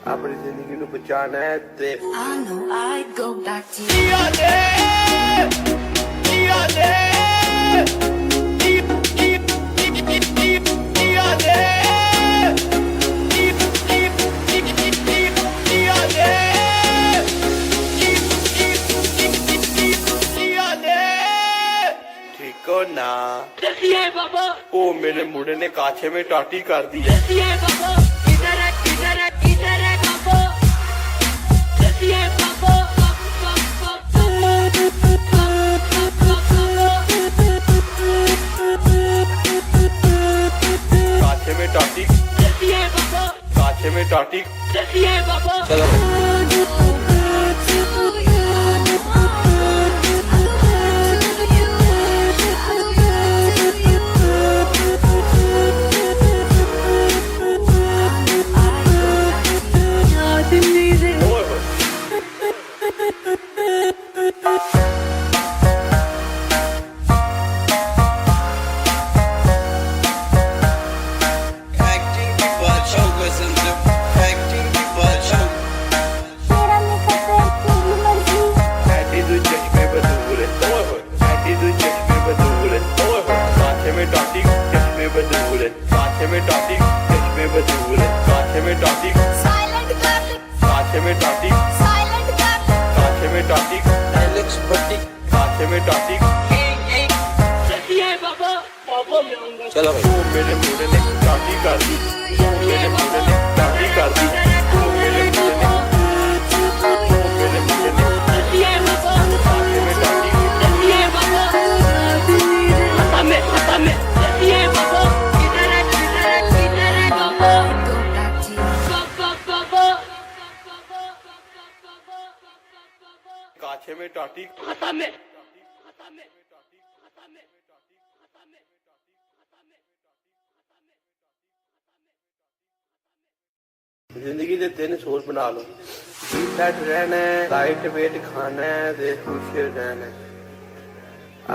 अपनी जिंदगी नू बचाना है ते I know I'd go back to you. ठीक हो ना ओ मेरे मुंडे ने काछे में टाटी कर दी काछे में टाटी काछे में टाटी चलो चलो भाई मेरे मुंडे ने टाटी कर दी मेरे मुंडे ने टाटी कर दी मेरे मुंडे ने काछे में टाटी जिंदगी दे 3 सोच बना लो सेट रहना है लाइट वेट खाना है ते खुश रहना है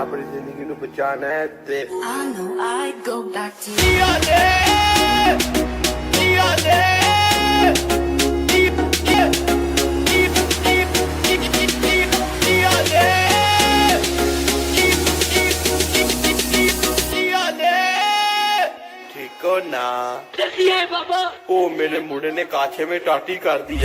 अपनी जिंदगी नू बचाना है ते I know I'd go back to you. ठीक हो ना ओ मेरे मुंडे ने काछे में टाटी कर दी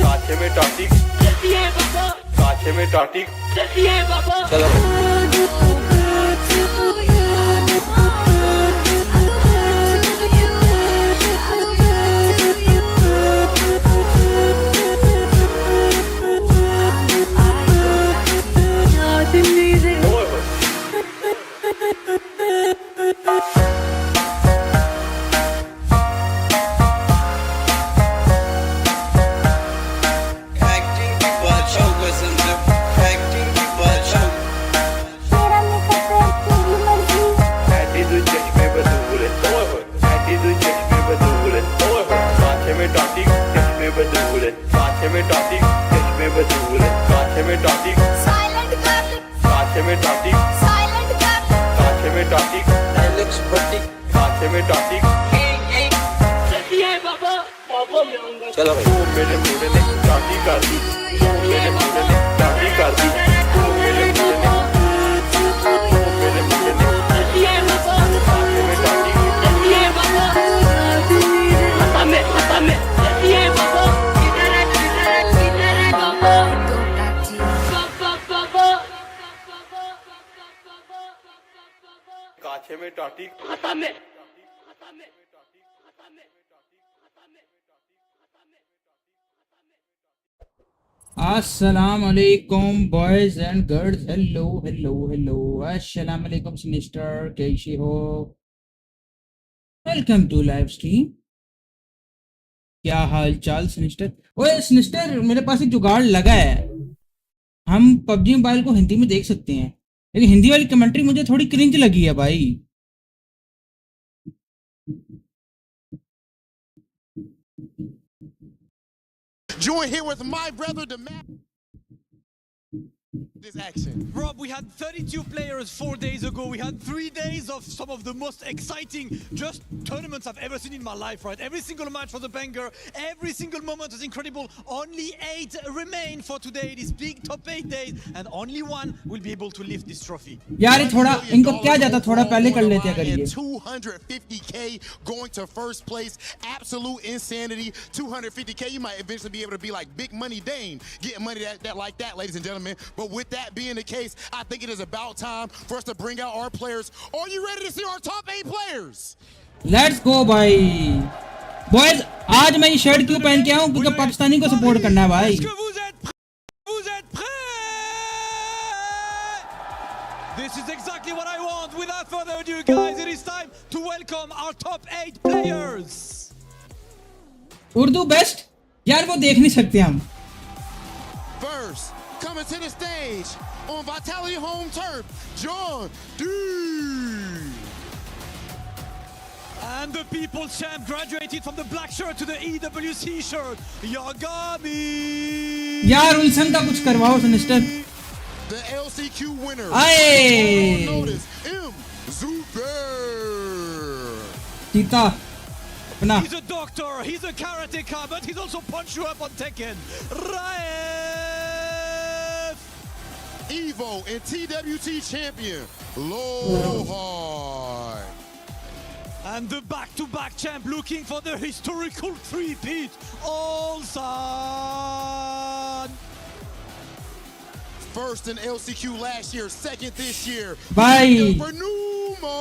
काछे में टाटी काछे में टाटी चलो चलो भाई मेरे मुंडे ने टाटी कर दी मेरे मुंडे ने टाटी कर दी मेरे मुंडे ने काछे में टाटी अस्सलाम वालेकुम boys and girls hello hello hello अस्सलाम वालेकुम सिनिस्टर कैसे हो वेलकम टू लाइव स्ट्रीम क्या हाल चाल सिनिस्टर ओए सिनिस्टर मेरे पास एक जुगाड़ लगा है हम पबजी मोबाइल को हिंदी में देख सकते हैं लेकिन हिंदी वाली कमेंट्री मुझे थोड़ी क्रिंज लगी है भाई Join here with my brother, this action. Rob, we had 32 players 4 days ago. We had 3 days of some of the most exciting just tournaments I've ever seen in my life, right? Every single match was a banger. Every single moment was incredible. Only 8 remain for today, this big top 8 days, and only one will be able to lift this trophy. यार ये थोड़ा इनको क्या जाता थोड़ा पहले कर लेते अगर ये 250K going to first place. Absolute insanity. 250K, you might eventually be able to be like Big Money Dame, getting money that like that, ladies and gentlemen. But with that being the case, I think it is about time for us to bring out our players. Are you ready to see our top 8 players? Let's go भाई boys आज मैं ये shirt क्यों पहन के आया हूँ क्योंकि पाकिस्तानी को सपोर्ट करना है भाई Est-ce que vous êtes prêts? Vous êtes prêts? This is exactly what I want. Without further ado, guys, it is time to welcome our top 8 players. Urdu best यार वो देख नहीं सकते हम First, coming to the stage on Vitality home turf, John D. And the People's Champ graduated from the black shirt to the EWC shirt, Yagami. यार उल्सन का कुछ करवाओ sinister The LCQ winner. Aye. Notice M. Zubair. चीता अपना He's a doctor, he's a karateka, but he's also punched you up on Tekken. Raef. Evo and TWT champion, Lohard. And the back-to-back champ looking for the historical three-peat, Olsan. First in LCQ last year, second this year. भाई For Numo.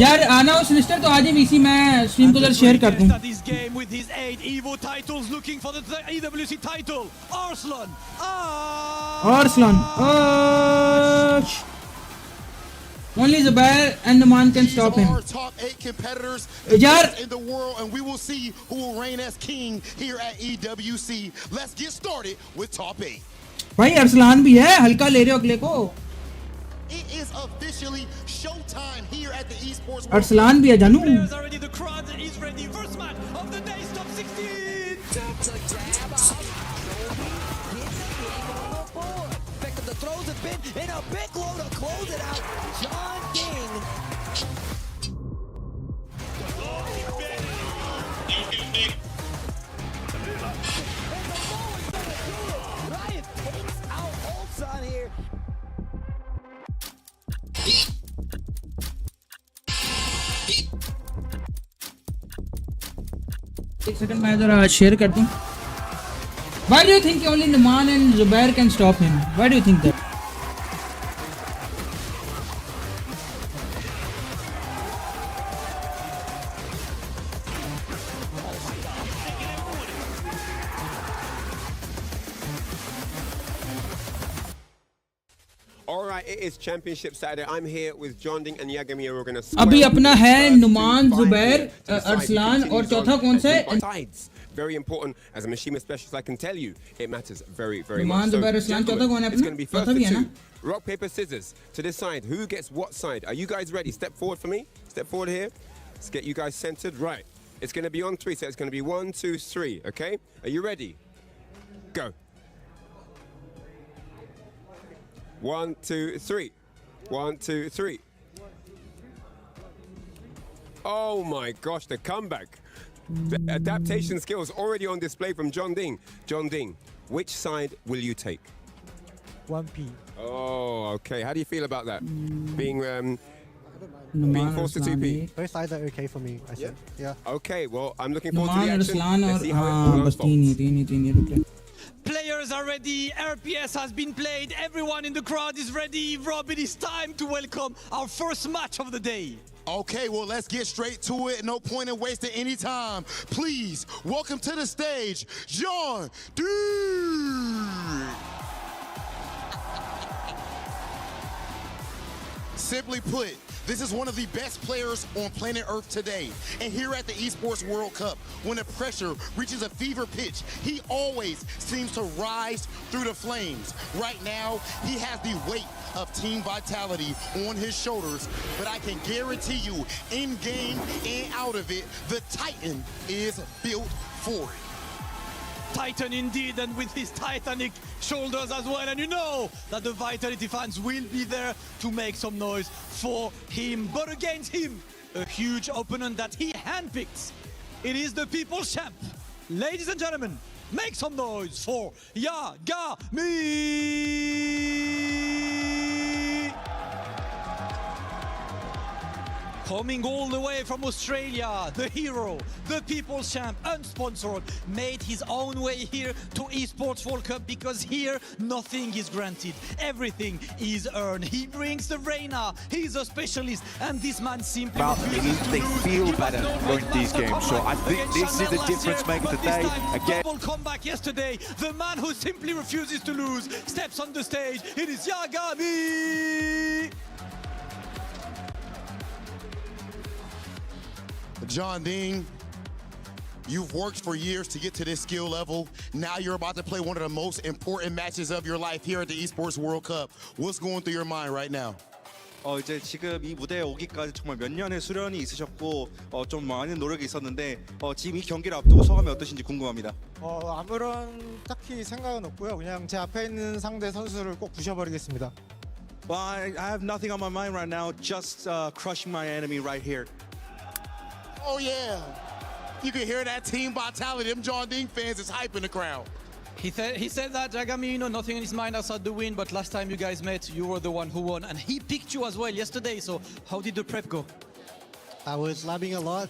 यार आना हो sinister तो आज ही VC मैं stream को जरा share कर दूं This game with his 8 Evo titles, looking for the EWC title, Arslan. Arslan only Zubair and the man can stop These him are our top 8 competitors यार in the world, and we will see who will reign as king here at EWC. Let's get started with top 8. भाई अरसलान भी है हल्का ले रहे हो अगले को It is officially showtime here at the Esports World. Arsalan भी है जानू Players are ready, the crowd is ready. First match of the day, top 16. Pick up the throws a bit in a big low to close it out. John King. Ryan takes out Olsan here. एक second मैं जरा share कर दूं Why do you think only Numan and Zubair can stop him? Why do you think that? All right, it is Championship Saturday. I'm here with John Ding and Yagami. We're going to अभी अपना है नुमान जुबैर अरसलान और चौथा कौन सा है sides. Very important. As a Mishima specialist, I can tell you it matters very, very Numan much. Zubair Arsalan चौथा कौन है It's going to be अपना first चौथा भी to है ना two. Rock, paper, scissors to decide who gets what side. Are you guys ready? Step forward for me. Step forward here. Let's get you guys centered. Right. It's going to be on 3, so it's going to be 1, 2, 3. Okay? Are you ready? Go. 1, 2, 3. 1, 2, 3. Oh my gosh, the comeback. The adaptation skills already on display from John Ding. John Ding, which side will you take? 1P. Oh, okay. How do you feel about that? Being Numan forced to Arsalan 2P? एक Both sides are okay for me, I think. Yeah. Okay, well, I'm looking forward to Numan the action. Arsalan Let's और see how it हाँ all बस तीन ही रुक रहे Players are ready, RPS has been played, everyone in the crowd is ready. Rob, it is time to welcome our first match of the day. Okay, well, let's get straight to it. No point in wasting any time. Please, welcome to the stage, John D. Simply put, this is one of the best players on planet Earth today. And here at the Esports World Cup, when the pressure reaches a fever pitch, he always seems to rise through the flames. Right now, he has the weight of Team Vitality on his shoulders, but I can guarantee you, in game and out of it, the Titan is built for it. Titan indeed, and with his titanic shoulders as well. And you know that the Vitality fans will be there to make some noise for him. But against him, a huge opponent that he handpicks. It is the People's Champ. Ladies and gentlemen, make some noise for Yagami! Coming all the way from Australia, the hero, the People's Champ, unsponsored, made his own way here to Esports World Cup, because here nothing is granted, everything is earned. He brings the Reina, he's a specialist, and this man simply refuses to they lose. feel He was better known going as these Master games, so I Comeback think against this is the Chanel last difference year, maker but today. this time, Again, double comeback yesterday. The man who simply refuses to lose steps on the stage. It is Yagami! John Ding, you've worked for years to get to this skill level. Now you're about to play one of the most important matches of your life here at the Esports World Cup. What's going through your mind right now? 이제 지금 이 무대에 오기까지 정말 몇 년의 수련이 있으셨고 좀 많은 노력이 있었는데 지금 이 경기를 앞두고 소감이 어떠신지 궁금합니다. 아무런 딱히 생각은 없고요. 그냥 제 앞에 있는 상대 선수를 꼭 부셔버리겠습니다. Well, I have nothing on my mind right now, just crushing my enemy right here. Oh yeah, you can hear that team vitality. Them John Ding fans is hyping the crowd. He said that, Yagami, you know, nothing in his mind outside the win, but last time you guys met, you were the one who won, and he picked you as well yesterday, so how did the prep go? I was labbing a lot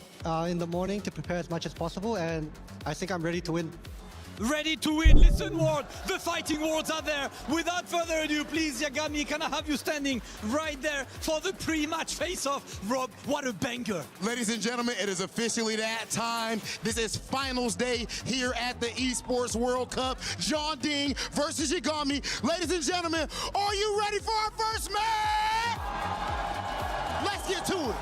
in the morning to prepare as much as possible, and I think I'm ready to win. Ready to win. Listen, Ward, the fighting words are there. Without further ado, please, Yagami, can I have you standing right there for the pre-match face-off? Rob, what a banger. Ladies and gentlemen, it is officially that time. This is finals day here at the Esports World Cup. John Ding versus Yagami. Ladies and gentlemen, are you ready for our first match? Let's get to it.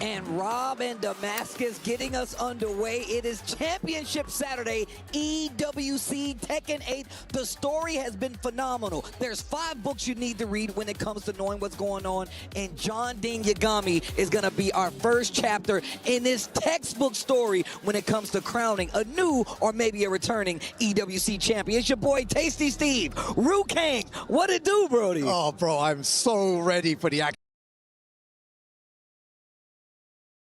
And Rob and Damascus getting us underway. It is Championship Saturday, EWC Tekken 8. The story has been phenomenal. There's 5 books you need to read when it comes to knowing what's going on. And John Ding Yagami is going to be our first chapter in this textbook story when it comes to crowning a new or maybe a returning EWC champion. It's your boy, Tasty Steve. Ru Kang, what it do, Brody? Oh, bro, I'm so ready for the action.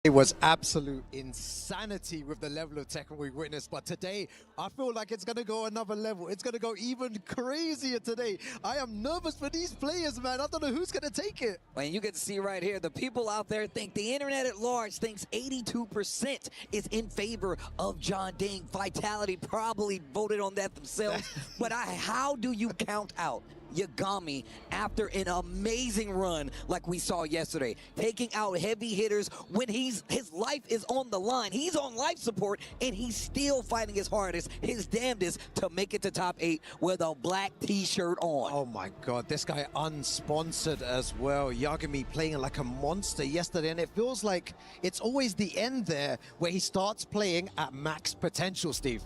It was absolute insanity with the level of Tekken we witnessed, but today I feel like it's going to go another level. It's going to go even crazier today. I am nervous for these players, man. I don't know who's going to take it. And you can see right here, the people out there think, the internet at large thinks 82% is in favor of John Ding. Vitality probably voted on that themselves. But how do you count out Yagami after an amazing run like we saw yesterday, taking out heavy hitters when his life is on the line? He's on life support and he's still fighting his hardest, his damnedest to make it to top 8 with a black t-shirt on. Oh my god, this guy unsponsored as well. Yagami playing like a monster yesterday, and it feels like it's always the end there where he starts playing at max potential, Steve.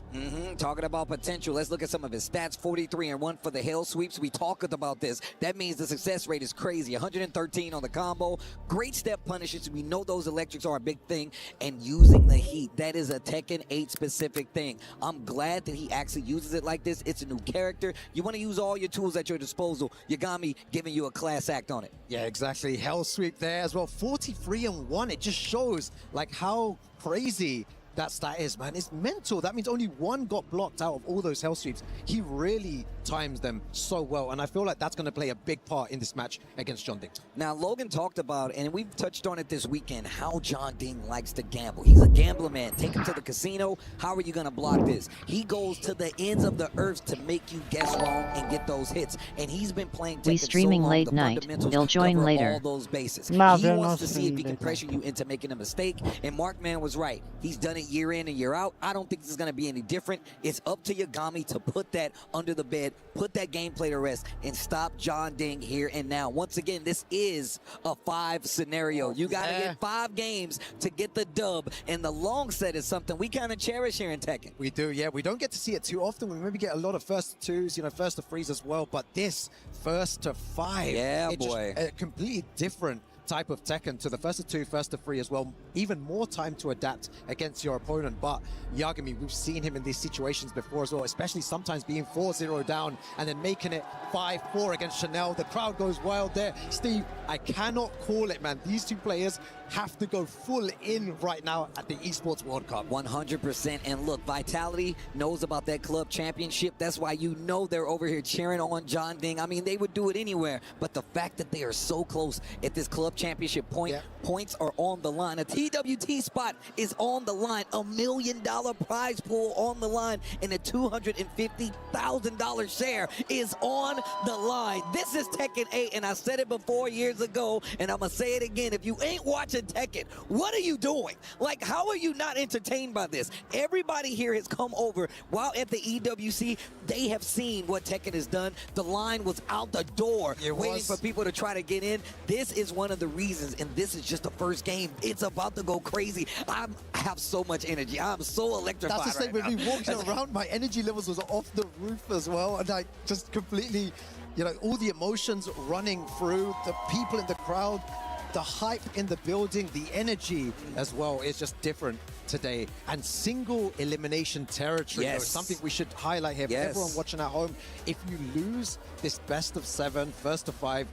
Talking about potential, let's look at some of his stats. 43-1 for the Hell Sweeps. We talked about this. That means the success rate is crazy. 113 on the combo. Great step punishes. We know those electrics are a big thing. And using the heat, that is a Tekken 8 specific thing. I'm glad that he actually uses it like this. It's a new character. You want to use all your tools at your disposal. Yagami giving you a class act on it. Yeah, exactly. Hell sweep there as well. 43-1. It just shows like how crazy that stat is, man. It's mental. That means only one got blocked out of all those hell sweeps. He really times them so well, and I feel like that's going to play a big part in this match against John Ding. Now, Logan talked about, and we've touched on it this weekend, how John Ding likes to gamble. He's a gambler, man. Take him to the casino. How are you going to block this? He goes to the ends of the earth to make you guess wrong and get those hits. And he's been playing Tekken We streaming so long, late the night. fundamentals They'll join cover later. all those bases. Nah, He they're wants not to see if he streaming can late pressure you into making a mistake. And Markman was right. He's done it year in and year out. I don't think this is going to be any different. It's up to Yagami to put that under the bed, put that gameplay to rest, and stop John Ding here and now. Once again, this is a 5 scenario. You got to get 5 games to get the dub, and the long set is something we kind of cherish here in Tekken. We do, yeah. We don't get to see it too often. We maybe get a lot of first to 2s, you know, first to 3s as well, but this first to 5. Yeah, it boy. Just, completely different type of Tekken to the first to 2, first to 3 as well. Even more time to adapt against your opponent. But Yagami, we've seen him in these situations before as well, especially sometimes being 4-0 down and then making it 5-4 against Chanel. The crowd goes wild there. Steve, I cannot call it, man. These two players have to go full in right now at the Esports World Cup. 100%. And look, Vitality knows about that club championship. That's why you know they're over here cheering on John Ding. I mean, they would do it anywhere. But the fact that they are so close at this club championship points are on the line. A TWT spot is on the line. $1 million prize pool on the line. And a $250,000 share is on the line. This is Tekken 8. And I said it before years ago. And I'm going to say it again. If you ain't watching Tekken, what are you doing? Like, how are you not entertained by this? Everybody here has come over while at the EWC. They have seen what Tekken has done. The line was out the door waiting for people to try to get in. This is one of the reasons, and this is just the first game. It's about to go crazy. I have so much energy. I'm so electrified. That's the same right with me walking around. My energy levels was off the roof as well, and I just completely, you know, all the emotions running through, the people in the crowd, the hype in the building, the energy as well is just different today. And single elimination territory, Yes. something we should highlight here for Yes. everyone watching at home. If you lose this best of 7, first to 5,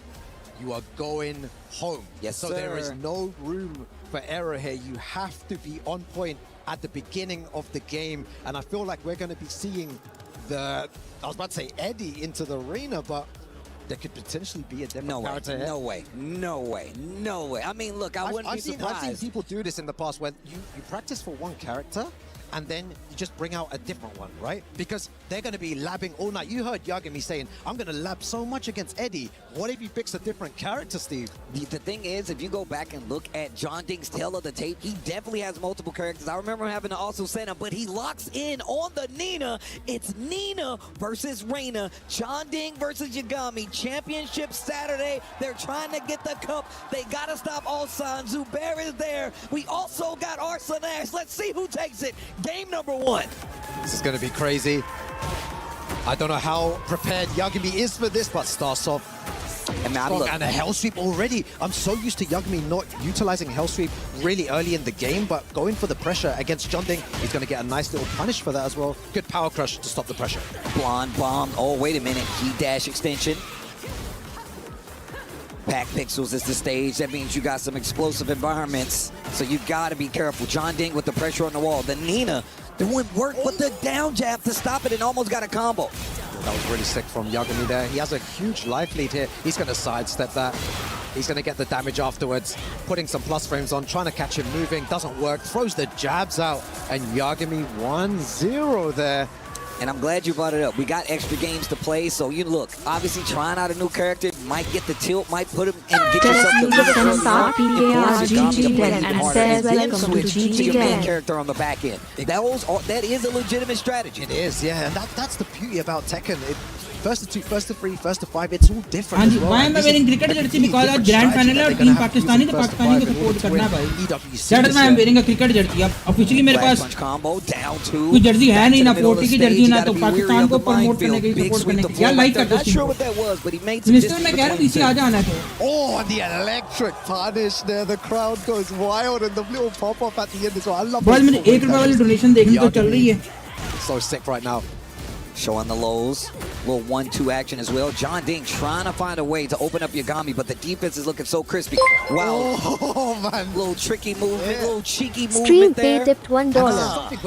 you are going home. Yes, so there is sir. no room for error here. You have to be on point at the beginning of the game. And I feel like we're going to be seeing I was about to say Eddie into the arena, but there could potentially be a different character here. No way. I mean, look, I wouldn't be surprised. I've seen people do this in the past when you practice for one character and then you just bring out a different one, right? Because they're going to be labbing all night. You heard Yagami saying, I'm going to lab so much against Eddie. What if he picks a different character, Steve? The thing is, if you go back and look at John Ding's tail of the tape, he definitely has multiple characters. I remember having to also send him, but he locks in on the Nina. It's Nina versus Reina. John Ding versus Yagami. Championship Saturday. They're trying to get the cup. They got to stop Ulsan. Zubair is there. We also got Arslan. Let's see who takes it. Game number 1. This is going to be crazy. I don't know how prepared Yagami is for this, but starts off and a hell sweep already. I'm so used to Yagami not utilizing hell sweep really early in the game, but going for the pressure against John Ding, he's going to get a nice little punish for that as well. Good power crush to stop the pressure. Blonde bomb. Oh, wait a minute. Heat dash extension. Pack pixels is the stage. That means you got some explosive environments, so you got to be careful. John Ding with the pressure on the wall. The Nina doing work with the down jab to stop it and almost got a combo. That was really sick from Yagami there. He has a huge life lead here. He's going to sidestep that. He's going to get the damage afterwards, putting some plus frames on, trying to catch him moving. Doesn't work. Throws the jabs out. And Yagami 1-0 there. And I'm glad you brought it up. We got extra games to play, so you look, obviously trying out a new character might get the tilt, might put him and get yourself the switch to your main character on the back end. That is a legitimate strategy. It is, yeah, and that's the beauty about Tekken. First to 2, first to 3, first to 5, it's all different as well. Why am I wearing cricket jersey? Because आज grand final है और team Pakistani तो पाकिस्तानी को support करना भाई. That is why I'm wearing a cricket jersey. अब officially मेरे पास कोई jersey है नहीं, ना 40 की jersey ना तो पाकिस्तान को promote करने के लिए support करने के लिए. यार like करते हो. Minister मैं कह रहा हूँ इसे आ जाना है. Oh, and the electric punish there. The crowd goes wild and the little pop-up at the end as well. I love बस मैंने ₹1 वाली donation देखने को चल रही है. So sick right now. Showing the lows. Little 1-2 action as well. John Ding trying to find a way to open up Yagami, but the defense is looking so crispy. Wow. Oh, man. Little tricky movement, little cheeky Stream movement Pay there. tipped $1.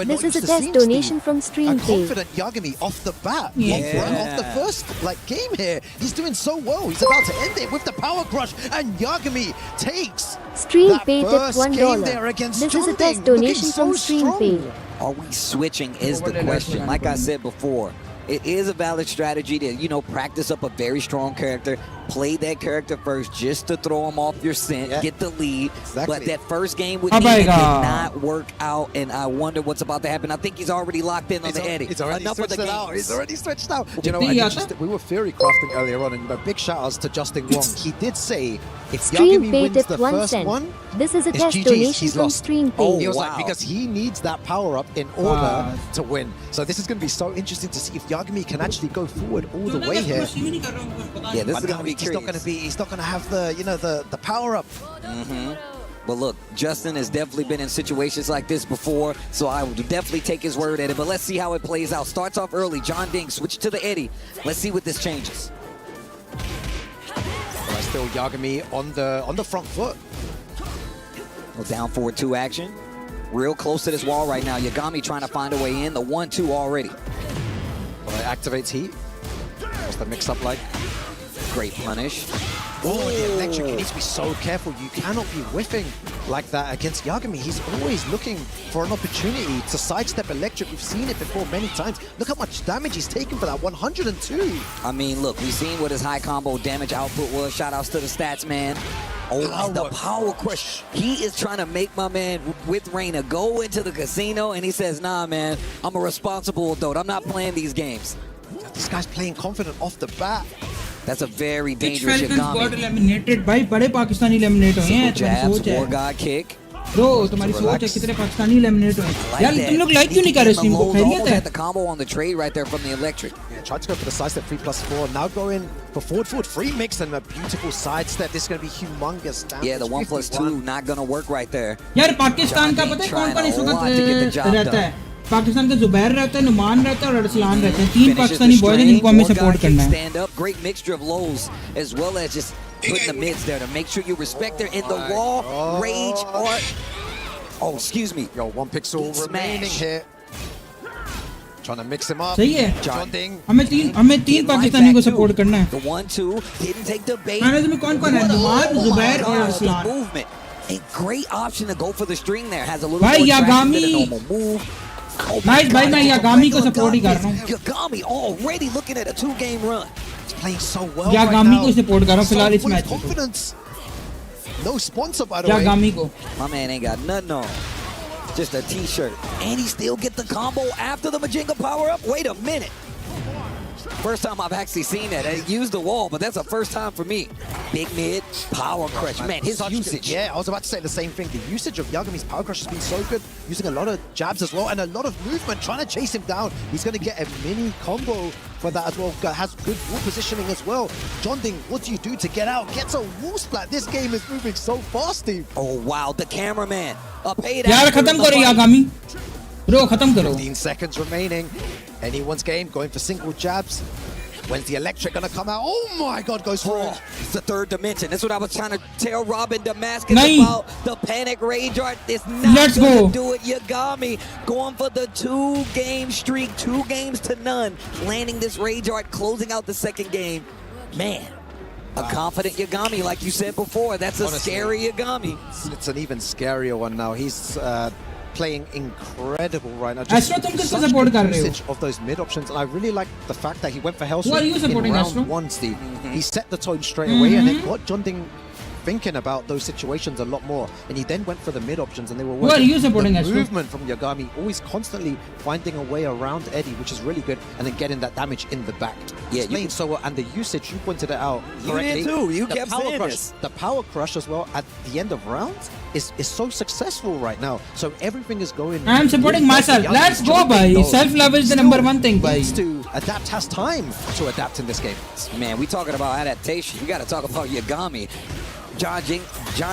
This is a test donation from Stream A Pay. confident Yagami off the bat. Yeah. Off the first game here. He's doing so well. He's about to end it with the power crush, and Yagami takes Stream Pay tipped first game there $1. against This is a John test Ding, donation looking from so Stream strong. Pay. Are we switching is the question. Like I said before, it is a valid strategy to, you know, practice up a very strong character, play that character first just to throw him off your scent, get the lead. But that first game with Nina did not work out, and I wonder what's about to happen. I think he's already locked in on the Eddie. He's already Enough of the switched it out. games. He's already switched out. You know, we were theory crafting earlier on, and big shout outs to Justin Wong. He did say if Stream Yagami Pay wins tipped the 1 first cent. one, This is a it's test GG's, donation he's from lost. Stream Pay. He was like, because he needs that power up in order to win. So this is going to be so interesting to see if Yagami can actually go forward all the way here. Yeah, this is going to be curious. He's not gonna have the, you know, the power up. But look, Justin has definitely been in situations like this before, so I would definitely take his word at it. But let's see how it plays out. Starts off early. John Ding switch to the Eddie. Let's see what this changes. Still Yagami on the front foot. Well, down forward 2 action. Real close to this wall right now. Yagami trying to find a way in. The 1-2 already. Well, it activates heat. What's the mix-up like? Great punish. Oh, the electric, you need to be so careful. You cannot be whiffing like that against Yagami. He's always looking for an opportunity to sidestep electric. We've seen it before many times. Look how much damage he's taken for that, 102. I mean, look, we've seen what his high combo damage output was. Shout outs to the stats, man. Oh, the power crush. He is trying to make my man with Reina go into the casino, and he says, nah, man, I'm a responsible adult. I'm not playing these games. This guy's playing confident off the bat. That's a very dangerous Falcons got Yagami. eliminated भाई बड़े Pakistani eliminate हुए हैं तुम्हारी सोच है War God kick. bro तुम्हारी सोच है कितने पाकिस्तानी eliminate हुए हैं यार तुम लोग like क्यों नहीं कर रहे स्ट्रीम को खैरियत है The combo on the trade right there from the electric. Yeah, tried to go for the sidestep 3+4. Now going for forward free mix and a beautiful sidestep. This is going to be humongous damage. Yeah, the 1+2 not going to work right there. यार पाकिस्तान का पता है कौन-कौन इस वक्त रहता है पाकिस्तान का जुबैर रहता है नुमान रहता है और अरसलान रहते हैं तीन पाकिस्तानी बॉयज हैं जिनको हमें सपोर्ट करना है stand up, great mixture of lows as well as just putting the mids there to make sure you respect their in the raw rage or oh excuse me, yo, 1 pixel remaining here. Trying to mix him up. सही है John Ding. हमें तीन पाकिस्तानी को support करना है the 1-2 didn't take the bait. मैंने तुम्हें कौन-कौन है नुमान जुबैर और Arsalan movement, a great option to go for the string there, has a little भाई more traction than a Yagami normal move. Nice भाई मैं यागामी को सपोर्ट ही कर रहा हूं Yagami already looking at a 2-game run. He's playing so well Yagami को right now. Support कर रहा हूं फिलहाल इस So full of मैच में confidence. No sponsor by the way. Yagami को My man ain't got nothing on. Just a t-shirt. And he still get the combo after the Majinga power up? Wait a minute. First time I've actually seen that. I used the wall, but that's a first time for me. Big mid, power crush. Man, his usage. Yeah, I was about to say the same thing. The usage of Yagami's power crush has been so good. Using a lot of jabs as well and a lot of movement, trying to chase him down. He's going to get a mini combo for that as well. Has good wall positioning as well. John Ding, what do you do to get out? Gets a wall splat. This game is moving so fast, Steve. Oh, wow. The cameraman. A paid यार खत्म करो Yagami bro खत्म करो 15 seconds remaining. Anyone's game, going for single jabs. When's the electric gonna come out? Oh my god, goes for it. It's the third dimension. That's what I was trying to tell Robin Damascus Nahin. about. The panic rage art. It's not Let's gonna go. do it. Yagami going for the 2-game streak, 2 games to none. Landing this rage art, closing out the second game. Man, a confident Yagami, like you said before. That's a Honestly, scary Yagami. It's an even scarier one now. He's playing incredible right now. Astro, तुम किसको such support good कर रहे हो? usage of those mid options, and I really like the fact that he went for Hell Who are you Sweep in supporting, round Astro? 1, Steve. He set the tone straight away, and it got John Ding thinking about those situations a lot more. And he then went for the mid options, and they were Who are working. you supporting, the Astro? movement from Yagami, always constantly finding a way around Eddie, which is really good, and then getting that damage in the back. Yeah, He's playing so well, and the usage, you pointed it out You correctly. did too. You The kept power saying crush, this. the power crush as well at the end of rounds is so successful right now. So everything is going. I am supporting really myself. well. Let's go, John Ding, bhai. though, Self-love is the still number one thing, bhai. needs to adapt, has time to adapt in this game. Man, we talking about adaptation. You got to talk about Yagami. John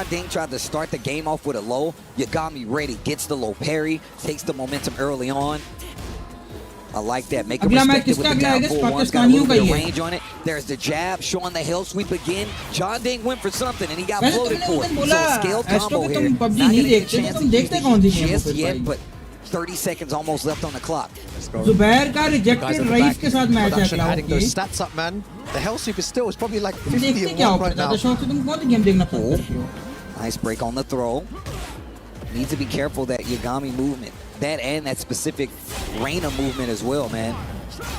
Ding tried to start the game off with a low. Yagami ready, gets the low parry, takes the momentum early on. I like that. Make it अगला match respected with किसका the अगला है? down किस full ones. Got a little पाकिस्तानियों का bit he of है? range on it. There's the jab, showing the hell sweep again. John Ding went for something and he got वैसे floated तुमने for उस it. दिन So बोला a scaled astro combo कि here. तुम PUBG Not नहीं gonna get a देखते chance तो to तुम use देखते the कौन सी use गेम just हो yet, फिर but 30 seconds almost left on the clock. Zubair का Guys रिजेक्टेड at the रईस back, के साथ मैच है production अगला adding okay those stats up, man. The hell sweep is still, it's probably like तुम 50 देखते and क्या 1 हो right now. ज्यादा शौक से तुम कौन सी गेम देखना पसंद करते हो Nice break on the throw. Needs to be careful that Yagami movement. That and that specific Reina movement as well, man.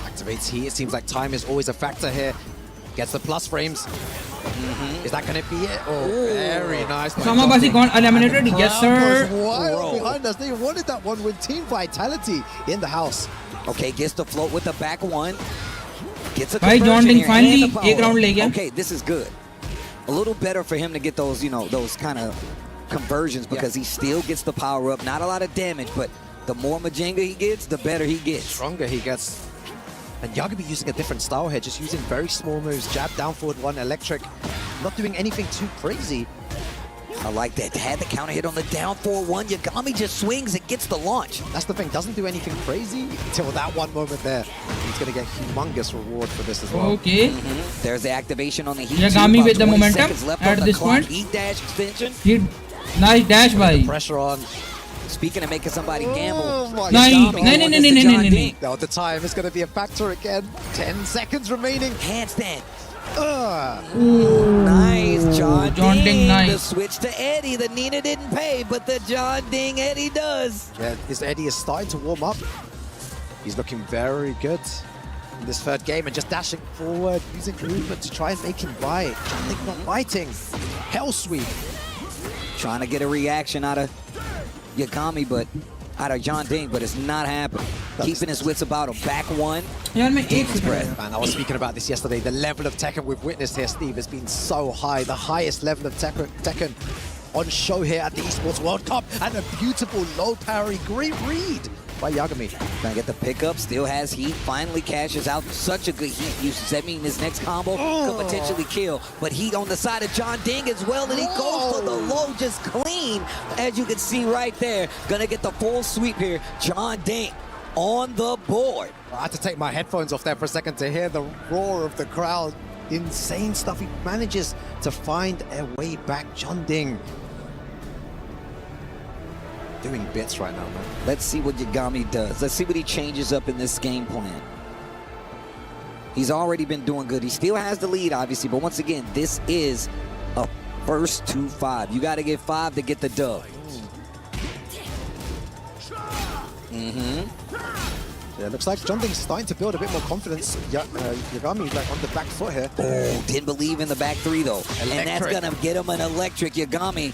Activates heat. It seems like time is always a factor here. Gets the plus frames. Is that going to be it? Oh, very nice. by Sama John Basi Ding. gone eliminated. And the Yes, crowd sir. goes wild Bro. behind us. They wanted that one with team vitality in the house. Okay, gets the float with the back one. Gets a Bhai, John conversion Ding here finally and the power एक round ले गया. Okay, this is good. A little better for him to get those, you know, those kind of conversions because he still gets the power up. Not a lot of damage, but the more Majinga he gets, the better he gets. Stronger he gets. And Yagami using a different style here, just using very small moves, jab down forward one, electric, not doing anything too crazy. I like that. Had the counter hit on the down 4-1. Yagami just swings and gets the launch. That's the thing, doesn't do anything crazy until that one moment there. He's going to get humongous reward for this as well. Okay. There's the activation on the heat. Yagami too, with the about 20 momentum seconds left at on the this clock. point. Heat dash extension. Nice dash, bhai. Pressure on. Speaking of making somebody gamble. Oh my Nice. God. No. Now the time is going to be a factor again. 10 seconds remaining. Handstand. Nice, John Ding, nice. The switch to Eddie. The Nina didn't pay, but the John Ding Eddie does. Yeah, his Eddie is starting to warm up. He's looking very good in this third game and just dashing forward, using movement to try and make him bite. John Ding not biting. Hell sweep. Trying to get a reaction out of Yagami, but out of John Ding, but it's not happening. Keeping his wits about him. Back one. Deep breath. Man, I was speaking about this yesterday. The level of Tekken we've witnessed here, Steve, has been so high. The highest level of Tekken on show here at the Esports World Cup. And a beautiful low parry. Great read by Yagami. Gonna get the pickup. Still has heat. Finally cashes out such a good heat usage. That means his next combo could potentially kill. But heat on the side of John Ding as well. And he goes for the low just clean. As you can see right there. Gonna get the full sweep here. John Ding on the board. I had to take my headphones off there for a second to hear the roar of the crowd. Insane stuff. He manages to find a way back. John Ding doing bits right now, man. Let's see what Yagami does. Let's see what he changes up in this game plan. He's already been doing good. He still has the lead, obviously, but once again, this is a first to 5. You got to get 5 to get the dub. Yeah, looks like John Ding's starting to build a bit more confidence. Yagami like on the back foot here. Oh, didn't believe in the back 3 though. Electric. And that's gonna get him an electric. Yagami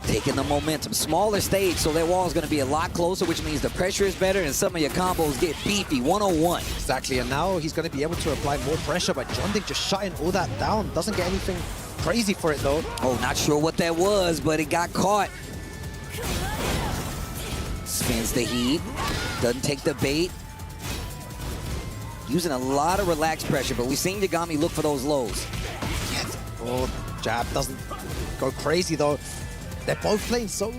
taking the momentum. Smaller stage, so that wall is gonna be a lot closer, which means the pressure is better and some of your combos get beefy. 101. Exactly, and now he's going to be able to apply more pressure, but John Ding just shutting all that down. Doesn't get anything crazy for it though. Oh, not sure what that was, but it got caught. Spins the heat. Doesn't take the bait. Using a lot of relaxed pressure, but we've seen Yagami look for those lows. Yeah. Oh, jab doesn't go crazy though. They're both playing so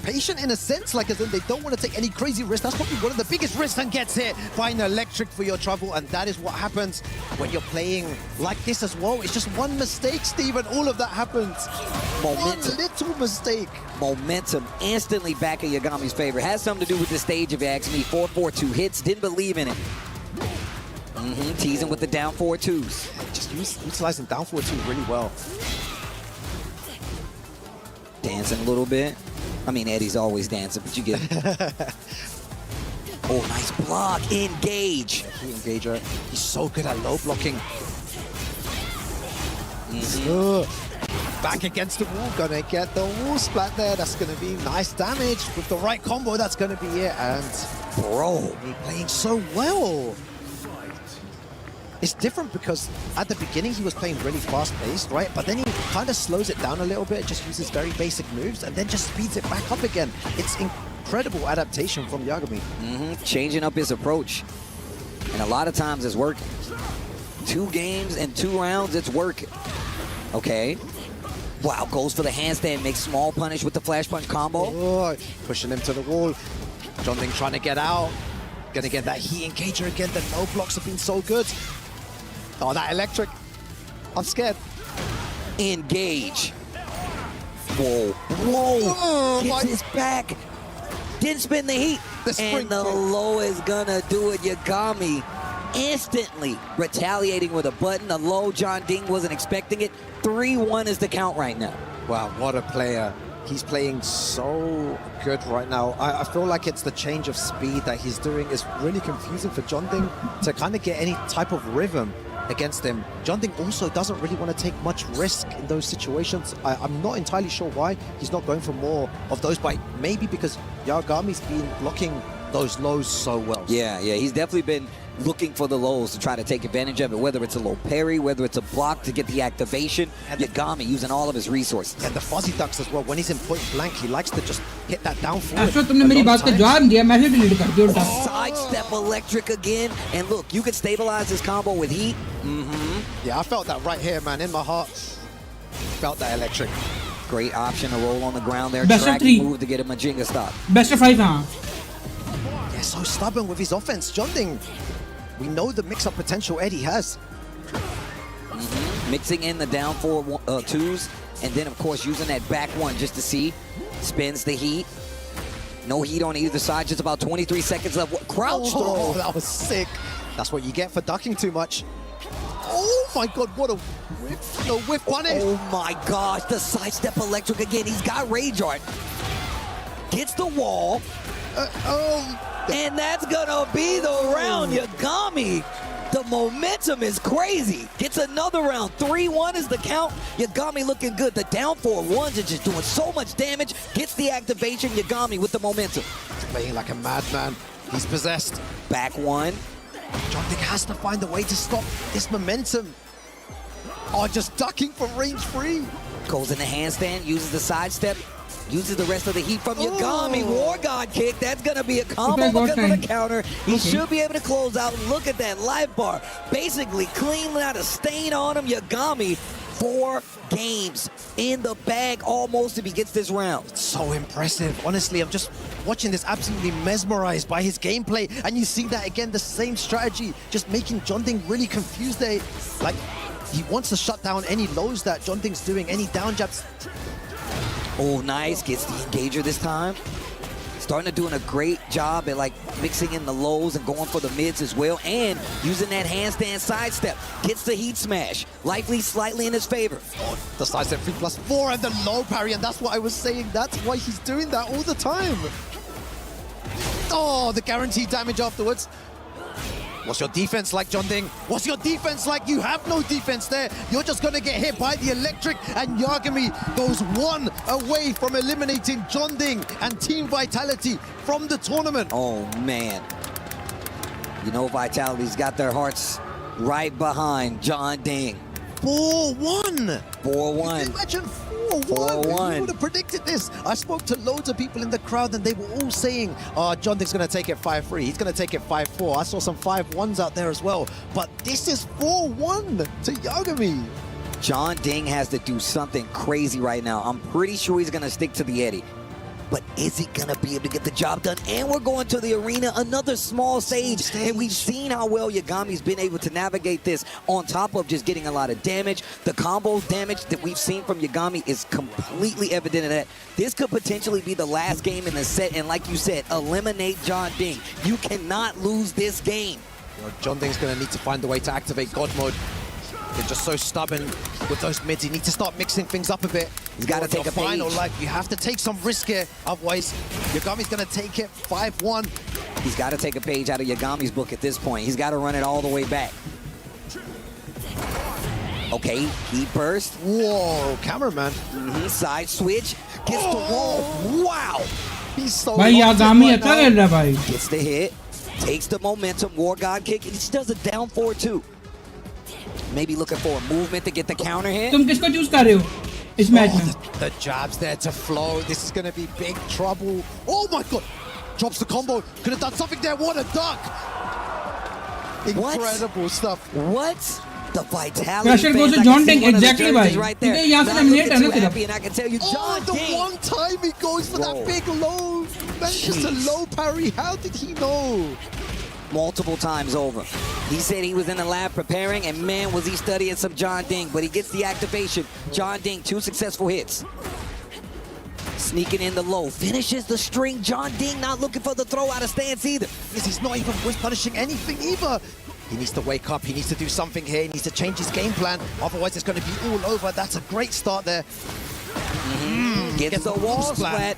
patient in a sense, like as in they don't want to take any crazy risks. That's probably one of the biggest risks and gets hit. Find electric for your trouble, and that is what happens when you're playing like this as well. It's just one mistake, Steve, and all of that happens. Momentum. One little mistake. Momentum instantly back in Yagami's favor. Has something to do with the stage, if you ask me. 4-4-2 hits, didn't believe in it. Teasing with the down 4-2s. Just utilizing down 4-2 really well. Dancing a little bit. I mean, Eddie's always dancing, but you get it. Oh, nice block. Engage. Key engager. He's so good at low blocking. Back against the wall. Gonna get the wall splat there. That's gonna be nice damage. With the right combo, that's gonna be it. And bro, he's playing so well. It's different because at the beginning he was playing really fast-paced, right? But then he kind of slows it down a little bit, just uses very basic moves, and then just speeds it back up again. It's incredible adaptation from Yagami. Changing up his approach. And a lot of times it's working. 2 games and 2 rounds, it's working. Okay. Wow, goes for the handstand, makes small punish with the flash punch combo. Oh, pushing him to the wall. John Ding trying to get out. Gonna get that heat engager again. The no blocks have been so good. Oh, that electric. I'm scared. Engage. Whoa. Whoa. Gets his back. Didn't spin the heat. And the low is gonna do it. Yagami instantly retaliating with a button. The low, John Ding wasn't expecting it. 3-1 is the count right now. Wow, what a player. He's playing so good right now. I feel like it's the change of speed that he's doing is really confusing for John Ding to kind of get any type of rhythm against him. John Ding also doesn't really want to take much risk in those situations. I'm not entirely sure why he's not going for more of those, but maybe because Yagami's been blocking those lows so well. Yeah, he's definitely been looking for the lows to try to take advantage of it, whether it's a low parry, whether it's a block to get the activation. And Yagami using all of his resources. And the fuzzy ducks as well. When he's in point blank, he likes to just hit that down forward. तुमने मेरी बात का जवाब दिया, मैं भी delete कर दिया उल्टा. Sidestep electric again. And look, you can stabilize this combo with heat. Yeah, I felt that right here, man, in my heart. Felt that electric. Great option to roll on the ground there. Best of Track 3. move to get a Majinga stop. Best of 5, हाँ. Yeah, so stubborn with his offense. Jonding, we know the mix-up potential Eddie has. Mixing in the down 4 twos, and then of course using that back one just to see. Spins the heat. No heat on either side, just about 23 seconds left. Crouch throw. Oh, that was sick. That's what you get for ducking too much. Oh my god, what a whiff. No whiff punish. Oh my gosh, the sidestep electric again. He's got Rage Art. Gets the wall. And that's gonna be the round, Yagami. The momentum is crazy. Gets another round. 3-1 is the count. Yagami looking good. The down 4-1s are just doing so much damage. Gets the activation. Yagami with the momentum. Playing like a madman. He's possessed. Back one. Jonding has to find a way to stop this momentum. Oh, just ducking for range free. Goes in the handstand, uses the sidestep, uses the rest of the heat from Yagami. War God kick. That's going to be a combo because of the counter. He should be able to close out. Look at that life bar. Basically cleaning out a stain on him. Yagami, 4 games in the bag almost if he gets this round. So impressive. Honestly, I'm just watching this, absolutely mesmerized by his gameplay. And you see that again, the same strategy, just making Jonding really confused there. Like, he wants to shut down any lows that Jonding's doing, any down jabs. Oh, nice. Gets the engager this time. Starting to doing a great job at like mixing in the lows and going for the mids as well, and using that handstand sidestep. Gets the heat smash. Likely slightly in his favor. Oh, the sidestep 3+4 and the low parry, and that's what I was saying. That's why he's doing that all the time. Oh, the guaranteed damage afterwards. What's your defense like, Jonding? What's your defense like? You have no defense there. You're just going to get hit by the electric, and Yagami goes 1 away from eliminating Jonding and Team Vitality from the tournament. Oh, man. You know Vitality's got their hearts right behind Jonding. 4-1. 4-1. Imagine 4-1. 4-1. Who would have predicted this? I spoke to loads of people in the crowd and they were all saying, Jonding's going to take it 5-3. He's going to take it 5-4. I saw some 5-1s out there as well. But this is 4-1 to Yagami. Jonding has to do something crazy right now. I'm pretty sure he's going to stick to the Eddie. But is he going to be able to get the job done? And we're going to the arena, another small stage. And we've seen how well Yagami's been able to navigate this on top of just getting a lot of damage. The combo damage that we've seen from Yagami is completely evident in that. This could potentially be the last game in the set. And like you said, eliminate Jonding. You cannot lose this game. You know, Jonding's going to need to find a way to activate God mode. They're just so stubborn with those mids. You need to start mixing things up a bit. He's got to take a final page. life. You have to take some risk here. Otherwise, Yagami's going to take it 5-1. He's got to take a page out of Yagami's book at this point. He's got to run it all the way back. Okay, heat burst. Whoa, cameraman. Side switch. Gets the wall. Wow. He's so भाई Yagami अच्छा खेल रहा है भाई. Gets the hit. Takes the momentum. War God kick. He just does a down 4-2. Maybe looking for a movement to get the counter hit. तुम किसको choose कर रहे हो इस मैच में? The jabs there to flow. This is going to be big trouble. Oh my god. Drops the combo. Could have done something there. What a duck. Incredible stuff. What? The Vitality Pressure goes to Jonding, exactly right there. क्योंकि यहाँ से eliminate है ना सिर्फ. And I can tell you, Oh, the one time he goes for that big low. Man, just a low parry. How did he know? Multiple times over. He said he was in the lab preparing, and man, was he studying some Jonding, but he gets the activation. Jonding, 2 successful hits. Sneaking in the low, finishes the string. Jonding not looking for the throw out of stance either. Yes, he's not even voice punishing anything either. He needs to wake up. He needs to do something here. He needs to change his game plan. Otherwise, it's going to be all over. That's a great start there. Gets the wall splat.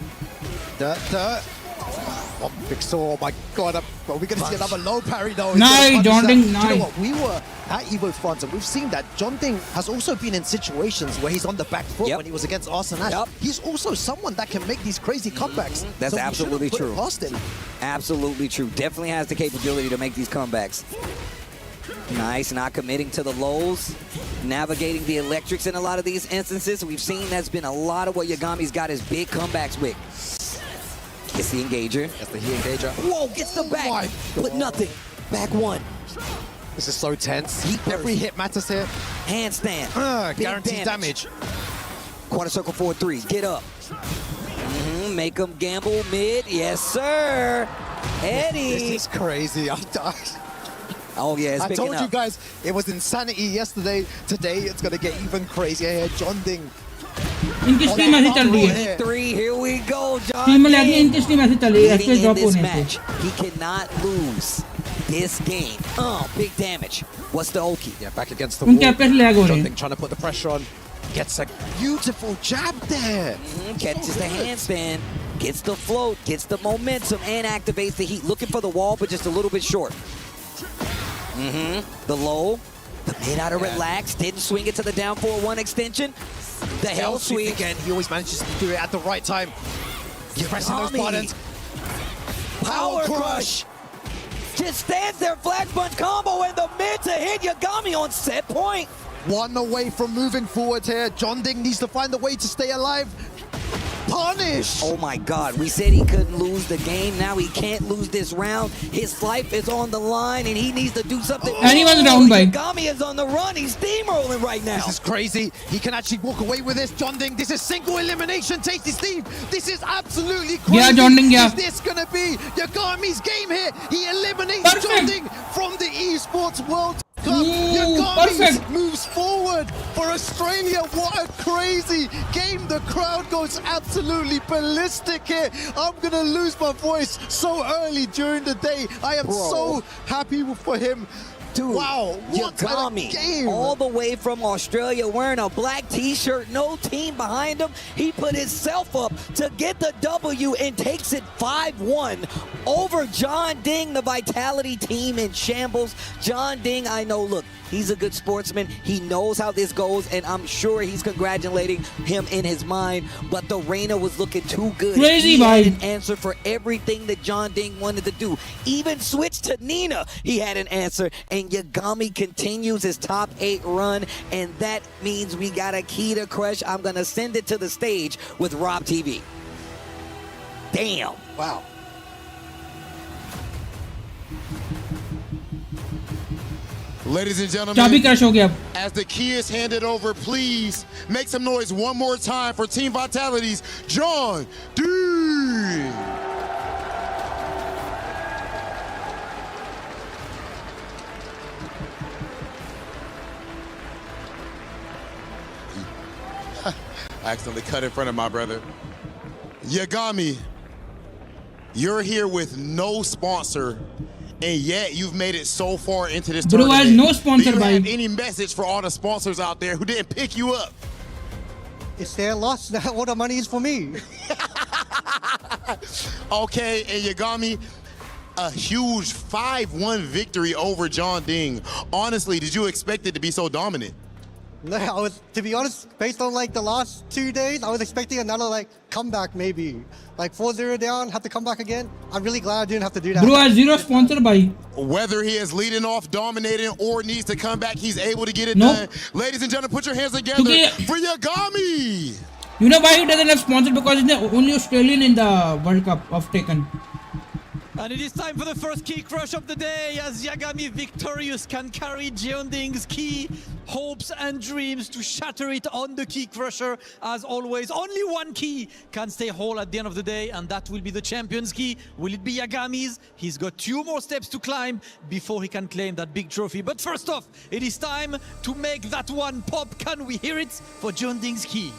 One big saw. Oh my god. Are we going to see another low parry though? Nice, Jonding, You know nice. what? We were at Evo France and we've seen that Jonding has also been in situations where he's on the back foot when he was against Arsenash. He's also someone that can make these crazy comebacks. That's so absolutely true. Past him. Absolutely true. Definitely has the capability to make these comebacks. Nice, not committing to the lows, navigating the electrics in a lot of these instances. We've seen that's been a lot of what Yagami's got his big comebacks with. Gets the engager. That's the he engager. Whoa, gets the back. my But nothing. Back one. This is so tense. Every hit matters here. Handstand. Big Guaranteed damage. Quarter circle 4-3. Get up. Make him gamble mid. Yes, sir. Eddie. This is crazy. I'm dying. Oh, yeah, it's I picking told up. you guys, it was insanity yesterday. Today, it's going to get even crazier here. John Ding. इनकी stream ऐसी चल रही है 3, here we go, John. Stream में लगी इनकी stream ऐसी चल रही है Leading FPS in drop this होने से match, he cannot lose this game. Big damage. What's the Oki? Yeah, back against the उनके wall. FPS लैग हो रहे John हैं Ding trying to put the pressure on. Gets a beautiful jab there. Catches the handstand, gets the float, gets the momentum, and activates the heat. Looking for the wall, but just a little bit short. The low, the mid out of relax, didn't swing it to the down 4-1 extension. The hell sweep again. He always manages to do it at the right time. Pressing those buttons. Power crush. Just stands there, flag punch combo in the mid to hit Yagami on set point. One away from moving forward here. John Ding needs to find a way to stay alive. Punish! Oh my God, we said he couldn't lose the game. Now he can't lose this round. His life is on the line and he needs to do something. And he was down by. Yagami is on the run. He's steamrolling right now. This is crazy. He can actually walk away with this. John Ding, this is single elimination. Tasty Steve, this is absolutely crazy. Yeah, John Ding, yeah. Is this going to be Yagami's game here? He eliminates Perfect. John Ding from the Esports World Cup. Ooh, Yagami perfect. moves forward for Australia. What a crazy game. The crowd goes absolutely ballistic here. I'm going to lose my voice so early during the day. I am so happy for him. Dude, wow, what Yagami, a game. all the way from Australia wearing a black t-shirt, no team behind him. He put himself up to get the W and takes it 5-1 over John Ding, the Vitality team in shambles. John Ding, I know, look, he's a good sportsman. He knows how this goes, and I'm sure he's congratulating him in his mind, but the Reina was looking too good. Crazy, he had man. an answer for everything that John Ding wanted to do. Even switched to Nina, he had an answer, and Yagami continues his top 8 run, and that means we got a key to crush. I'm gonna send it to the stage with Rob TV. Damn. Wow. Ladies and चाबी gentlemen, crush हो गया अब as the key is handed over, please make some noise one more time for Team Vitality's John D. I accidentally cut in front of my brother. Yagami, you're here with no sponsor, and yet you've made it so far into this Bro, tournament. has no sponsor, Do you have bhai. any message for all the sponsors out there who didn't pick you up? It's their loss. All the money is for me. Okay, and Yagami, a huge 5-1 victory over John Ding. Honestly, did you expect it to be so dominant? No, I was, to be honest, based on like the last 2 days, I was expecting another like comeback maybe. Like 4-0 down, have to come back again. I'm really glad I didn't have to do that. Bro आज zero sponsor भाई Whether he is leading off, dominating, or needs to come back, he's able to get it Nope. done. Ladies and gentlemen, put your hands together Because- for Yagami. You know why he doesn't have sponsor? Because he's the only Australian in the World Cup of Tekken. And it is time for the first key crush of the day as Yagami victorious can carry John Ding's key hopes and dreams to shatter it on the key crusher. As always, only one key can stay whole at the end of the day, and that will be the champion's key. Will it be Yagami's? He's got 2 more steps to climb before he can claim that big trophy. But first off, it is time to make that one pop. Can we hear it for John Ding's key?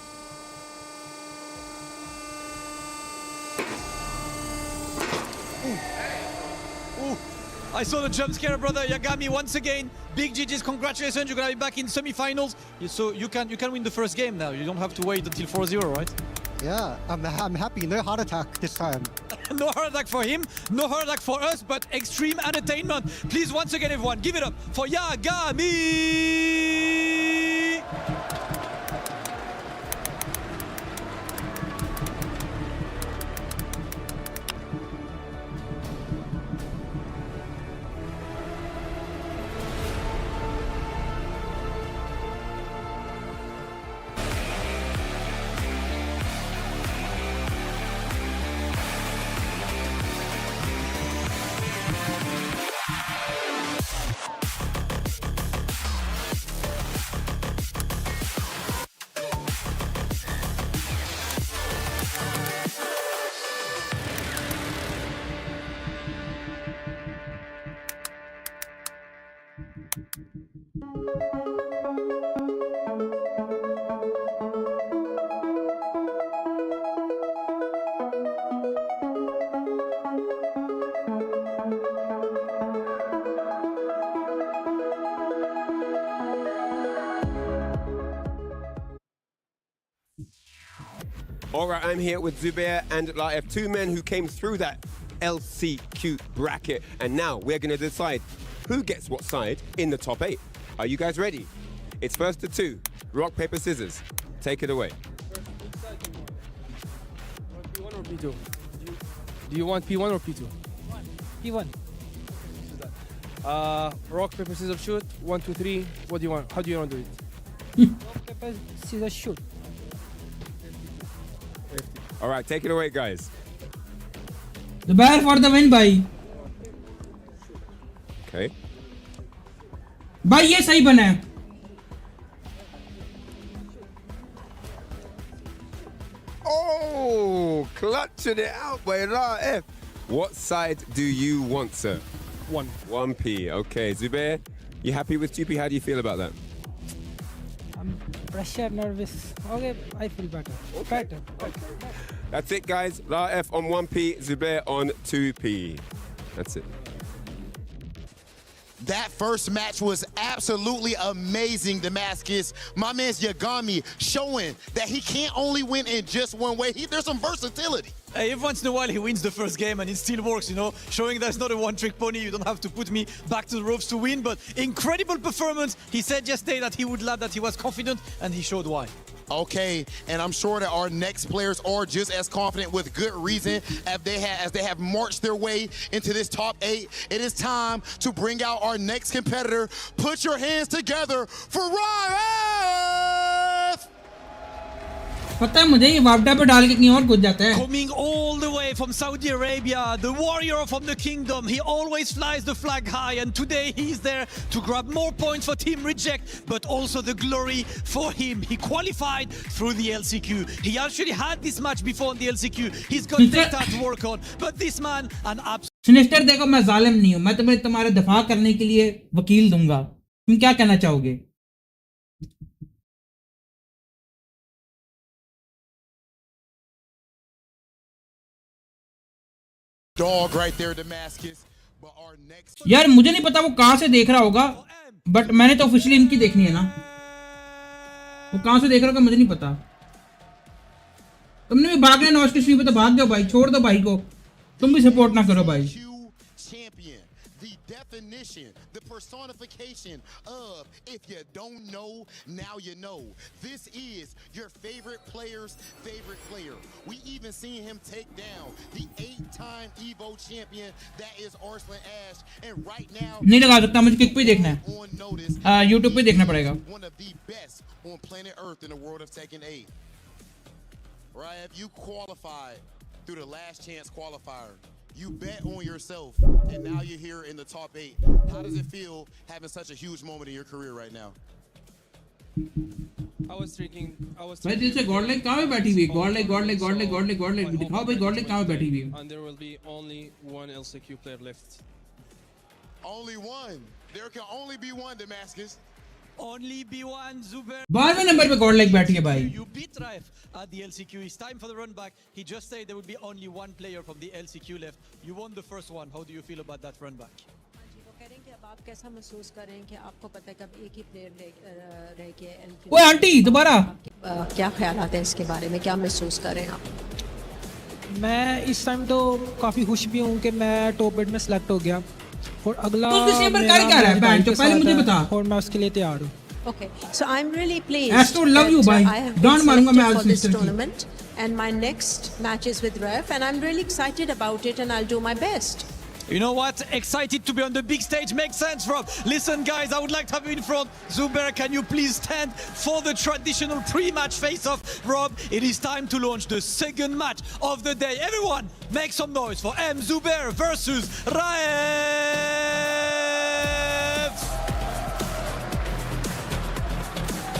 I saw the jump scare, brother. Yagami, once again, big GG's, congratulations. You're gonna be back in semi-finals. So you can win the first game now. You don't have to wait until 4-0, right? Yeah, I'm happy. No heart attack this time. No heart attack for him, no heart attack for us, but extreme entertainment. Please, once again, everyone, give it up for Yagami! All right, I'm here with Zubair and Laif, two men who came through that LCQ bracket, and now we're going to decide who gets what side in the top 8. Are you guys ready? It's first to 2. Rock, paper, scissors. Take it away. P1 or P2? Do you want P1 or P2? P1. Rock, paper, scissors, shoot. 1, 2, 3. What do you want? How do you want to do it? Rock, paper, scissors, shoot. All right, take it away, guys. The bear for the win, bhai. Okay. भाई ये सही बना है. Oh, clutching it out by Laif. What side do you want, sir? 1. 1P. Okay, Zubair, you happy with 2P? How do you feel about that? I'm pressure, nervous. Okay, I feel better. Better. That's it, guys. Laif on 1P, Zubair on 2P. That's it. That first match was absolutely amazing, Damascus. My man's Yagami showing that he can't only win in just one way. There's some versatility. Every once in a while he wins the first game and it still works, you know, showing there's not a one-trick pony. You don't have to put me back to the ropes to win, but incredible performance. He said yesterday that he would love, that he was confident, and he showed why. Okay, and I'm sure that our next players are just as confident with good reason as they have marched their way into this top 8. It is time to bring out our next competitor. Put your hands together for Raif! पता है मुझे ये वापडा पे डाल के कहीं और कूद जाता है. Coming all the way from Saudi Arabia, the warrior from the kingdom. He always flies the flag high, and today he's there to grab more points for Team Reject, but also the glory for him. He qualified through the LCQ. He actually had this match before on the LCQ. He's got data to work on, but this man, an absolute... sinister देखो, मैं जालिम नहीं हूँ. मैं तुम्हें तुम्हारे दफा करने के लिए वकील दूंगा. तुम क्या कहना चाहोगे? Dog right there, Damascus. But our next... यार मुझे नहीं पता वो कहाँ से देख रहा होगा, बट मैंने तो ऑफिशियली इनकी देखनी है ना. वो कहाँ से देख रहा होगा मुझे नहीं पता. तुमने भी भागना है नॉट स्ट्रीम पे तो भाग जाओ भाई, छोड़ दो भाई को. तुम भी सपोर्ट ना करो भाई. Champion, the definition, the personification of if you don't know, now you know. This is your favorite player's favorite player. We even seen him take down the 8-time Evo champion, that is Arslan Ash, and right now नहीं लगा सकता, मुझे kick पे देखना है. YouTube पे देखना पड़ेगा. one of the best on planet Earth in the world of Tekken 8. Right, you qualified through the last chance qualifier. You bet on yourself, and now you're here in the top 8. How does it feel having such a huge moment in your career right now? I was thinking. भाई दिल से Godlike कहाँ पे बैठी हुई है? Godlike दिखाओ भाई, गॉडलाइक कहाँ पे बैठी हुई है? And there will be only one LCQ player left. Only one. There can only be one, Damascus. Only B1 Zubair. 12वें नंबर पे गॉडलाइक बैठी है भाई. You beat Raif at the LCQ. It's time for the run back. He just said there would be only one player from the LCQ left. You won the first one. How do you feel about that run back? वो कह रहे हैं कि अब आप कैसा महसूस कर रहे हैं कि आपको पता है कि अब एक ही प्लेयर रह गया है. ओए आंटी दोबारा. क्या ख्यालात हैं इसके बारे में, क्या महसूस कर रहे हैं आप? मैं इस टाइम तो काफी खुश भी हूँ कि मैं टॉप 8 में सिलेक्ट हो गया. और अगला पहले मुझे बता. और मैं उसके लिए तैयार हूँ. Okay, so I'm really pleased. Astro love you, bhai. I have Don't been मारूंगा मैं selected आज for this सिस्टर की. tournament, and my next match is with Ref, and I'm really excited about it, and I'll do my best. You know what? Excited to be on the big stage makes sense, Rob. Listen, guys, I would like to have you in front. Zubair, can you please stand for the traditional pre-match face-off? Rob, it is time to launch the second match of the day. Everyone, make some noise for M. Zubair versus Raif.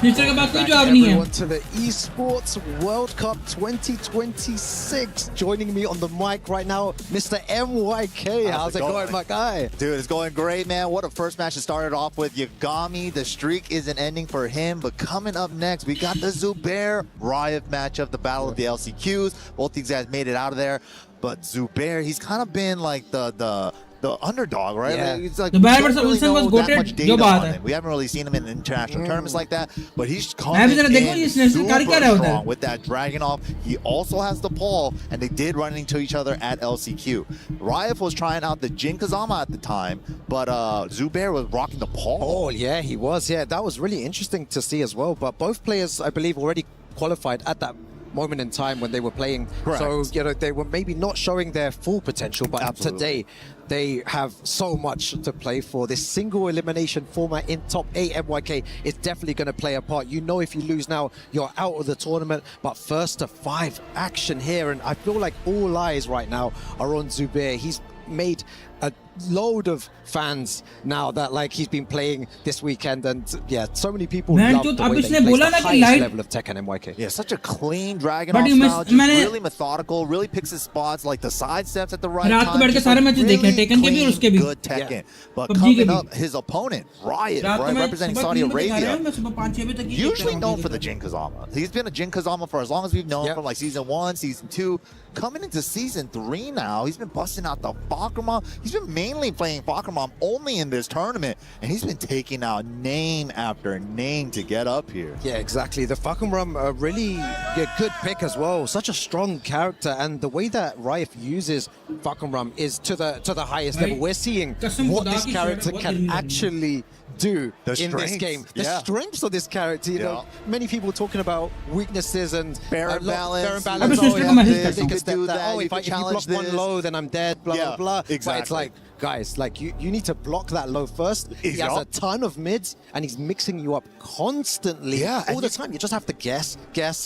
Snitcher के पास कोई Back जवाब नहीं है. everyone to the Esports World Cup 2026. Joining me on the mic right now, Mr. MYK. How's it going, my guy? Dude, it's going great, man. What a first match to start it off with. Yagami, the streak isn't ending for him, but coming up next, we got the Zubair Riot matchup, the battle of the LCQs. Both these guys made it out of there, but Zubair, he's kind of been like the underdog, right? Yeah. Like, it's like Zubair we don't versus really Wilson was know that goated, much जो data बात on है. him. We haven't really seen him in international tournaments like that, but he's मैं coming भी जरा देखूं ये in Snitcher super कर क्या रहा है उधर. strong with that dragon off. He also has the Paul, and they did run into each other at LCQ. Ryef was trying out the Jin Kazama at the time, but Zubair was rocking the Paul. Oh, yeah, he was. Yeah, that was really interesting to see as well. But both players, I believe, already qualified at that moment in time when they were playing. Correct. So, you know, they were maybe not showing their full potential, but Absolutely. today they have so much to play for. This single elimination format in top 8 MYK is definitely going to play a part. You know, if you lose now, you're out of the tournament. But first to 5 action here, and I feel like all eyes right now are on Zubair. He's made a load of fans now that like he's been playing this weekend, and yeah, so many people love the way that he plays the highest level of Tekken MYK. Yeah, such a clean dragon But off you must- style, just मैंने- really methodical, really picks his spots, like the side steps at the right रात को time. बैठ के just, सारे like, matches देखे हैं, really Tekken के भी और clean, उसके भी. good Tekken. But PUBG के coming भी. up, his opponent, Riot, रात को right, मैं representing सुबह Saudi 3 बजे खा रहा Arabia. हूँ, मैं सुबह 5-6 बजे तक ही देखता Usually हूँ known TV for the पे. Jin Kazama. He's been a Jin Kazama for as long as we've known from like season 1, season 2. Coming into season 3 now, he's been busting out the Fakrama. He's been mainly playing Fakrama only in this tournament, and he's been taking out name after name to get up here. Yeah, exactly. The Fakumram, really good pick as well. Such a strong character, and the way that Riot uses Fakumram is to the highest level. We're seeing what this character can actually do The in this strengths, game. The yeah. strengths of this character. You know, many people talking about weaknesses and Barren balance. Barren You balance. can Oh, do you have this, this, you take a can step do that. that, Oh, you if I can block challenge one this. low, then I'm dead. Blah Yeah, blah blah. But exactly. it's like, guys, like you need to block that low first. He has a ton of mids, and he's mixing you up constantly. Yeah, all the time. You just have to guess,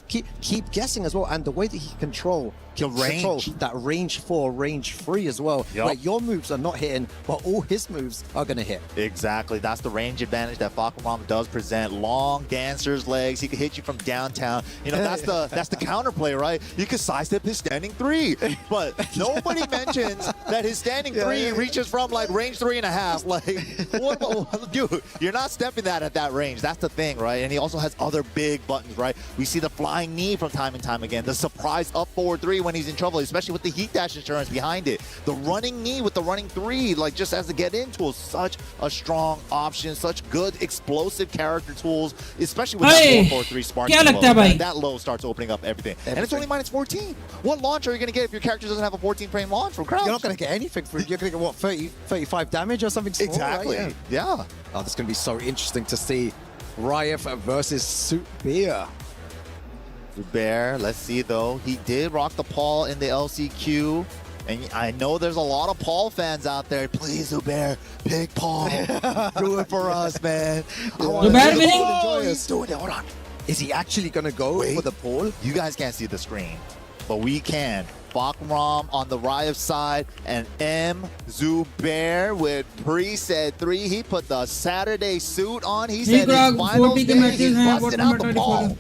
keep guessing as well. And the way that he control that range 4, range 3 as well, where your moves are not hitting, but all his moves are gonna hit. Exactly. That's the range advantage that Fakumram does present. Long dancer's legs. He can hit you from downtown. You know, that's the counterplay, right? You can sidestep his standing 3. But nobody mentions that his standing 3 reaches from like range 3.5. Like, dude, you're not stepping that at that range. That's the thing, right? And he also has other big buttons, right? We see the flying knee from time and time again. The surprise up forward 3 when he's in trouble, especially with the heat dash insurance behind it. The running knee with the running 3, like just as the get in tool, such a strong option, such good explosive character tools, especially with that 4-4-3 spark. That low starts opening up everything. And it's only minus 14. What launch are you going to get if your character doesn't have a 14 frame launch from Crouch? You're not going to get anything for it. You're going to get, what, 30, 35 damage or something small, Exactly. right? Yeah. Oh, this is going to be so interesting to see Riot versus Zubair. Zubair, let's see though. He did rock the Paul in the LCQ. And I know there's a lot of Paul fans out there. Please, Zubair, pick Paul. Do it for us, man. Zubair winning? Oh, he's doing it. Hold on. Is he actually going to go for the Paul? You guys can't see the screen, but we can. Fakumram on the Riot side, and Zubair with preset 3. He put the Saturday suit on. He said his final day, he's busting out the ball.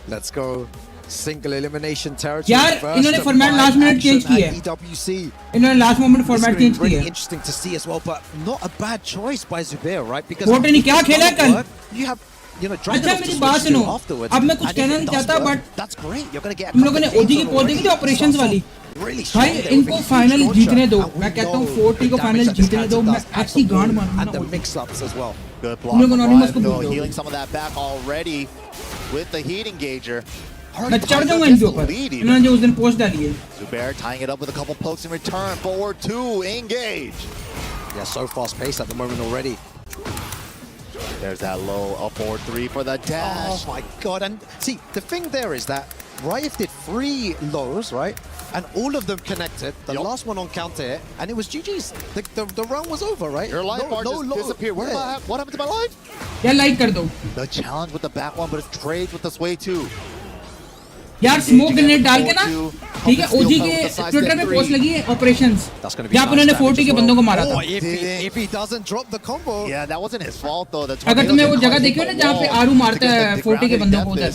Let's go. Single elimination territory. यार इन्होंने format last minute change की है. EWC. इन्होंने last moment format change की Really है. interesting to see as well, but not a bad choice by Zubair, right? Because वोटे ने क्या खेला कल? You have, you know, अच्छा मेरी बात सुनो. अब मैं कुछ कहना नहीं चाहता, but that's great. You're going to get. तुम लोगों ने ओजी की पोल देखी थी ऑपरेशंस वाली. भाई इनको फाइनल जीतने दो. मैं कहता हूँ 40 को फाइनल जीतने दो. मैं ऐसी गांड मारूंगा. And the mix-ups as well. Good block from Riot, though, healing some of that back already with the heat engager. मैं चढ़ जाऊंगा इनके ऊपर. इन्होंने जो उस दिन पोस्ट डाली है. Zubair tying it up with a couple pokes in return. Forward 2, engage. Yeah, so fast-paced at the moment already. There's that low up forward 3 for the dash. Oh my god, and see, the thing there is that Riot did 3 lows, right? And all of them connected. The last one on counter hit, and it was GG's. The round was over, right? Your life bar just disappeared. What happened to my life? Yeah, like कर दो. The challenge with the back one, but it's trades with the sway too. यार smoke grenade डाल के ना, ठीक है, ओजी के Twitter पे पोस्ट लगी है ऑपरेशंस, जहाँ पे उन्होंने 40 के बंदों को मारा था। If he doesn't drop the combo. Yeah, that wasn't his fault though. अगर तुमने वो जगह देखी हो ना जहाँ पे आरू मारता है 40 के बंदों को उधर।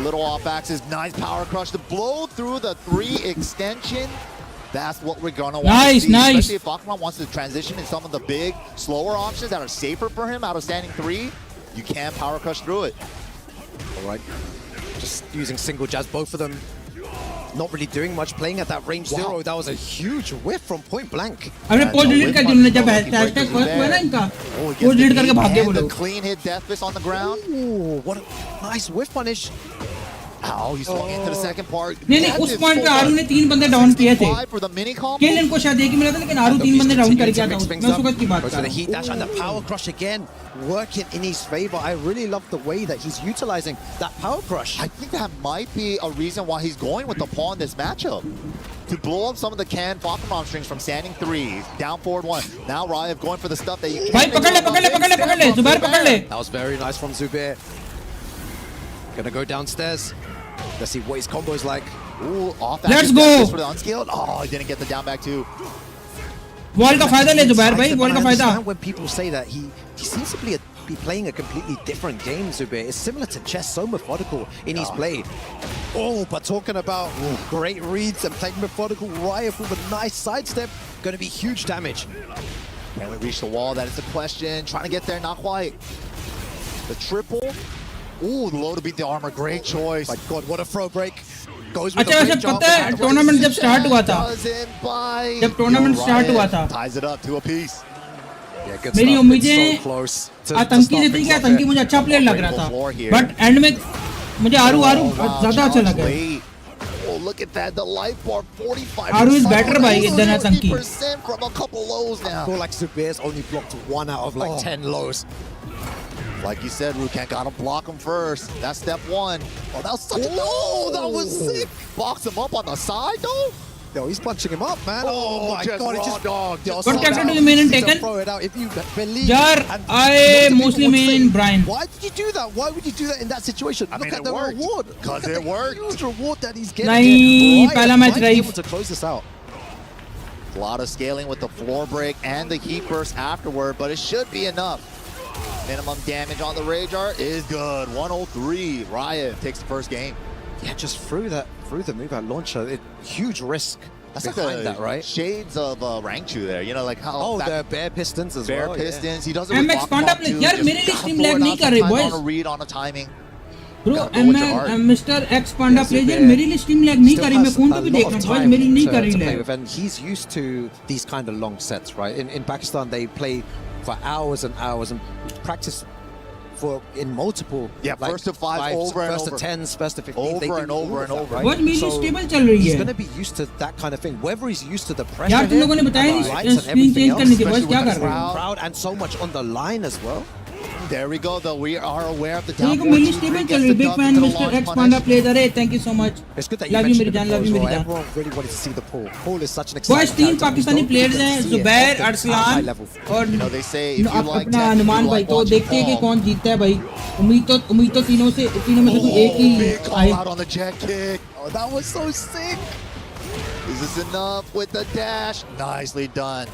Little off axis, nice power crush to blow through the 3 extension. That's what we're gonna want to see. Nice. Especially if Fakamon wants to transition in some of the big, slower options that are safer for him out of standing 3. You can power crush through it. All right, just using single jazz, both of them not really doing much, playing at that range 0. That was a huge whiff from point blank. हमने post delete कर दी उन्होंने जब hashtag first हुआ ना इनका, post delete करके भाग गए वो लोग। Clean hit death fist on the ground. Ooh, what a nice whiff punish. Oh, he's swung into the second part. नहीं उस पॉइंट पे आरू ने 3 बंदे डाउन किए थे। For the mini combo. किल इनको शायद एक ही मिला था लेकिन आरू 3 बंदे डाउन कर गया था। मैं उस वक्त की बात कर रहा The heat dash and the power crush again working in his favor. I really love the way that he's utilizing that power crush. I think that might be a reason why he's going with the pawn this matchup. To blow up some of the can Fakamon strings from standing 3, down forward 1. Now Ryev going for the stuff that you भाई पकड़ ले जुबैर पकड़ ले। That was very nice from Zubair. Gonna go downstairs. Let's see what his combo is like. Ooh, off Let's go. For the unskilled. Oh, he didn't get the down back too. Wall का फायदा ले जुबैर भाई, wall का फायदा। When people say that he seems to be playing a completely different game, Zubair. It's similar to chess, so methodical in his play. Oh, but talking about great reads and playing methodical, Ryev with a nice sidestep, going to be huge damage. Can we reach the wall? That is the question. Trying to get there, not quite. The triple. Ooh, the low to beat the armor. Great choice. My God, what a throw break. Goes with अच्छा वैसे पता है tournament जब start हुआ था, जब tournament start हुआ था, ties it up to a piece. मेरी उम्मीदें आतंकी से थी कि आतंकी मुझे अच्छा प्लेयर लग रहा था, बट एंड में मुझे आरू ज्यादा अच्छा लगा। Oh, look at that. The life bar 45%. Aru is better by than Atanki. 50% from a couple lows now. I feel like Zubair's only blocked 1 out of like 10 lows. Like you said, Rukan gotta block him first. That's step 1. Oh, that was such a... Oh, that was sick. Box him up on the side, though? Yo, he's punching him up, man. Oh my God, it just dog. What character do you main in Tekken? Throw it out if you believe. Yaar, I mostly main Brian. Why did you do that? Why would you do that in that situation? I Look mean, at the reward. Because it worked. Huge reward that he's getting. Nahi, pehla match might be Raif. able to close this out. A lot of scaling with the floor break and the heat burst afterward, but it should be enough. Minimum damage on the Rage Art is good. 103. Ryev takes the first game. Yeah, just through the move at launcher, huge risk. That's behind like that, right? Shades of Rangchu there. You know, like how. Oh, the bare pistons as well. Bare pistons. He does it MX with Panda play. Yaar, mere liye stream lag nahi kar rahe boys. On a read on a timing. Bro, Mr. X Panda plays यार मेरी लिए stream lag नहीं कर रही, मैं phone पे भी देख रहा हूँ भाई मेरी नहीं कर रही lag. And he's used to these kind of long sets, right? In Pakistan, they play for hours and hours and practice for in multiple. Yeah, like first to 5 over and first over. to 10s, first to 15. Over and over and over. बहुत मेरी stable चल रही He's है. going to be used to that kind of thing. Whether he's used to the pressure यार तुम लोगों ने बताया नहीं screen change करनी थी boys, क्या कर रहे हो? Crowd and so much on the line as well. There we go, though. We are aware of the देखो down. मेरी stable चल रही है. Big fan Mr. X Panda plays. अरे thank you so much. It's good that you Love you mentioned मेरी जान, the love you pool मेरी as जान. well. Everyone really wanted to see the pool. Pool is such an exciting Boys 3 character. Pakistani We players don't हैं, get to see it Zubair, often at Arsalan high level. और You know, they say if you like अपना Tekken, अनुमान you भाई like तो watching देखते हैं कि Paul. कौन जीतता है भाई. उम्मीद तो तीनों में से कोई एक ही Big call आए. out on the jet kick. Oh, that was so sick. Is this enough with the dash? Nicely done.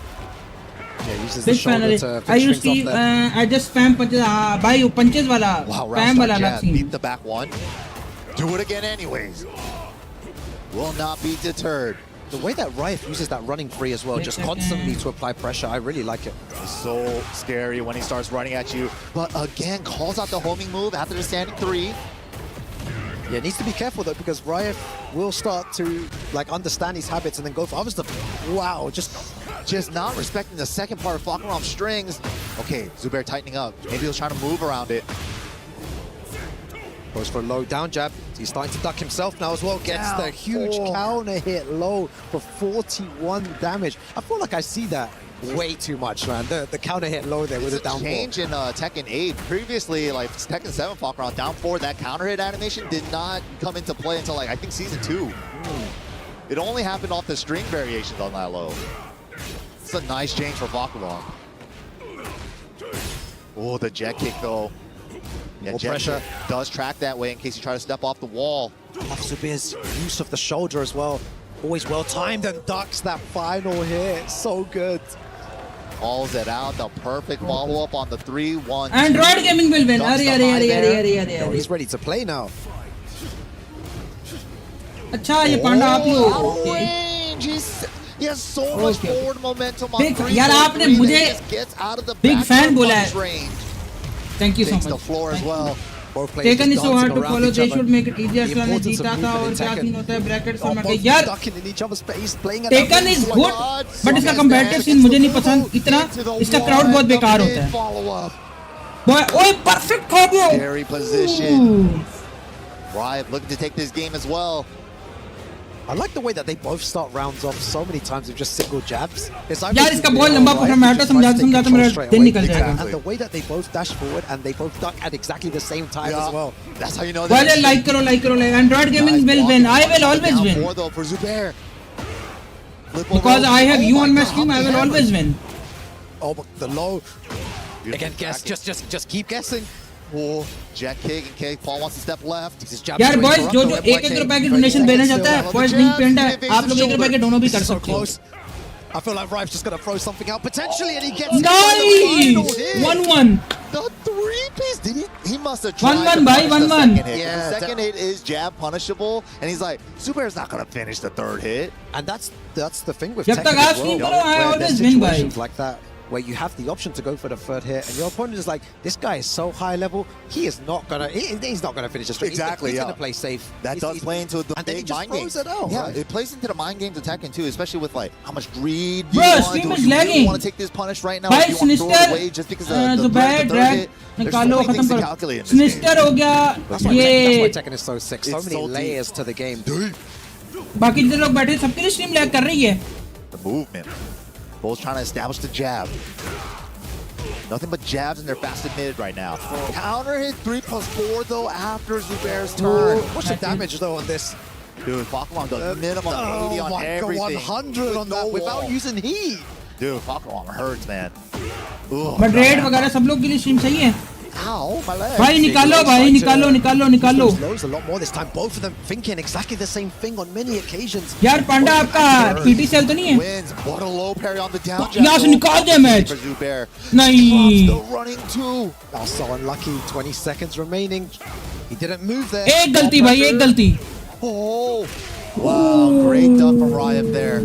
Yeah, uses the Big fan shoulder है. to I finish used things to off there. I just spam punches. हाँ भाई वो punches वाला Wow, spam वाला round अलग jab. scene. Beat the back one. Do it again anyways. Will not be deterred. The way that Ryev uses that running free as well, just constantly to apply pressure, I really like it. So scary when he starts running at you. But again, calls out the homing move after the standing 3. Yeah, needs to be careful though, because Ryev will start to like understand his habits and then go for other stuff. Wow, Just not respecting the second part of Fakamom's strings. Okay, Zubair tightening up. Maybe he'll try to move around it. Goes for a low down jab. He's starting to duck himself now as well. Gets the huge counter hit low for 41 damage. I feel like I see that way too much, man. The counter hit low there with a down 4. Change in Tekken 8. Previously, like Tekken 7 Fakamon down 4, that counter hit animation did not come into play until like I think season 2. It only happened off the string variations on that low. It's a nice change for Fakamon. Oh, the jet kick though. Yeah, More Jet pressure. does track that way in case you try to step off the wall. Zubair's use of the shoulder as well. Always well timed and ducks that final hit. So good. Calls it out. The perfect follow up on the 3-1. Android Gaming will win. Ducks Arey, the arey, high arey, there. arey, arey, Oh, arey. he's ready to play now. अच्छा ये पांडा आप ही Out हो. of Okay. range. He has so much Okay. forward momentum on Big- 3-4-3 यार आपने that मुझे he just gets out of the big back fan of बोला punch है. range. Thank you so Takes the much. floor as well. Both players Tekken just is so hard dancing to around follow. each They other. should make it easier. The So मैंने importance of जीता था movement और in क्या Tekken. Scene होता है brackets Oh, में both यार ducking in each other's face, playing at Tekken that is range. good, but इसका competitive scene मुझे नहीं पसंद इतना. इसका crowd बहुत बेकार होता है. Boy, ओए perfect खा गया. Very position. Riot looking to take this game as well. I like the way that they both start rounds off so many times with just single jabs. It's like यार इसका बहुत लंबा पूरा matter समझाते मेरा दिन निकल जाएगा. And the way that they both dash forward and they both duck at exactly the same time as well. That's how you know Well, that. like करो. Android Gaming will win. I will always win. Four, though, for Zubair. Because I have you on my stream, I will always win. Oh, but the low. Again, guess. Just keep guessing. Oh, Jet kick in case Paul wants to step left. यार boys जो एक रुपए की donation देना चाहता है boys link pin है आप लोग 1 रुपए के दोनों भी कर So सकते हो. close. I feel like Rive's just gonna throw something out potentially, and he gets it. Nice 1-1. The three-piece. Did he must have tried 1-1 to bhai, punish the 1-1. second hit. Yeah, The second hit is jab punishable, and he's like, Zubair's not gonna finish the third hit. And that's the thing with जब Tekken तक आप as well, stream करो, I where there's always win, bhai. situations like that where you have the option to go for the third hit, and your opponent is like, this guy is so high level, he's not gonna finish a straight. Exactly, He's yeah. gonna play safe. That does play into the and then he big just mind throws games. it out. Yeah, right? it plays into the mind games of Tekken too, especially with like how much greed Bro, you want. stream Do is you really lagging. want to take this punish right now? भाई If you want to throw it Sinister away just because the Zubair third drag hit. There's so निकालो many खत्म things to करो. calculate in this Sinister हो गया That's why ये. Tekken is so sick. So It's many so deep. layers to the game. बाकी जितने लोग बैठे सबके लिए स्ट्रीम लैग कर रही है. The movement. Both trying to establish the jab. Nothing but jabs in their fasted mid right now. Counter hit 3+4 though after Zubair's turn. What's the damage though on this? Dude, Fakamon does minimum 80 on my God, everything. 100 on that without using heat. Dude, Fakamon hurts, man. Ugh. But red वगैरह सब लोग के लिए stream सही है. Ow, my leg. भाई निकालो. Lows a lot more this time. Both of them thinking exactly the same thing on many occasions. यार पांडा आपका पीटी सेल तो नहीं है. Wins. What a low parry on the down यहाँ से निकाल दे मैच. for Zubair. नहीं. Drops the running two. Oh, so unlucky. 20 seconds remaining. He didn't move there. एक गलती भाई एक गलती. Oh. Wow, great duck from Riot there.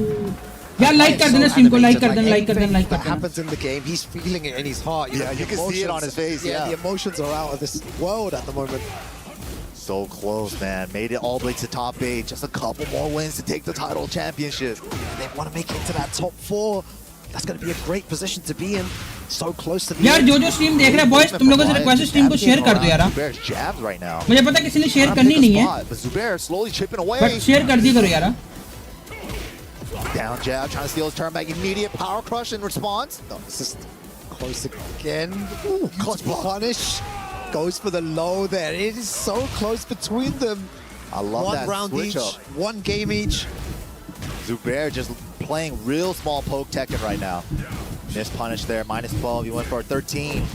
यार लाइक कर देना स्ट्रीम को लाइक कर देना That happens in the game. He's feeling it in his heart. Yeah, the you can see it on his face, yeah. The emotions are out of this world at the moment. So close, man. Made it all the way to top 8. Just a couple more wins to take the title championship. They want to make it to that top 4. That's going to be a great position to be in. So close to the यार जो stream देख रहे हैं boys तुम लोगों से request है stream को शेयर कर दो यार. Zubair's jabs right now. मुझे पता किसी ने शेयर करनी नहीं है. But Zubair slowly chipping away. But share कर दी करो यार. Down jab, trying to steal his turn back. Immediate power crush in response. No, it's just close again. Ooh, clutch punish. Goes for the low there. It is so close between them. I love one that round switch each, up. one game each. Zubair just playing real small poke Tekken right now. Missed punish there, -12. He went for a 13.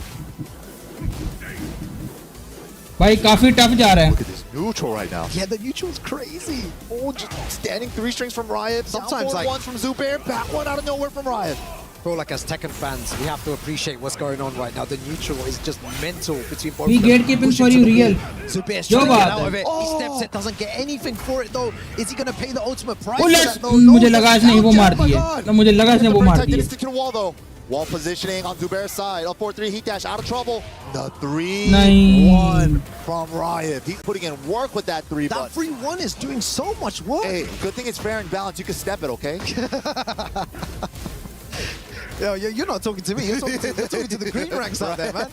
भाई काफी tough जा रहा है. Look at this neutral right now. Yeah, the neutral's crazy. Oh, just standing 3 strings from Riot. Sometimes, down like- 1 from Zubair, back 1 out of nowhere from Riot. I feel like as Tekken fans, we have to appreciate what's going on right now. The neutral is just mental between both We of them. gatekeeping Pushing for to you, the real. wall. Zubair's जो trying to बात get out है. of it. He steps it, doesn't get anything for it though. Is he going to pay the ultimate price? Oh, for let's that, though? No, मुझे लगा इसने वो मार oh my दिए. God. तो मुझे लगा इसने वो मार Protected, दिए. it's sticking to the wall though. Wall positioning on Zubair's side. Up 4-3, heat dash, out of trouble. The 3-1 from Riot. He's putting in work with that 3 That button. 3-1 is doing so much work. Hey, good thing it's fair and balanced. You can step it, okay? Yo, you're not talking to me. You're talking to the green ranks out there, man.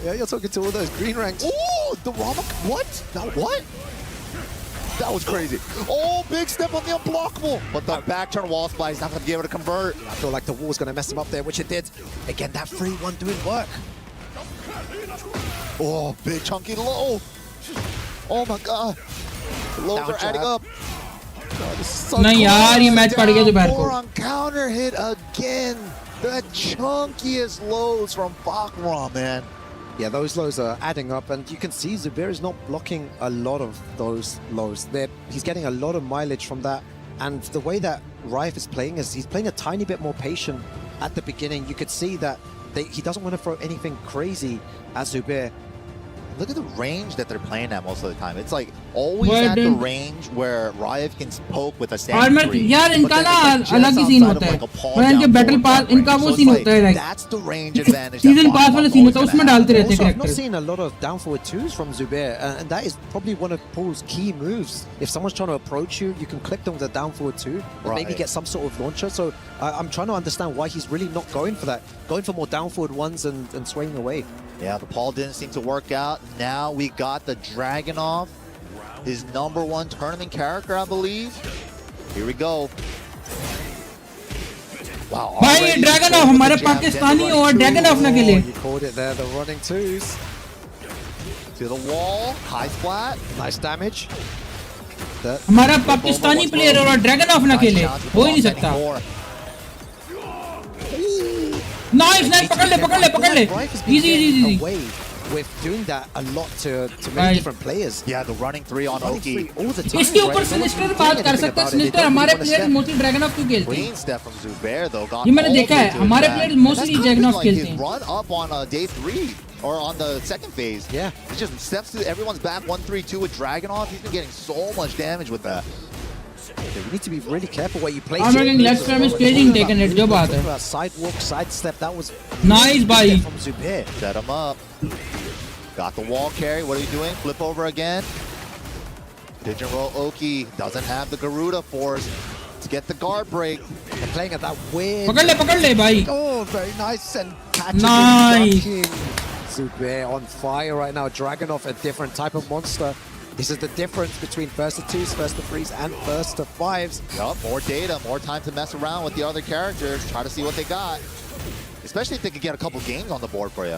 Yeah, you're talking to all those green ranks. Ooh, the Rama. What? That what? That was crazy. Oh, big step on the unblockable. But the back turn wall splice is not going to be able to convert. I feel like the wall's going to mess him up there, which it did. Again, that 3-1 doing work. Oh, big chunky low. Oh my God. The lows Down are adding jab. up. Oh, this is so नहीं यार ये match पड़ गया जुबैर को. Four on counter hit again. The chunkiest lows from Bakram, man. Yeah, those lows are adding up, and you can see Zubair is not blocking a lot of those lows. He's getting a lot of mileage from that, and the way that Rife is playing is he's playing a tiny bit more patient at the beginning. You could see that he doesn't want to throw anything crazy at Zubair. Look at the range that they're playing at most of the time. It's like always at the range where Riot can poke with a standing three. यार इनका ना अलग ही scene होता है. और इनके battle pass इनका वो सीन होता है. That's the range advantage. Season पास वाला सीन होता है उसमें डालते रहते हैं. I've not seen a lot of down forward twos from Zubair, and that is probably one of Paul's key moves. If someone's trying to approach you, you can clip them with a down forward two, and maybe get some sort of launcher. So I'm trying to understand why he's really not going for that, going for more down forward ones and swaying away. Yeah, the Paul didn't seem to work out. Now we got the Dragunov, his #1 tournament character, I believe. Here we go. Wow. भाई Dragunov हमारे पाकिस्तानी और Dragunov ना खेले. You called it there, the running twos. To the wall, high splat. Nice damage. हमारा Pakistani player और Dragunov ना खेले. हो ही नहीं सकता. Nice, पकड़ ले. Easy. With doing that a lot to many different players. Yeah, the running three on Oki. All the time. इसके ऊपर Sinister बात कर सकता है. Sinister हमारे प्लेयर मोस्टली Dragunov क्यों खेलते हैं? Clean step from Zubair though. ये मैंने देखा है. हमारे प्लेयर मोस्टली Dragunov खेलते हैं. His run up on day 3 or on the second phase. Yeah. He just steps to everyone's back 1-3-2 with Dragunov. He's been getting so much damage with that. You need to be really careful where you place. I'm making left from his staging Tekken it. जो बात है. Sidewalk, sidestep. That was nice bhai. From Zubair. Set him up. Got the wall carry. What are you doing? Flip over again. Pigeon roll Oki. Doesn't have the Garuda force to get the guard break. They're playing at that weird. पकड़ ले भाई. Oh, very nice and catching. Nice. Zubair on fire right now. Dragunov, a different type of monster. This is the difference between first to twos, first to threes, and first to fives. Yup, more data, more time to mess around with the other characters, try to see what they got. Especially if they could get a couple games on the board for you.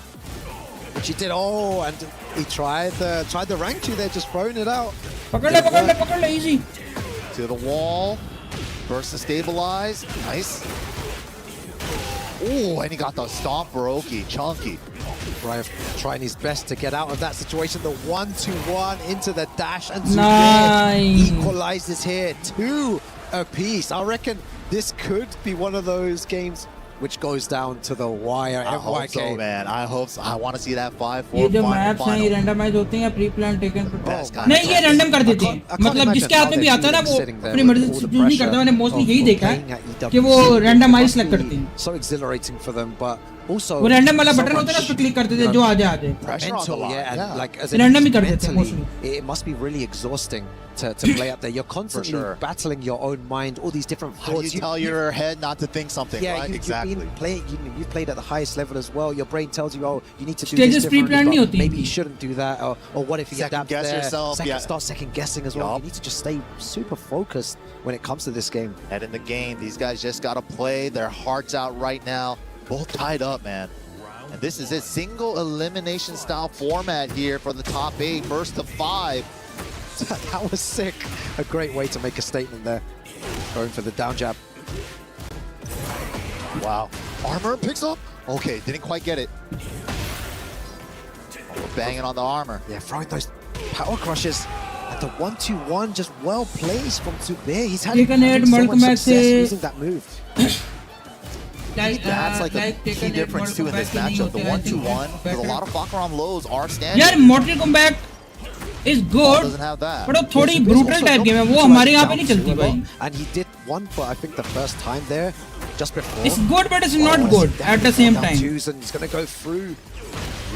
Which he did. Oh, and he tried the rank 2 there, just throwing it out. पकड़ ले, easy. To the wall, burst to stabilize, nice. Oh, and he got the stomp for Oki, chunky. Riot trying his best to get out of that situation. The 1-2-1 into the dash, and Nice. equalizes here. 2 apiece. I reckon this could be one of those games which goes down to the wire. I hope so, man. I hope so. I want to see that 5-4 ये जो final. Maps हैं ये randomise होते हैं या pre plan taken नहीं ये random कर देते हैं मतलब जिसके हाथ में भी आता है ना वो अपनी मर्जी से चूज नहीं करता मैंने मोस्टली यही देखा है कि वो रैंडमाइज सेलेक्ट करते हैं So exhilarating for them, but also वो रैंडम वाला बटन होता है ना उस पे क्लिक करते थे जो आ जाए mental, yeah, and like as random ही कर देते हैं mentally, mostly it must be really exhausting to play up there. You're constantly battling your own mind, all these different How do thoughts. you tell your head not to think something, Yeah, right? Exactly. You've been playing, you've played at the highest level as well. Your brain tells you, oh, you need to do Stages this differently, pre-planned नहीं but होती maybe you shouldn't do that, or what if you Second adapt guess there? yourself, Start second guessing as well. You need to just stay super focused when it comes to this game. And in the game, these guys just got to play their hearts out right now. Both tied up, man. And this is a single elimination style format here for the top 8, first to 5. That was sick. A great way to make a statement there. Going for the down jab. Wow. Armor picks up. Okay, didn't quite get it. Oh, we're banging on the armor. Yeah, throwing those power crushes. And the 1-2-1 just well placed from Zubair. He's had so much success using that move. That's like a key difference too in this matchup. The 1-2-1, with a lot of Fakaram lows are standing. यार Mortal Kombat is good doesn't have that. but वो थोड़ी brutal type game है वो हमारे यहाँ पे नहीं चलती भाई And he did one for I think the first time there just before. It's good but it's not good at the same time. Twos and he's going to go through.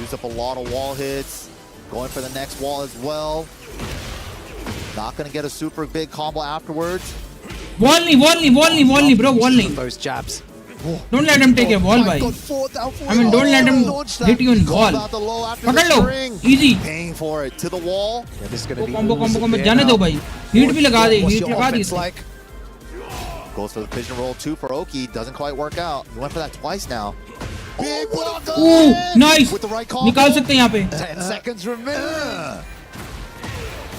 Used up a lot of wall hits. Going for the next wall as well. Not going to get a super big combo afterwards. Wall नहीं bro wall नहीं Those jabs. Don't let him take a wall bhai I mean don't let him hit you in wall पकड़ लो easy Paying for it to the wall. Yeah, this is going to be combo जाने दो भाई heat भी लगा दे heat लगा दी like? Goes for the pigeon roll 2 for Oki. Doesn't quite work out. He went for that twice now. Big block. Nice With the right combo. निकाल सकते हैं यहाँ पे 10 seconds remaining.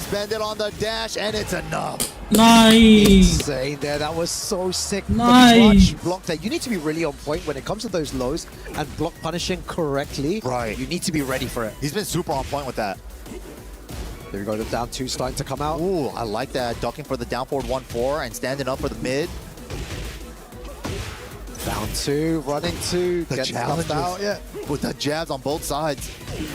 Spend it on the dash and it's enough. Nice. Insane there. That was so sick. Nice. The clutch block there. You need to be really on point when it comes to those lows and block punishing correctly. Right. You need to be ready for it. He's been super on point with that. There we go. The down two starting to come out. Ooh, I like that. Ducking for the down forward 1-4 and standing up for the mid. Down two, running two, The getting challenges stuffed out. Yeah. with the jabs on both sides.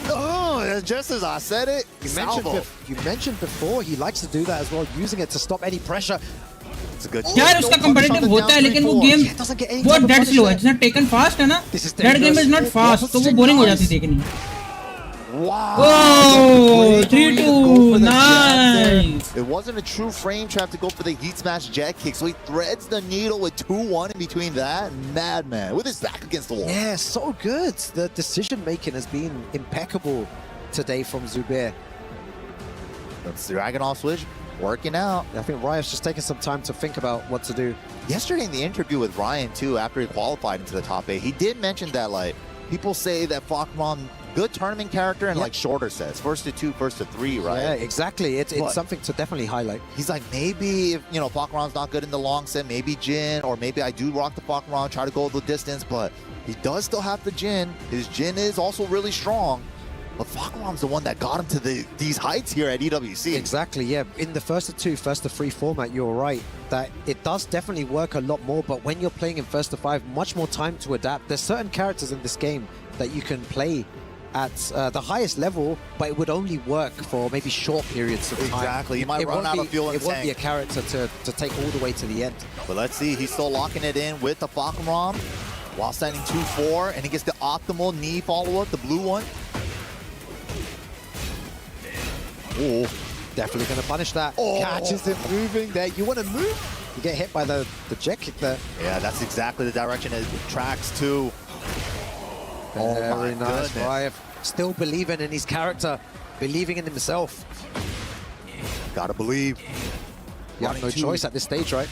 Oh, just as I said it, You mentioned before he likes to do that as well, using it to stop any pressure. It's a good. यार उसका competitive होता है लेकिन वो game बहुत dead slow है. जिसने Tekken fast है ना, that game is not fast, तो वो boring हो जाती है देखनी. Wow. Oh, 3-2, nice. It wasn't a true frame trap to go for the heat smash jet kick, so he threads the needle with 2-1 in between that. Madman with his back against the wall. Yeah, so good. The decision making has been impeccable today from Zubair. That's the Dragon off switch working out. I think Ryan's just taking some time to think about what to do. Yesterday in the interview with Ryan too, after he qualified into the top 8, he did mention that like people say that Fakram, good tournament character and like shorter sets, first to 2, first to 3, right? Yeah, exactly. It's something to definitely highlight. He's like, maybe if Fakram's not good in the long set, maybe Jin, or maybe I do rock the Fakram, try to go the distance, but he does still have the Jin. His Jin is also really strong. But Fakram's the one that got him to these heights here at EWC. Exactly, yeah. In the first to 2, first to 3 format, you're right that it does definitely work a lot more, but when you're playing in first to 5, much more time to adapt. There's certain characters in this game that you can play at the highest level, but it would only work for maybe short periods of time. Exactly, you might run out of fuel in It the won't be a tank. character to take all the way to the end. But let's see, he's still locking it in with the Fakram while standing 2-4, and he gets the optimal knee follow-up, the blue one. Ooh, definitely going to punish that. Catches it moving there. You want to move? You get hit by the jet kick there. Yeah, that's exactly the direction it tracks to. Very nice, goodness. Ryan. Still believing in his character, believing in himself. Gotta believe. You have no choice at this stage, right?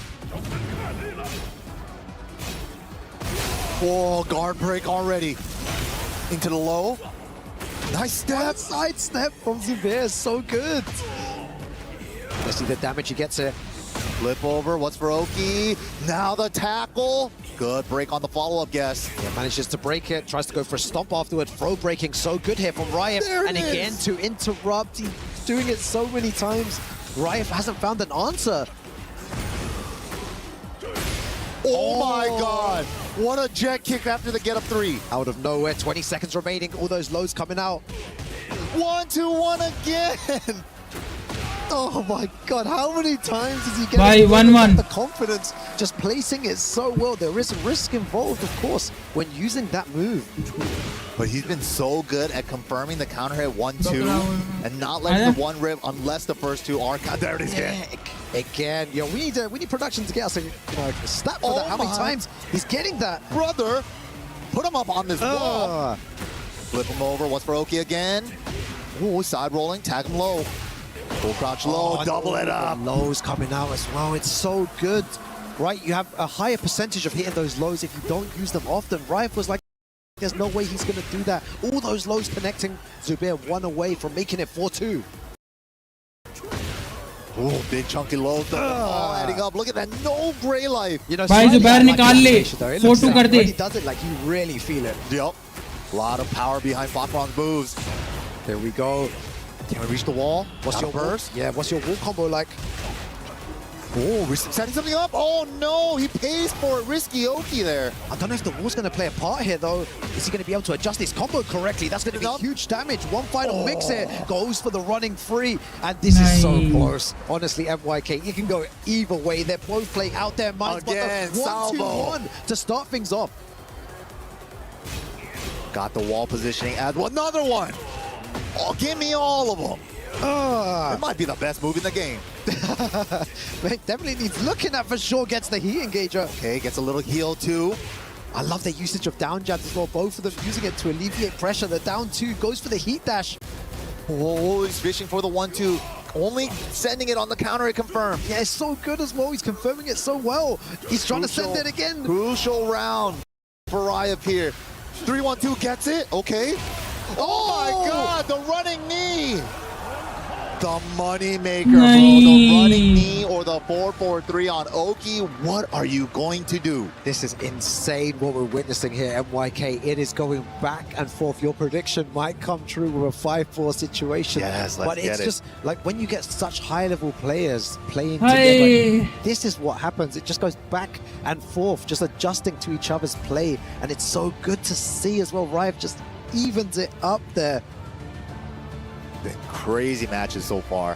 Oh, guard break already. Into the low. Nice step. Side step from Zubair, so good. Let's see the damage he gets here. Flip over, what's for Oki? Now the tackle. Good break on the follow-up, guess. Yeah, manages to break it, tries to go for a stomp afterward. Throw breaking, so good here from Ryan. And again, to interrupt, he's doing it so many times. Ryan hasn't found an answer. Oh my God. What a jet kick after the get up 3. Out of nowhere, 20 seconds remaining, all those lows coming out. 1-2-1 again. Oh my God, how many times is he getting By 1-1. the confidence, just placing it so well? There is risk involved, of course, when using that move. But he's been so good at confirming the counter hit 1-2 and not letting the one rip unless the first 2 are count. There it is again. Again, yo, we need production to get us a stat for that. How many times he's getting that? Brother, put him up on this wall. Flip him over. What's for Oki again? Ooh, side rolling. Tag him low. Full crouch low. Double it up. Lows coming out as well. It's so good. Right, you have a higher percentage of hitting those lows if you don't use them often. Riot was like, there's no way he's going to do that. All those lows connecting. Zubair 1 away from making it 4-2. Oh, big chunky low. Oh, adding up. Look at that. No gray life. You know, भाई जुबैर निकाल ले 4-2 कर दे. He does it like you really feel it. Yep. A lot of power behind Fakram's moves. There we go. Can we reach the wall? What's your burst? Yeah, what's your wall combo like? Oh, setting something up. Oh no, he pays for it. Risky Oki there. I don't know if the wall's going to play a part here though. Is he going to be able to adjust his combo correctly? That's going to be huge damage. One final mix here. Goes for the running free. And this is so close. Honestly, MYK, you can go either way. They're both playing out their minds. Again, but the 1-2-1 to start things off. Got the wall positioning as well. Another one. Oh, give me all of them. It might be the best move in the game. Definitely needs looking at for sure. Gets the heat engager. Okay, gets a little heal too. I love the usage of down jabs as well. Both of them using it to alleviate pressure. The down 2 goes for the heat dash. Oh, he's fishing for the 1-2. Only sending it on the counter, it confirmed. Yeah, it's so good as well. He's confirming it so well. He's trying to send it again. Crucial round for Ryup here. 3-1-2 gets it. Okay. Oh my God, the running knee. The money maker, bro. The running knee or the 4-4-3 on Oki. What are you going to do? This is insane what we're witnessing here, MYK. It is going back and forth. Your prediction might come true with a 5-4 situation. Yes, let's but it's get it. just like when you get such high-level players playing together, this is what happens. It just goes back and forth, just adjusting to each other's play. And it's so good to see as well. Rive just evens it up there. Been crazy matches so far.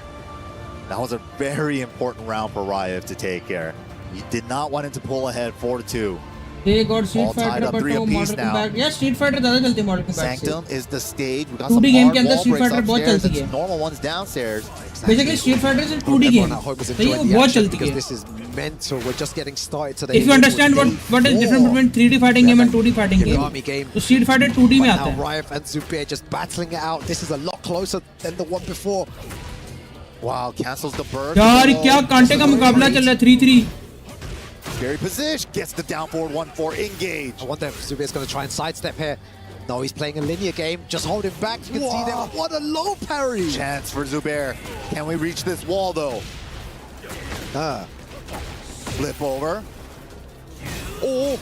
That was a very important round for Riot to take care. You did not want him to pull ahead 4-2. They got Street All tied Fighter, up but 3 वो apiece Mortal now. Kombat. Yeah, Street Fighter ज़्यादा चलती है Mortal Kombat से. Sanctum is the stage. We got 2D some game hard के अंदर wall Street breaks Fighter बहुत upstairs. चलती It's है. normal ones downstairs. Basically, Street Fighter is a 2D Everyone game. at home was सही है, enjoying वो the बहुत action चलती because है. this is mental. We're just getting started today. If you understand what is difference between 3D fighting game and 2D fighting game, Army game. तो Street Fighter 2D में आता Now है. Riot and Zubair just battling it out. This is a lot closer than the one before. Wow, cancels the burst. यार क्या कांटे का मुकाबला चल रहा है 3-3. Scary position. Gets the down forward 1-4. Engage. I wonder if Zubair's going to try and sidestep here. No, he's playing a linear game. Just hold him back. You can see there. What a low parry. Chance for Zubair. Can we reach this wall though? Flip over. Oh.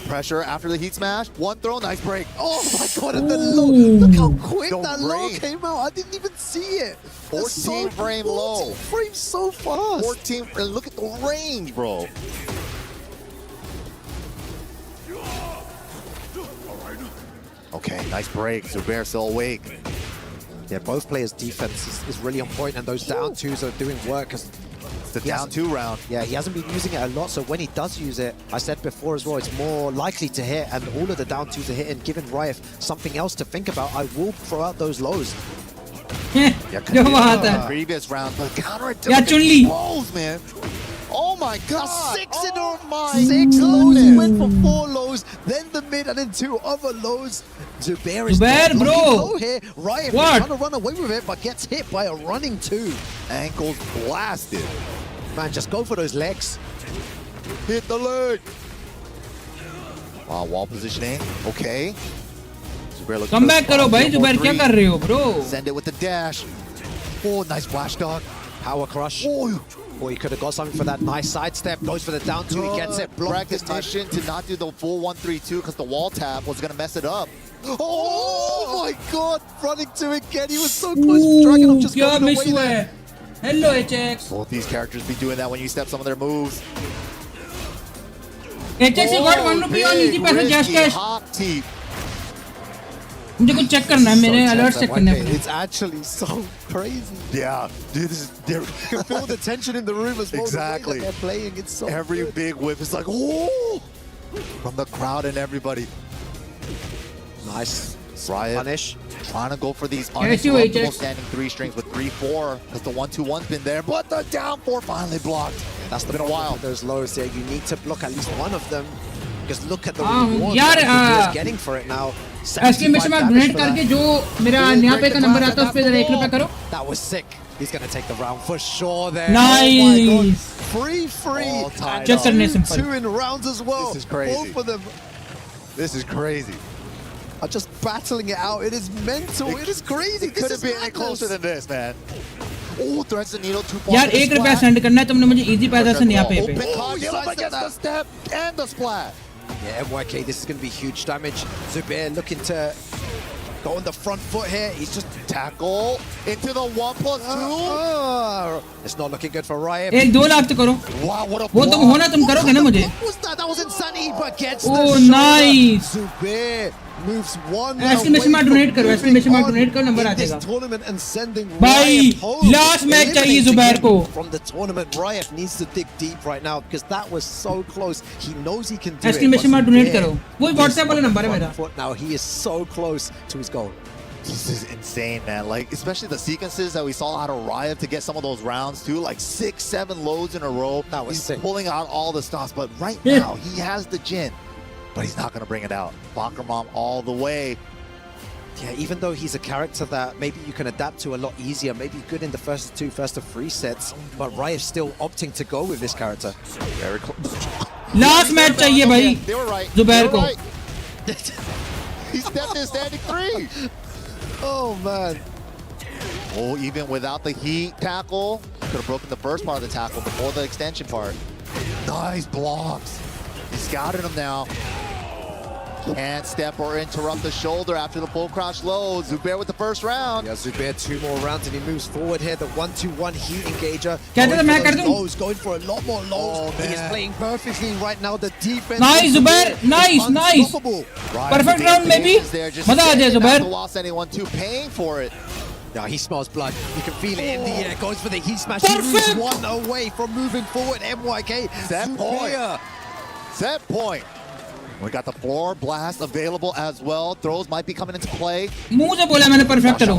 Pressure after the heat smash. One throw, nice break. Oh my god, and the low. Look how quick The that low range. came out. I didn't even see it. 14 frame low. 14 frames so fast. 14, and look at the range, bro. Okay, nice break. Zubair still awake. Yeah, both players' defense is really on point, and those down twos are doing work. Cause It's the down 2 round. Yeah, he hasn't been using it a lot, so when he does use it, I said before as well, it's more likely to hit, and all of the down twos are hitting, giving Riot something else to think about. I will throw out those lows. क्या बात है. Previous round, but counter it. Yeah, Chun-Li. Balls, man. Oh my god. 6 in Oh my 6 lows. goodness. He went for 4 lows, then the mid, and then 2 other lows. Zubair is Zubair, not bro. looking low here. Riot What? trying to run away with it, but gets hit by a running 2. Ankles blasted. Man, just go for those legs. Hit the leg. Wow, wall positioning. Okay. Zubair looks Come good. back करो भाई जुबैर क्या कर रहे हो bro? Send it with the dash. Oh, nice flash dog. Power crush. Oh, Or he could have got something for that nice sidestep. Goes for the down 2. He gets it. Blocked this time. recognition to not do the full 1-3-2 because the wall tap was going to mess it up. Oh my god! Running to it again. He was so close. Dragunov just क्या going miss away हुआ there. है? Hello HX. Both these characters be doing that when you step some of their moves. HX you got 1 rupee on easy पैसा Jazzcash. Hop teep. मुझे कुछ check करना है मेरे alert check करने हैं. It's actually so crazy. Yeah, dude, this is You can feel the tension in the room as well. Exactly. The way that they're playing. It's so every good. big whip is like, oh, from the crowd and everybody. Nice. Riot Punish. trying to go for these Yes, you uninterruptible HX. standing 3 strings with 3-4 because the 1-2-1's been there, but the down 4 finally blocked. That's the been a problem while. with those lows there. You need to block at least one of them. Because look at the हाँ, reward यार, that he's getting for it now. Estimation में donate करके जो मेरा यहाँ पे का number आता है उस पे जरा 1 रुपया करो. That was sick. He's going to take the round for sure there. Nice. Oh my god. Free. All tied And Just up. करने simple. 2 in rounds as well. This is crazy. Both of them This is crazy. are just battling it out. It is mental. It is crazy. It could have been any closer than this, man. Oh, threads the needle too far. यार 1 रुपया send करना है तुमने मुझे easy पैसा से यहाँ पे. Open Oh, card, he Yellow sidestepped gets the step and the splat. Yeah, MYK, this is going to be huge damage. Zubair looking to go on the front foot here. He's just... Tackle into the 1+2. It's not looking good for Riot. 1-2 lakh तो करो. Wow, what a वो तुम block. होना तुम करोगे ना मुझे. What was that? That was insanity, but gets Oh, the shot. nice. Zubair moves one Exclamation mark donate करो, exclamation mark donate करो, number आ this जाएगा. tournament and sending भाई, Riot home. last match चाहिए Eliminating Zubair को. him from the tournament. Riot needs to dig deep right now because that was so close. He knows he can do Exclamation it. mark donate करो. वो WhatsApp वाला number है मेरा. Now he is so close to his goal. This is insane, man. Like, especially the sequences that we saw out of Riot to get some of those rounds too, like 6-7 loads in a row. That was He's sick. pulling out all the stops, but right Yeah. now he has the Jin, but he's not gonna bring it out. Bakromam all the way. Yeah, even though he's a character that maybe you can adapt to a lot easier, maybe good in the first of 3 sets, but Riot still opting to go with this character. Very close. Last match चाहिए भाई. They were right. Zubair को. He stepped in standing 3. Oh man. Oh, even without the heat tackle, could have broken the first part of the tackle before the extension part. Nice blocks. He's scouted him now. Can't step or interrupt the shoulder after the full crouch low. Zubair with the first round. Yeah, Zubair 2 more rounds and he moves forward here. The 1-2-1 heat engager. Going for a lot more lows. He is playing perfectly right now. The defense. Nice, Zubair. Nice. Perfect round, maybe. Maza aa jaya, Zubair. Not lost anyone too, paying for it. Now he smells blood. You can feel it in the air. Goes for the heat smash. He moves one away from moving forward. MYK. Set point. We got the floor blast available as well. Throws might be coming into play. मुंह से बोला मैंने perfect करो.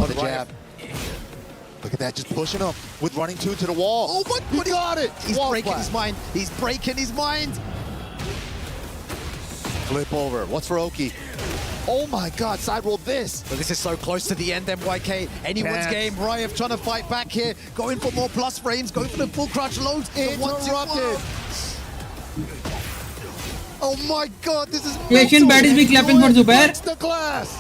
Look at that, just pushing him with running 2 to the wall. Oh my God, he got it. He's breaking his mind. He's breaking his mind. Flip over. What's for Oki? Oh my God, side roll this. But this is so close to the end, MYK. Anyone's game. Ryev trying to fight back here. Going for more plus frames. Going for the full crouch loads. Interrupted. Oh my God, this is Asian baddies be clapping for Zubair. The glass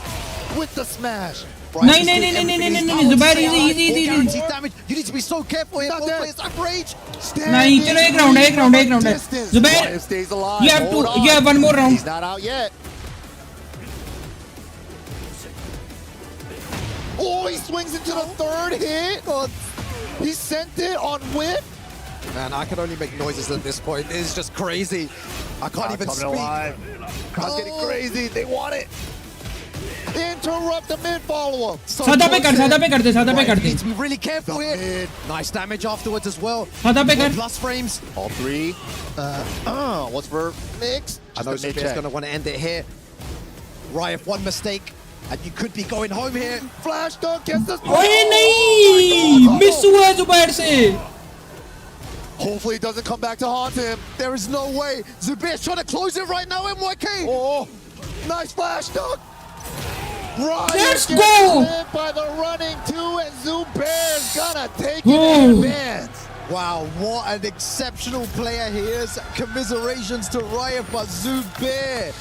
with the smash. No, Zubair easy. Damage. You need to be so careful here. Both players have rage. नहीं चलो एक round है. Zubair, stays alive. you have one more round. He's not out yet. Oh, he swings into the third hit. He sent it on whip. Man, I can only make noises at this point. It's just crazy. I can't even speak. Crowd's getting crazy. They want it. Interrupt the mid follow-up. सादा पे कर दे. Need to be really careful here. Nice damage afterwards as well. सादा पे कर. Plus frames. All three. What's for mix? I know Zubair's going to want to end it here. Ryev, one mistake. And you could be going home here. Flash dunk gets this. ओए नहीं, miss हुआ Zubair से. Hopefully it doesn't come back to haunt him. There is no way. Zubair's trying to close it right now, MYK. Oh, nice flash dunk. Let's go. Hit by the running 2 and Zubair's gonna take it in advance. Wow, what an exceptional player he is. Commiserations to Ryev, but Zubair.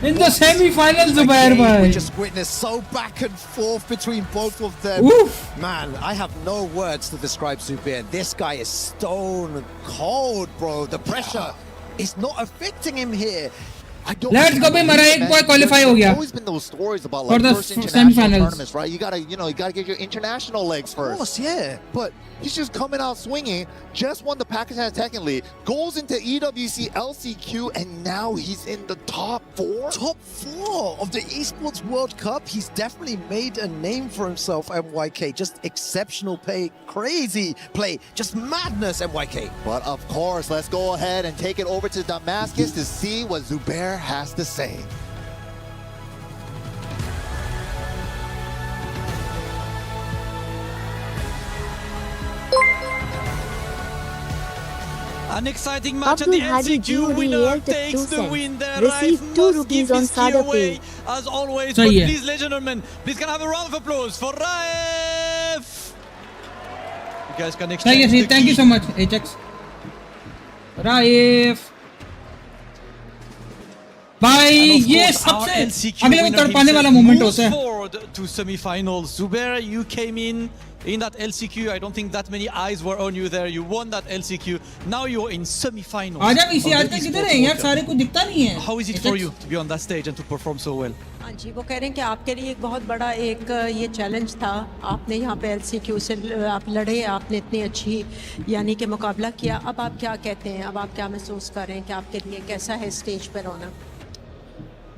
In the semi-finals, Zubair bhai. We just witnessed so back and forth between both of them. Oof. Man, I have no words to describe Zubair. This guy is stone cold, bro. The pressure is not affecting him here. Let's go, bhai. Mara ek boy qualify ho gaya. Always been those stories about For like the first international semi-finals. tournaments, right? You gotta get your international legs first. Of course, yeah. But he's just coming out swinging. Just won the Pakistan Tekken League. Goes into EWC LCQ, and now he's in the top 4. Top 4 of the Esports World Cup. He's definitely made a name for himself, MYK. Just exceptional play, crazy play, just madness, MYK. But of course, let's go ahead and take it over to Damascus to see what Zubair has to say. An exciting match at the Abdul Hadi LCQ. Winner GUDL takes the 2 win there. Received Raif 2 must rupees give on his key Sada away, Pay. as always. So But yeah. please, ladies and gentlemen, please can I have a round of applause for Raif. You guys can exchange the Thank you key. so much, Ajax. Raif. भाई ये सबसे अगले में तड़पाने वाला moment होता है. Forward to semi-finals. Zubair, you came in that LCQ. I don't think that many eyes were on you there. You won that LCQ. Now you're in semi-finals. आजा इसी आज तक किधर है यार, सारे को दिखता नहीं है. How is it for you to be on that stage and to perform so well? हाँ जी, वो कह रहे हैं कि आपके लिए एक बहुत बड़ा एक ये चैलेंज था. आपने यहाँ पे LCQ से आप लड़े, आपने इतनी अच्छी यानी कि मुकाबला किया. अब आप क्या कहते हैं, अब आप क्या महसूस कर रहे हैं कि आपके लिए कैसा है स्टेज पर होना?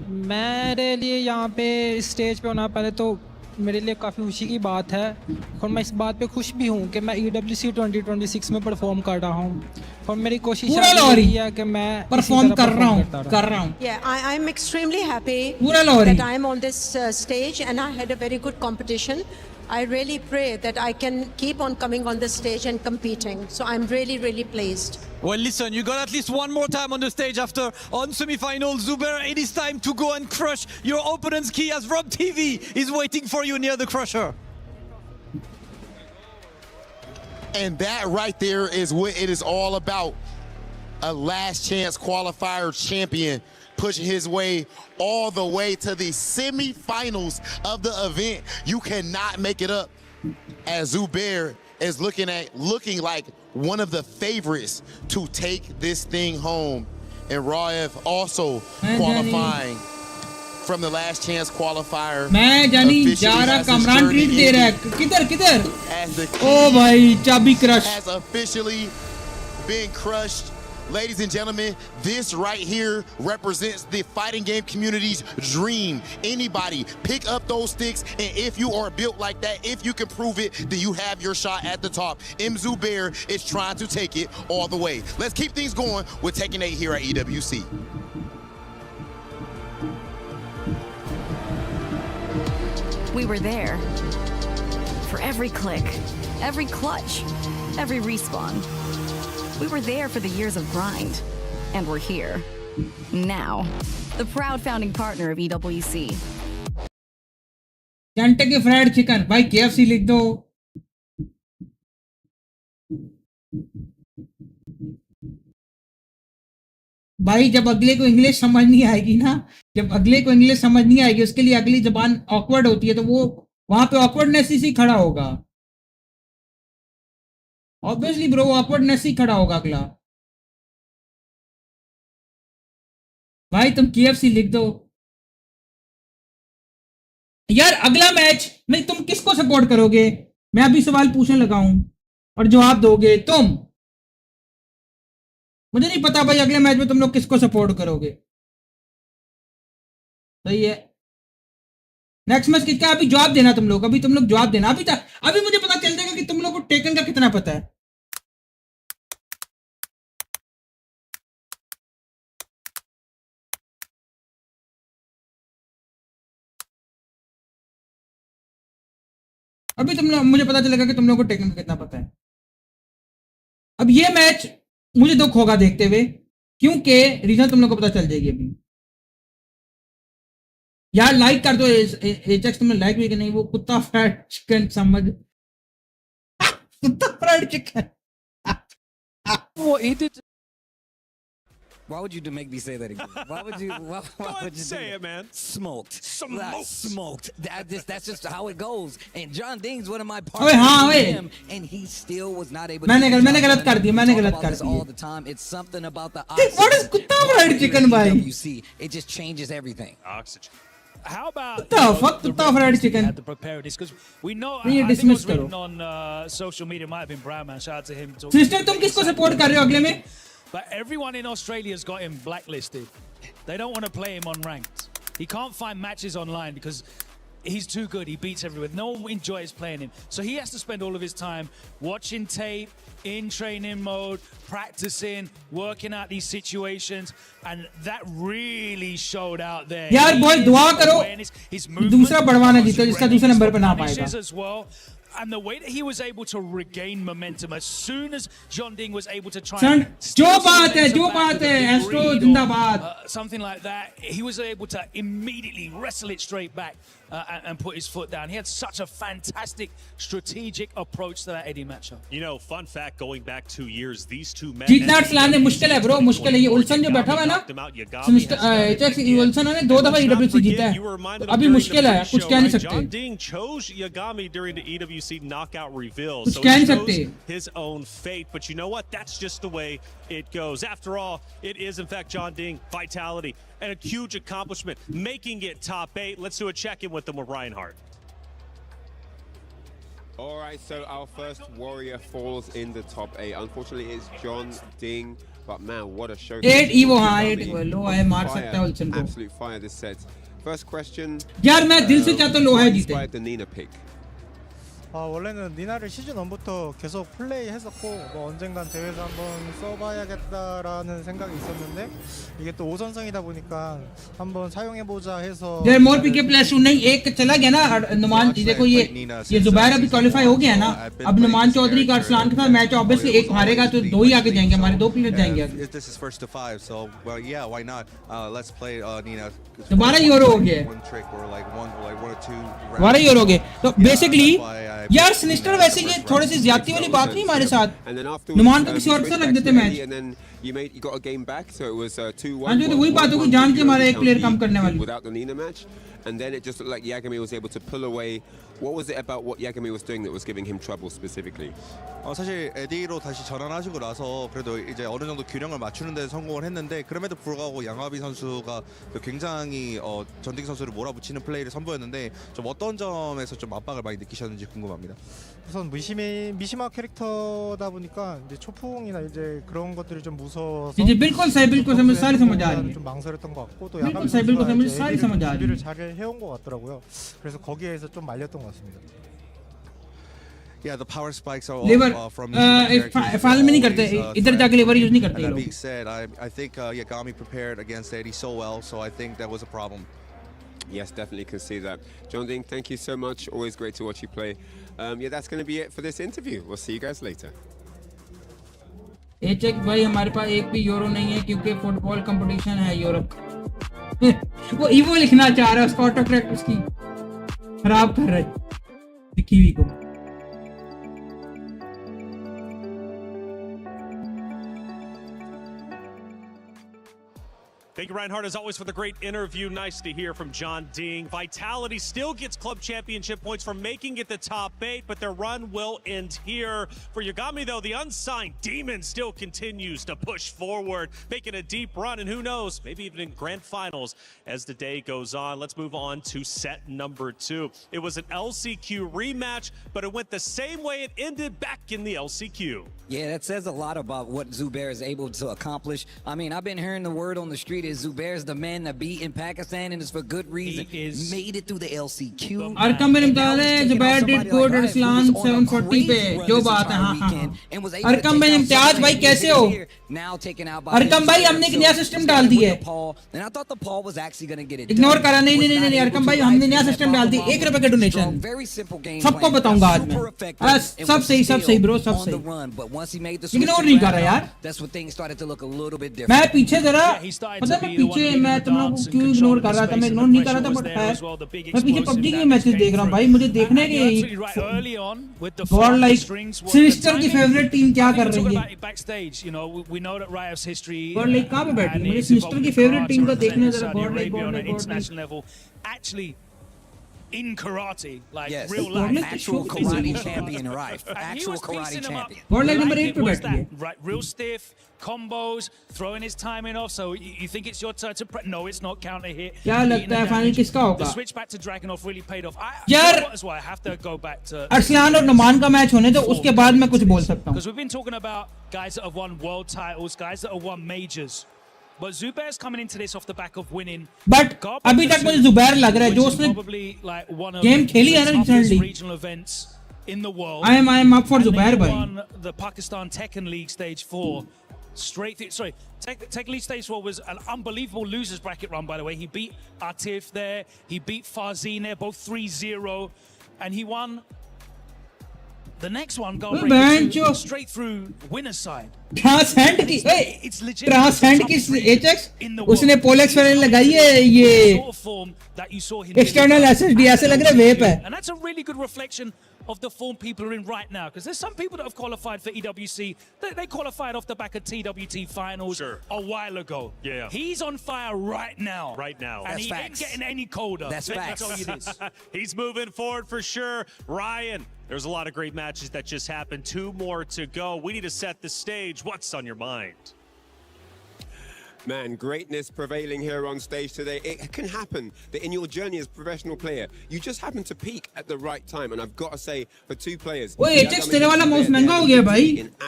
मेरे लिए यहाँ पे स्टेज पे होना पहले तो मेरे लिए काफ़ी खुशी की बात है, और मैं इस बात पे खुश भी हूँ कि मैं EWC 2026 में परफॉर्म कर रहा हूँ, और मेरी कोशिश यही है कि मैं परफॉर्म कर रहा हूँ. Yeah, I'm extremely happy पूरा lorry. that I'm on this stage and I had a very good competition. I really pray that I can keep on coming on the stage and competing. So I'm really, really pleased. Well, listen, you got at least one more time on the stage after on semi-finals. Zubair, it is time to go and crush your opponent's key as Rob TV is waiting for you near the crusher. And that right there is what it is all about. A last chance qualifier champion pushing his way all the way to the semi-finals of the event. You cannot make it up. as Zubair is looking like one of the favorites to take this thing home. And Raev also qualifying from the last chance qualifier. मैं जानी जा रहा Kamran treat दे रहा है किधर किधर ओ भाई चाबी crush has officially been crushed. Ladies and gentlemen, this right here represents the fighting game community's dream. Anybody pick up those sticks, and if you are built like that, if you can prove it, then you have your shot at the top. M. Zubair is trying to take it all the way. Let's keep things going with Tekken 8 here at EWC. We were there for every click, every clutch, every respawn. We were there for the years of grind, and we're here. Now, the proud founding partner of EWC. Kentucky Fried Chicken, भाई KFC लिख दो। भाई जब अगले को English समझ नहीं आएगी ना, जब अगले को इंग्लिश समझ नहीं आएगी, उसके लिए अगली जबान ऑकवर्ड होती है, तो वो वहां पे ऑकवर्डनेस ही खड़ा होगा। ऑब्वियसली ब्रो, ऑकवर्डनेस ही खड़ा होगा अगला। भाई तुम KFC लिख दो यार। अगला मैच में तुम किसको सपोर्ट करोगे? मैं अभी सवाल पूछने लगा हूं और जवाब दोगे तुम। मुझे नहीं पता भाई अगले मैच में तुम लोग किसको सपोर्ट करोगे। सही है, नेक्स्ट मैच किसका? अभी जवाब देना तुम लोग, अभी तुम लोग जवाब देना। अभी मुझे पता चल जाएगा कि तुम लोग को टेकन का कितना पता है। अभी तुम लोग, मुझे पता चलेगा कि तुम लोगों को टेकन का कितना पता है। अब ये मैच मुझे दुख होगा देखते हुए, क्योंकि रीजन तुम लोग को पता चल जाएगी अभी। यार लाइक कर दो एचएक्स, तुमने लाइक भी कि नहीं? वो कुत्ता फ्राइड चिकन समझ, कुत्ता fried chicken. What he did? Why would you make me say that again? Why would you? Why would you say it, man? Smoked. Smoked. Smoked. That's just how it goes. And John Ding's one of my ओए partners. हाँ ओए, And he still was not able. मैंने गलत कर दी, मैंने Talk गलत about कर this the. all the time. It's something about the What is कुत्ता फ्राइड चिकन भाई? WC. It just changes everything. Oxygen. How about कुत्ता fuck कुत्ता fried chicken? the preparedness? Because we know, नहीं, ये I think it dismiss was करो। written on social media, might have been Brown Man. Shout out to him. Sister तुम किसको support कर रहे हो अगले में? But everyone in Australia's got him blacklisted. They don't want to play him on ranked. He can't find matches online because he's too good. He beats everyone. No one enjoys playing him. So he has to spend all of his time watching tape, in training mode, practicing, working out these situations. And that really showed out there. यार boy दुआ करो दूसरा बढ़वाना जीते जिसका दूसरे number पे ना पाएगा। As well. And the way that he was able to regain momentum as soon as John Ding was able to try and जो बात है एस्ट्रो जिंदाबाद, something like that, he was able to immediately wrestle it straight back and put his foot down. He had such a fantastic strategic approach to that Eddie matchup. You know, fun fact, going back 2 years, these two men जीतना चलाने मुश्किल है bro, मुश्किल है। ये उल्सन जो बैठा हुआ है ना, उल्सन ने 2 दफा EWC जीता है, तो अभी मुश्किल है, कुछ कह नहीं सकते। John Ding chose Yagami during the EWC knockout reveal, कुछ so कह he नहीं chose सकते। his own fate. But you know what? That's just the way it goes. After all, it is in fact John Ding vitality and a huge accomplishment, making it top 8. Let's do a check-in with them with Reinhardt. All right, so our first warrior falls in the top 8. Unfortunately, it's John Ding, but man, what a show! 8 Evo, हाँ 8 Evo, लो है, मार सकता है उल्सन को। Absolute fire this set. First question. यार मैं दिल से चाहता हूँ लो है जीते। The Nina pick. 원래는 니나를 시즌 1부터 계속 플레이했었고 뭐 언젠간 대회에서 한번 써봐야겠다라는 생각이 있었는데 이게 또 5선승이다 보니까 한번 사용해보자 해서 there more PK plus नहीं एक चला गया ना नुमान। देखो ये जुबैर अभी क्वालिफाई हो गया ना, अब नुमान चौधरी का अरसलान के साथ मैच ऑब्वियसली एक हारेगा तो 2 ही आगे जाएंगे, हमारे 2 प्लेयर जाएंगे आगे। This is first to 5, so well, yeah, why not? Let's play Nina. दोबारा यूरो हो गया, one trick or like one or two. दोबारा यूरो हो गए। तो बेसिकली यार सिनिस्टर वैसे ये थोड़ी सी ज्यादती वाली बात नहीं हमारे साथ, नुमान को किसी और से रख देते match. You got a game back, so it was 2-1. हाँ, जो तो वही बात होगी, जान के हमारा एक player कम करने वाली. Without the Nina match, and then it just looked like Yagami was able to pull away. What was it about what Yagami was doing that was giving him trouble specifically? 사실 에디로 다시 전환하시고 나서 그래도 이제 어느 정도 균형을 맞추는 데 성공을 했는데 그럼에도 불구하고 양아비 선수가 굉장히 전딩 선수를 몰아붙이는 플레이를 선보였는데 좀 어떤 점에서 좀 압박을 많이 느끼셨는지 궁금합니다. 우선 미시마 캐릭터다 보니까 이제 초풍이나 이제 그런 것들이 좀 무서워서 जी बिल्कुल सही बिल्कुल समझ सारी समझ आ रही है 좀 망설였던 것 같고 또 बिल्कुल 야가미 सही बिल्कुल समझ 선수가 सारी 이제 समझ आ रही 준비를 है 잘 해온 것 같더라고요. 그래서 거기에서 좀 말렸던 것 같습니다. Yeah, the power spikes are Lever, from file में नहीं करते, इधर जाके lever use नहीं करते That लोग. being said, I think Yagami prepared against Eddie so well, so I think that was a problem. Yes, definitely can see that. John Ding, thank you so much. Always great to watch you play. Yeah, that's going to be it for this interview. We'll see you guys later. Check भाई हमारे पास एक भी euro नहीं है क्योंकि football competition है Europe वो इवो लिखना चाह रहा है उसका ऑटो करेक्ट उसकी खराब कर रहा है कीवी को. Thank you, Reinhardt, as always, for the great interview. Nice to hear from John Ding. Vitality still gets club championship points for making it the top 8, but their run will end here. For Yagami, though, the unsigned Demon still continues to push forward, making a deep run, and who knows, maybe even in grand finals as the day goes on. Let's move on to set number 2. It was an LCQ rematch, but it went the same way it ended back in the LCQ. Yeah, that says a lot about what Zubair is able to accomplish. I mean, I've been hearing the word on the street is Zubair's the man to beat in Pakistan, and it's for good reason. He made it through the LCQ. Arkam Bin Imtiaz है Zubair did good Arsalan 740 पे जो बात है हाँ हाँ Arkham Bin Imtiaz भाई कैसे हो अरकम भाई हमने एक नया सिस्टम डाल दिया है इग्नोर करा नहीं अरकम भाई हमने नया सिस्टम डाल दिया ₹1 का डोनेशन सबको बताऊंगा आज मैं सब सही ब्रो सब सही इग्नोर नहीं कर रहा यार मैं पीछे जरा पता मैं पीछे मैं तुम लोगों को क्यों इग्नोर कर रहा था मैं इग्नोर नहीं कर रहा था बट मैं पीछे पबजी के मैचेस देख रहा हूं भाई मुझे देखने के गॉड लाइक सिनिस्टर की फेवरेट टीम क्या कर रही है गॉड लाइक कहां पे बैठी मुझे सिनिस्टर की फेवरेट टीम को देखने जरा God like in karate, like yes. real life, actual karate champion, right? Actual karate champion. World like number 8 पे बैठी है. Right, real stiff combos, throwing his timing off. So you think it's your turn to no, it's not counter hit. क्या लगता है final किसका होगा? The switch back to Dragunov really paid off. यार, that's why I have to go back to Arsalan और नुमान का match होने तो उसके बाद मैं कुछ बोल सकता हूँ. Because we've been talking about guys that have won world titles, guys that have won majors. But Zubair's coming into this off the back of winning. But अभी तक मुझे जुबैर लग रहा है जो उसने गेम खेली है ना recently. Regional events in the world. I am up for Zubair भाई. Won the Pakistan Tekken League Stage 4 straight through. Sorry, Tekken League Stage 4 was an unbelievable losers bracket run. By the way, he beat Atif there. He beat Farzin there, both 3-0, and he won. The next one, Galbraith, straight through winner's side. Transcend की transcend की hx उसने पोलेक्स पर लगाई है ये external SSD ऐसे लग रहा है वेप है. And that's a really good reflection of the form people are in right now, because there's some people that have qualified for EWC. They qualified off the back of TWT finals a while ago. Yeah, he's on fire right now. And that's he facts. ain't getting any colder. That's facts. That's all it is. He's moving forward for sure. Ryan, there's a lot of great matches that just happened. 2 more to go. We need to set the stage. What's on your mind? Man, greatness prevailing here on stage today. It can happen that in your journey as a professional player, you just happen to peak at the right time. And I've got to say, for 2 players, in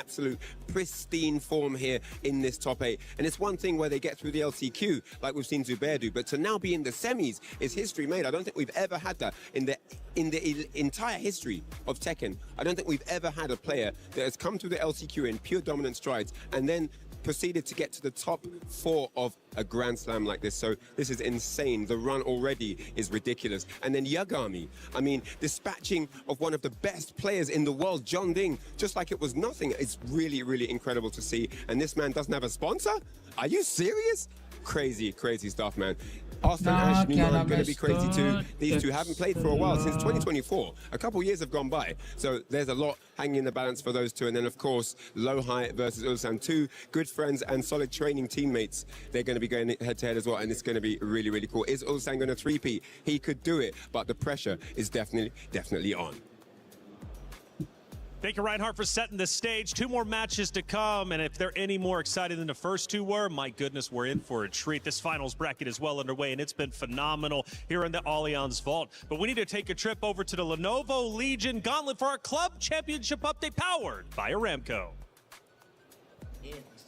absolute pristine form here in this top 8. And it's one thing where they get through the LCQ, like we've seen Zubair do, but to now be in the semis is history made. I don't think we've ever had that in the entire history of Tekken. I don't think we've ever had a player that has come through the LCQ in pure dominant strides and then proceeded to get to the top 4 of a Grand Slam like this. So this is insane. The run already is ridiculous. And then Yagami, I mean, dispatching of one of the best players in the world, John Ding, just like it was nothing. It's really, really incredible to see. And this man doesn't have a sponsor? Are you serious? crazy stuff, man. Austin Ash, you know, are going to be crazy too. These two haven't played for a while, since 2024. A couple years have gone by. So there's a lot hanging in the balance for those two. And then, of course, Lohai versus Ulsan, two good friends and solid training teammates. They're going to be going head-to-head as well, and it's going to be really, really cool. Is Ulsan going to three-peat? He could do it, but the pressure is definitely on. Thank you, Reinhardt, for setting the stage. Two more matches to come, and if they're any more excited than the first two were, my goodness, we're in for a treat. This finals bracket is well underway, and it's been phenomenal here in the Allianz Vault. But we need to take a trip over to the Lenovo Legion Gauntlet for our club championship update powered by Aramco.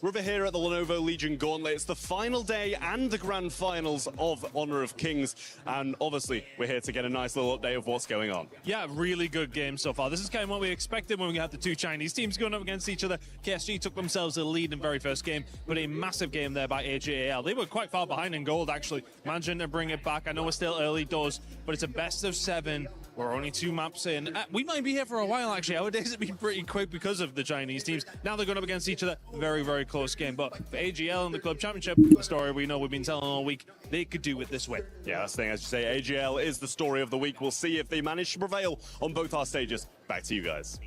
We're over here at the Lenovo Legion Gauntlet. It's the final day and the grand finals of Honor of Kings. And obviously, we're here to get a nice little update of what's going on. Yeah, really good game so far. This is kind of what we expected when we had the two Chinese teams going up against each other. KSG took themselves the lead in the very first game, but a massive game there by AJAL. They were quite far behind in gold, actually, managing to bring it back. I know we're still early doors, but it's a best of 7. We're only 2 maps in. We might be here for a while, actually. Our days have been pretty quick because of the Chinese teams. Now they're going up against each other. Very, very close game. But for AGL and the club championship story we know we've been telling all week, they could do it this way. Yeah, that's the thing. As you say, AGL is the story of the week. We'll see if they manage to prevail on both our stages. Back to you guys.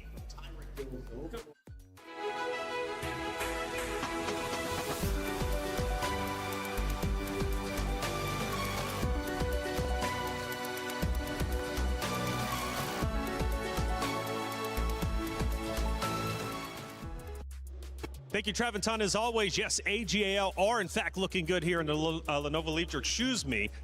Thank you, Traventon, as always. Yes, AGAL are, in fact, looking good here in the Lenovo Legion,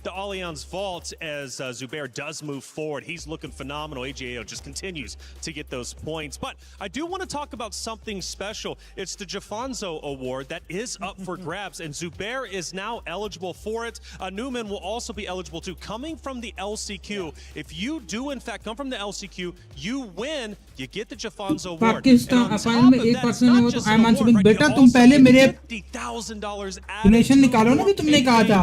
the Allianz Vault, as Zubair does move forward. He's looking phenomenal. AGAL just continues to get those points. But I do want to talk about something special. It's the Jafonzo Award that is up for grabs, and Zubair is now eligible for it. Newman will also be eligible, too. Coming from the LCQ, if you do, in fact, come from the LCQ, you win, you get the Jafonzo Award. Pakistan अपाइन में 1% हो तो आई मान सुबिन बेटा तुम पहले मेरे donation निकालो ना कि तुमने कहा था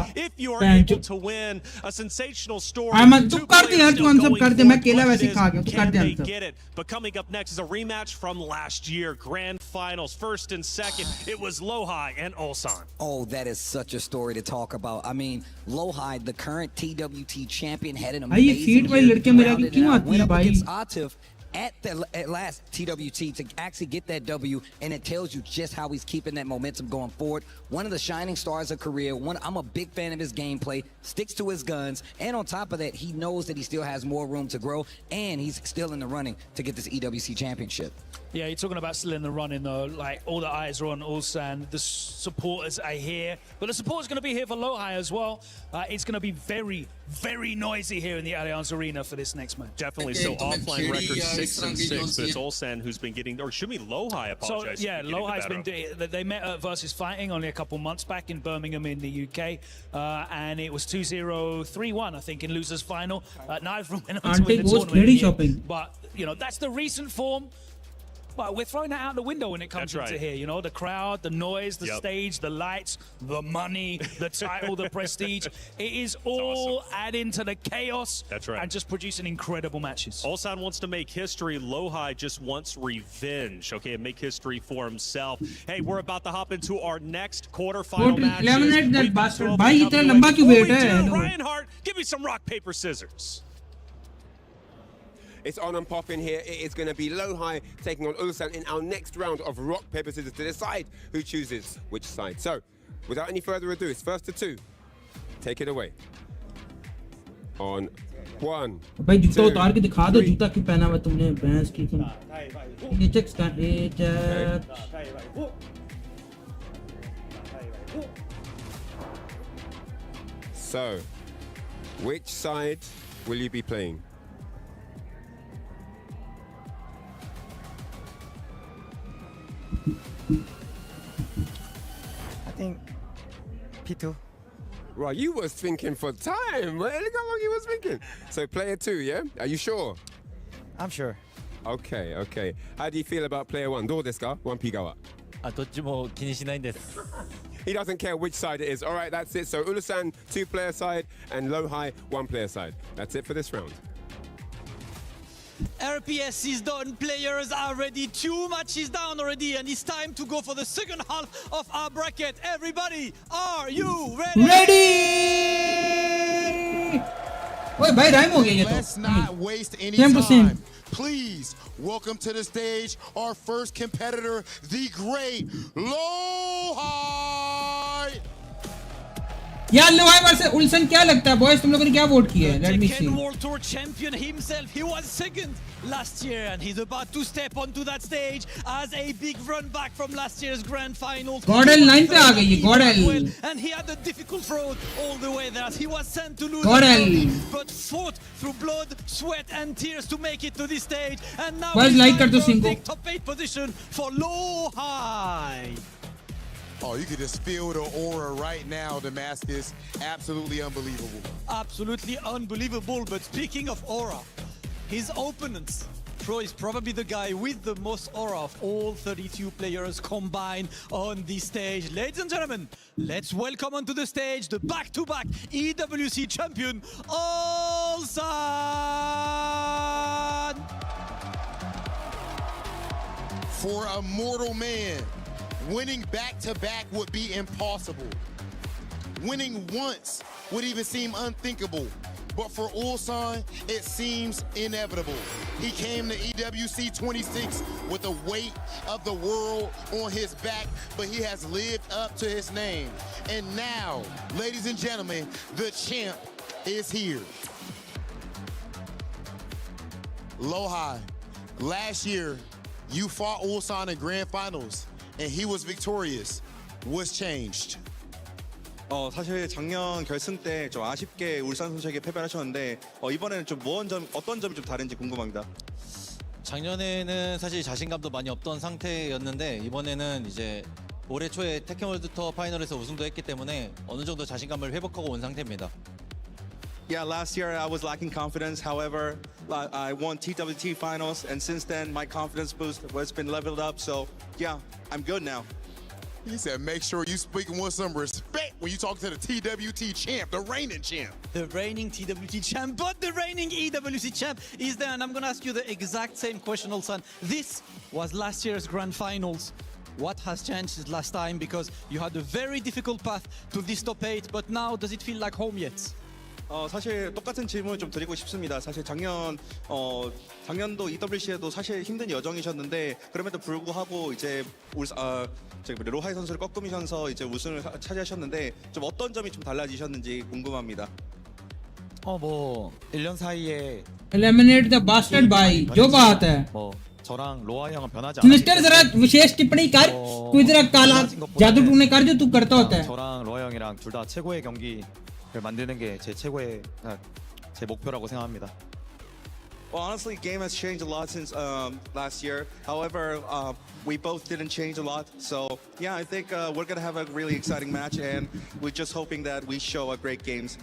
आई मान तू कर दे यार तू अनसब कर दे मैं केला वैसे खा गया तू कर दे unsub. But coming up next is a rematch from last year, grand finals, first and second. It was Lohai and Ulsan. Oh, that is such a story to talk about. I mean, Lohai, the current TWT champion, had an amazing year. Went up against Atif at last TWT to actually get that W, and it tells you just how he's keeping that momentum going forward. One of the shining stars of career. I'm a big fan of his gameplay, sticks to his guns, and on top of that, he knows that he still has more room to grow, and he's still in the running to get this EWC championship. Yeah, you're talking about still in the running though. Like, all the eyes are on Ulsan. The supporters are here, but the support's going to be here for Lohai as well. It's going to be very, very noisy here in the Allianz Arena for this next match. Definitely. So offline record 6-6, but it's Ulsan who's been getting, or should be Lohai, apologize. So yeah, Lohai's been doing. They met at Versus Fighting only a couple months back in Birmingham in the UK, and it was 2-0-3-1, I think, in losers final. Neither of them went on to win the tournament here, but you know, that's the recent form. But we're throwing that out the window when it comes into here, you know, the crowd, the noise, the stage, the lights, the money, the title, the prestige. It is all adding to the chaos and just producing incredible matches. Ulsan wants to make history. Lohai just wants revenge, okay, and make history for himself. Hey, we're about to hop into our next quarterfinal match. Reinhardt, give me some rock, paper, scissors. It's on and popping here. It is going to be Lohai taking on Ulsan in our next round of rock, paper, scissors to decide who chooses which side. So, without any further ado, it's first to 2. Take it away. On 1. भाई जूता उतार के दिखा दो जूता क्यों पहना हुआ तुमने भैंस की तुम. ये चेक स्कैन ये check. So, which side will you be playing? I think P2. Right, you was thinking for time. Look how long you was thinking. So player 2, yeah? Are you sure? I'm sure. Okay, okay. How do you feel about player 1? どうですか? 1P 側. どっちも気にしないんです。 He doesn't care which side it is. All right, that's it. So Ulsan, 2-player side, and Lohai, 1-player side. That's it for this round. RPS is done, players are ready, 2 matches down already, and it's time to go for the second half of our bracket. Everybody, are you ready? Ready! Wait, bhai, rhyme ho gaya ye to. Let's not waste any Same to same. time. Please welcome to the stage our first competitor, the great Lohai. यार Lohai versus उल्सन क्या लगता है boys तुम लोगों ने क्या vote किया है let me C Tekken World Tour champion himself, he was second last year and he's about to step onto that stage as a big run back from last year's grand finals. गॉडल 9 पे आ गई है गॉडल And he had a difficult road all the way there. He was sent to lose गॉडल but fought through blood, sweat and tears to make it to this stage. And now boys like कर दो he's Singh को take top 8 position for Lohai. Oh, you can just feel the aura right now, Damascus. Absolutely unbelievable. Absolutely unbelievable. But speaking of aura, his opponents, Pro is probably the guy with the most aura of all 32 players combined on this stage. Ladies and gentlemen, let's welcome onto the stage the back-to-back EWC champion, Ulsan! For a mortal man, winning back-to-back would be impossible. Winning once would even seem unthinkable. But for Ulsan, it seems inevitable. He came to EWC 26 with the weight of the world on his back, but he has lived up to his name. And now, ladies and gentlemen, the champ is here. Lohai, last year, you fought Ulsan in grand finals. And he was victorious. What's changed? 사실 작년 결승 때 좀 아쉽게 울산 선수에게 패배를 하셨는데 이번에는 좀 어떤 점이 좀 다른지 궁금합니다. 작년에는 사실 자신감도 많이 없던 상태였는데 이번에는 이제 올해 초에 테kken 월드 투어 파이널에서 우승도 했기 때문에 어느 정도 자신감을 회복하고 온 상태입니다. Yeah, last year I was lacking confidence. However, I won TWT finals, and since then my confidence boost has been leveled up. So yeah, I'm good now. He said, make sure you speaking with some respect when you talk to the TWT champ, the reigning champ. The reigning TWT champ, but the reigning EWC champ is there. And I'm going to ask you the exact same question, Ulsan. This was last year's grand finals. What has changed since last time? Because you had a very difficult path to this top 8, but now does it feel like home yet? 사실 똑같은 질문을 좀 드리고 싶습니다. 사실 작년도 EWC에도 사실 힘든 여정이셨는데 그럼에도 불구하고 이제 로하이 선수를 꺾으면서 이제 우승을 차지하셨는데 좀 어떤 점이 좀 달라지셨는지 궁금합니다. 뭐 1년 사이에 eliminate the bastard भाई जो बात है 저랑 로하이 형은 변하지 mister जरा विशेष टिप्पणी कर कोई जरा काला जादू टूने कर जो तू करता होता है 저랑 로하이 형이랑 둘 다 최고의 경기를 만드는 게 제 최고의 제 목표라고 생각합니다. Well, honestly, game has changed a lot since last year. However, we both didn't change a lot. So, yeah, I think we're going to have a really exciting match, and we're just hoping that we show a great games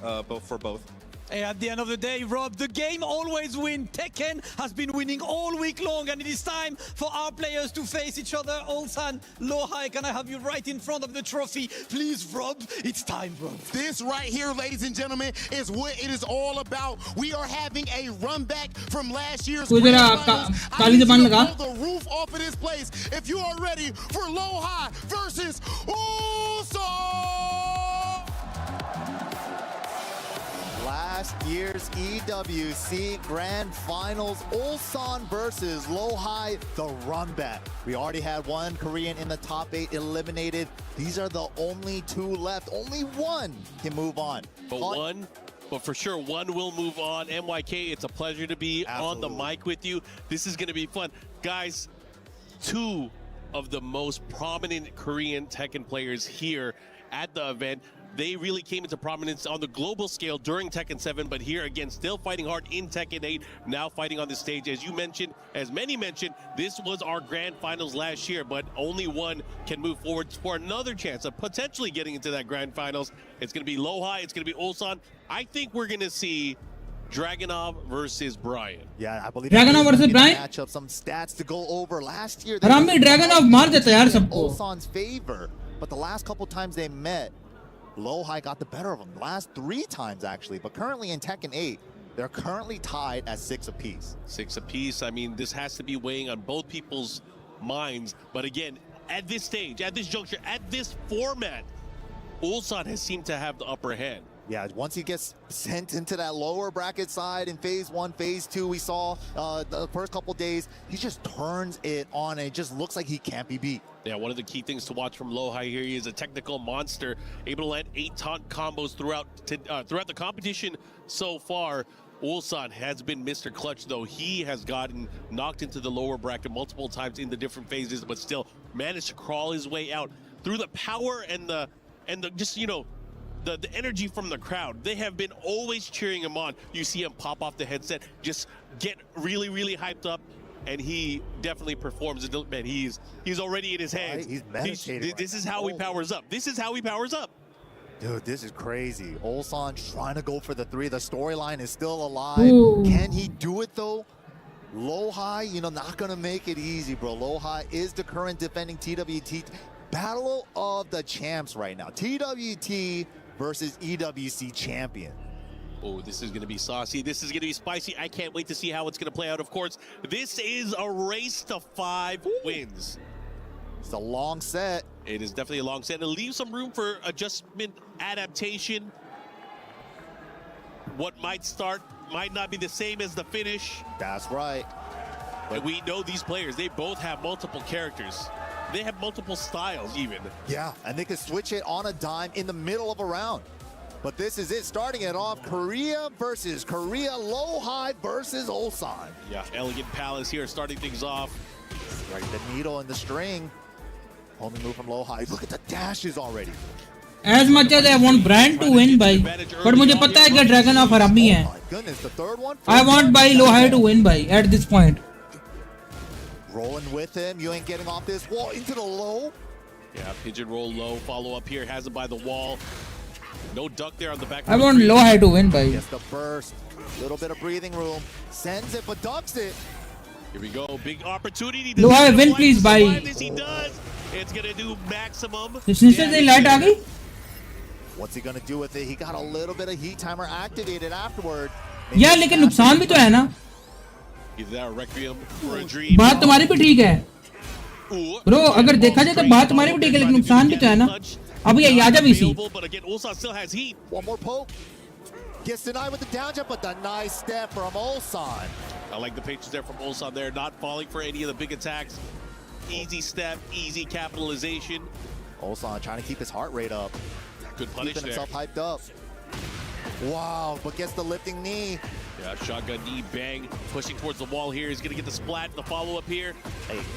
for both. Hey, at the end of the day, Rob, the game always wins. Tekken has been winning all week long, and it is time for our players to face each other. Ulsan, Lohai, can I have you right in front of the trophy? Please, Rob, it's time, Rob. This right here, ladies and gentlemen, is what it is all about. We are having a run back from last year's grand finals. I need you to blow the roof off of this place if you are ready for Lohai versus Ulsan. Last year's EWC Grand Finals, Ulsan versus Lohai, the run back. We already had one Korean in the top 8 eliminated. These are the only 2 left. Only one can move on. But for sure, one will move on. MYK, it's a pleasure to be on the mic with you. This is going to be fun. Guys, 2 of the most prominent Korean Tekken players here at the event. They really came into prominence on the global scale during Tekken 7, but here again, still fighting hard in Tekken 8, now fighting on the stage. As you mentioned, as many mentioned, this was our grand finals last year, but only one can move forward for another chance of potentially getting into that grand finals. It's going to be Lohai, it's going to be Ulsan. I think we're going to see Dragunov versus Brian. Yeah, I believe Dragunov versus Brian. Matchup, some stats to go over. Last year, Dragunov मार देता यार सबको. Ulsan's favor, but the last couple times they met, Lohai got the better of him. The last 3 times actually, but currently in Tekken 8, They're currently tied at 6 apiece. 6 apiece. I mean, this has to be weighing on both people's minds. But again, at this stage, at this juncture, at this format, Ulsan has seemed to have the upper hand. Yeah, once he gets sent into that lower bracket side in phase 1, phase 2, we saw the first couple days, he just turns it on and it just looks like he can't be beat. Yeah, one of the key things to watch from Lohai here, he is a technical monster, able to land 8 taunt combos throughout the competition so far. Ulsan has been Mr. Clutch, though. He has gotten knocked into the lower bracket multiple times in the different phases, but still managed to crawl his way out through the power and the just, you know, the energy from the crowd. They have been always cheering him on. You see him pop off the headset, just get really, really hyped up, and he definitely performs. Man, he's already in his hands. Right, he's meditating. This is how he powers up. This is how he powers up. Dude, this is crazy. Ulsan trying to go for the 3. The storyline is still alive. Ooh. Can he do it, though? Lohai, you know, not going to make it easy, bro. Lohai is the current defending TWT Battle of the Champs right now. TWT versus EWC champion. Oh, this is going to be saucy. This is going to be spicy. I can't wait to see how it's going to play out, of course. This is a race to 5 wins. It's a long set. It is definitely a long set. It'll leave some room for adjustment, adaptation. What might start might not be the same as the finish. That's right. But we know these players, they both have multiple characters. They have multiple styles even. Yeah, and they can switch it on a dime in the middle of a round. But this is it, starting it off, Korea versus Korea, Lohai versus Ulsan. Yeah, Elegant Palace here starting things off. Right, the needle and the string. Homing move from Lohai. Look at the dashes already. As much as I want Brand to win by, but मुझे पता है कि Dragon of हरामी है. Goodness, the third one. I want by Lohai to win by at this point. Rolling with him, you ain't getting off this wall into the low. Yeah, pigeon roll low, follow up here, has it by the wall. No duck there on the back. I want Lohai to win by. Gets the burst, little bit of breathing room, sends it but ducks it. Here we go, big opportunity. Lohai win please by. This he does. It's gonna do maximum. Sinister से light आ गई? What's he gonna do with it? He got a little bit of heat timer activated afterward. यार लेकिन नुकसान भी तो है ना. Either that or Requiem for a dream. बात तुम्हारी भी ठीक है. ब्रो अगर देखा जाए तो बात तुम्हारी भी ठीक है लेकिन नुकसान भी तो है ना. अब ये आजा भी सी. But again, Ulsan still has heat. One more poke. Gets denied with the down jump, but the nice step from Ulsan. I like the patience there from Ulsan there, not falling for any of the big attacks. Easy step, easy capitalization. Ulsan trying to keep his heart rate up. Good punish Keeping there. himself hyped up. Wow, but gets the lifting knee. Yeah, shotgun knee bang, pushing towards the wall here. He's gonna get the splat, the follow-up here.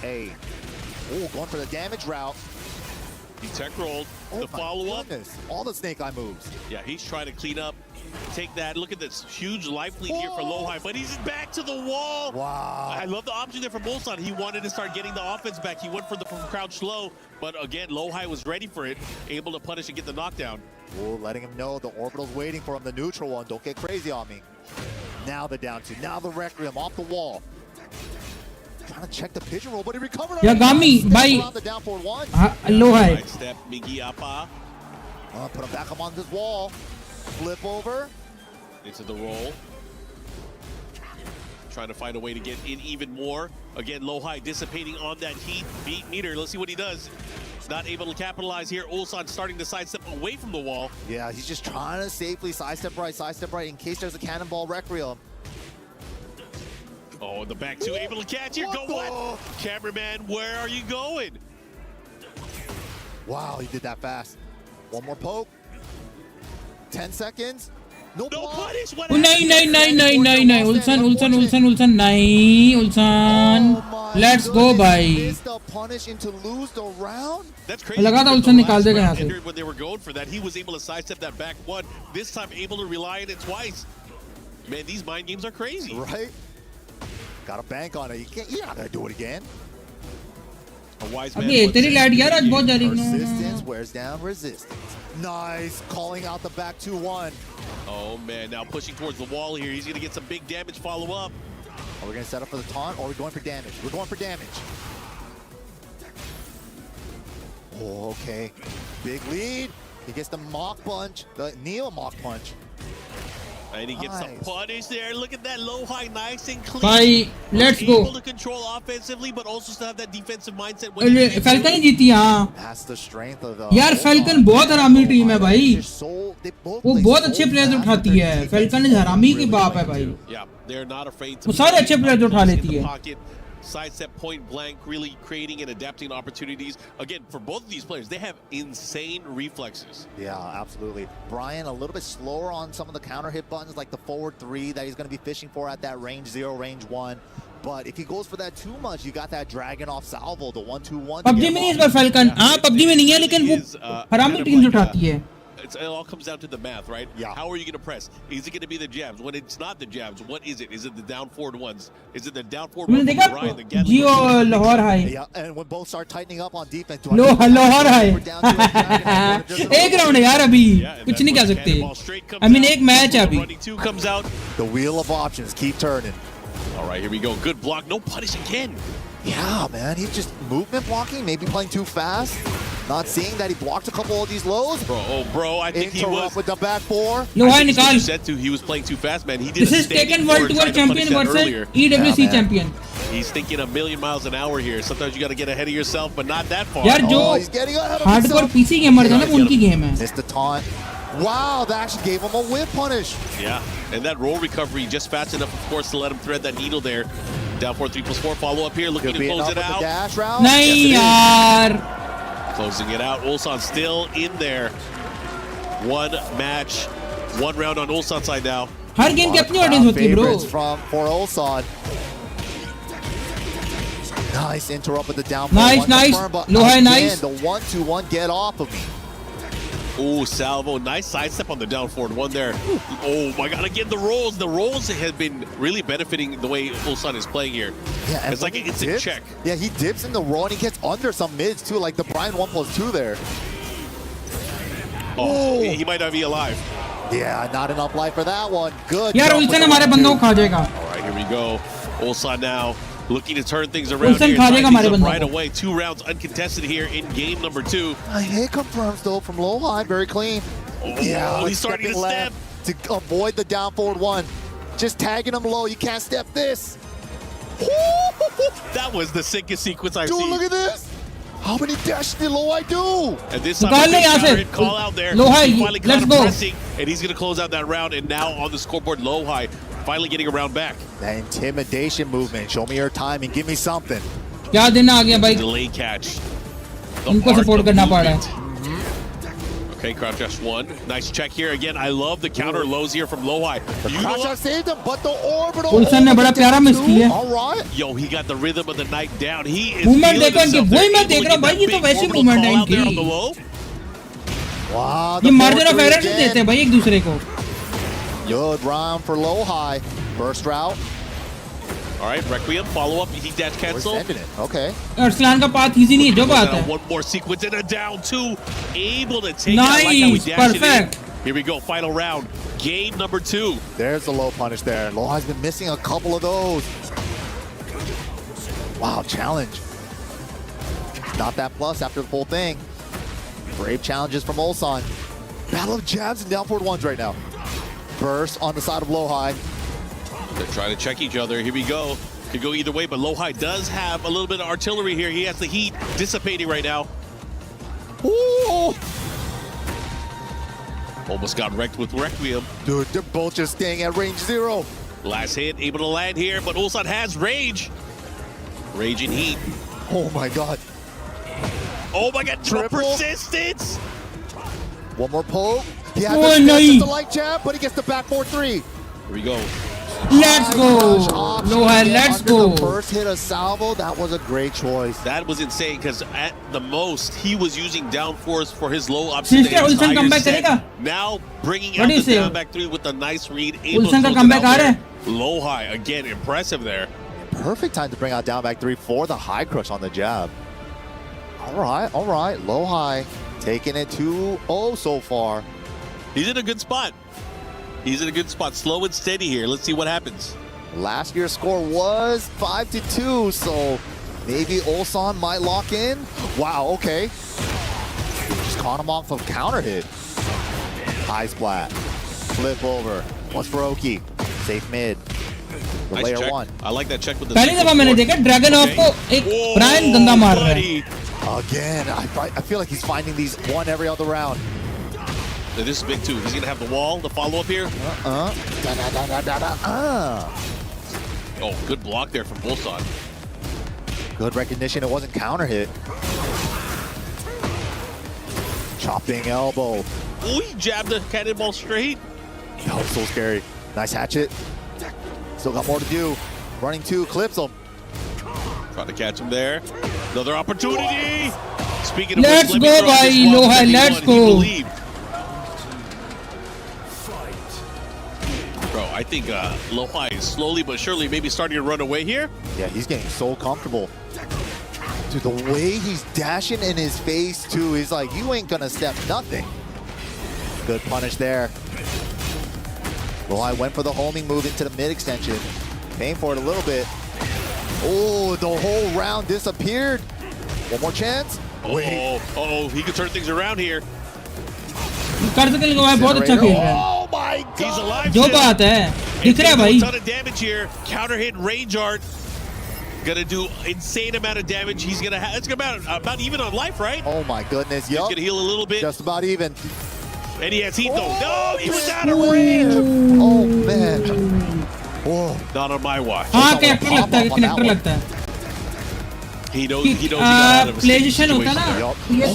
Hey. Oh, going for the damage route. He tech rolled, the follow-up. All the snake eye moves. Yeah, he's trying to clean up, take that. Look at this huge life lead here for Lohai, but he's back to the wall. Wow. I love the option there from Ulsan. He wanted to start getting the offense back. He went for the crouch low, but again, Lohai was ready for it, able to punish and get the knockdown. Oh, letting him know the orbital's waiting for him, the neutral one. Don't get crazy on me. Now the down two, now the Requiem off the wall. Trying to check the pigeon roll, but he recovered. Yagami, bye. The down forward one. Lohai. Right step, Migi Apa. Put him back up on this wall. Flip over. Into the roll. Trying to find a way to get in even more. Again, Lohai dissipating on that heat beat meter. Let's see what he does. Not able to capitalize here. Ulsan starting to sidestep away from the wall. Yeah, he's just trying to safely sidestep right in case there's a cannonball Requiem. Oh, the back two able to catch here. Go what? Cameraman, where are you going? Wow, he did that fast. One more poke. 10 seconds. No punish. What नहीं Ulsan नहीं Ulsan. Let's go bhai. Missed the punish and to lose the round. That's crazy. लगा था Ulsan निकाल देगा यहाँ से. When they were going for that, he was able to sidestep that back one. This time able to rely on it twice. Man, these mind games are crazy. Right? Got to bank on it. You're not gonna do it again. A wise man. अबे तेरी light यार आज बहुत जा रही है. Persistence wears down resistance. Nice, calling out the back 2-1. Oh man, now pushing towards the wall here. He's gonna get some big damage follow up. Are we gonna set up for the taunt or are we going for damage? We're going for damage. Oh, okay. Big lead. He gets the mock punch, the Neo mock punch. And he gets the punish there. Look at that low high, nice and clean. Bye. Let's go. Able to control offensively, but also still have that defensive mindset. Falcon ही जीती हाँ That's the strength of the यार Falcon बहुत हरामी team है भाई वो बहुत अच्छे प्लेयर्स उठाती है फैल्कन हरामी की बाप है भाई Yeah, they're not afraid to वो सारे अच्छे प्लेयर्स उठा लेती है sidestep point blank, really creating and adapting opportunities. Again, for both of these players, they have insane reflexes. Yeah, absolutely. Brian a little bit slower on some of the counter hit buttons, like the forward 3 that he's going to be fishing for at that range 0, range 1. But if he goes for that too much, you got that dragon off salvo, the 1-2-1. PUBG में नहीं इस बार falcon हाँ PUBG में नहीं है लेकिन वो हरामी टीम उठाती है It all comes down to the math, right? Yeah. How are you going to press? Is it going to be the jabs? When it's not the jabs, what is it? Is it the down forward ones? Is it the down forward ones? Brian, the Gio Lahore high. Yeah, and when both start tightening up on defense, Lahore high. एक round है यार अभी कुछ नहीं कह सकते. I mean एक match है अभी. Comes out. The wheel of options keep turning. All right, here we go. Good block. No punish again. Yeah, man, he's just movement blocking, maybe playing too fast. Not seeing that he blocked a couple of these lows. Bro, I think he was with the back 4. No, I nikal. Said to he was playing too fast, man. He did. This is Tekken World Tour champion versus EWC champion. He's thinking a million miles an hour here. Sometimes you got to get ahead of yourself, but not that far. यार जो hardcore PC gamer है ना वो उनकी game है. Missed the taunt. Wow, that actually gave him a whip punish. Yeah, and that roll recovery just fast enough, of course, to let him thread that needle there. Down 4, 3+4 follow up here, looking to close it out. नहीं यार. Closing it out. Ulsan still in there. One match, one round on Ulsan's side now. Her game की अपनी audience होती है bro. For Ulsan. Nice interrupt with the down. Nice. Low high, nice. The 1-2-1 get off of me. Oh, salvo. Nice sidestep on the down forward one there. Oh my god, again, the rolls. The rolls have been really benefiting the way Ulsan is playing here. Yeah, it's like an instant check. Yeah, he dips in the roll and he gets under some mids too, like the Brian 1+2 there. Oh, he might not be alive. Yeah, not enough life for that one. Good. यार उल्सन हमारे बंदों को खा जाएगा. All right, here we go. Ulsan now looking to turn things around here. Right away, 2 rounds uncontested here in game number 2. A hit confirms though from low high, very clean. Yeah, he's starting to step. To avoid the down forward 1. Just tagging him low, you can't step this. That was the sickest sequence I've seen. seen. Dude, look at this. How many dashes did Low High do? And this time, call out there. Low High, let's go. And he's going to close out that round. And now on the scoreboard, Low High finally getting a round back. That intimidation movement. Show me your timing. Give me something. क्या दिन आ गया भाई? Delay catch. इनको support करना पड़ रहा है. Okay, crouch dash 1. Nice check here again. I love the counter lows here from Low High. The crouch dash saved him, but the orbital. उल्सन ने बड़ा प्यारा मिस किया. All right. Yo, he got the rhythm of the night down. He is movement देखो इनकी. वही मैं देख रहा हूँ भाई ये तो वैसी movement है इनकी. Wow. ये margin of error नहीं देते भाई एक दूसरे को. Good round for Low High. Burst route. All right, Requiem, follow up. He dash cancel. Okay. Arslan का path easy नहीं है जो बात है. One more sequence and a down 2. Able to take nice, perfect. Here we go, final round. Game number 2. There's the low punish there. Low High's been missing a couple of those. Wow, challenge. Not that plus after the full thing. Brave challenges from Ulsan. Battle of jabs and down forward 1s right now. Burst on the side of Low High. They're trying to check each other. Here we go. Could go either way, but Low High does have a little bit of artillery here. He has the heat dissipating right now. Ooh. Almost got wrecked with Requiem. Dude, they're both just staying at range 0. Last hit, able to land here, but Ulsan has rage. Rage and heat. Oh my god. Oh my god, triple persistence. One more poke. He has the light jab, but he gets the back 4-3. Here we go. Let's go. Low High, let's go. The first hit of salvo, that was a great choice. That was insane because at the most, he was using down force for his low up. Ulsan comeback करेगा? Now bringing out the down back 3 with a nice read. Ulsan का comeback आ रहा है? Low High, again, impressive there. Perfect time to bring out down back 3 for the high crush on the jab. All right. Low High taking it 2-0 so far. He's in a good spot. He's in a good spot. Slow and steady here. Let's see what happens. Last year's score was 5-2, so maybe Ulsan might lock in. Wow, okay. Just caught him off of counter hit. High splat. Flip over. What's for Oki? Safe mid. The Nice layer check. 1. I like that check with the पहली दफा मैंने देखा dragon of को एक Brian गंदा मार रहा है. Again, I feel like he's finding these one every other round. This is big too. He's gonna have the wall, the follow up here. Oh, good block there from Ulsan. Good recognition. It wasn't counter hit. Chopping elbow. Ooh, he jabbed the cannonball straight. That was so scary. Nice hatchet. Still got more to do. Running 2, clips him. Trying to catch him there. Another opportunity. Speaking of Let's which, go, let me throw bhai. this one. Lohai, let's He go. believed. Bro, I think Lohai is slowly but surely maybe starting to run away here. Yeah, he's getting so comfortable. Dude, the way he's dashing in his face too, he's like, you ain't gonna step nothing. Good punish there. Lohai went for the homing move into the mid extension. Paying for it a little bit. Oh, the whole round disappeared. One more chance. Oh, he could turn things around here. कर सकेंगे भाई बहुत अच्छा खेल रहा है. Oh my God! He's alive. जो बात है दिख रहा है भाई. A ton of damage here. Counter hit range art. Gonna do insane amount of damage. He's gonna have. It's about even on life, right? Oh my goodness. He's gonna heal a little bit. Just about even. And he has heat though. No, he was out of range. Oh man. Oh. Not on my watch. हाँ connector लगता है connector लगता है. He knows he got out of a PlayStation होता ना ये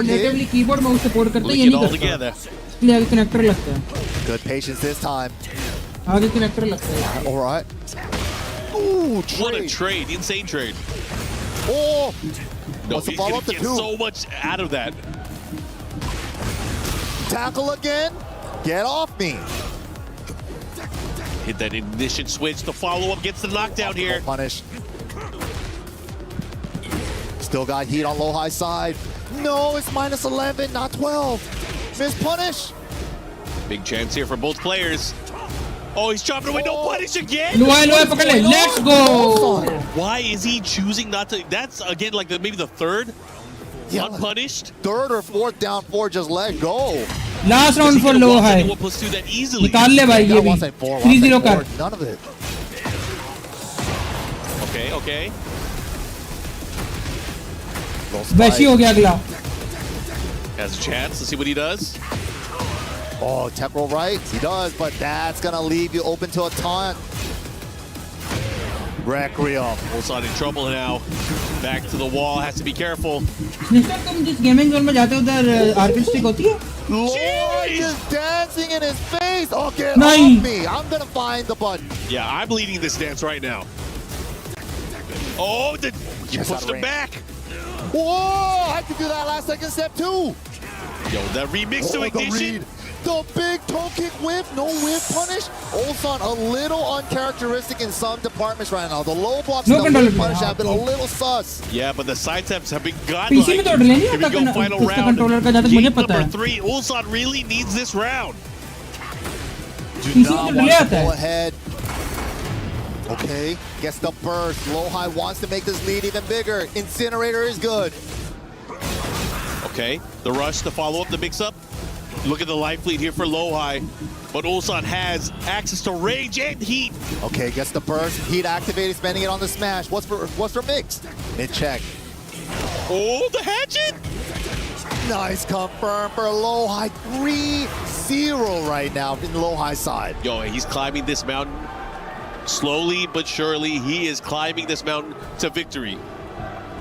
natively keyboard mouse support करता है ये नहीं करता. इसलिए आगे कनेक्टर लगता है. Good patience this time. आगे कनेक्टर लगता है. All right. Ooh, what a trade! Insane trade. Oh. No, What's the he's follow gonna up to get 2? so much out of that. Tackle again. Get off me. Hit that ignition switch. The follow up gets the knockdown here. Punish. Still got heat on Lohai's side. No, it's minus 11, not 12. Miss punish. Big chance here for both players. Oh, he's chopping away. No punish again. Lohai पकड़ ले. Let's go. Why is he choosing not to? That's again like maybe the third unpunished. Third or fourth down 4, just let go. Last round for Lohai. that easily. निकाल ले भाई ये भी. 3-0 कर. None of it. Okay. वैसी हो गया अगला. Has a chance. Let's see what he does. Oh, tech roll right. He does, but that's gonna leave you open to a taunt. Requiem. Ulsan in trouble now. Back to the wall. Has to be careful. Mister तुम जिस gaming zone में जाते हो उधर आर्केस्ट्रिक होती है? Lord is dancing in his face. Oh, get Nice. off me. I'm gonna find the button. Yeah, I'm leading this dance right now. Oh, you Just out pushed of him range. back. Whoa, I could do that last second step too. Yo, that remix to The ignition. read. The big toe kick whip, no whip punish. Ulsan a little uncharacteristic in some departments right now. The low blocks and the whip punish have been a little sus. Yeah, but the side steps have been PC में godlike. तोड़ लेंगे Here we go, final उसका round. Controller का जहाँ तक मुझे Game पता number है. 3. Ulsan really needs this round. Do PC में not तो want ले to आता go है. ahead. Okay, gets the burst. Lohai wants to make this lead even bigger. Incinerator is good. Okay, the rush, the follow-up, the mix-up. Look at the life lead here for Lohai. But Ulsan has access to range and heat. Okay, gets the burst. Heat activated, spending it on the smash. What's for mix? Mid check. Oh, the hatchet! Nice confirm for Lohai. 3-0 right now in Lohai's side. Yo, he's climbing this mountain. Slowly but surely, he is climbing this mountain to victory.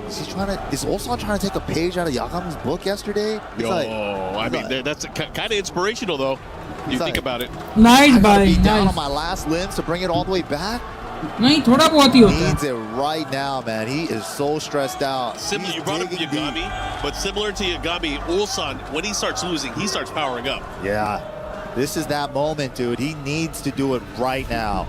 Is Ulsan trying to take a page out of Yagami's book yesterday? Yo, I mean, that's kind of inspirational, though. You think about it. Nice I gotta be भाई. down on Nice. my last limbs to bring it all the way back. नहीं थोड़ा बहुत ही होता है. Needs it right now, man. He is so stressed out. Similar, you brought up Yagami, but similar to Yagami, Ulsan, when he starts losing, he starts powering up. Yeah. This is that moment, dude. He needs to do it right now.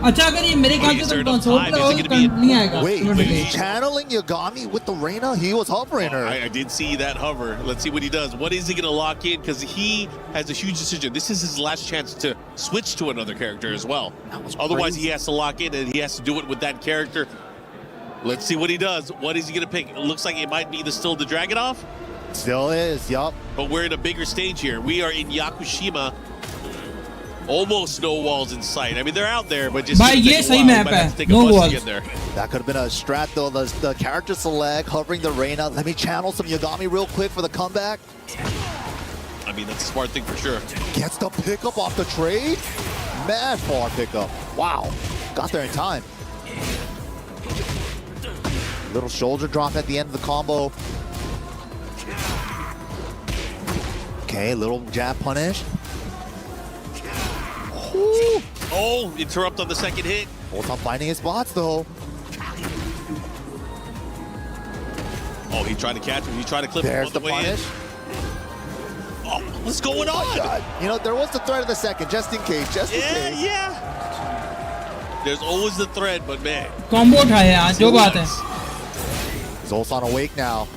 अच्छा अगर ये मेरे ख्याल से तो console पे नहीं आएगा. Wait, channeling Yagami with the Reina? He was hovering her. I did see that hover. Let's see what he does. What is he going to lock in? Because he has a huge decision. This is his last chance to switch to another character as well. Otherwise, he has to lock in, and he has to do it with that character. Let's see what he does. What is he going to pick? It looks like it might be still the Dragunov. Still is, yup. But we're in a bigger stage here. We are in Yakushima. Almost no walls in sight. I mean, they're out there, but just भाई ये सही map है. No walls. That could have been a strat though. The character select, hovering the Reyna. Let me channel some Yagami real quick for the comeback. I mean, that's a smart thing for sure. Gets the pickup off the trade. Mad far pickup. Wow. Got there in time. Little shoulder drop at the end of the combo. Okay, little jab punish. Ooh. Oh, interrupt on the second hit. Both on finding his spots though. Oh, he tried to catch him. He tried to clip There's him the on the way punish. in. Oh, what's going on? God. You know, there was the threat of the second, just in case, just in case. Yeah. There's always the thread, but man. Combo उठाया यार, जो बात है. Zoltan awake now.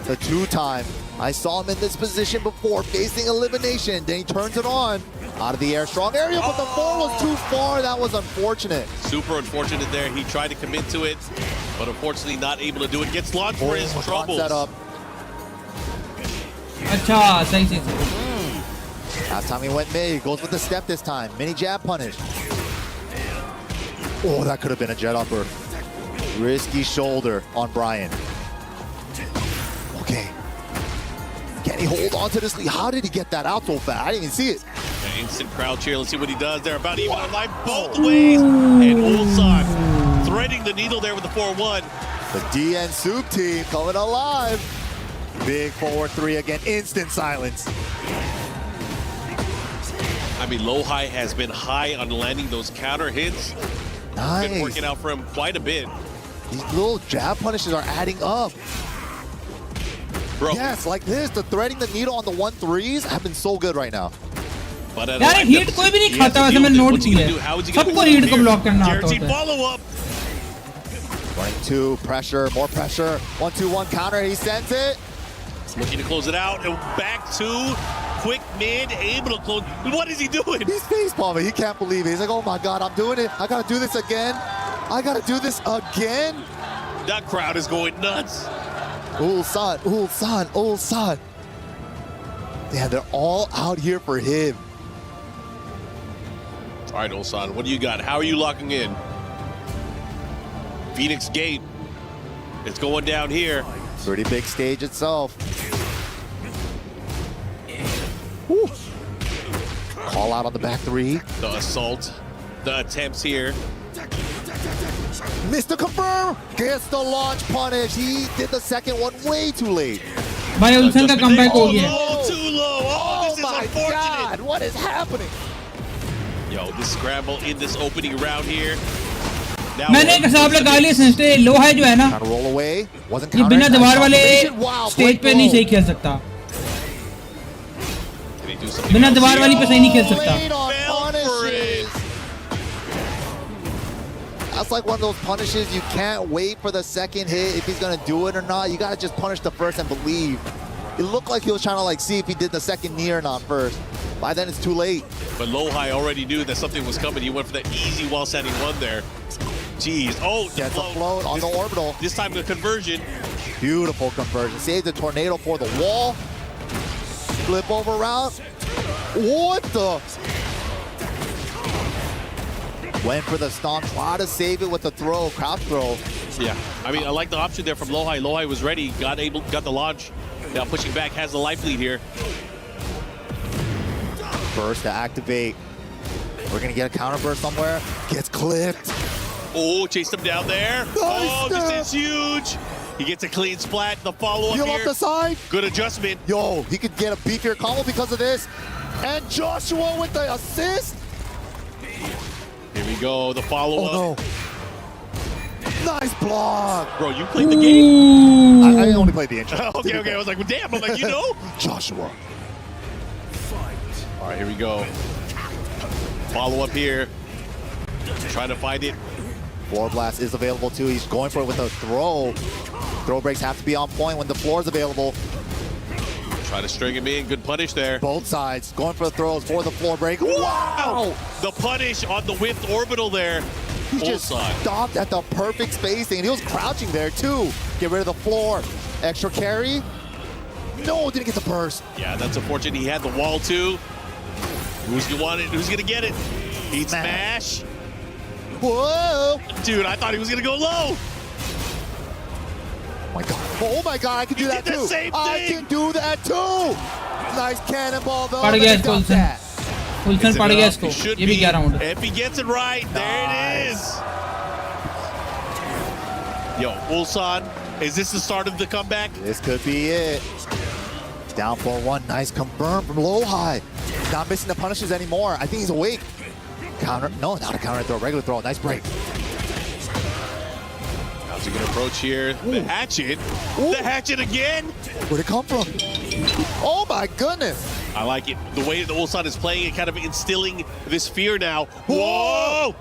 The two-time. I saw him in this position before, facing elimination. Then he turns it on. Out of the air, strong area, but the ball was too far. That was unfortunate. Super unfortunate there. He tried to commit to it, but unfortunately not able to do it. Gets launched for his troubles. Set up. अच्छा, सही से. Last time he went mid, he goes with the step this time. Mini jab punish. Oh, that could have been a jet upper. Risky shoulder on Brian. Okay. Can he hold on to this lead? How did he get that out so fast? I didn't even see it. Instant crowd cheer. Let's see what he does. They're about even alive both ways. And Ulsan threading the needle there with the 4-1. The DN Soup team coming alive. Big forward three again. Instant silence. I mean, Lohai has been high on landing those counter hits. Nice. Been working out for him quite a bit. These little jab punishes are adding up. Bro. Yes, like this. The threading the needle on the 1-3s have been so good right now. यार heat कोई भी नहीं खाता वैसे मैंने note किया है. सबको हीट को ब्लॉक करना आता होता है. Follow up. Running two, pressure, more pressure. 1-2-1 counter, he sends it. Looking to close it out, and back two. Quick mid, able to close. What is he doing? He's face palming. He can't believe it. He's like, oh my God, I'm doing it. I gotta do this again. I gotta do this again. That crowd is going nuts. Ulsan, Ulsan, Ulsan. Yeah, they're all out here for him. All right, Ulsan, what do you got? How are you locking in? Phoenix Gate. It's going down here. Pretty big stage itself. Woo. Call out on the back three. The assault, the attempts here. Mr. Confirm gets the launch punish. He did the second one way too late. भाई उल्सन का comeback हो गया. Too low. Oh, this is unfortunate. God, what is happening? Yo, this scramble in this opening round here. मैंने एक हिसाब लगा लिया sister लो है जो है ना. Roll away. Wasn't ये बिना दीवार वाले स्टेज पे नहीं सही खेल सकता. बिना दीवार वाली पे सही नहीं खेल सकता. That's like one of those punishes. You can't wait for the second hit if he's gonna do it or not. You gotta just punish the first and believe. It looked like he was trying to like see if he did the second knee or not first. By then it's too late. But Lohai already knew that something was coming. He went for the easy while standing one there. Jeez. Oh, gets a float on the orbital. This time the conversion. Beautiful conversion. Save the tornado for the wall. Flip over route. What the? Went for the stomp. Try to save it with the throw, crouch throw. Yeah. I mean, I like the option there from Lohai. Lohai was ready. Got the launch. Now pushing back, has the life lead here. Burst to activate. We're gonna get a counter burst somewhere. Gets clipped. Oh, chased him down there. Nice oh, this is huge. He gets a clean splat. The follow-up here. Off the side. Good adjustment. Yo, he could get a beefier combo because of this. And Joshua with the assist. Here we go, the follow-up. Oh, no. Nice block. Bro, you played the game? I only played the intro. okay. I was like, well, damn. I'm like, you know? Joshua. All right, here we go. Follow-up here. Trying to find it. Floor blast is available too. He's going for it with a throw. Throw breaks have to be on point when the floor is available. Try to string him in. Good punish there. Both sides going for the throws for the floor break. Wow! The punish on the whipped orbital there. He just stopped at the perfect spacing. And he was crouching there too. Get rid of the floor. Extra carry. No, didn't get the burst. Yeah, that's unfortunate. He had the wall too. Who's gonna want it? Who's gonna get it? Heat smash. Whoa! Dude, I thought he was gonna go low. Oh my god, I can do that did too. the same I thing. can do that too. Nice cannonball though. पड़ but गया he इसको got उल्सन that. उल्सन Is it पड़ गया enough? इसको It should ये भी be. 11 round If he gets it right, there it is. Yo, Ulsan, is this the start of the comeback? This could be it. Down 4-1. Nice confirm from low high. Not missing the punishes anymore. I think he's awake. Counter. No, not a counter throw. Regular throw. Nice break. How's he gonna approach here? The hatchet. The hatchet again. Where'd it come from? Oh my goodness. I like it. The way that Ulsan is playing it, kind of instilling this fear now. Whoa!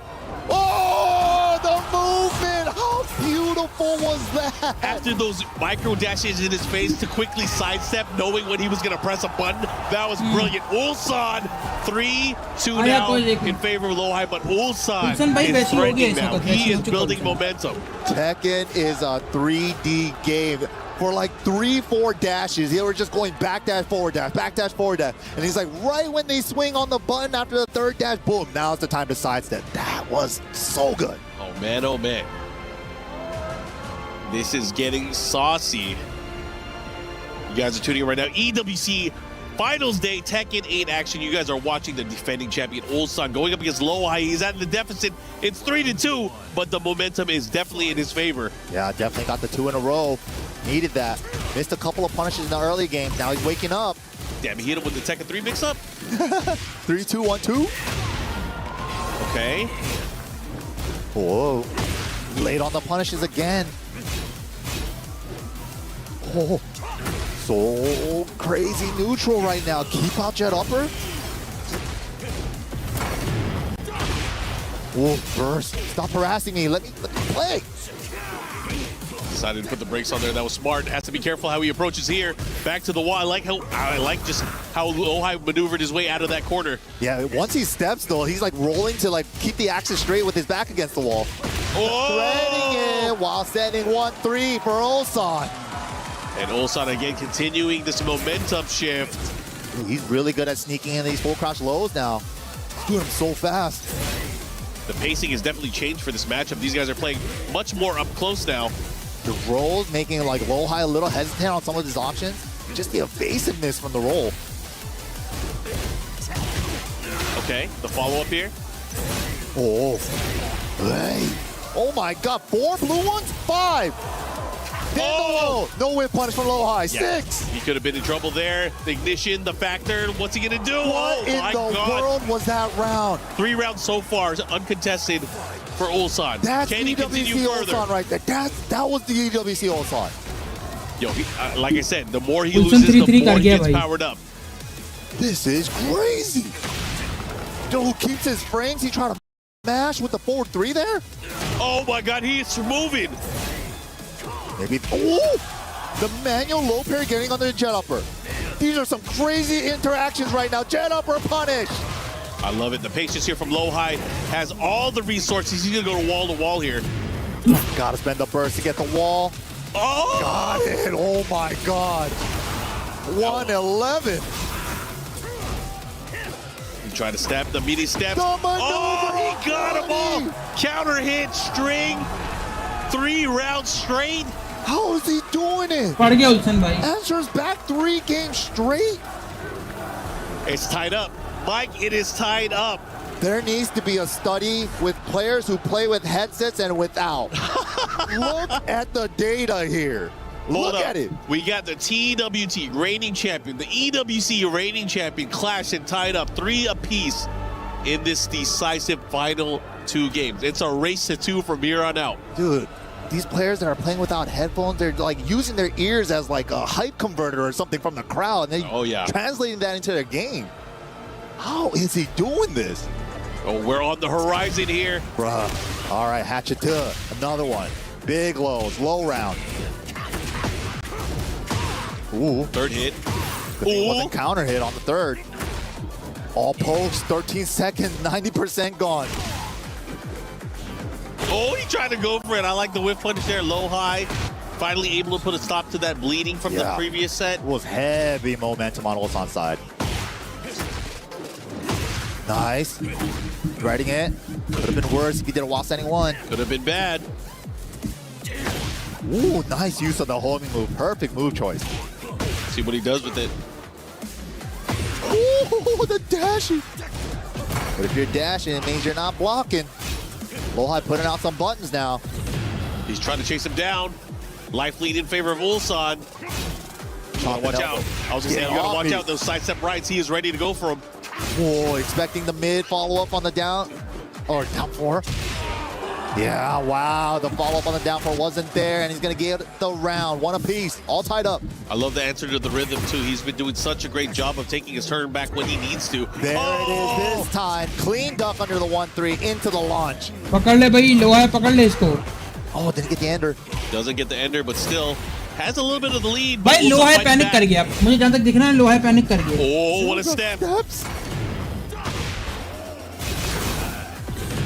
Oh, the movement! How beautiful was that? After those micro dashes in his face to quickly sidestep, knowing when he was going to press a button, that was brilliant. Ulsan, 3-2 now in favor of low high, but Ulsan is threatening now. He is building momentum. Tekken is a 3D game. For like 3-4 dashes, they were just going back dash, forward dash, back dash, forward dash. And he's like, right when they swing on the button after the third dash, boom, now it's the time to sidestep. That was so good. Oh man, oh man. This is getting saucy. You guys are tuning in right now. EWC Finals Day, Tekken 8 action. You guys are watching the defending champion Ulsan going up against low high. He's at the deficit. It's 3-2, but the momentum is definitely in his favor. Yeah, definitely got the 2 in a row. Needed that. Missed a couple of punishes in the early game. Now he's waking up. Damn, he hit him with the Tekken 3 mix-up. 3-2-1-2. Okay. Whoa. Late on the punishes again. Oh. So crazy neutral right now. Keep out jet upper. Oh, burst. Stop harassing me. Let me play. Decided to put the brakes on there. That was smart. Has to be careful how he approaches here. Back to the wall. I like just how low high maneuvered his way out of that corner. Yeah, once he steps though, he's like rolling to like keep the axis straight with his back against the wall. Threading it while setting 1-3 for Ulsan. And Ulsan again continuing this momentum shift. Ooh, he's really good at sneaking in these full crouch lows now. He's doing them so fast. The pacing has definitely changed for this matchup. These guys are playing much more up close now. The rolls making like low high a little hesitant on some of his options. Just the evasiveness from the roll. Okay, the follow-up here. Oh. Hey. Oh my god, 4 blue ones? 5. Oh! No whip punish from low high. Yeah. 6. He could have been in trouble there. The ignition, the factor. What's he gonna do? What in the world was that round? 3 rounds so far, uncontested for Ulsan. That's Can he continue EWC further? Ulsan right there. That was the EWC Ulsan. Yo, like I said, the more he loses, the more he gets powered up. This is crazy. Dude keeps his frames. He trying to mash with the forward 3 there. Oh my god, he is moving. Maybe. Oh! The manual low parry getting under the jet upper. These are some crazy interactions right now. Jet upper punish. I love it. The patience here from low high has all the resources. He's gonna go to wall here. Gotta spend the burst to get the wall. Oh! Got it. Oh my god. 111. He tried to step the meaty steps. The maneuver. Oh, he got him all. Counter hit, string. 3 rounds straight. How is he doing it? पड़ गया उल्सन भाई. Answers back 3 games straight. It's tied up. Mike, it is tied up. There needs to be a study with players who play with headsets and without. Look at the data here. Look at it. We got the TWT reigning champion, the EWC reigning champion clashed and tied up 3 apiece in this decisive final 2 games. It's a race to 2 from here on out. Dude, these players that are playing without headphones, they're like using their ears as like a hype converter or something from the crowd, and they're translating that into their game. How is he doing this? Oh, we're on the horizon here. Bruh. All right, hatchet 2. Another one. Big lows, low round. Ooh. 3rd hit. Good thing it wasn't counter hit on the 3rd. All post, 13 seconds, 90% gone. Oh, he tried to go for it. I like the whip punch there, low high. Finally able to put a stop to that bleeding from the previous set. It was heavy momentum on Ulsan's side. Nice. Riding it. Could have been worse if he did a while standing one. Could have been bad. Ooh, nice use of the homing move. Perfect move choice. See what he does with it. Ooh, the dashing. But if you're dashing, it means you're not blocking. Lohai putting out some buttons now. He's trying to chase him down. Life lead in favor of Ulsan. Watch out. I was just saying, you gotta watch out. Those sidestep rights, he is ready to go for him. Whoa, expecting the mid follow-up on the down, or down four. Yeah, wow, the follow-up on the down four wasn't there, and he's gonna get the round, one apiece, all tied up. I love the answer to the rhythm, too. He's been doing such a great job of taking his turn back when he needs to. There it is this time. Clean duck under the 1-3 into the launch. पकड़ ले भाई, लोहा है, पकड़ ले इसको. Oh, didn't get the ender. Doesn't get the ender, but still has a little bit of the lead. भाई लोहा है पैनिक कर गया. मुझे जहाँ तक दिख रहा है लोहा है पैनिक कर गया. Oh, what a step.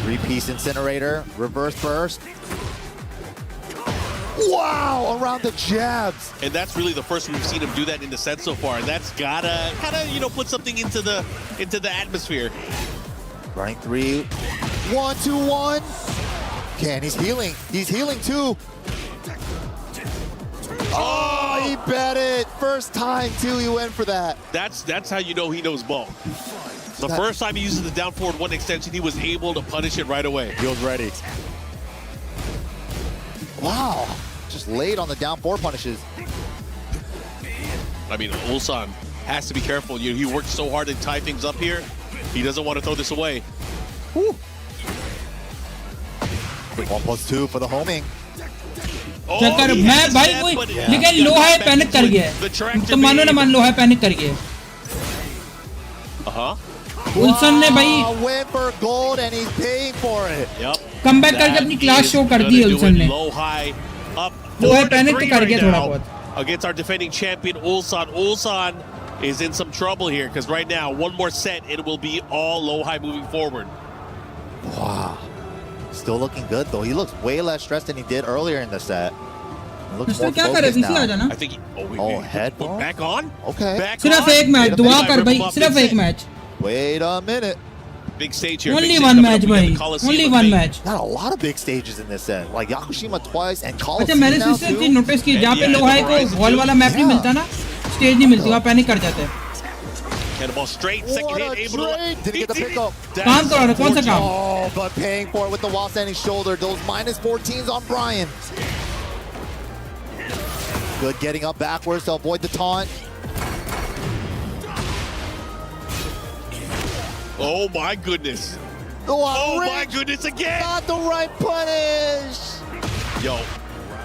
Three-piece incinerator, reverse burst. Wow, around the jabs. And that's really the first we've seen him do that in the set so far. And that's gotta kind of, you know, put something into the atmosphere. Running 3, 1, 2, 1. Okay, and he's healing. He's healing too. Oh, he bet it. First time too, he went for that. That's how you know he knows ball. The first time he uses the down forward 1 extension, he was able to punish it right away. He was ready. Wow, just laid on the down 4 punishes. I mean, Ulsan has to be careful. He worked so hard to tie things up here. He doesn't want to throw this away. Woo. 1+2 for the homing. चक्कर मैं भाई कोई लेकिन लोहा है panic कर गया. तो मानो ना मान लोहा है पैनिक कर गया. उल्सन ने भाई went for gold and he's paying for it. Yep. Comeback करके अपनी क्लास शो कर दी है उल्सन ने. लोहा है पैनिक तो कर गया थोड़ा बहुत. Against our defending champion Ulsan. Ulsan is in some trouble here because right now, one more set, it will be all Lohai moving forward. Wow. Still looking good though. He looks way less stressed than he did earlier in the set. He looks more focused now. I think he, head ball? Back on? Okay. Back सिर्फ on? एक match दुआ कर भाई सिर्फ एक match. Wait a minute. Big stage here. Only one match भाई. Only one match. Not a lot of big stages in this set. Like Yakushima twice and Coliseum. अच्छा मैंने सिर्फ चीज नोटिस की जहाँ पे लोहा को वॉल वाला मैप नहीं मिलता ना स्टेज नहीं मिलती वहाँ पैनिक कर जाते हैं. Cannonball straight, second hit, able to... Didn't get the pickup. काम तो कौन सा काम? Oh, but paying for it with the while standing shoulder. Those -14s on Brian. Good getting up backwards to avoid the taunt. Oh my goodness. Oh my goodness again. Not the right punish. Yo.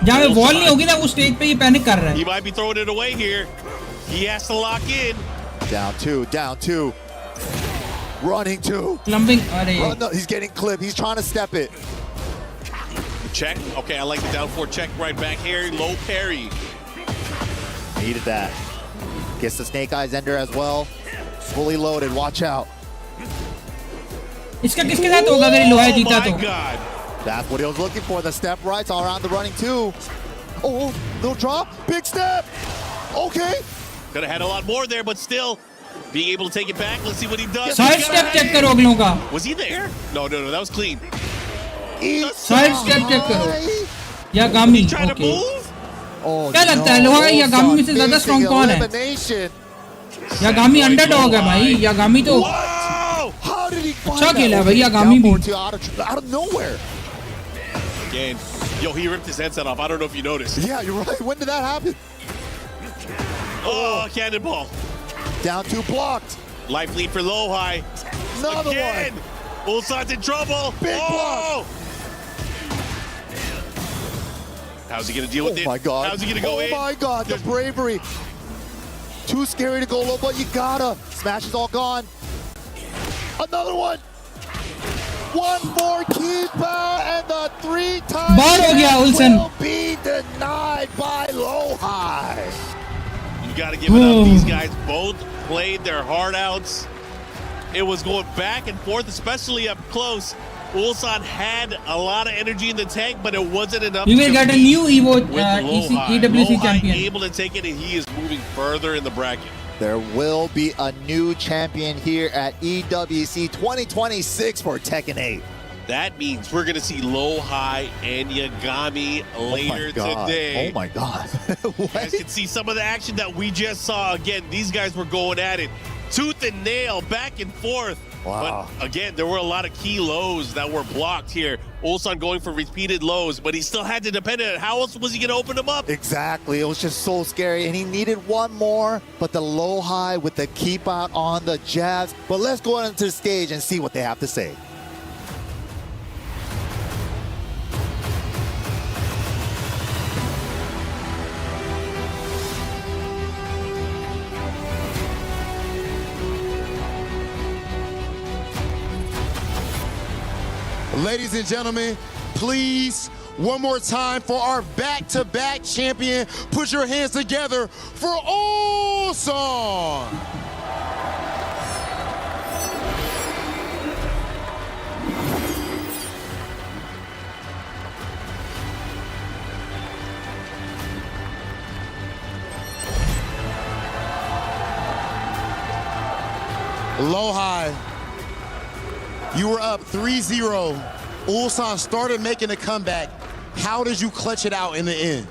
जहाँ पे wall नहीं होगी ना वो stage पे ये panic कर रहा है. He might be throwing it away here. He has to lock in. Down 2, down 2. Running 2. Clumping. No, he's getting clipped. He's trying to step it. Check. Okay, I like the down 4 check right back here. Low parry. Needed that. Gets the Snake Eyes Ender as well. Fully loaded. Watch out. इसका किसके साथ होगा अगर लोहा जीता तो? That's what he was looking for. The step rights all around the running 2. Oh, little drop. Big step. Okay. Could have had a lot more there, but still being able to take it back. Let's see what he does. Side step check करो अगलों का. Was he there? No, that was clean. Side step check करो. Yagami. Okay. क्या लगता है लोहा Yagami में से ज़्यादा strong कौन है? यागामी अंडरडॉग है भाई. यागामी तो अच्छा खेला है भाई यागामी भी. Out of nowhere. Again, yo, he ripped his headset off. I don't know if you noticed. Yeah, you're right. When did that happen? Oh, cannonball. Down 2 blocked. Life lead for Lohai. Another Again. one. Ulsan's in trouble. Big block. How's he going to deal with it? Oh my God. How's he going to go in? Oh my God, the bravery. Too scary to go low, but you gotta. Smash is all gone. Another one. One more keeper, and the 3-time will be denied by Lohai. You got to give it up. These guys both played their heart outs. It was going back and forth, especially up close. Ulsan had a lot of energy in the tank, but it wasn't enough. We will get a new EVO EWC champion. Able to take it, and he is moving further in the bracket. there will be a new champion here at EWC 2026 for Tekken 8. That means we're going to see Low High and Yagami later today. Oh my God. You guys can see some of the action that we just saw. Again, these guys were going at it tooth and nail, back and forth. Wow. But again, there were a lot of key lows that were blocked here. Ulsan going for repeated lows, but he still had to depend on it. How else was he going to open them up? Exactly. It was just so scary, and he needed one more, but the low high with the keep out on the jabs. But let's go into the stage and see what they have to say. Ladies and gentlemen, please, one more time for our back-to-back champion, put your hands together for Ulsan. Low high. You were up 3-0. Ulsan started making a comeback. How did you clutch it out in the end?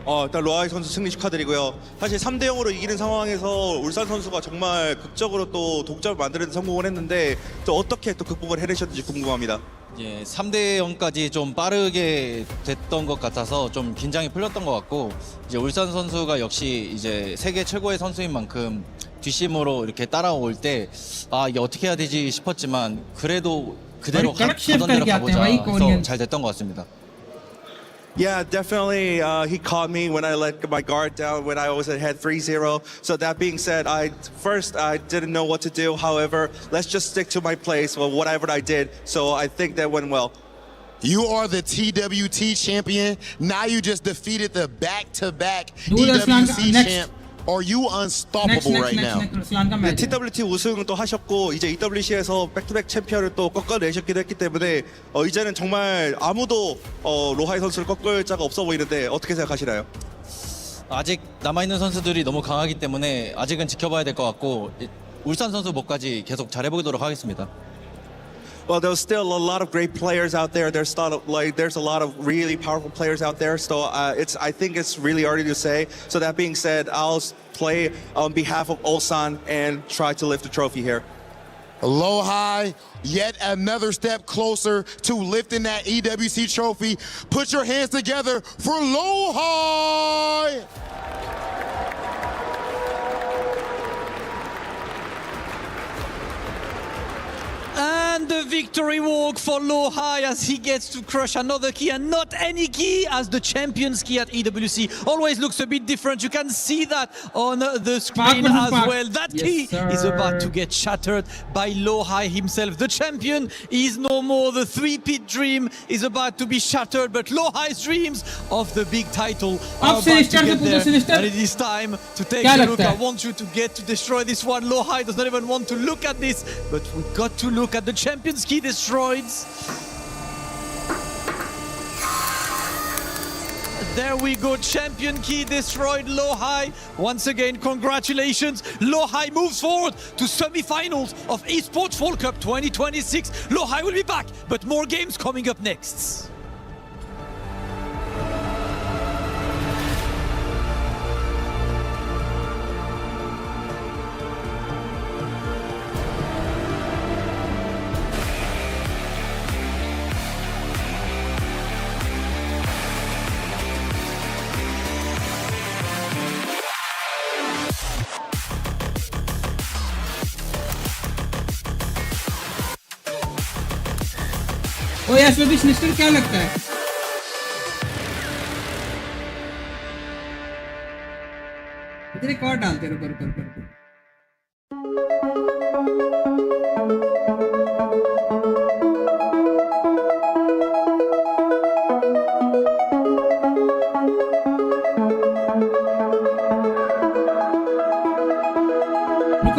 일단 로하이 선수 승리 축하드리고요. 사실 3대 0으로 이기는 상황에서 울산 선수가 정말 극적으로 또 독점을 만드는 데 성공을 했는데 또 어떻게 또 극복을 해내셨는지 궁금합니다. 예, 3대 0까지 좀 빠르게 됐던 것 같아서 좀 긴장이 풀렸던 것 같고, 이제 울산 선수가 역시 이제 세계 최고의 선수인 만큼 뒷심으로 이렇게 따라올 때 이게 어떻게 해야 되지 싶었지만 그래도 그대로 가던 대로 가보자 해서 잘 됐던 것 같습니다. Yeah, definitely. He caught me when I let my guard down when I was ahead 3-0. So that being said, I didn't know what to do. However, let's just stick to my place. Well, whatever I did. So I think that went well. You are the TWT champion. Now you just defeated the back-to-back EWC champ. Are you unstoppable right now? 네, TWT 우승 또 하셨고 이제 EWC에서 백투백 챔피언을 또 꺾어내셨기도 했기 때문에 이제는 정말 아무도 로하이 선수를 꺾을 자가 없어 보이는데 어떻게 생각하시나요? 아직 남아있는 선수들이 너무 강하기 때문에 아직은 지켜봐야 될 것 같고 울산 선수 목까지 계속 잘해보도록 하겠습니다. Well, there's still a lot of great players out there. There's a lot of really powerful players out there. So I think it's really early to say. So that being said, I'll play on behalf of Ulsan and try to lift the trophy here. Low high, yet another step closer to lifting that EWC trophy. Put your hands together for Low High. And the victory walk for Low High as he gets to crush another key, and not any key, as the champion's key at EWC always looks a bit different. You can see that on the screen as well. That key is about to get shattered by Low High himself. The champion is no more. The three-peat dream is about to be shattered, but Low High's dreams of the big title are about to get there. And it is time to take a look. I want you to get to destroy this one. Low High does not even want to look at this, but we got to look at the champion's key destroyed. There we go, champion key destroyed, Low High. Once again, congratulations. Low High moves forward to semi-finals of Esports World Cup 2026. Low High will be back, but more games coming up next. ओ यार इसमें भी स्निस्टर क्या लगता है? इतने cord डालते रुको रुको रुको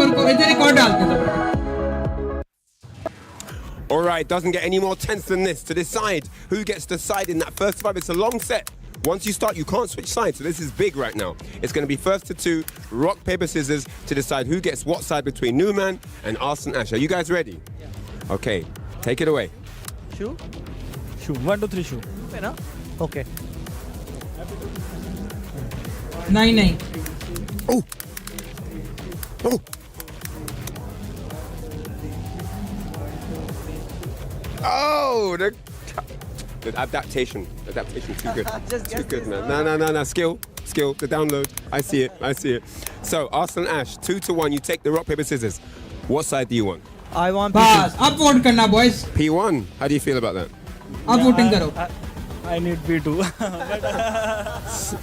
रुको इतने कॉर्ड डालते हैं. All right, doesn't get any more tense than this to decide who gets to side in that first fight. It's a long set Once you start, you can't switch sides. So this is big right now. It's going to be first to two, rock, paper, scissors to decide who gets what side between Newman and Arslan Ash. Are you guys ready? Yeah. Okay, take it away. Shoe? Shoe. 1, 2, 3, shoe. Okay. 9-9. Oh! Oh! Oh! The adaptation, too good. Too good, man. No. Skill, the download. I see it. So, Arslan Ash, 2-1. You take the rock, paper, scissors. What side do you want? I want Pass. Up vote karna, boys. P1. How do you feel about that? Up voting karo. I need P2.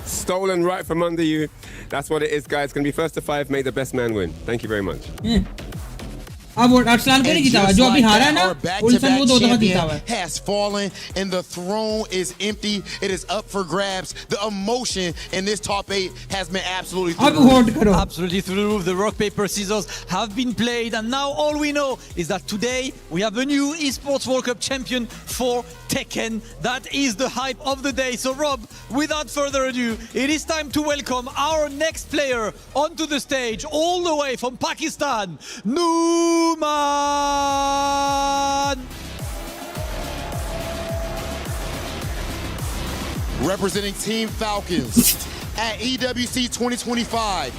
Stolen right from under you. That's what it is, guys. It's going to be first to 5. May the best man win. Thank you very much. अब vote Arsalan को नहीं जीता हुआ जो अभी हारा है ना उल्सन वो 2 दफा जीता हुआ है has fallen and the throne is empty. It is up for grabs. The emotion in this top 8 has been absolutely through the roof. Absolutely through the roof. The rock, paper, scissors have been played, and now all we know is that today we have a new esports World Cup champion for Tekken. That is the hype of the day. So Rob, without further ado, it is time to welcome our next player onto the stage, all the way from Pakistan, Numan. Representing Team Falcons at EWC 2025,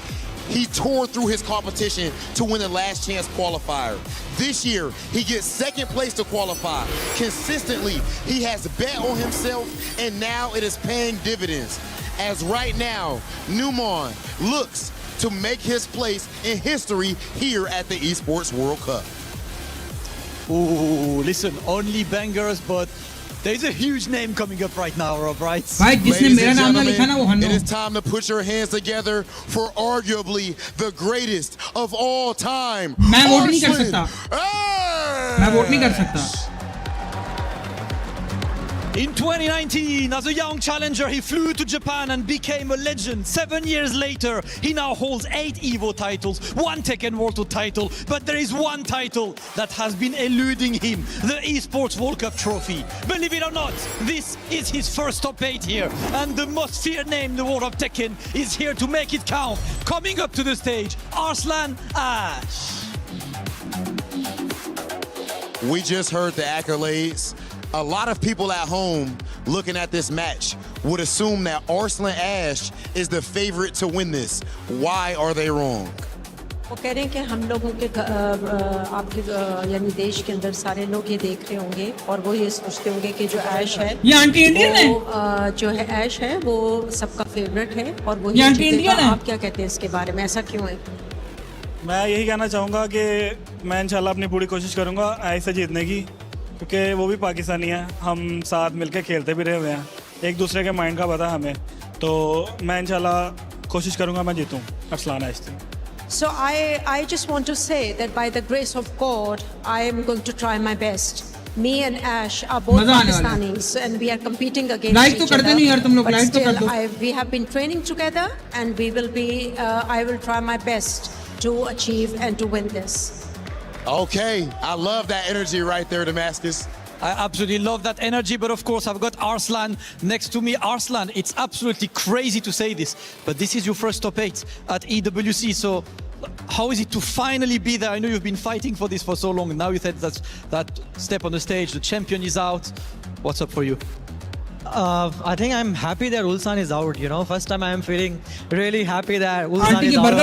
he tore through his competition to win the last chance qualifier. This year, he gets second place to qualify. Consistently, he has bet on himself, and now it is paying dividends. As right now, Numan looks to make his place in history here at the Esports World Cup. Ooh, listen, only bangers, but there's a huge name coming up right now, Rob, right? Ladies and gentlemen, it is time to put your hands together for arguably the greatest of all time. मैं vote नहीं कर सकता मैं vote नहीं कर सकता In 2019, as a young challenger, he flew to Japan and became a legend. 7 years later, he now holds 8 EVO titles, 1 Tekken World Tour title, but there is one title that has been eluding him, the Esports World Cup trophy. Believe it or not, this is his first top 8 here, and the most feared name in the world of Tekken is here to make it count. Coming up to the stage, Arslan Ash. We just heard the accolades. A lot of people at home looking at this match would assume that Arslan Ash is the favorite to win this. Why are they wrong? वो कह रहे हैं कि हम लोगों के आपके यानी देश के अंदर सारे लोग ये देख रहे होंगे और वो ये सोचते होंगे कि जो ऐश है ये आंटी इंडियन है जो है ऐश है वो सबका फेवरेट है और वो ये आंटी इंडियन है आप क्या कहते हैं इसके बारे में ऐसा क्यों है मैं यही कहना चाहूँगा कि मैं इंशाल्लाह अपनी पूरी कोशिश करूँगा ऐसे जीतने की क्योंकि वो भी पाकिस्तानी है हम साथ मिलकर खेलते भी रहे हुए हैं एक दूसरे के माइंड का पता है हमें तो मैं इंशाल्लाह कोशिश करूँगा मैं जीतूँ अरसलान आश से So I just want to say that by the grace of God, I am going to try my best. Me and Ash are both Pakistanis and we are competing against each other. But still, we have been training together and we will be, I will try my best to achieve and to win this. Okay, I love that energy right there, Damascus. I absolutely love that energy, but of course I've got Arslan next to me. Arslan, it's absolutely crazy to say this, but this is your first top 8 at EWC, so how is it to finally be there? I know you've been fighting for this for so long, and now you said that step on the stage, the champion is out. What's up for you? I think I'm happy that Ulsan is out, you know. First time I'm feeling really happy that Ulsan is out.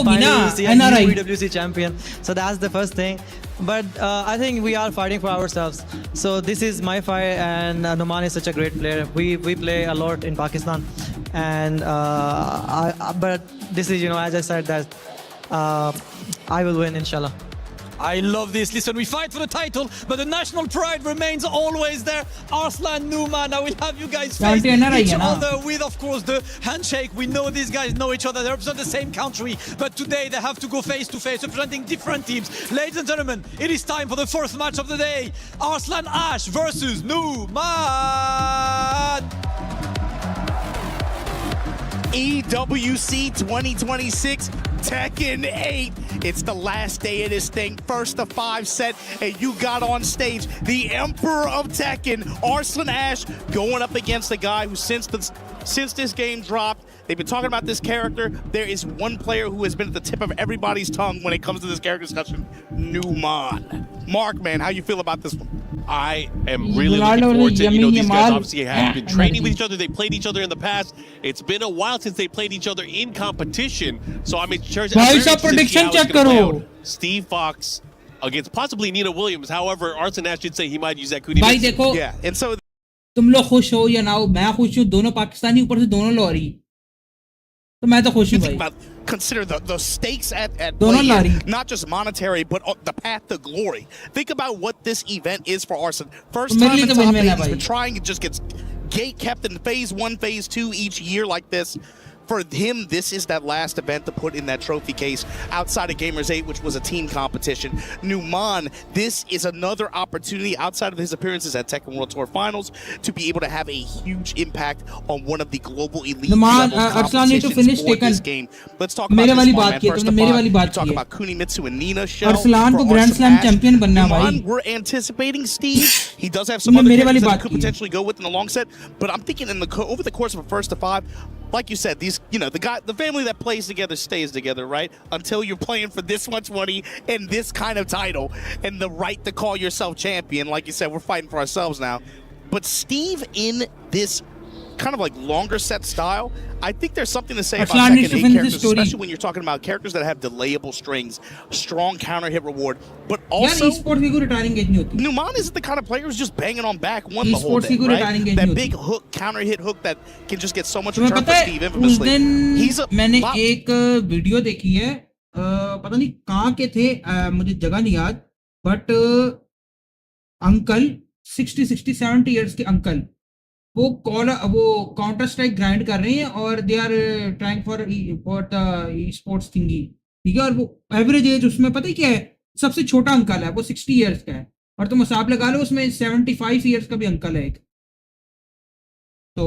Finally see a new EWC champion. So that's the first thing. But I think we are fighting for ourselves. So this is my fight and Numan is such a great player. We play a lot in Pakistan. And but this is, you know, as I said that I will win, inshallah. I love this. Listen, we fight for the title, but the national pride remains always there. Arslan, Numan, I will have you guys face each other with, of course, the handshake. We know these guys know each other. They represent the same country, but today they have to go face to face, representing different teams. Ladies and gentlemen, it is time for the first match of the day. Arslan Ash versus Numan. EWC 2026 Tekken 8. It's the last day of this thing. First of 5 set, and you got on stage the Emperor of Tekken, Arslan Ash, going up against a guy who since this game dropped, they've been talking about this character. There is one player who has been at the tip of everybody's tongue when it comes to this character discussion, Numan. Mark, man, how you feel about this one? I am really looking forward to, these guys obviously have been training with each other. They played each other in the past. It's been a while since they played each other in competition. So I'm interested to see how it's going to play out. Steve Fox against possibly Nina Williams. However, Arslan Ash did say he might use that Kunimitsu. Yeah, and so तुम लोग खुश हो या ना हो, मैं खुश हूँ, दोनों पाकिस्तानी ऊपर से दोनों लॉरी, तो मैं तो खुश हूँ भाई. Consider the stakes at play here, not just monetary, but the path to glory. Think about what this event is for Arslan. First time in top 8, he's been trying, it just gets gate kept in phase 1, phase 2 each year like this. For him, this is that last event to put in that trophy case outside of Gamers 8, which was a team competition. Numan, this is another opportunity outside of his appearances at Tekken World Tour Finals to be able to have a huge impact on one of the global elite level competitions for this game. Let's talk about this one, man. First of all, you talk about Kunimitsu and Nina show. Arslan को Grand Slam champion बनना भाई. We're anticipating Steve. He does have some other characters that could potentially go with in the long set, but I'm thinking over the course of a first to 5, like you said, these, the family that plays together stays together, right? Until you're playing for this much money and this kind of title and the right to call yourself champion. Like you said, we're fighting for ourselves now. But Steve, in this kind of like longer set style, I think there's something to say about Tekken 8 characters, especially when you're talking about characters that have delayable strings, strong counter hit reward, but also Numan isn't the kind of player who's just banging on back one the whole day, right? That big hook, counter hit hook that can just get so much return for Steve infamously. मैंने एक video देखी है, पता नहीं कहाँ के थे, मुझे जगह नहीं याद, बट अंकल 60-70 इयर्स के अंकल वो काउंटर स्ट्राइक ग्राइंड कर रहे हैं और they are trying for the sports thingy, ठीक है. और वो एवरेज एज उसमें पता ही क्या है, सबसे छोटा अंकल है वो 60 इयर्स का है, और तुम हिसाब लगा लो उसमें 75 इयर्स का भी अंकल है एक, तो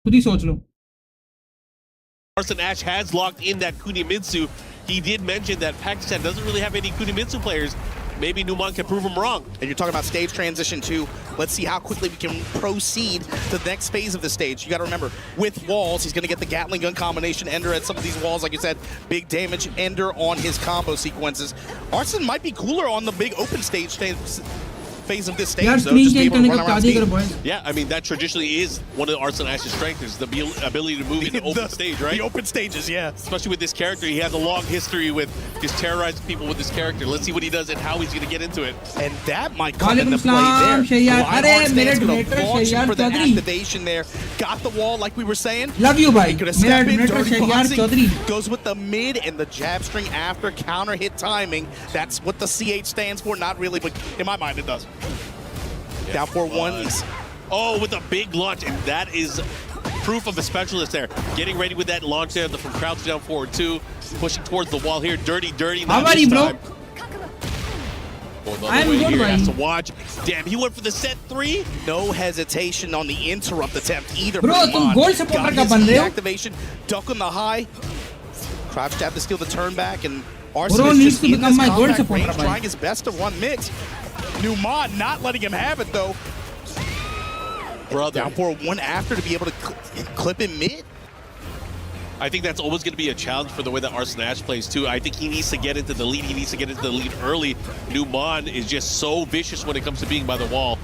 खुद ही सोच लो. Arslan Ash has locked in that Kunimitsu. He did mention that Pakistan doesn't really have any Kunimitsu players. Maybe Numan can prove him wrong. And you're talking about stage transition too. Let's see how quickly we can proceed to the next phase of the stage. You got to remember, with walls, he's going to get the Gatling gun combination ender at some of these walls. Like you said, big damage ender on his combo sequences. Arslan might be cooler on the big open stage phase of this stage, though, just be able to run around speed. Yeah, I mean, that traditionally is one of Arslan Ash's strengths, is the ability to move in the open stage, right? The open stages, yeah. Especially with this character. He has a long history with just terrorizing people with this character. Let's see what he does and how he's going to get into it. And that might come into play there. Lionheart's going to launch for the activation there. Got the wall, like we were saying. Love you, bhai. Going to step in, dirty boxing. Goes with the mid and the jab string after counter hit timing. That's what the CH stands for. Not really, but in my mind, it does. Yeah, down 4-1. Oh, with a big launch, and that is proof of a specialist there. Getting ready with that launch there from crouch down forward 2, pushing towards the wall here. Dirty. How are you, bro? I'm good, here. Has to watch. Damn, he went for the set 3. No hesitation on the interrupt attempt either. Bro, तुम goal supporter का बन रहे हो? Activation, duck on the high. Crouch jab to steal the turn back, and Arslan is just in this compact range, trying his best to run mix. Numan not letting him have it though. Brother. Down 4-1 after to be able to clip him mid. I think that's always going to be a challenge for the way that Arslan Ash plays too. I think he needs to get into the lead. He needs to get into the lead early. Numan is just so vicious when it comes to being by the wall.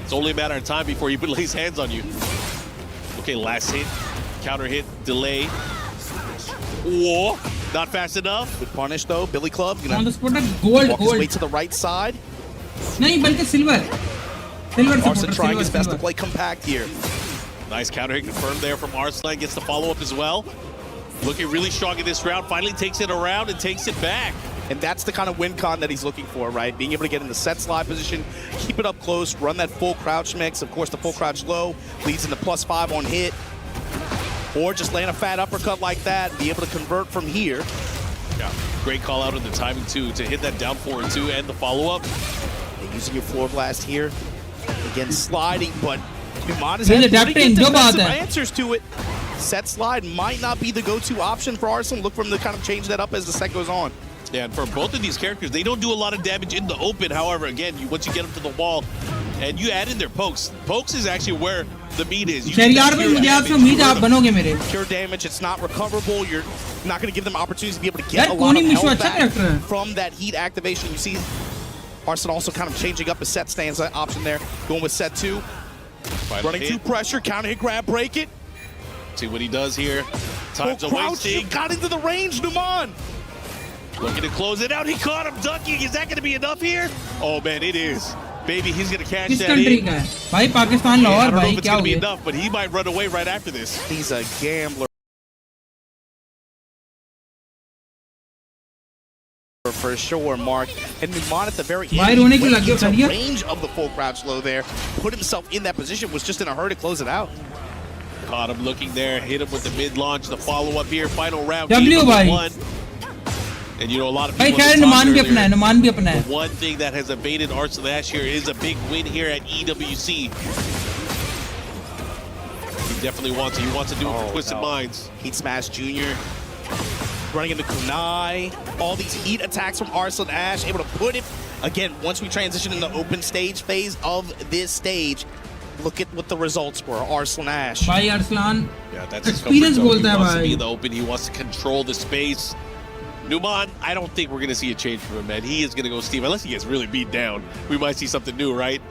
It's only a matter of time before he lays hands on you. Okay, last hit. Counter hit. Delay. Whoa. Not fast enough. Good punish though. Billy Club. On the spot, gold. His way to the right side. नहीं बल्कि silver. Arslan trying his best to play compact here. Nice counter hit confirmed there from Arslan. Gets the follow-up as well. Looking really strong in this round. Finally takes it around and takes it back. And that's the kind of win con that he's looking for, right? Being able to get in the set slide position, keep it up close, run that full crouch mix. Of course, the full crouch low leads into +5 on hit. Or just land a fat uppercut like that, be able to convert from here. Yeah, great call out on the timing too, to hit that down 4-2 and the follow-up. Using your floor blast here. Again, sliding, but Numan is having some answers to it. set slide might not be the go-to option for Arslan. Look for him to kind of change that up as the set goes on. Yeah, and for both of these characters, they don't do a lot of damage in the open. However, again, once you get them to the wall and you add in their pokes, pokes is actually where the meat is. Pure damage, it's not recoverable. You're not going to give them opportunities to be able to get a lot of health back from that heat activation. You see Arslan also kind of changing up his set stance option there, going with set 2. Running through pressure, counter hit grab, break it. See what he does here. Time's a wasting. Got into the range, Numan. Looking to close it out. He caught him dunking. Is that going to be enough here? Oh, man, it is. Baby, he's going to cash that in. भाई Pakistan Lahore I don't know भाई if it's क्या going to हो be गया enough, but he might run away right after this. He's a gambler. For sure, Mark. And Numan at the very end, he went into range of the full crouch low there, put himself in that position, was just in a hurry to close it out. Caught him looking there, hit him with the mid-launch, the follow-up here, final round. W भाई. And you know, a lot of भाई people खैर नुमान भी अपना है, नुमान भी अपना है. the one thing that has evaded Arslan Ash here is a big win here at EWC. He definitely wants it. He wants to do it for Twisted Minds. Heat Smash Jr. running into Kunai. All these heat attacks from Arslan Ash, able to put it. Again, once we transition in the open stage phase of this stage, look at what the results were. Arslan Ash. भाई Arslan. Yeah, that's his Experience comfort zone. बोलता है He wants to be भाई. in the open. He wants to control the space. Numan, I don't think we're going to see a change from him, man. He is going to go Steve, unless he gets really beat down. We might see something new, right?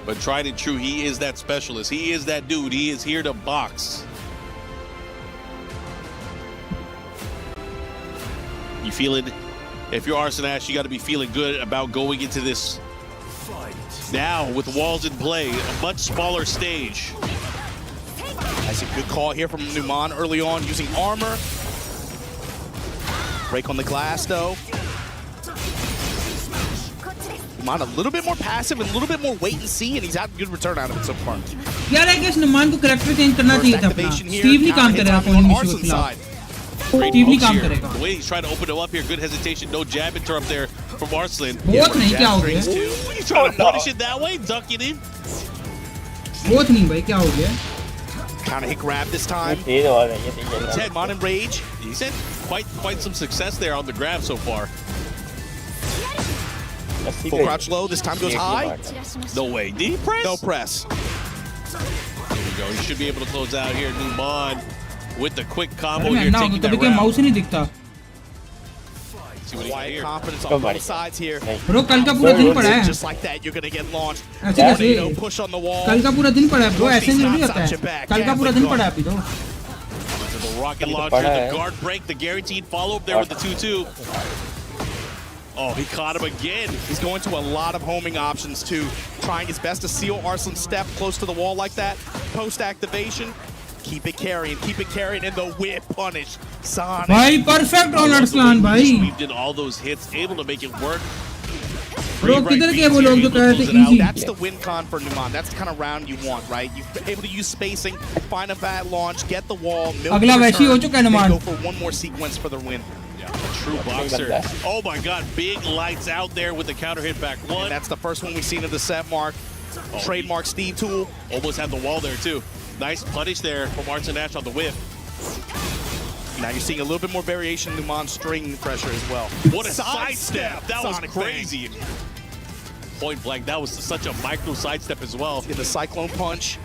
But tried and true, he is that specialist. He is that dude. He is here to box. You feeling, if you're Arslan Ash, you got to be feeling good about going into this now with walls in play, a much smaller stage. That's a good call here from Numan early on, using armor. Break on the glass, though. Numan a little bit more passive and a little bit more wait and see, and he's had a good return out of it so far. यार I guess Numan को character change करना चाहिए था अपना. Steve नहीं काम करेगा कोई नहीं के खिलाफ. Steve नहीं काम करेगा. The way he's trying to open him up here, good hesitation, no jab interrupt there from Arslan. बहुत नहीं क्या हो गया? You trying to punish it that way, ducking in? बहुत नहीं भाई क्या हो गया? Counter hit grab this time. Numan in rage. He's had quite some success there on the grab so far. Full crouch low. This time goes high. No way. Did he press? No press. Here we go. He should be able to close out here. Numan with the quick combo अरे here, ना taking तो that क्या round. mouse ही नहीं दिखता. See what he got Quiet here. confidence on both sides here. Bro कल का पूरा दिन पड़ा है. Just like that, you're gonna get launched. ऐसे कैसे? No push on the wall. कल का पूरा दिन पड़ा है bro ऐसे नहीं होता है. कल का पूरा दिन पड़ा है अभी तो. The rocket launcher, the guard break, the guaranteed follow-up there with the 2-2. Oh, he caught him again. He's going to a lot of homing options too, trying his best to seal Arslan's step close to the wall like that. Post-activation, keep it carrying, and the whip punish. Sonic. भाई perfect on Arslan भाई. We've done all those hits, able to make it work. Bro किधर गए वो लोग जो कह रहे थे easy. That's the win con for Numan. That's the kind of round you want, right? You're able to use spacing, find a bad launch, get the wall, milk अगला the वैसे ही हो return, चुका है and Numan. go for one more sequence for the win. Yeah, a true boxer. Oh my God, big lights out there with the counter hit back one. And that's the first one we've seen of the set, Mark. Trademark Steve tool. Almost had the wall there too. Nice punish there from Arslan Ash on the whip. Now you're seeing a little bit more variation in Numan's string pressure as well. What a sidestep! That was crazy. Point blank, that was such a micro sidestep as well. In the cyclone punch.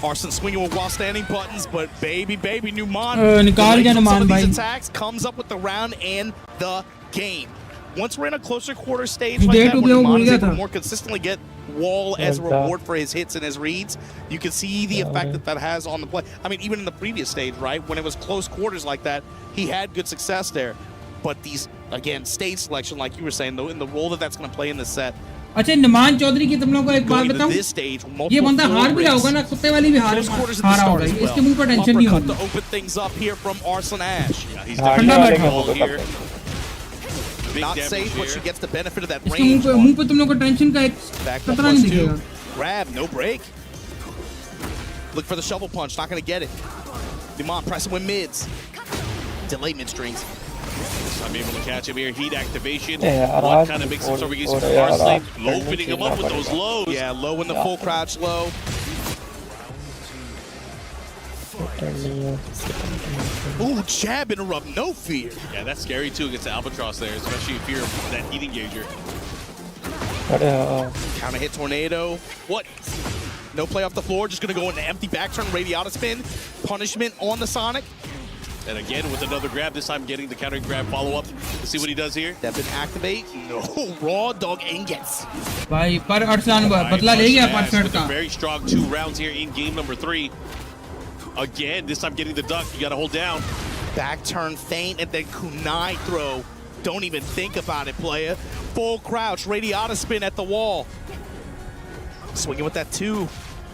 Arslan swinging with while standing buttons, but baby Numan निकाल गया Numan some of भाई. these attacks, comes up with the round and the game. Once we're in a closer quarter stage Day like that, to when go Numan भूल is गया able to था. more consistently get wall as a reward for his hits and his reads, you can see the effect that has on the play. I mean, even in the previous stage, right? When it was close quarters like that, he had good success there. But these, again, stage selection, like you were saying, though, in the role that that's going to play in this set, अच्छा नुमान चौधरी की तुम लोगों को एक बात going to बताऊं. this stage, ये बंदा हार भी रहा होगा ना कुत्ते वाली भी हारा होगा. इसके मुंह पर टेंशन नहीं uppercut होगी. to open things up here from Arslan Ash. ठंडा बैठा हो. Here. Not safe, but she gets the benefit of that इसके range. मुंह पे तुम लोगों को टेंशन का एक Back खतरा नहीं दिखेगा. Grab, no break. Look for the shovel punch, not going to get it. Numan pressing with mids. Delay mid-strings. I'm able to catch him here. Heat activation. What kind of makes him start using from Arslan? Opening him up with those lows. Yeah, low in the full crouch low. Ooh, jab interrupt, no fear. Yeah, that's scary too against the Albatross there, especially if you're that heat engager. Counter hit tornado. What? No play off the floor, just gonna go into empty back turn, radiata spin. Punishment on the Sonic. And again with another grab, this time getting the counter grab follow-up. Let's see what he does here. That activate. No, raw dog ingots. भाई पर अरसलान बदला ले गया 5 का. Very strong 2 rounds here in game number 3. Again, this time getting the duck, you gotta hold down. Back turn feint and then kunai throw. Don't even think about it, player. Full crouch, radiata spin at the wall. Swinging with that 2.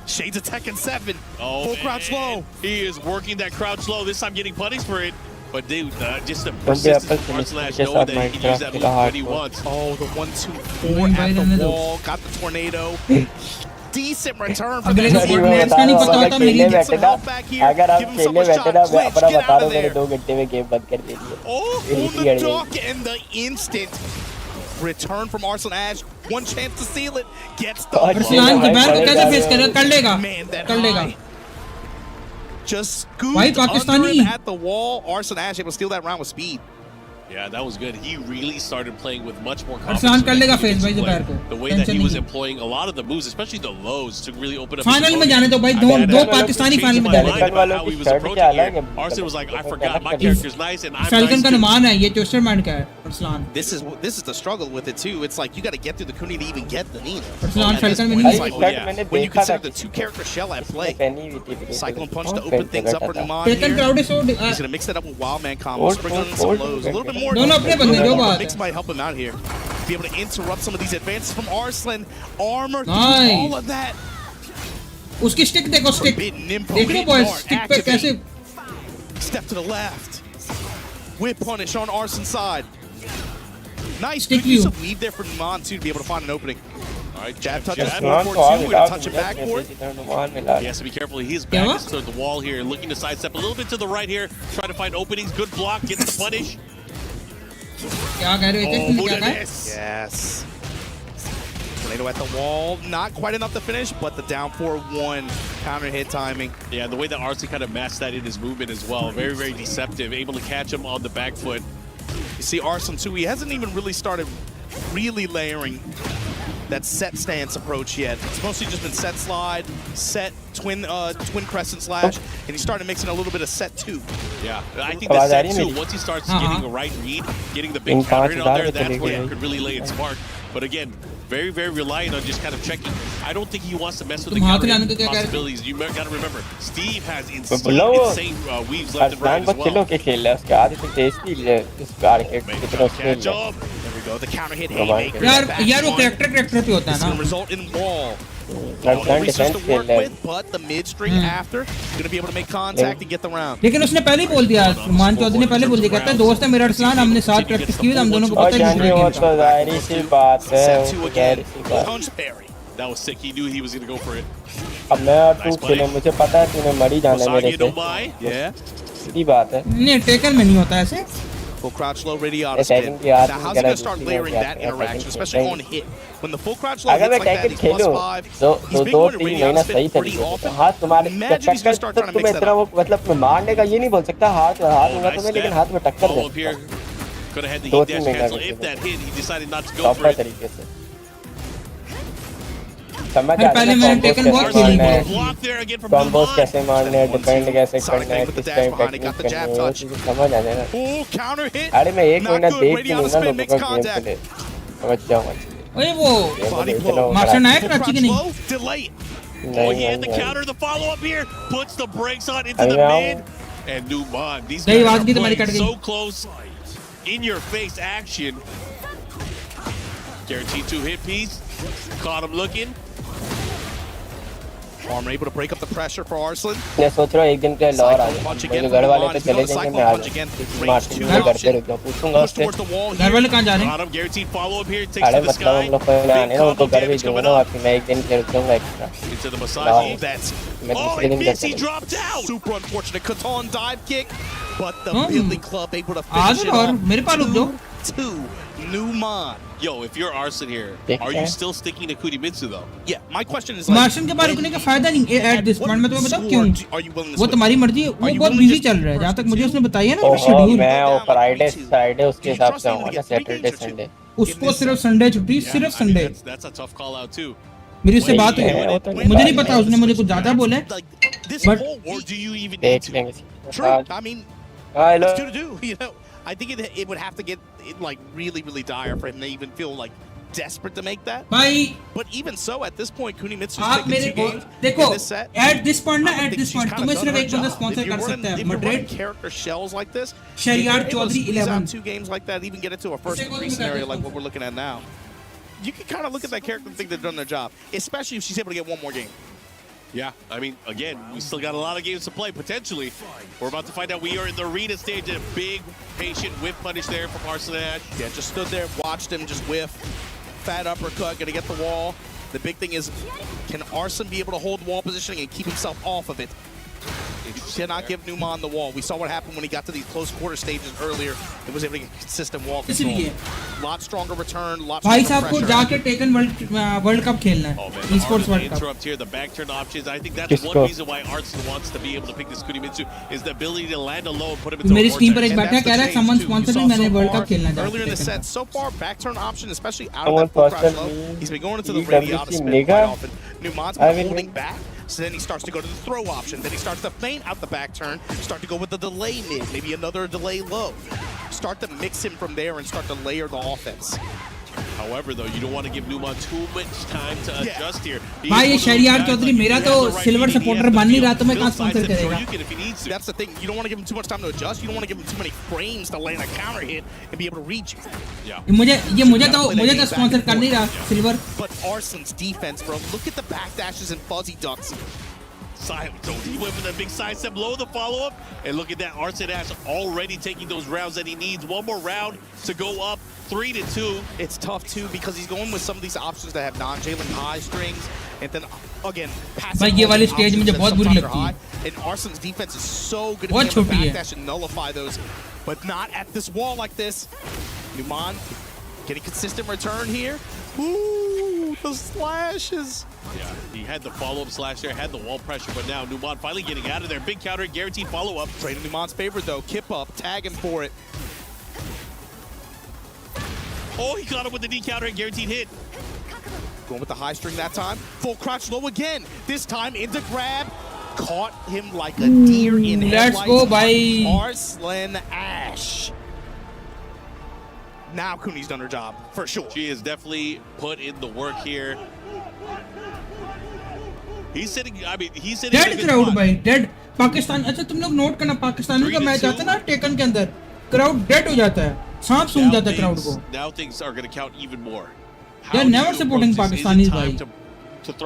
Shades of Tekken 7. Oh, full crouch low. He is working that crouch low. This time getting punished for it. But dude, just the persistence of Arslash knowing that he can use that move when he wants. Oh, the 1-2-4 at the wall. Got the tornado. Decent return for that. Get some help back here. Give him so much shot. Twitch, get out of there. Oh, on the dock and the instant return from Arslan Ash. One chance to seal it. Gets the man that high. Just scooped under him at the wall. Arslan Ash able to steal that round with speed. Yeah, that was good. He really started playing with much more confidence. The way that he was employing a lot of the moves, especially the lows, to really open up. Final में जाने दो भाई, दो Pakistani final में जाने. How he was approaching here. Arslan was like, I forgot my character's nice and I'm Falcon nice का too. Numan है ये टोस्टर माइंड का है Arsalan. This is the struggle with it too. It's like you got to get through the Kuni to even get the Nina. Falcon में नहीं. Like, when you consider the 2-character shell at play, Cyclone Punch to open things up for Numan here. He's gonna mix that up with Wildman combo, sprinkling in some lows, a little bit more. Mix might help him out here. Be able to interrupt some of these advances from Arslan. Armor, all of that. उसकी stick देखो stick. देखो boys stick पे कैसे. Step to the left. Whip punish on Arslan's side. Nice Stick good use of weave there for Numan too to be able to find an opening. All right, jab touch jab. 4-4-2. We're gonna touch it backboard. He has to be careful. His back is to the wall here, looking to sidestep a little bit to the right here, trying to find openings. Good block, gets the punish. Yes. Tornado at the wall. Not quite enough to finish, but the down 4-1 counter hit timing. Yeah, the way that Arsley kind of matched that in his movement as well. Very, very deceptive. Able to catch him on the back foot. You see Arslan too, he hasn't even really started really layering that set stance approach yet. It's mostly just been set slide, set twin crescent slash, and he started mixing a little bit of set 2. Yeah, I think the set 2, once he starts getting a right read, getting the big counter hit on there, that's where he could really lay its mark. But again, very, very reliant on just kind of checking. I don't think he wants to mess with the counter possibilities. You got to remember, Steve has insane weaves left and right as well. Catch up. There we go. The counter hit haymaker. यार वो character पे होता है ना. It's going to result in wall. Resource to work with, but the mid string after going to be able to make contact and get the round. लेकिन उसने पहले ही बोल दिया, मान चौधरी ने पहले बोल दिया, कहता है दोस्त है मेरा अरसलान, हमने साथ प्रैक्टिस की हुई, हम दोनों को पता है Set 2 again. Punch parry. That was sick. He knew he was going to go for it. अब मैं और तू खेले, मुझे पता है तूने मरी जाना है मेरे से. Yeah. सीधी बात है. नहीं टेकन में नहीं होता ऐसे. Full crouch low radiata spin. Now how's he going to start layering that interaction, especially on hit? When the full crouch low hits like that, he's +5. He's been going to radiata spin pretty often. Imagine he's going to start trying to mix that up. मतलब मारने का ये नहीं बोल सकता, हाथ होगा तुम्हें लेकिन हाथ में टक्कर दे. Could have had the heat dash cancel. If that hit, he decided not to go for it. पहले मैंने टेकन बहुत खेली है. कॉम्बोस कैसे मारने हैं, डिफेंड कैसे करना है, किस टाइम टेक्निक करनी है, वो चीज़ समझ आ जाएगा. अरे मैं 1 महीना देख के नहीं ना लोगों का गेम प्ले समझ जाऊँगा. ओए वो मार्शल नायक रांची की नहीं. Oh, he had the counter, the follow-up here, puts the brakes on into the mid, and Numan. These guys are playing so close, in your face action. Guaranteed 2-hit piece, caught him looking. Armor able to break up the pressure for Arslan. मैं सोच रहा हूँ एक दिन के लिए और आ जाए. मेरे घर वाले तो चले जाएंगे, मैं आ जाऊँ. मार्टिन को घर पे रुक जाऊँ, पूछूंगा उससे. घर वाले कहाँ जा रहे हैं? अरे मतलब हम लोग पहले आने ना, उनको घर भी दूँगा ना वापस. मैं एक दिन के लिए रुक जाऊँगा एक्स्ट्रा. मैं दूसरे दिन घर चलूँगा. Super unfortunate Catan dive kick, but the Billy Club able to finish it और मेरे पास रुक जाओ. 2 Numan. Yo, if you're Arson here, are you still sticking to Kunimitsu though? Yeah, my question is like, मार्शन के बाद रुकने का फायदा नहीं है एट दिस पॉइंट में। तुम्हें बताऊं क्यों? वो तुम्हारी मर्जी है, वो बहुत बिजी चल रहा है जहाँ तक मुझे उसने बताया ना शेड्यूल। मैं वो फ्राइडे उसके हिसाब से आऊंगा ना, सैटरडे संडे। उसको सिर्फ संडे छुट्टी, सिर्फ Sunday. That's a tough call out too. मेरी उससे बात हुई, मुझे नहीं पता उसने मुझे कुछ ज्यादा बोला है, बट देख लेंगे। I mean, it's good to do. You know, I think it would have to get like really dire for him to even feel like desperate to make that. भाई, but even so, at this point, Kunimitsu's आप मेरे को देखो at this point ना, at this point तुम्हें सिर्फ एक बंदा स्पॉन्सर कर सकता है, Madrid character shells like this. Shahriyar Chaudhary 11 2 games like that, even get it to a first degree scenario like what we're looking at now. You can kind of look at that character and think they've done their job, especially if she's able to get one more game. Yeah, I mean, again, we still got a lot of games to play, potentially. We're about to find out. We are in the arena stage, and a big, patient whiff punish there from Arson Ash. Yeah, just stood there, watched him just whiff. Fat uppercut, gonna get the wall. The big thing is, can Arson be able to hold wall positioning and keep himself off of it? You cannot give Numan the wall. We saw what happened when he got to these close quarter stages earlier. It was able to get consistent wall control. Lot stronger return, lot भाई stronger साहब को pressure. जाके taken world cup खेलना है, esports world cup. Interrupt here, the back turn options. I think that's one reason why Arson wants to be able to pick this Kunimitsu is the ability to land alone and put him into मेरी a screen पर vortex. एक बैठा कह रहा है someone sponsor me, मैंने world cup खेलना है। Earlier in the set, so far, back turn option, especially out of that full crash low, he's been going into the radiata spin quite often. Numan's been holding back, so then he starts to go to the throw option. Then he starts to feint out the back turn, start to go with the delay mid, maybe another delay low. Start to mix him from there and start to layer the offense. However, though, you don't want to give Numan too much time to adjust here. भाई ये शहरियार चौधरी मेरा तो silver supporter बन नहीं रहा, तो मैं कहाँ स्पॉन्सर करेगा? That's the thing. You don't want to give him too much time to adjust. You don't want to give him too many frames to land a counter hit and be able to reach you. ये मुझे तो sponsor कर नहीं रहा silver. But Arson's defense, bro. Look at the back dashes and fuzzy ducks. Silent. He went for the big side step, low the follow-up, and look at that. Arson Ash already taking those rounds that he needs. One more round to go up 3-2. It's tough too because he's going with some of these options that have non-Jalen high strings, and then again भाई ये वाली stage मुझे बहुत बुरी लगती है। And Arson's defense is so good बहुत at छोटी है। backdash and nullify those, but not at this wall like this. Numan getting consistent return here. Ooh, the slashes. Yeah, he had the follow-up slash there, had the wall pressure, but now Numan finally getting out of there. Big counter, guaranteed follow-up. Played in Numan's favor though. Kip up, tag him for it. Oh, he caught him with the D counter and guaranteed hit. Going with the high string that time. Full crouch low again. This time into grab. Caught him like a deer in headlights. Let's go, bye. Arslan Ash. Now Kuni's done her job, for sure. She has definitely put in the work here. He's sitting, I mean, he's sitting Dead crowd भाई, dead. Pakistan, अच्छा तुम लोग note करना, पाकिस्तानी का match आता है ना taken के अंदर, crowd dead हो जाता है, सांप सूंघ जाता है crowd को। Now things are going to count even more. They are never supporting Pakistanis भाई।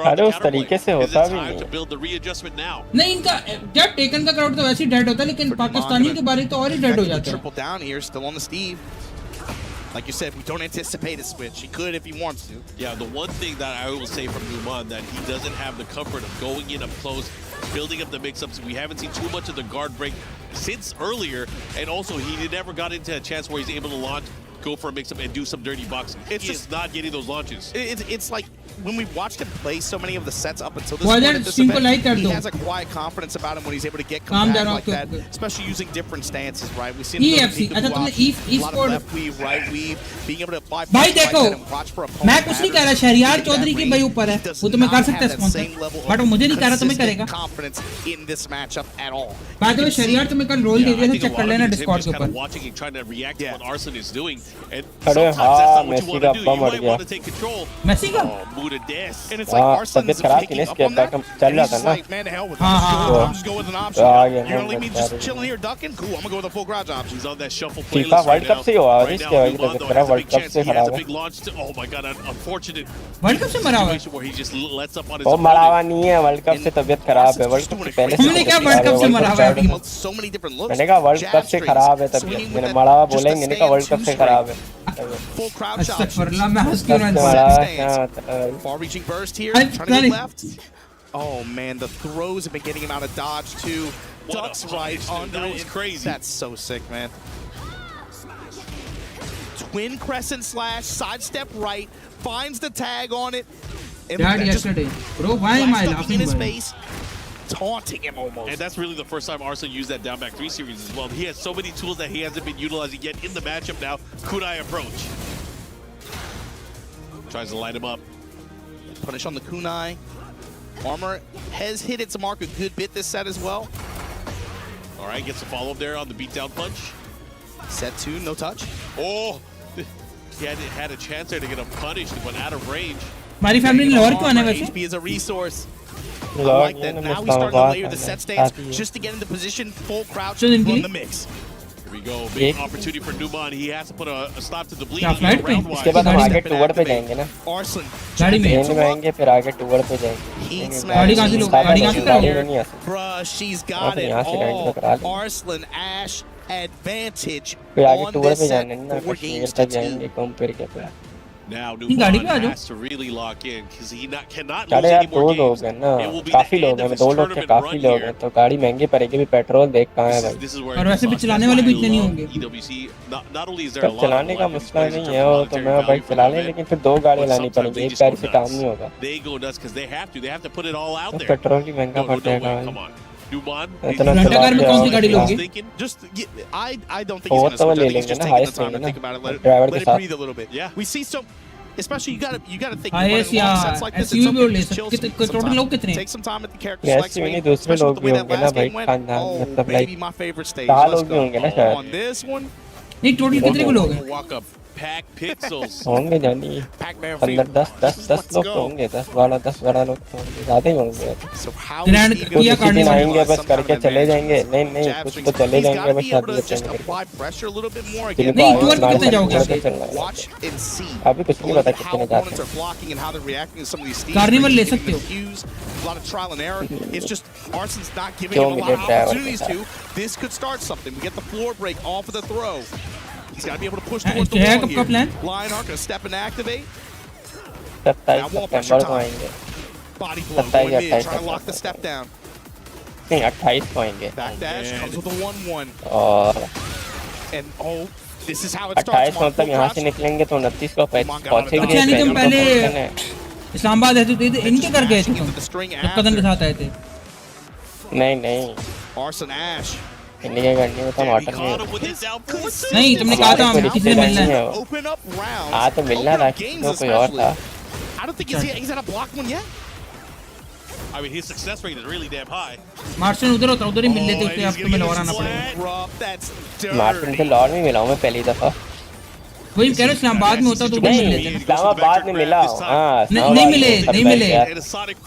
अरे उस तरीके से होता भी नहीं। नहीं इनका जब टेकन का crowd तो वैसे ही dead होता है, लेकिन पाकिस्तानी के बारे तो और ही dead हो जाता है। Triple down here, still on the Steve. Like you said, we don't anticipate a switch. He could if he wants to. Yeah, the one thing that I will say from Numan that he doesn't have the comfort of going in up close, building up the mix-ups. We haven't seen too much of the guard break since earlier, and also he never got into a chance where he's able to launch, go for a mix-up, and do some dirty boxing. He is not getting those launches. It's like when we've watched him play so many of the sets up until this Why point that at this simple event, like he that has a quiet confidence about him when he's able to get Calm comeback down, like okay, that, okay. especially using different stances, right? We've seen EFC, अच्छा तुमने a lot of e-sport left weave, right weave, being able to apply भाई pressure like देखो that and watch for opponent मैं कुछ नहीं कह रहा, शहरियार चौधरी के भाई ऊपर है, वो तुम्हें कर सकते हैं स्पॉन्सर, बट वो मुझे नहीं कह रहा तुम्हें करेगा। confidence in this matchup at all. बात है शहरियार तुम्हें कल रोल दे दिया था, चेक कर लेना डिस्कॉर्ड के ऊपर। Watching and trying to react to what Arson is doing, and अरे sometimes that's हाँ not what you Messi want का to do. अब्बा You मर might गया। want to take control. Messi का? Oh, Buddha Des. And it's like हाँ Arson's तबीयत खराब थी ना picking इसके up on that, बैक चल and रहा he's था just ना। like, man, to hell with it. हाँ I'm just going with an option. Uh You're गया gonna leave me just chilling here ducking? Cool, I'm gonna go with a full garage option. He's on that shuffle FIFA playlist world right cup से ही हुआ now. है इसके वजह से तेरा world cup से He has खराब a है। big launch to, oh my god, an unfortunate world cup से मरा हुआ है। situation where he just lets up on his वो opponent. मरा हुआ नहीं है, वर्ल्ड कप से तबीयत खराब है, वर्ल्ड कप से पहले से हमने क्या वर्ल्ड कप से मरा हुआ है? So many different looks. मैंने कहा वर्ल्ड कप से खराब है तबीयत, मैंने मरा हुआ बोलेंगे नहीं कहा वर्ल्ड कप से खराब है। Full crouch अस्तगफुरुल्लाह, मैं हंस क्यों रहा हूँ? Far reaching burst here, I'm trying to running. go left. Oh man, the throws have been getting him out of dodge too. Ducks right under That it. was crazy. That's so sick, man. twin crescent slash, sidestep right, finds the tag on it. And Dad, just yesterday. Bro, why am I blasts laughing, in his bro? face, taunting him almost. And that's really the first time Arslan used that down back 3 series as well. He has so many tools that he hasn't been utilizing yet in the matchup now. Kunai approach. Tries to light him up. Punish on the kunai. Armor has hit its mark a good bit this set as well. All right, gets a follow-up there on the beatdown punch. Set 2, no touch. Oh, he had a chance there to get him punished, but out of range. हमारी family में लॉर क्यों आने वैसे? HP is a resource. I Lord, like that. Now he's starting to layer the set stance just to get into position, full crouch, run the mix. Here we go, big opportunity for Numan. He has to put a stop to the bleeding. इसके बाद हम आगे toward पे जाएंगे ना गाड़ी में लेन में आएंगे फिर आगे टूवर्ड पे जाएंगे गाड़ी कहाँ से लो गाड़ी कहाँ से गाड़ी में नहीं आ सकते Bruh, she's got it यहाँ से गाड़ी तो करा all. Arslan Ash advantage फिर आगे on टूवर्ड this पे set. जाने ना 4 कश्मीर games तक to 2. जाएंगे कंपेयर के पे Now गाड़ी पे आ Numan जाओ has to really lock in because he cannot अरे lose यार any more दो games. लोग हैं ना It will be काफी the लोग end हैं of his दो लोग से tournament काफी run लोग here. हैं तो गाड़ी महंगी पड़ेगी भी पेट्रोल देख कहाँ है भाई This is where और वैसे भी Xbox चलाने has वाले भी to इतने नहीं love होंगे EWC. Not only is there a तब lot of चलाने का weapons मसला plays in नहीं terms है of वो तो monetary मैं value बाइक for चला the लें event, लेकिन फिर दो गाड़ियाँ but लानी sometimes पड़ेंगी they एक just गाड़ी go से काम nuts. नहीं होगा They go nuts because they have to. They have to put it all out तो there. पेट्रोल भी महंगा No, पड़ेगा way. Come on. Numan. इतना घंटा चला कार में के कौन सी आओ गाड़ी इतना लोगे? Just, I don't think he's वो going to तो वो switch. I ले think he's लेंगे just ना taking the हाईएस्ट time लेंगे to ना think about it. ड्राइवर के Let it साथ breathe a little bit. Yeah. We see so, especially you got to think. IS या SUV भी ले सकते टोटल लोग कितने Take some time at the character ऐसे select भी नहीं screen, दूसरे especially लोग with the भी way that होंगे ना last भाई game went. खानदान Oh, मतलब baby, like my favorite stage. 4 Let's लोग भी go. होंगे ना शायद On this one, नहीं टोटल कितने को लोग हैं? Walk up. Pack pixels. होंगे जानी अंदर 10 लोग तो होंगे 10-12 लोग तो होंगे ज़्यादा ही होंगे so how grand is Steve किया कुछ gonna करने दिन वाले आएंगे बस some kind करके of चले advantage? जाएंगे नहीं Jab कुछ swings. तो चले He's जाएंगे gotta बस be साथ able में to just चलेंगे apply pressure a little bit more जिनको again. नहीं, आगे टूर मार कितने के जाओगे ऊपर आप? से चलना है Watch and see. अभी कुछ नहीं Look पता at how कितने जाते opponents हैं are blocking and how they're reacting to some of these Steve carnival swings, ले getting सकते them हो। cues. A lot of trial and error. It's just Arslan's not giving क्यों him a lot मिले of driver के opportunities साथ to. This could start something. We get the floor break off of the throw. He's got to be able to push towards the क्या है wall कब का here. Plan? Lionheart going to step and activate. 27 Now wall pressure सितंबर को time. आएंगे Body blow 27 going या mid, 28 trying to lock the September step down. नहीं 28 को आएंगे Back dash comes with a 1-1. और And oh, this is how it starts. 28 को मतलब यहाँ से निकलेंगे तो 29 को पहुँचेंगे अच्छा यानी कि हम 35 को पहले पहुँचने हैं। इस्लामाबाद आए थे तो इनके कर गए थे तुम जब कदम के साथ आए थे नहीं Arslan Ash. इन्हीं के करनी में तो हम ऑर्डर नहीं नहीं तुमने कहा था हम किसी से मिलना है Open up rounds. हाँ तो मिलना था Games तो कोई और especially. था I don't think he's had a blocked one yet. I mean, his success rate is really damn high. मार्शन उधर होता उधर ही मिल लेते उसके अब तुम्हें लौट आना पड़ेगा Rough, that's मार्टिन से लॉर्ड में मिला हूँ मैं पहली दफा वही कह रहे इस्लामाबाद में होता तो उधर मिल लेते इस्लामाबाद में मिला हूँ हाँ नहीं मिले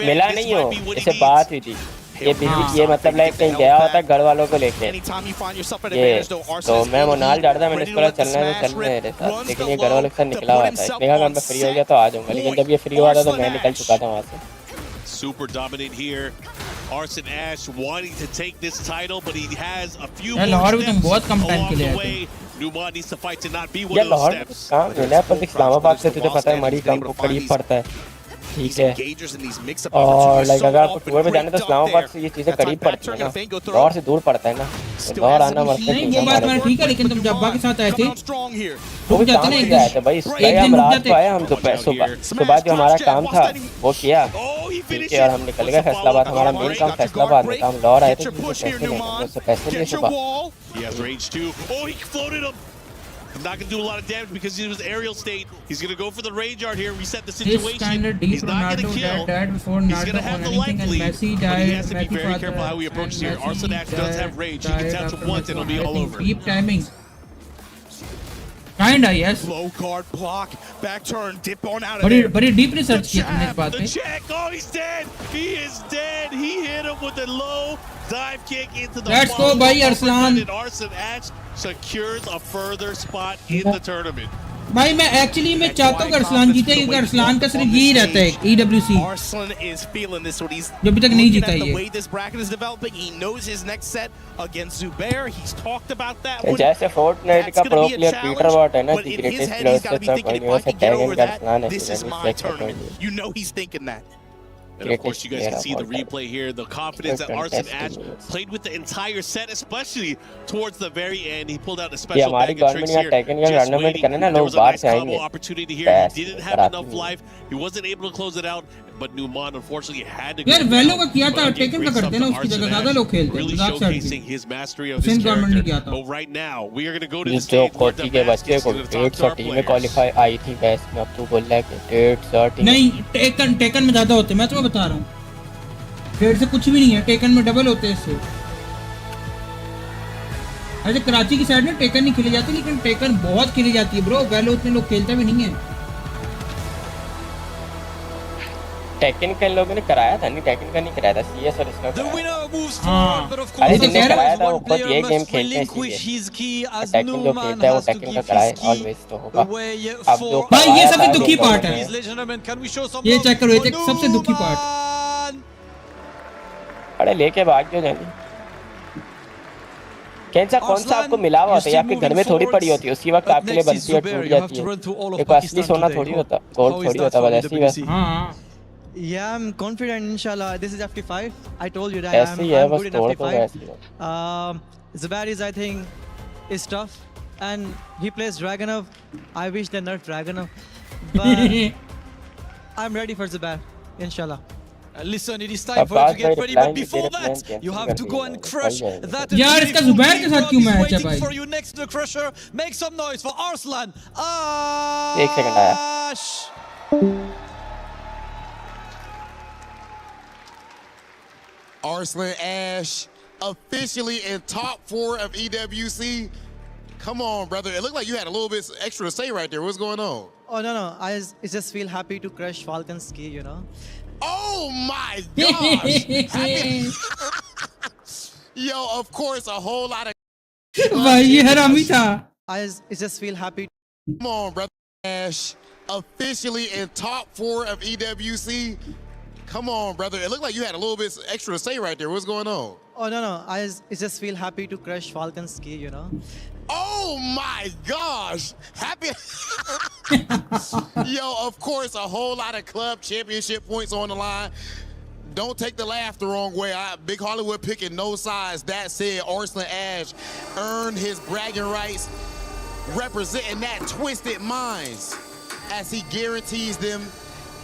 मिला नहीं हो इससे बात हुई थी ये मतलब लाइक कहीं गया होता घर वालों को लेके ये तो मैं मोनाल जा रहा था मैंने इसको चलना है तो चल मेरे साथ लेकिन ये घर वालों के साथ निकला हुआ था इसने कहा अगर मैं फ्री हो गया तो आ जाऊंगा लेकिन जब ये फ्री हुआ था तो मैं निकल चुका था वहाँ से Super dominant here. Arslan Ash wanting to take this title, but he has a few यार more लाहौर भी तुम steps बहुत कम टाइम के along लिए the आए way. थे Numan needs to fight to not be one यार of those लाहौर में steps. काम मिला है पर इस्लामाबाद से तुझे पता है हमारी काम करीब पड़ता है ठीक है और लाइक अगर आपको टूर पे जाने तो इस्लामाबाद से ये चीज़ें करीब पड़ती है ना लाहौर से दूर पड़ता है ना तो लाहौर आना मरता नहीं वो बात मैंने ठीक है लेकिन तुम जब्बा के साथ आए थे वो भी काम से आए थे भाई इसलिए हम रात को आए हम सुबह जो हमारा काम था वो किया ठीक है और हम निकल गए फैसलाबाद हमारा मेन काम फैसलाबाद में काम लाहौर आए थे पैसे लेने उससे पैसे लिए सुबह He has range too. Oh, he floated him. He's not going to do a lot of damage because he was aerial state. He's going to go for the range art here and reset the This situation. kind of deep He's not going to kill. died before He's Naruto going to have or the anything life and lead, Messi but he died has to be very careful how he approaches here. Arslan Ash does have range. He can touch him once and it'll be all over. Deep timing. Kinda yes. Low guard block, back turn, dip on out of there. बड़ी deep research किया तुमने इस बात The पे check. Oh, he's dead. He is dead. He hit him with a low dive kick into the Let's go, follow-up bhai, uppercut, Arslan. and Arslan Ash secures a further spot in the tournament. भाई मैं actually मैं चाहता हूँ कि अरसलान जीते क्योंकि अरसलान का सिर्फ यही रहता है EWC Arslan is feeling this one. He's जो अभी तक नहीं looking जीता at the ये way this bracket is developing. He knows his next set against Zubair. He's talked about that one. जैसे फोर्टनाइट का प्रो प्लेयर पीटर वॉट है ना But the in his greatest head, player he's got to be से thinking, if I universe can get टैगन over का that, Arsalan है this is my tournament. You know he's thinking that. And of course, you guys can see the replay here. The confidence that Arslan Ash played with the entire set, especially towards the very end. He pulled out a special bag of tricks here. Just waiting. There was a nice combo opportunity here. He didn't have enough life. He wasn't able to close it out. But Numan unfortunately had to go यार वैलो का किया था taken का करते हैं ना उसकी जगह ज्यादा लोग खेलते हैं really मजाक से showcasing his mastery of his character. But right now, we are going to go to the जो stage where कोची के बच्चे को 130 में क्वालीफाई आई थी बेस्ट में अब तू बोल रहा है कि 130 नहीं टेकन में ज्यादा होते हैं मैं तुम्हें बता रहा हूँ 1.5 से कुछ भी नहीं है टेकन में डबल होते हैं इससे ऐसे कराची की साइड में टेकन नहीं खेली जाती लेकिन टेकन बहुत खेली जाती है ब्रो वैलो उतने लोग खेलते भी नहीं है टेकन के लोगों ने कराया था नहीं टेकन का नहीं कराया था सीएस और इसका अरे तो कराया था वो खुद ये गेम खेलते हैं टेकन जो खेलता है वो टेकन का कराए ऑलवेज तो होगा अब जो भाई ये सबसे दुखी पार्ट है ये चेक करो ये सबसे दुखी पार्ट अरे लेके भाग क्यों जानी कैसा कौन सा आपको मिला हुआ होता है आपके घर में थोड़ी पड़ी होती है उसी वक्त आपके लिए बनती है टूट जाती है एक असली सोना थोड़ी होता गोल्ड थोड़ी होता बस ऐसी बस Yeah, I'm confident, inshallah. This is FT5. I told you that I'm good in FT5. Zubair is, I think, is tough. And he plays Dragunov. I wish they nerfed Dragunov. But I'm ready for Zubair, inshallah. Listen, it is time for you to get ready, but before that, you have to go and crush that. यार इसका जुबैर के साथ क्यों match है भाई? For you next to the crusher, make some noise for Arslan. एक second आया. Arslan Ash officially in top 4 of EWC. Come on, brother. It looked like you had a little bit extra to say right there. What's going on? Oh, no. I just feel happy to crush Falcon's key, you know. Oh, my gosh. Yo, of course, a whole lot of... भाई ये हरामी था. I just feel happy. Come on, brother. Ash officially in top 4 of EWC. Come on, brother. It looked like you had a little bit extra to say right there. What's going on? Oh, no. I just feel happy to crush Falcon's key, you know. Oh, my gosh. Happy. Yo, of course, a whole lot of club championship points on the line. Don't take the laugh the wrong way. Big Hollywood picking no sides. That said, Arslan Ash earned his bragging rights, representing that Twisted Minds as he guarantees them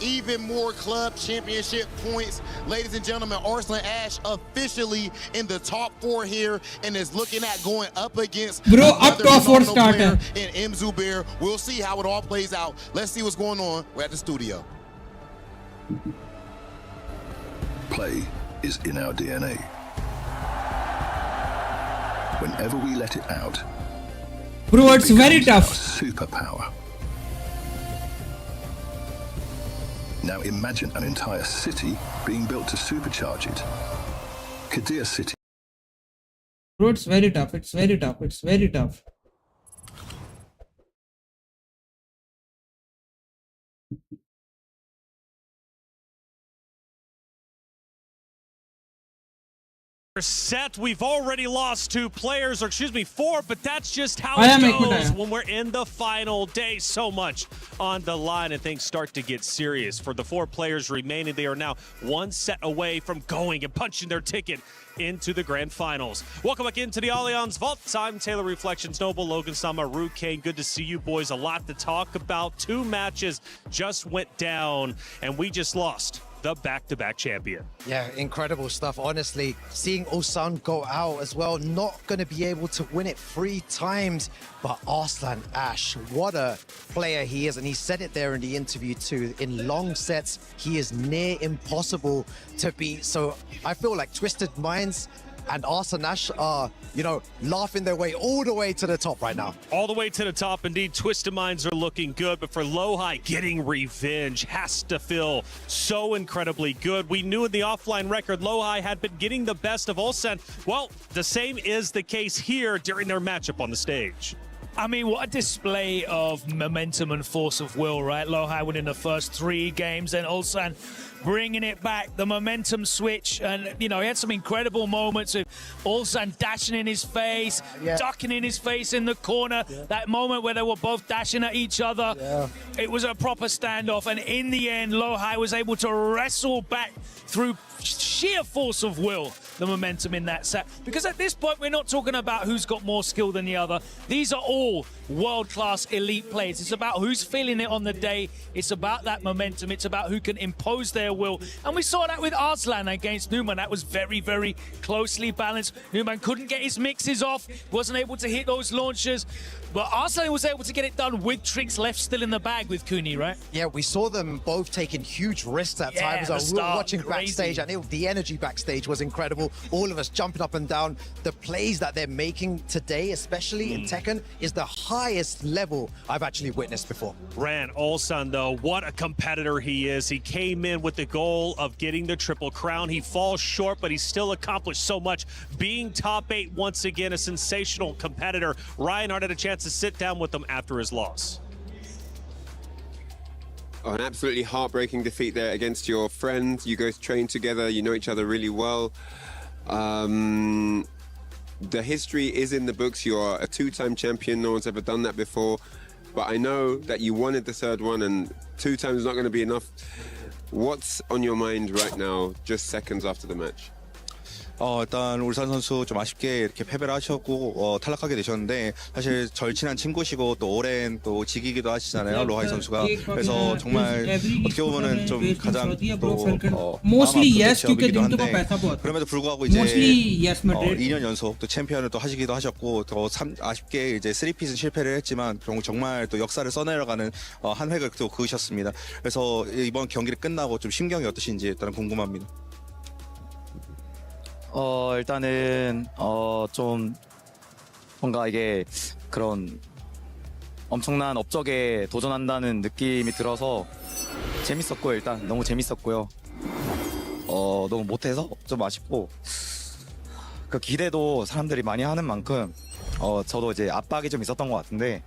even more club championship points. Ladies and gentlemen, Arslan Ash officially in the top 4 here and is looking at going up against up top 4 starter in M. Zubair. We'll see how it all plays out. Let's see what's going on. We're at the studio. Play is in our DNA. Whenever we let it out, bro, it's very tough. Superpower. Now imagine an entire city being built to supercharge it. Kadir City. Bro, it's very tough. It's very tough. It's very tough. Set. We've already lost 2 players, or excuse me, 4, but that's just how it goes when we're in the final day. So much on the line and things start to get serious. For the 4 players remaining, they are now 1 set away from going and punching their ticket into the grand finals. Welcome back into the Allianz Vault. I'm Taylor Reflections Noble, Logan Sama, Ru Kane. Good to see you boys. A lot to talk about. 2 matches just went down, and we just lost the back-to-back champion. Yeah, incredible stuff. Honestly, seeing Ulsan go out as well, not going to be able to win it 3 times. But Arslan Ash, what a player he is. And he said it there in the interview too. In long sets, he is near impossible to beat. So I feel like Twisted Minds and Arslan Ash are, you know, laughing their way all the way to the top right now. All the way to the top, indeed. Twisted Minds are looking good, but for Lowhigh, getting revenge has to feel so incredibly good. We knew in the offline record, Lowhigh had been getting the best of Ulsan. Well, the same is the case here during their matchup on the stage. I mean, what a display of momentum and force of will, right? Lohai winning the first 3 games, then Ulsan bringing it back, the momentum switch. And, you know, he had some incredible moments of Ulsan dashing in his face, ducking in his face in the corner. That moment where they were both dashing at each other. It was a proper standoff. And in the end, Lohai was able to wrestle back through sheer force of will the momentum in that set, because at this point we're not talking about who's got more skill than the other. These are all world-class elite players. It's about who's feeling it on the day. It's about that momentum. It's about who can impose their will, and we saw that with Arslan against Numan. That was very, very closely balanced. Numan couldn't get his mixes off, wasn't able to hit those launchers, but Arslan was able to get it done with tricks left still in the bag with Kuni, right? Yeah, we saw them both taking huge risks at times. We were watching backstage, and the energy backstage was incredible. All of us jumping up and down. The plays that they're making today, especially in Tekken, is the highest level I've actually witnessed before. Ran Ulsan, though, what a competitor he is. He came in with the goal of getting the Triple Crown. He falls short, but he still accomplished so much. Being top 8 once again, a sensational competitor. Reinhardt had a chance to sit down with him after his loss. Oh, an absolutely heartbreaking defeat there against your friend. You guys train together, you know each other really well. The history is in the books. You are a 2-time champion. No one's ever done that before. But I know that you wanted the 3rd one, and 2 times is not going to be enough. What's on your mind right now, just seconds after the match? 일단 울산 선수 좀 아쉽게 이렇게 패배를 하셨고 탈락하게 되셨는데, 사실 절친한 친구시고 또 오랜 또 직이기도 하시잖아요, 로하이 선수가. 그래서 정말 어떻게 보면은 좀 가장 또 mostly yes, क्योंकि दिन तो पैसा बहुत. 그럼에도 불구하고 이제 mostly yes, 2년 연속 또 챔피언을 또 하시기도 하셨고, 더 아쉽게 이제 3핏은 실패를 했지만 정말 또 역사를 써내려가는 한 획을 또 그으셨습니다. 그래서 이번 경기를 끝나고 좀 심경이 어떠신지 일단 궁금합니다. 일단은 좀 뭔가 이게 그런 엄청난 업적에 도전한다는 느낌이 들어서 재밌었고, 일단 너무 재밌었고요. 너무 못해서 좀 아쉽고, 그 기대도 사람들이 많이 하는 만큼 저도 이제 압박이 좀 있었던 것 같은데,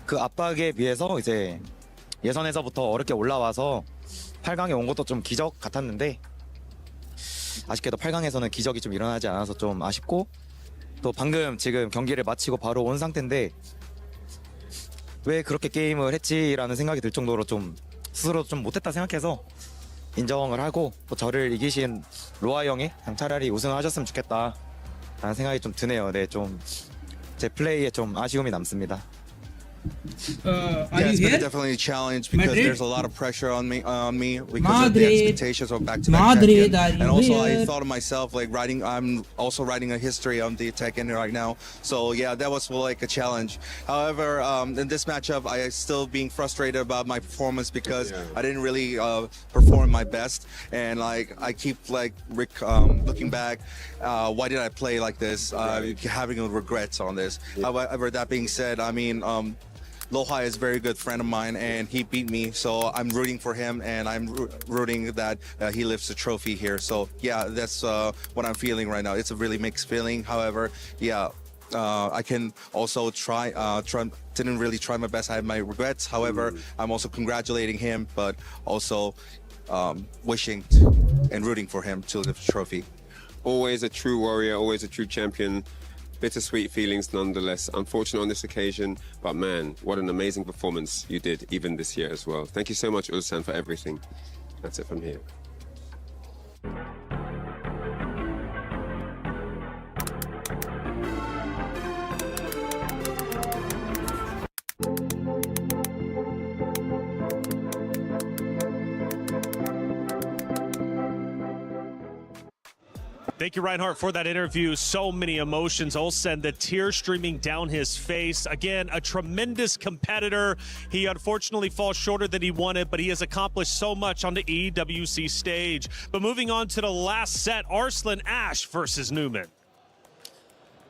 그 압박에 비해서 이제 예선에서부터 어렵게 올라와서 8강에 온 것도 좀 기적 같았는데, 아쉽게도 8강에서는 기적이 좀 일어나지 않아서 좀 아쉽고, 또 방금 지금 경기를 마치고 바로 온 상태인데 왜 그렇게 게임을 했지라는 생각이 들 정도로 좀 스스로 좀 못했다 생각해서 인정을 하고, 또 저를 이기신 로아 형이 그냥 차라리 우승하셨으면 좋겠다 라는 생각이 좀 드네요. 네, 좀 제 플레이에 좀 아쉬움이 남습니다. Yeah, it's been definitely a challenge because there's a lot of pressure on me because of the expectations of back-to-back champion. And also I thought of myself like I'm also writing a history on the Tekken right now. So yeah, that was like a challenge. However, in this matchup, I still being frustrated about my performance because I didn't really perform my best, and like I keep like looking back, why did I play like this? Having regrets on this. However, that being said, I mean, Lohai is a very good friend of mine, and he beat me, so I'm rooting for him, and I'm rooting that he lifts the trophy here. So yeah, that's what I'm feeling right now. It's a really mixed feeling. However, yeah, I can also didn't really try my best. I have my regrets. However, I'm also congratulating him, but also wishing and rooting for him to lift the trophy. Always a true warrior, always a true champion. Bittersweet feelings nonetheless. Unfortunate on this occasion, but man, what an amazing performance you did even this year as well. Thank you so much, Ulsan, for everything. That's it from here. Thank you, Reinhardt, for that interview. So many emotions. Olsen, the tears streaming down his face. Again, a tremendous competitor. He unfortunately falls shorter than he wanted, but he has accomplished so much on the EWC stage. But moving on to the last set, Arslan Ash versus Newman.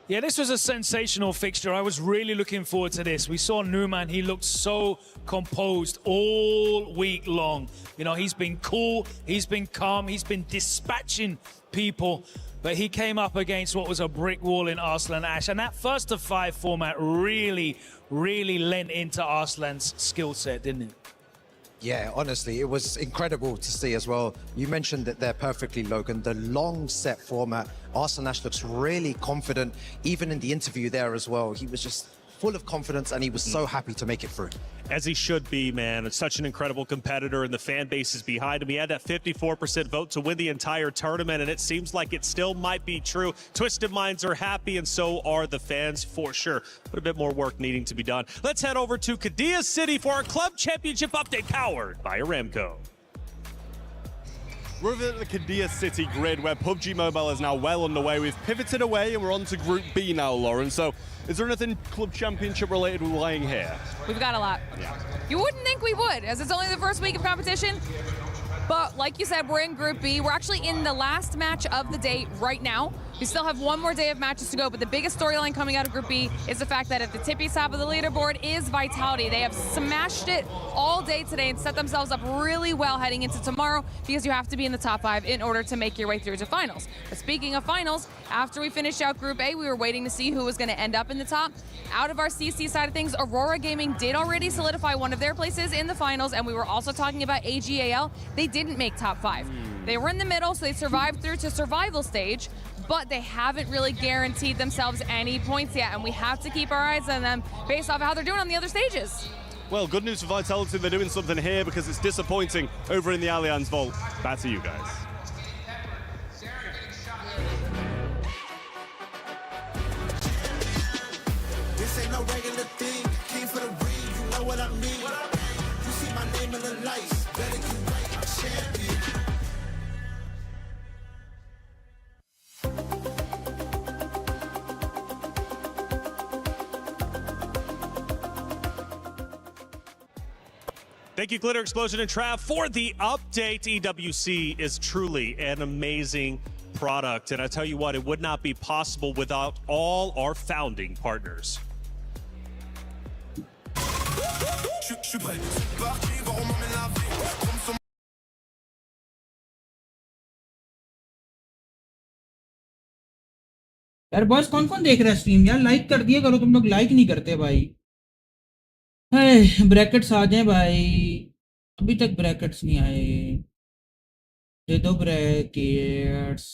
Yeah, this was a sensational fixture. I was really looking forward to this. We saw Newman. He looked so composed all week long. You know, he's been cool, he's been calm, he's been dispatching people. But he came up against what was a brick wall in Arslan Ash. And that first to 5 format really lent into Arslan's skill set, didn't it? Yeah, honestly, it was incredible to see as well. You mentioned that they're perfectly, Logan. The long set format, Arslan Ash looks really confident. Even in the interview there as well, he was just full of confidence and he was so happy to make it through. As he should be, man. It's such an incredible competitor and the fan base is behind him. He had that 54% vote to win the entire tournament, and it seems like it still might be true. Twisted Minds are happy, and so are the fans for sure. But a bit more work needing to be done. Let's head over to Qiddiya City for our Club Championship update powered by Aramco. We're over at the Qiddiya City grid where PUBG Mobile is now well underway. We've pivoted away and we're on to Group B now, Lauren. So is there anything Club Championship related we're playing here? We've got a lot. Yeah. You wouldn't think we would, as it's only the first week of competition. But like you said, we're in Group B. We're actually in the last match of the day right now. We still have one more day of matches to go, but the biggest storyline coming out of Group B is the fact that at the tippy top of the leaderboard is Vitality. They have smashed it all day today and set themselves up really well heading into tomorrow, because you have to be in the top 5 in order to make your way through to finals. But speaking of finals, after we finished out Group A, we were waiting to see who was going to end up in the top. Out of our CC side of things, Aurora Gaming did already solidify one of their places in the finals, and we were also talking about AGAL. They didn't make top 5. They were in the middle, so they survived through to survival stage, but they haven't really guaranteed themselves any points yet, and we have to keep our eyes on them based off of how they're doing on the other stages. Well, good news for Vitality, they're doing something here, because it's disappointing over in the Allianz Vault. Back to you guys. This ain't no regular thing. Came for the ring, you know what I mean. You see my name in the lights, better get right, I'm champion. Thank you, Glitter Explosion and Trav, for the update. EWC is truly an amazing product, and I tell you what, it would not be possible without all our founding partners. यार boss कौन कौन देख रहा है stream यार? Like कर दिया करो, तुम लोग लाइक नहीं करते भाई। ब्रैकेट्स आ जाएं भाई, अभी तक ब्रैकेट्स नहीं आए। दे दो ब्रैकेट्स।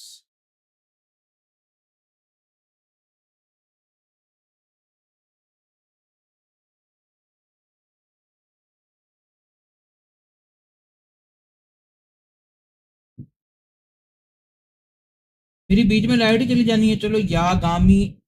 मेरी बीच में लाइट ही चली जानी है। चलो या गामी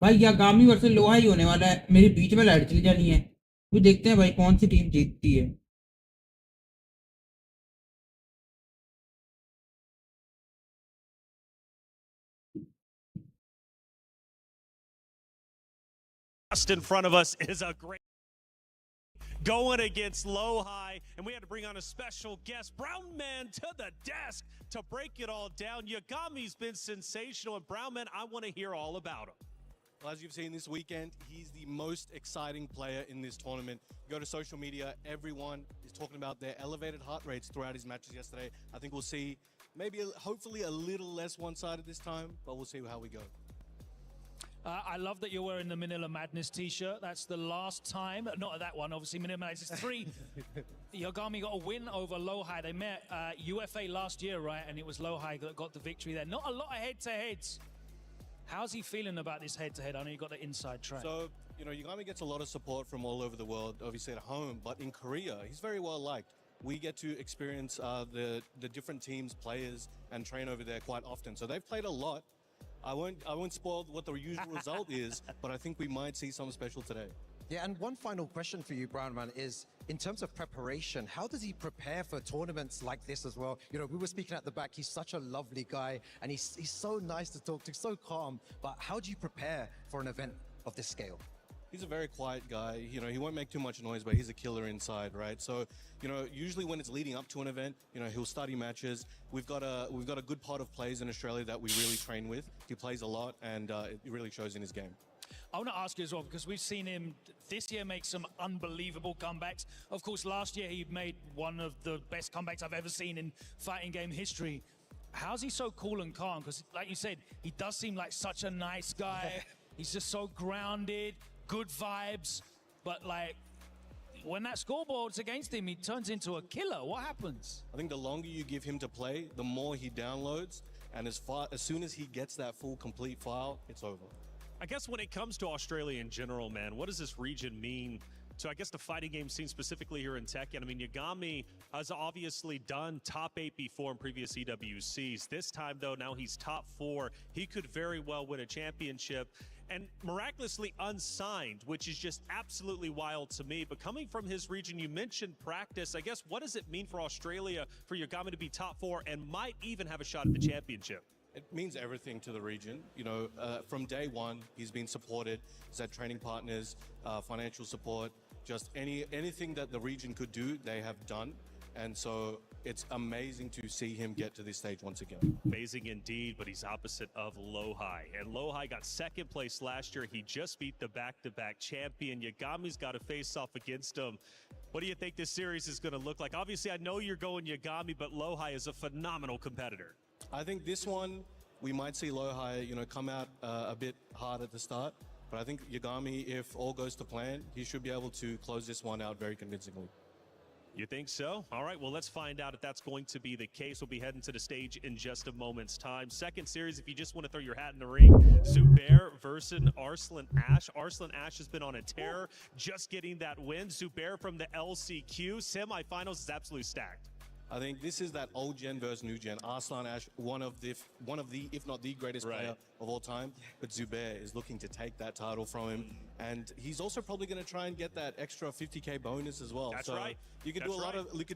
भाई या गामी वर्सेस लोहा ही होने वाला है। मेरी बीच में लाइट चली जानी है। तो देखते हैं भाई कौन सी टीम जीतती है। Just in front of us is a great going against Low High, and we had to bring on a special guest, Brown Man, to the desk to break it all down. Yagami's been sensational, and Brown Man, I want to hear all about him. Well, as you've seen this weekend, he's the most exciting player in this tournament. You go to social media, everyone is talking about their elevated heart rates throughout his matches yesterday. I think we'll see maybe, hopefully, a little less one-sided this time, but we'll see how we go. I love that you're wearing the Manila Madness t-shirt. That's the last time, not that one, obviously. Manila Madness is 3. Yagami got a win over Low High. They met UFA last year, right? And it was Low High that got the victory there. Not a lot of head-to-heads How's he feeling about this head-to-head? I know you got the inside track. So, you know, Yagami gets a lot of support from all over the world, obviously at home, but in Korea, he's very well liked. We get to experience the different teams, players, and train over there quite often. So they've played a lot. I won't spoil what the usual result is, but I think we might see something special today. Yeah, and one final question for you, Brownman, is in terms of preparation, how does he prepare for tournaments like this as well? You know, we were speaking at the back, he's such a lovely guy, and he's so nice to talk to, so calm, but how do you prepare for an event of this scale? He's a very quiet guy. You know, he won't make too much noise, but he's a killer inside, right? So, you know, usually when it's leading up to an event, you know, he'll study matches. We've got a good pot of players in Australia that we really train with. He plays a lot, and it really shows in his game. I want to ask you as well, because we've seen him this year make some unbelievable comebacks. Of course, last year he made one of the best comebacks I've ever seen in fighting game history. How's he so cool and calm? Because, like you said, he does seem like such a nice guy. He's just so grounded, good vibes. But, like, when that scoreboard's against him, he turns into a killer. What happens? I think the longer you give him to play, the more he downloads. And as soon as he gets that full, complete file, it's over. I guess when it comes to Australia in general, man, what does this region mean to, I guess, the fighting game scene specifically here in Tekken? I mean, Yagami has obviously done top 8 before in previous EWCs. This time, though, now he's top 4. He could very well win a championship. And miraculously unsigned, which is just absolutely wild to me. But coming from his region, you mentioned practice. I guess, what does it mean for Australia for Yagami to be top 4 and might even have a shot at the championship? It means everything to the region. You know, from day one, he's been supported. He's had training partners, financial support, just anything that the region could do, they have done. And so it's amazing to see him get to this stage once again. Amazing indeed, but he's opposite of Lohai. And Lohai got second place last year. He just beat the back-to-back champion. Yagami's got to face off against him. What do you think this series is going to look like? Obviously, I know you're going Yagami, but Lohai is a phenomenal competitor. I think this one, we might see Lohai, you know, come out a bit hard at the start. But I think Yagami, if all goes to plan, he should be able to close this one out very convincingly. You think so? All right, well, let's find out if that's going to be the case. We'll be heading to the stage in just a moment's time. Second series, if you just want to throw your hat in the ring, Zubair versus Arslan Ash. Arslan Ash has been on a tear, just getting that win. Zubair from the LCQ. Semifinals is absolutely stacked. I think this is that old gen versus new gen. Arslan Ash, one of the, if not the greatest player of all time. But Zubair is looking to take that title from him, and he's also probably going to try and get that extra 50K bonus as well. That's so right. You could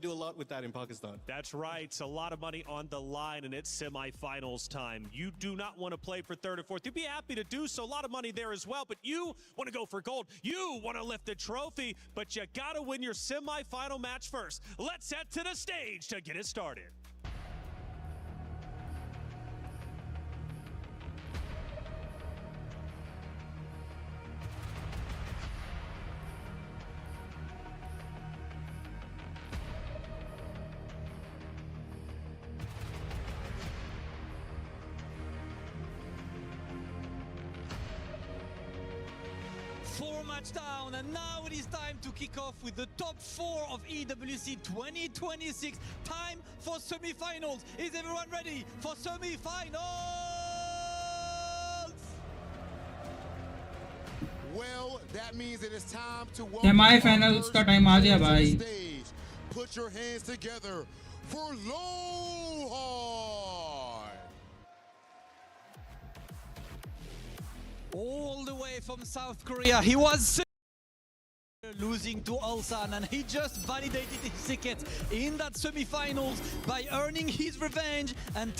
do a lot with that in Pakistan. That's right. It's a lot of money on the line, and it's semifinals time. You do not want to play for third or fourth. You'd be happy to do so. A lot of money there as well, but you want to go for gold. You want to lift the trophy, but you got to win your semifinal match first. Let's head to the stage to get it started. Match down, and now it is time to kick off with the top 4 of EWC 2026. Time for semi-finals. Is everyone ready for semi-finals? Well, that means it is time to semi-finals का time आ गया भाई. Put your hands together for Lohai. All the way from South Korea, he was losing to Ulsan, and he just validated his ticket in that semi-finals by earning his revenge and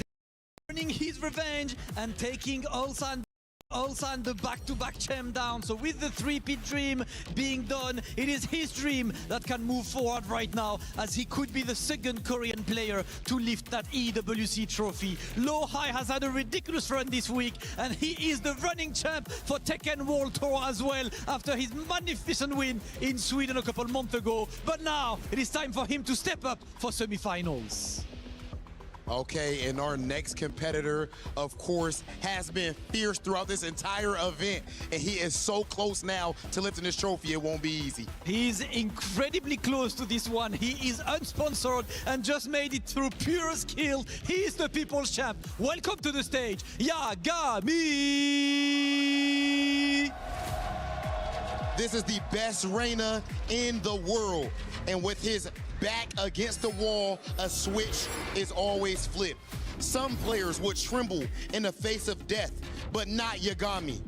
taking Ulsan the back-to-back champ down. So with the 3-peat dream being done, it is his dream that can move forward right now, as he could be the second Korean player to lift that EWC trophy. Lohai has had a ridiculous run this week, and he is the running champ for Tekken World Tour as well, after his magnificent win in Sweden a couple months ago. But now it is time for him to step up for semi-finals. Okay, and our next competitor, of course, has been fierce throughout this entire event, and he is so close now to lifting this trophy, it won't be easy. He's incredibly close to this one. He is unsponsored and just made it through pure skill. He is the people's champ. Welcome to the stage, Yagami! This is the best Reina in the world, and with his back against the wall, a switch is always flipped. Some players would tremble in the face of death, but not Yagami.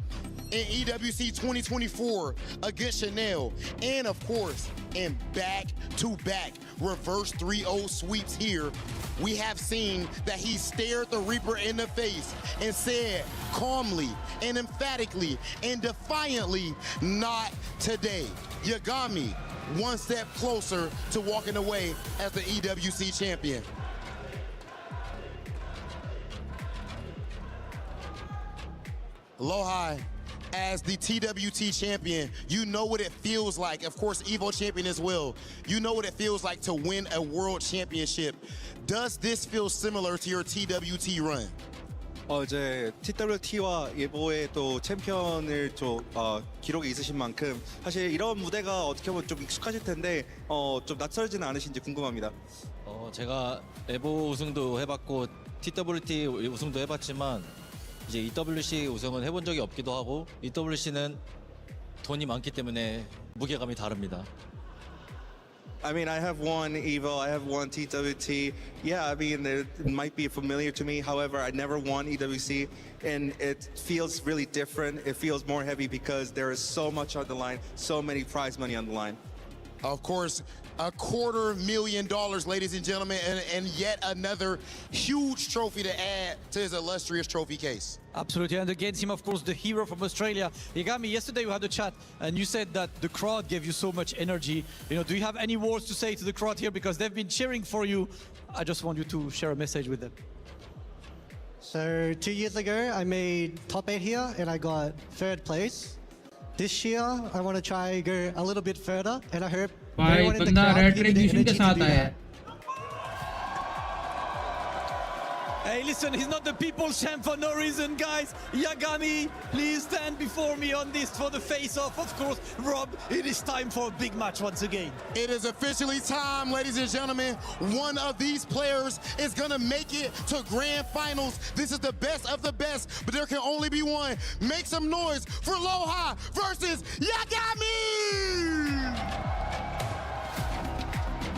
In EWC 2024 against Chanel, and of course, in back-to-back reverse 3-0 sweeps here, we have seen that he stared the Reaper in the face and said calmly and emphatically and defiantly, not today. Yagami, one step closer to walking away as the EWC champion. Lohai, as the TWT champion, you know what it feels like. Of course, Evo champion as well. You know what it feels like to win a world championship. Does this feel similar to your TWT run? 이제 TWT와 예보의 또 챔피언을 기록이 있으신 만큼 사실 이런 무대가 어떻게 보면 좀 익숙하실 텐데 좀 낯설지는 않으신지 궁금합니다. 제가 에보 우승도 해봤고 TWT 우승도 해봤지만 이제 EWC 우승은 해본 적이 없기도 하고 EWC는 돈이 많기 때문에 무게감이 다릅니다. I mean, I have one Evo, I have one TWT. Yeah, I mean, it might be familiar to me. However, I never won EWC, and it feels really different. It feels more heavy because there is so much on the line, so many prize money on the line. Of course, $250,000, ladies and gentlemen, and yet another huge trophy to add to his illustrious trophy case. Absolutely, and against him, of course, the hero from Australia. Yagami, yesterday we had a chat, and you said that the crowd gave you so much energy. You know, do you have any words to say to the crowd here? Because they've been cheering for you. I just want you to share a message with them. So 2 years ago, I made top 8 here, and I got 3rd place. This year, I want to try go a little bit further, and I hope everyone in the crowd give me the energy to do that. Hey, listen, he's not the people's champ for no reason, guys. Yagami, please stand before me on this for the face-off. Of course, Rob, it is time for a big match once again. It is officially time, ladies and gentlemen. One of these players is gonna make it to grand finals. This is the best of the best, but there can only be one. Make some noise for Lohai versus Yagami!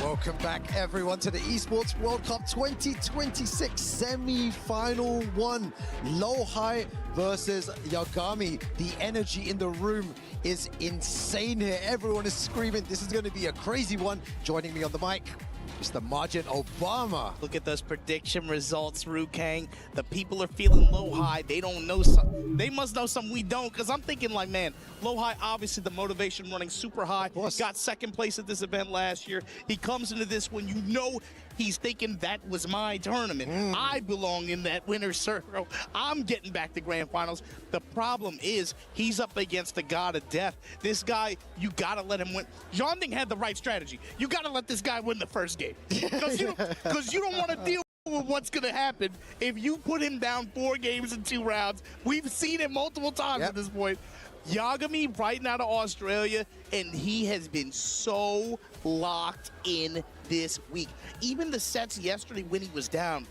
Welcome back, everyone, to the Esports World Cup 2026 semi-final one. Lohai versus Yagami. The energy in the room is insane here. Everyone is screaming. This is going to be a crazy one. Joining me on the mic, Mr. Margin Obama. Look at those prediction results, Rukang. The people are feeling Lohai. They don't know something. They must know something we don't, because I'm thinking like, man, Lohai, obviously the motivation running super high. Got 2nd place at this event last year. He comes into this when you know he's thinking that was my tournament. I belong in that winner's circle. I'm getting back to grand finals. The problem is he's up against the god of death. This guy, you gotta let him win. Jonding had the right strategy. You gotta let this guy win the first game. Because you don't want to deal with what's going to happen if you put him down 4 games in 2 rounds. We've seen it multiple times at this point. Yagami right now to Australia, and he has been so locked in this week. Even the sets yesterday when he was down.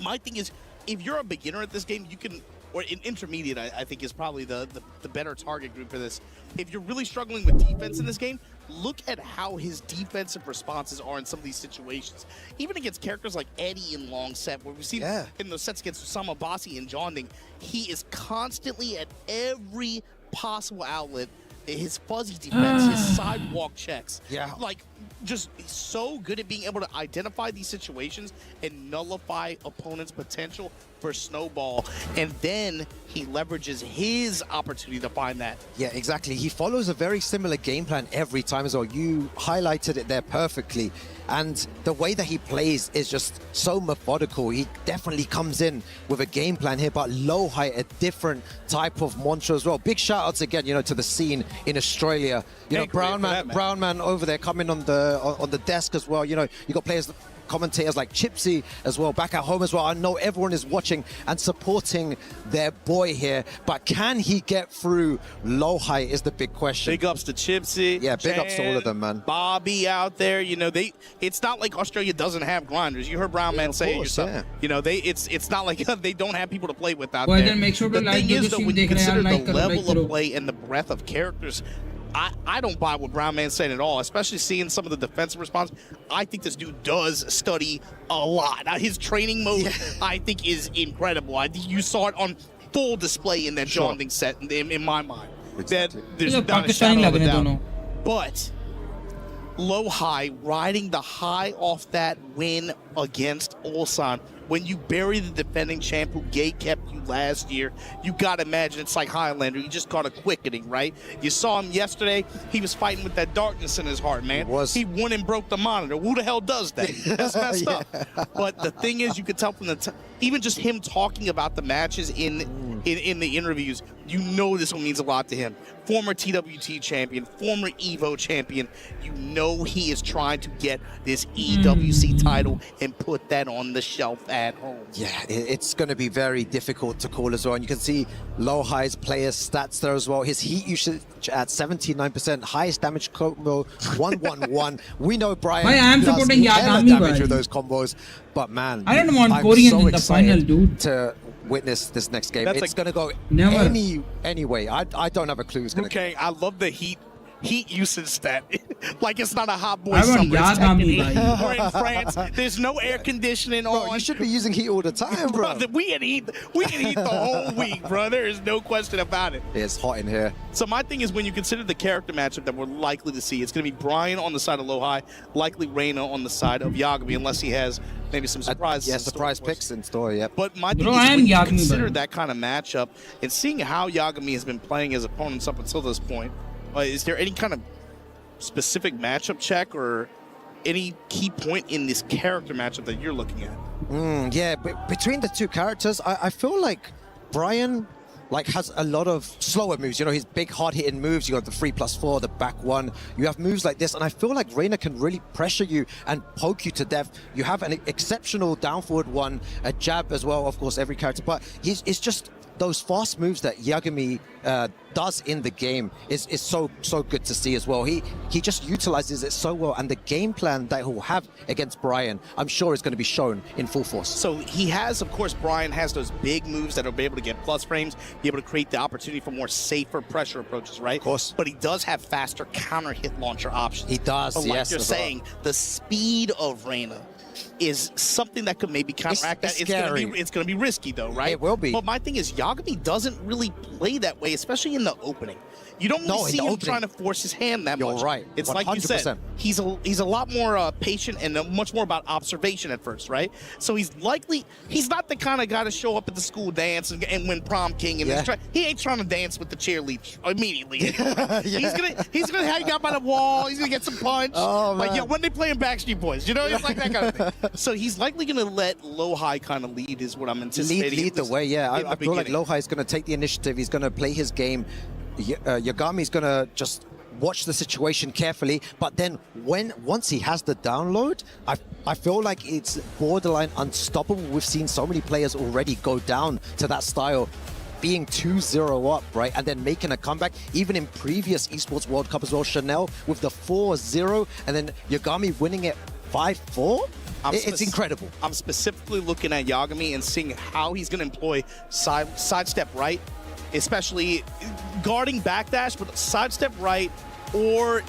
My thing is, if you're a beginner at this game, you can, or an intermediate, I think is probably the better target group for this. If you're really struggling with defense in this game, look at how his defensive responses are in some of these situations. Even against characters like Eddie in long set, where we've seen in those sets against Osama Bassi and Jonding, he is constantly at every possible outlet. His fuzzy defense, his sidewalk checks. Like, just so good at being able to identify these situations and nullify opponents' potential for snowball. And then he leverages his opportunity to find that. Yeah, exactly. He follows a very similar game plan every time as well. You highlighted it there perfectly. And the way that he plays is just so methodical. He definitely comes in with a game plan here, but Lohai, a different type of monster as well. Big shout outs again, to the scene in Australia. Brown man over there coming on the desk as well. You got players commentators like Chipsy as well, back at home as well. I know everyone is watching and supporting their boy here, but can he get through Lohai is the big question. Big ups to Chipsy. Yeah, big ups to all of them, man. Bobby out there, you know, it's not like Australia doesn't have grinders. You heard Brown Man say it yourself. Yeah. You know, it's not like they don't have people to play with out Well, there. then make sure to the like thing is, though, when you consider the level like of play and the breadth of characters, I don't buy what Brown Man's saying at all, especially seeing some of the defensive response. I think this dude does study a lot. Now, his training mode, I think, is incredible. I think you saw it on full display in that jaunting set in my mind. That there's not a shadow of a doubt. But Lohai riding the high off that win against Ulsan. When you bury the defending champ who gate kept you last year, you got to imagine it's like Highlander. You just got a quickening, right? You saw him yesterday. He was fighting with that darkness in his heart, man. He won and broke the monitor. Who the hell does that? That's messed up. But the thing is, you could tell from even just him talking about the matches in the interviews, you know this one means a lot to him. Former TWT champion, former EVO champion. You know he is trying to get this EWC title and put that on the shelf at home. Yeah, it's going to be very difficult to call as well. And you can see Lohai's player stats there as well. His heat usage at 79%, highest damage combo 111. We know Brian I am does supporting Yagami damage with those combos, but man, I don't want I'm Korean so in the final, dude. to witness this next game. That's It's going to go Never. any way. I don't have a clue. It's going to Okay, I love the heat usage stat. Like it's not a hot boy I want summer. It's Yagami, Tekken. We're in France. There's no air conditioning on. You should be using heat all the time, bro. We can heat the whole week, bro. There is no question about it. It's hot in here. So my thing is, when you consider the character matchup that we're likely to see, it's going to be Brian on the side of Lohai, likely Reina on the side of Yagami, unless he has maybe some surprises. Yeah, surprise picks in store, yeah. But my thing is, when you consider that kind of matchup and seeing how Yagami has been playing his opponents up until this point, is there any kind of specific matchup check or any key point in this character matchup that you're looking at? Yeah, but between the two characters, I feel like Brian has a lot of slower moves. You know, his big hard-hitting moves. You got the 3+4, the back one. You have moves like this, and I feel like Reina can really pressure you and poke you to death. You have an exceptional down forward one, a jab as well, of course, every character. But it's just those fast moves that Yagami does in the game is so good to see as well. He just utilizes it so well, and the game plan that he'll have against Brian, I'm sure is going to be shown in full force. So he has, of course, Brian has those big moves that will be able to get plus frames, be able to create the opportunity for more safer pressure approaches, right? Of course. But he does have faster counter hit launcher options. He does, but like yes. you're saying, the speed of Reina is something that could maybe counteract that. It's going to be risky, though, right? It will be. But my thing is, Yagami doesn't really play that way, especially in the opening. You don't really see him trying to force his hand that much. You're right. It's 100%. like you said, he's a lot more patient and much more about observation at first, right? So he's not the kind of guy to show up at the school dance and win prom king. And he ain't trying to dance with the cheerleaders immediately. He's gonna hang out by the wall. He's gonna get some punch. When they playing Backstreet Boys, you know, it's like that kind of thing. So he's likely gonna let Lohai kind of lead, is what I'm anticipating. Lead the way, yeah. I feel like Lohai is gonna take the initiative. He's gonna play his game. Yagami's gonna just watch the situation carefully, but then once he has the download, I feel like it's borderline unstoppable. We've seen so many players already go down to that style, being 2-0 up, right, and then making a comeback. Even in previous Esports World Cup as well, Chanel with the 4-0, and then Yagami winning it 5-4. It's incredible. I'm specifically looking at Yagami and seeing how he's going to employ sidestep right, especially guarding backdash, but sidestep right, or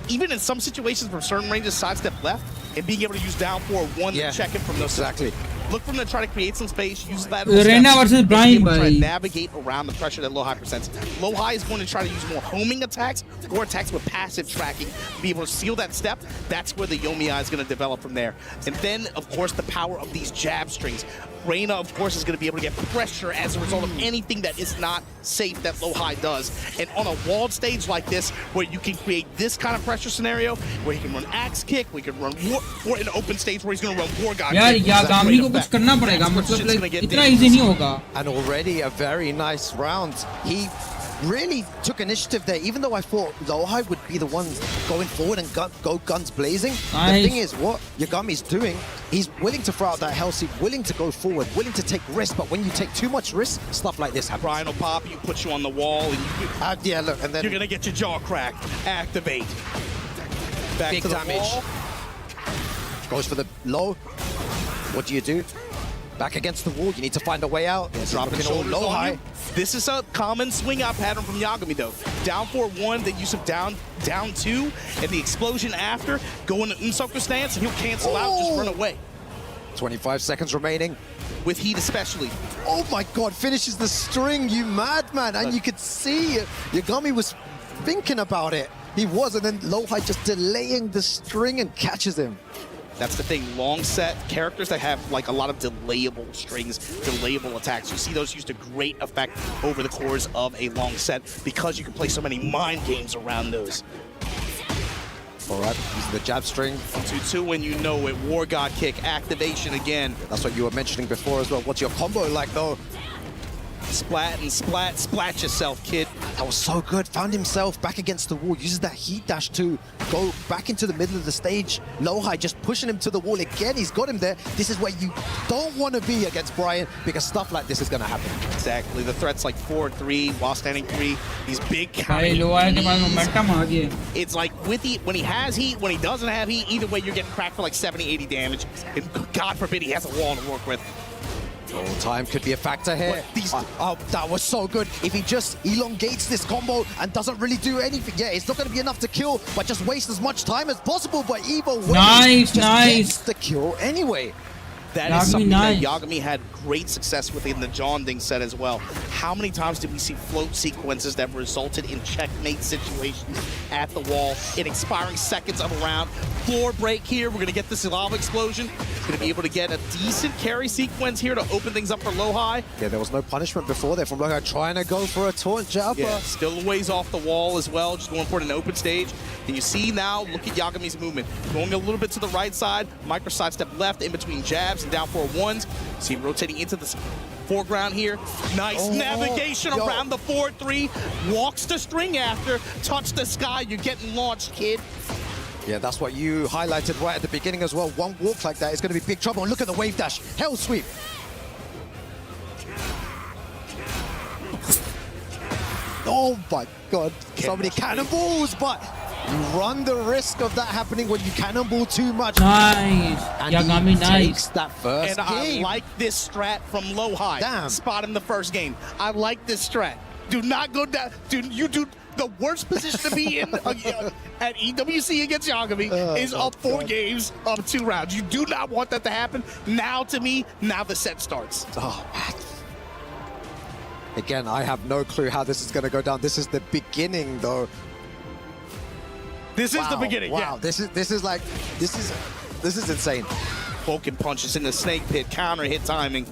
even in some situations from certain ranges, sidestep left, and being able to use down 4-1 to check it from those. Exactly. Look for him to try to create some space, use that Reina versus Brian, try to navigate around the pressure that Lohai presents. Lohai is going to try to use more homing attacks or attacks with passive tracking to be able to seal that step. That's where the Yomi is going to develop from there. And then, of course, the power of these jab strings. Reina, of course, is going to be able to get pressure as a result of anything that is not safe that Lohai does. And on a walled stage like this, where you can create this kind of pressure scenario, where he can run axe kick, we can run war, or an open stage where he's going to run war god. कुछ करना पड़ेगा, मतलब इतना easy नहीं होगा. And already a very nice round. He really took initiative there, even though I thought Lowhigh would be the ones going forward and go guns blazing. Nice. The thing is, what Yagami's doing, he's willing to throw out that Hell Seed, willing to go forward, willing to take risks, but when you take too much risk, stuff like this happens. Brian will pop you, put you on the wall, and yeah, look, and then you're gonna get your jaw cracked. Activate. Back big to the damage. wall. Goes for the low. What do? Back against the wall, you need to find a way out. Dropping shoulders low on high. you. This is a common swing out pattern from Yagami though. Down 4-1, then use of down 2, and the explosion after, go into Unsoku stance, and he'll cancel out, just run away. 25 seconds remaining. With heat especially. Oh my god, finishes the string, you madman. And you could see Yagami was thinking about it. He was, and then Lowhigh just delaying the string and catches him. That's the thing, long set, characters that have like a lot of delayable strings, delayable attacks. You see those used to great effect over the course of a long set because you can play so many mind games around those. All right, using the jab string. 2-2 when you know it, War God kick, activation again. That's what you were mentioning before as well. What's your combo like though? Splat and splat, splat yourself, kid. That was so good. Found himself back against the wall. Uses that heat dash to go back into the middle of the stage. Lowhigh just pushing him to the wall again. He's got him there. This is where you don't want to be against Brian because stuff like this is going to happen. Exactly. The threat's like 4-3 while standing 3. These big भाई Lowhigh के पास momentum आ गया. It's like with heat, when he has heat, when he doesn't have heat, either way you're getting cracked for like 70-80 damage. And God forbid he has a wall to work with. Oh, time could be a factor here. Oh, that was so good. If he just elongates this combo and doesn't really do anything, yeah, it's not going to be enough to kill, but just waste as much time as possible. But either way, just gets the kill anyway. That is something that Yagami had great success with in the John Ding set as well. How many times did we see float sequences that resulted in checkmate situations at the wall in expiring seconds of a round? Floor break here. We're going to get this lava explosion. Going to be able to get a decent carry sequence here to open things up for Lowhigh. Yeah, there was no punishment before there from Lowhigh trying to go for a taunt jab. Yeah, still a ways off the wall as well, just going for it in an open stage. And you see now, look at Yagami's movement. Going a little bit to the right side, micro sidestep left in between jabs and down 4-1s. See him rotating into the foreground here. Nice navigation around the 4-3. Walks the string after, touch the sky, you're getting launched, kid. Yeah, that's what you highlighted right at the beginning as well. One walk like that is going to be big trouble. And look at the wave dash. Hell sweep. Oh my god. So many cannonballs, but you run the risk of that happening when you cannonball too much. Nice. And Yagami he nice. takes that first And game. I like this strat from Lowhigh. Damn. Spot him the first game. I like this strat. Do not go down. Dude, you do the worst position to be in at EWC against Yagami is up 4 games of 2 rounds. You do not want that to happen. Now, to me, now the set starts. Oh, man. Again, I have no clue how this is going to go down. This is the beginning, though. This is the beginning. Wow, Yeah. this is insane. Vulcan punches in the snake pit, counter hit timing.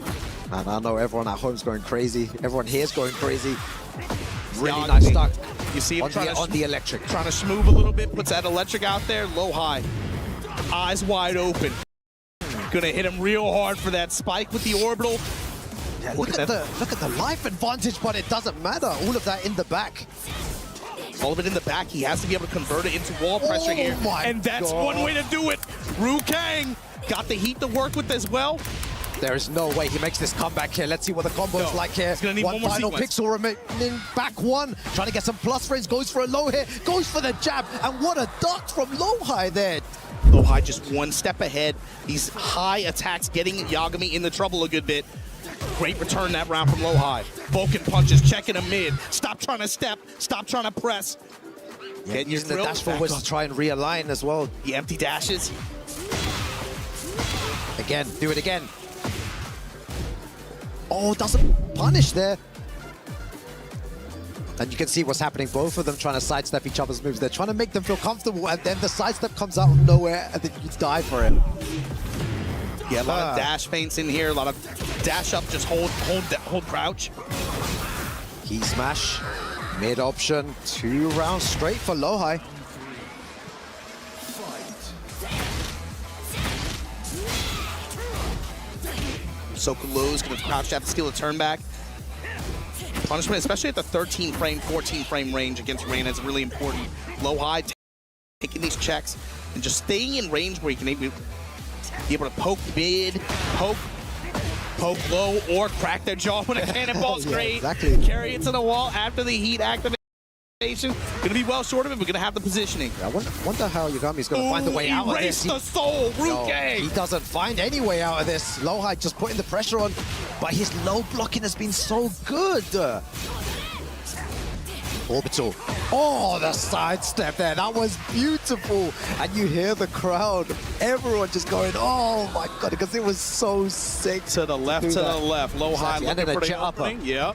And I know everyone at home's going crazy. Everyone here's going crazy. Really Yagami. nice start. You see him on the electric. Trying to smooth a little bit, puts that electric out there, Lowhigh. Eyes wide open. Gonna hit him real hard for that spike with the orbital. Yeah, look at the life advantage, but it doesn't matter. All of that in the back. All of it in the back. He has to be able to convert it into wall pressure here. And that's one way to do it. Ru Kang got the heat to work with as well. There is no way he makes this comeback here. Let's see what the combo's like here. He's gonna need one more final sequence. pixel remaining. Back one. Trying to get some plus frames. Goes for a low here. Goes for the jab. And what a duck from Lowhigh there. Lowhigh just one step ahead. These high attacks getting Yagami in the trouble a good bit. Great return that round from Lowhigh. Vulcan punches, checking a mid. Stop trying to step. Stop trying to press. Yeah, Getting using the your dash forwards to try and realign as well. The empty dashes. Again, do it again. Oh, doesn't punish there. And you can see what's happening. Both of them trying to sidestep each other's moves. They're trying to make them feel comfortable, and then the sidestep comes out of nowhere, and then you die for it. Yeah, a lot of dash feints in here. A lot of dash up, just hold crouch. Key smash, mid option, 2 rounds straight for Lowhigh. Soka Low's gonna crouch jab to steal a turn back. punishment, especially at the 13 frame, 14 frame range against Reyna is really important. Low high, taking these checks and just staying in range where you can maybe be able to poke mid, poke low, or crack their jaw when a cannonball's great. Exactly. Carry it to the wall after the heat activation. Gonna be well short of it, but gonna have the positioning. I wonder how Yagami's gonna find the way out of this. Erase the soul, Ruke! He doesn't find any way out of this. Lowhigh just putting the pressure on, but his low blocking has been so good. Orbital. Oh, the sidestep there. That was beautiful. And you hear the crowd. Everyone just going, oh my god, because it was so sick. To the left, to the left. Low high looking for the opening. Yeah.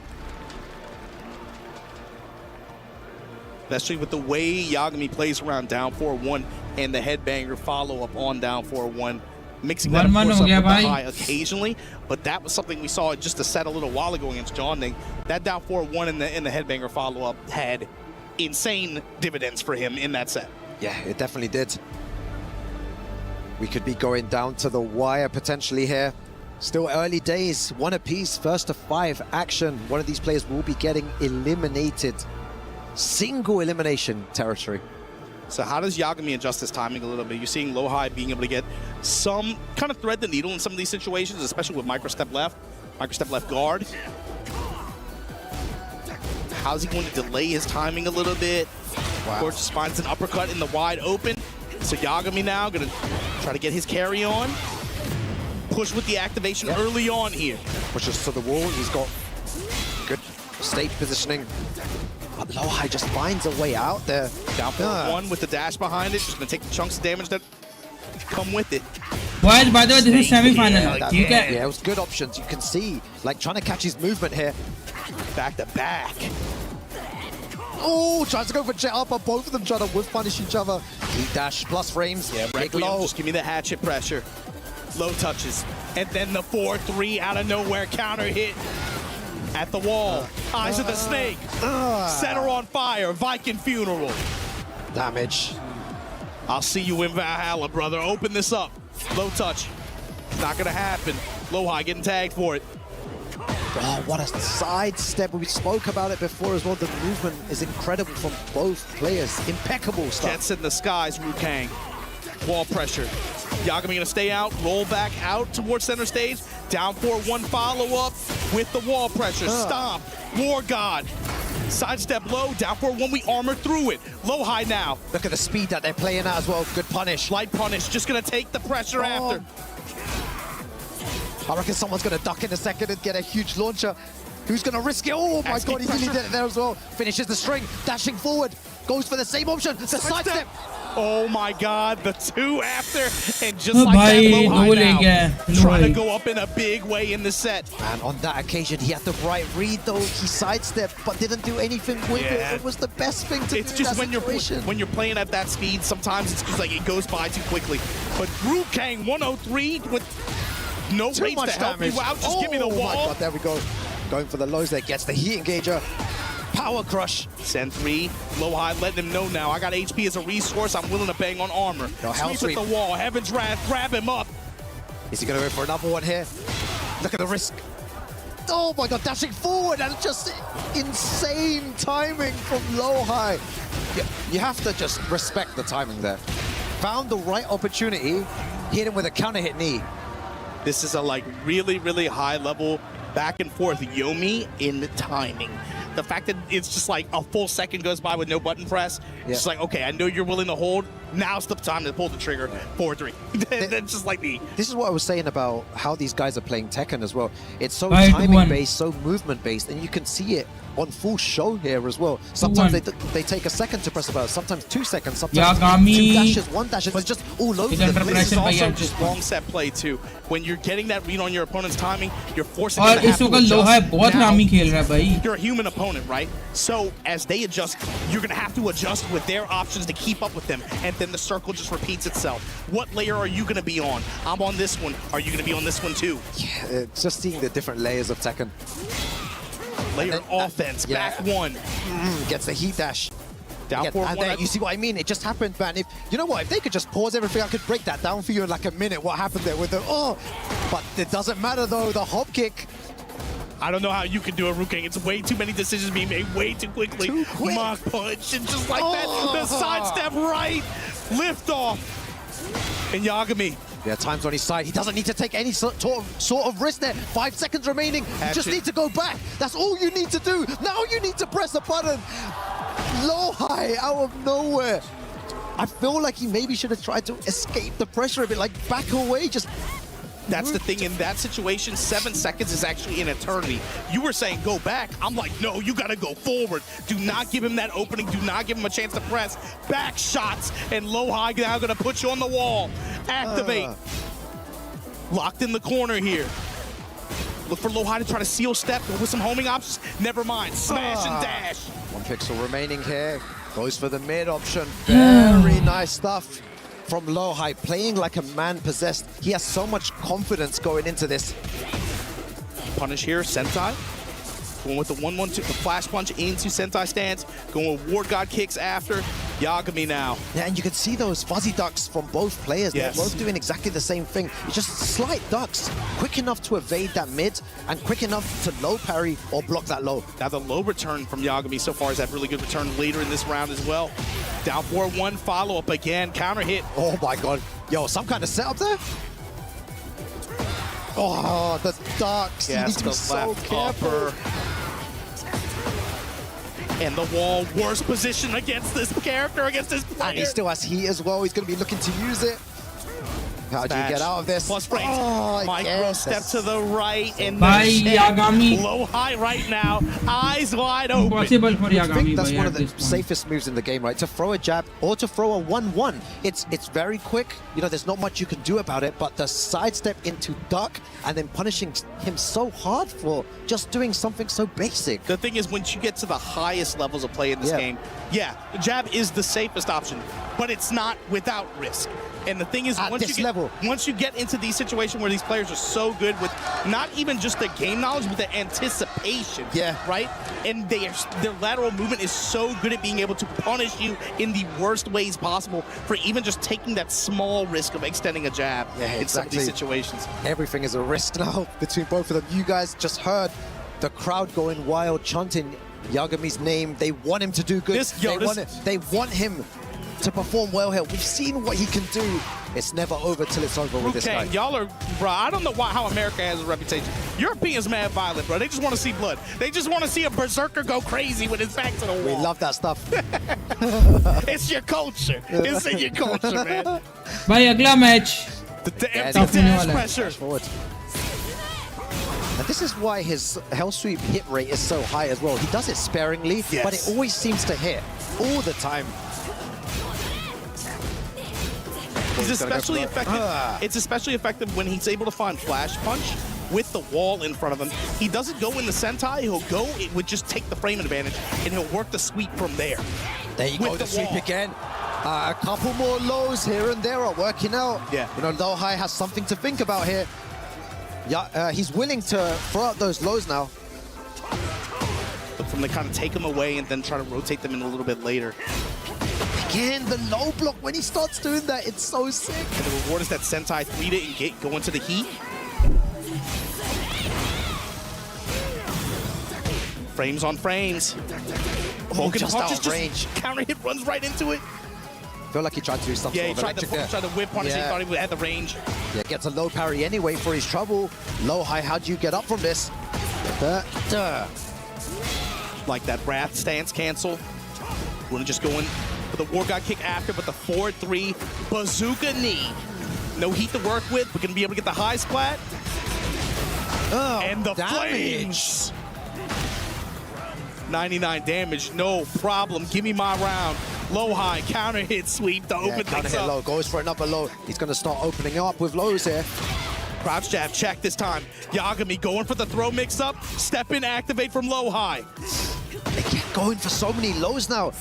Especially with the way Yagami plays around down 4-1 and the headbanger follow-up on down 4-1. Mixing that, of course, up with the high occasionally, but that was something we saw just a set a little while ago against John Ding. That down 4-1 in the headbanger follow-up had insane dividends for him in that set. Yeah, it definitely did. We could be going down to the wire potentially here. Still early days, 1 apiece, first to 5 action. One of these players will be getting eliminated. Single elimination territory. So how does Yagami adjust his timing a little bit? You're seeing Low High being able to get some kind of thread the needle in some of these situations, especially with microstep left guard. How's he going to delay his timing a little bit? Wow. Of course, just finds an uppercut in the wide open. So Yagami now gonna try to get his carry on. Push with the activation early on here. Pushes to the wall. He's got good stage positioning. But Low High just finds a way out there. Down 4-1 with the dash behind it. Just gonna take the chunks of damage that come with it. Boys, by the way, this is semi-final. Yeah, it was good options. You can see, like, trying to catch his movement here. Back to back. Oh, tries to go for jet up, but both of them trying to whiff punish each other. Heat dash plus frames. Yeah, big low. Just give me the hatchet pressure. Low touches. And then the 4-3 out of nowhere counter hit. At the wall, eyes of the snake, set her on fire, Viking funeral. Damage. I'll see you in Valhalla, brother. Open this up. Low touch. Not gonna happen. Low high getting tagged for it. Oh, what a sidestep. We spoke about it before as well. The movement is incredible from both players. Impeccable stuff. Jets in the skies, Rukang. Wall pressure. Yagami gonna stay out, roll back out towards center stage. Down 4-1 follow-up with the wall pressure. Stomp, War God. Sidestep low, down 4-1, we armor through it. Low high now. Look at the speed that they're playing at as well. Good punish. Light punish, just gonna take the pressure after. I reckon someone's gonna duck in a second and get a huge launcher. Who's gonna risk it? Oh my god, he really did it there as well. Finishes the string, dashing forward. Goes for the same option, the sidestep. Oh my god, the 2 after, and just like that, Low High now, trying to go up in a big way in the set. And on that occasion, he had the right read though. He sidestepped, but didn't do anything with it. It was the best thing to do. It's just when you're playing at that speed, sometimes it's just like it goes by too quickly. But Rukang 103 with no too rates much to help damage. you out. Just give me the wall. Oh my god, there we go. Going for the lows there, gets the heat engager. Power crush. Send 3, Low High letting him know now. I got HP as a resource. I'm willing to bang on armor. No, sweep at the wall. Heaven's Wrath, grab him up. Is he gonna go for another one here? Look at the risk. Oh my god, dashing forward and just insane timing from Low High. You have to just respect the timing there. Found the right opportunity, hit him with a counter hit knee. This is a like really, really high level back and forth Yomi in the timing. The fact that it's just like a full second goes by with no button press, it's just like, okay, I know you're willing to hold. Now's the time to pull the trigger. 4-3. That's just like me. This is what I was saying about how these guys are playing Tekken as well. It's so timing-based, so movement-based, and you can see it on full show here as well. Sometimes they take a second to press a button, sometimes 2 seconds, sometimes 2 dashes, 1 dash. It's just all over the place. This is also just long set play too. When you're getting that read on your opponent's timing, you're forcing them to have to adjust. You're a human opponent, right? So as they adjust, you're going to have to adjust with their options to keep up with them, and then the circle just repeats itself. What layer are you going to be on? I'm on this one. Are you going to be on this one too? Yeah, just seeing the different layers of Tekken. Layer offense, back 1. Gets the heat dash. Down 4-1. You see what I mean? It just happened, man. You know what? If they could just pause everything, I could break that down for you in like a minute. What happened there with the but it doesn't matter though. The hop kick. I don't know how you can do it, Rukang. It's way too many decisions being made way too quickly. Too quick. Mock punch, and just like that, the sidestep right, lift off. And Yagami. Yeah, time's on his side. He doesn't need to take any sort of risk there. 5 seconds remaining. You just need to go back. That's all you need to do. Now you need to press a button. Low high out of nowhere. I feel like he maybe should have tried to escape the pressure a bit, like back away, just... That's the thing, in that situation, 7 seconds is actually an eternity. You were saying go back. I'm like, no, you gotta go forward. Do not give him that opening. Do not give him a chance to press. Back shots, and low high now gonna put you on the wall. Activate. Locked in the corner here. Look for low high to try to seal step, go with some homing options. Never mind, smash and dash. 1 pixel remaining here. Goes for the mid option. Very nice stuff from low high, playing like a man possessed. He has so much confidence going into this. Punish here, Sentai. Going with the 1-1-2, the flash punch into Sentai stance. Going with Ward God kicks after. Yagami now. Yeah, and you can see those fuzzy ducks from both players. Yes. They're both doing exactly the same thing. It's just slight ducks, quick enough to evade that mid and quick enough to low parry or block that low. Now the low return from Yagami so far has had really good return later in this round as well. Down 4-1, follow-up again, counter hit. Oh my god. Yo, some kind of setup there? Oh, the ducks. Yes, you need to be so careful. And the wall, worst position against this character, against this player. And he still has heat as well. He's going to be looking to use it. How do you get out of this? Plus frames. Oh, Micro step to the right and Bye, Yagami. Low high right now. Eyes wide open. Impossible for Yagami. I think that's one of the safest moves in the game, right? To throw a jab or to throw a 1-1. It's very quick. You know, there's not much you can do about it, but the sidestep into duck and then punishing him so hard for just doing something so basic. The thing is, once you get to the highest levels of play in this game, yeah, the jab is the safest option, but it's not without risk. And the thing is, once you get into these situations where these players are so good with not even just the game knowledge, but the anticipation, right? And their lateral movement is so good at being able to punish you in the worst ways possible for even just taking that small risk of extending a jab in some of these situations. Everything is a risk now between both of them. You guys just heard the crowd going wild, chanting Yagami's name. They want him to do good. They want him to perform well here. We've seen what he can do. It's never over till it's over with this guy. Y'all are, bro, I don't know how America has a reputation. Europeans mad violent, bro. They just want to see blood. They just want to see a berserker go crazy with his back to the wall. We love that stuff. It's your culture. It's in your culture, man. Bye, agla match. The empty dash pressure. And this is why his hell sweep hit rate is so high as well. He does it sparingly, but it always seems to hit all the time. It's especially effective. It's especially effective when he's able to find flash punch with the wall in front of him. He doesn't go in the Sentai. He'll go. It would just take the frame advantage, and he'll work the sweep from there. There you go, the sweep again. A couple more lows here and there are working out. Yeah. You know, Low High has something to think about here. Yeah, he's willing to throw out those lows now. Look from to kind of take them away and then try to rotate them in a little bit later. Again, the low block, when he starts doing that, it's so sick. And the reward is that Sentai 3 to engage, go into the heat. Frames on frames. Oh, just out of range. Counter hit runs right into it. I feel like he tried to do something. Yeah, he tried to whip punish. He thought he had the range. Yeah, gets a low parry anyway for his trouble. Low high, how do you get up from this? Like that Wrath stance cancel. We're just going for the War God kick after, but the 4-3 bazooka knee. No heat to work with, but gonna be able to get the high splat. And the flames. 99 damage, no problem. Give me my round. Low high, counter hit sweep to open things up. Low, goes for another low. He's gonna start opening up with lows here. Crouch jab, check this time. Yagami going for the throw mix up. Step in, activate from low high. They keep going for so many lows now.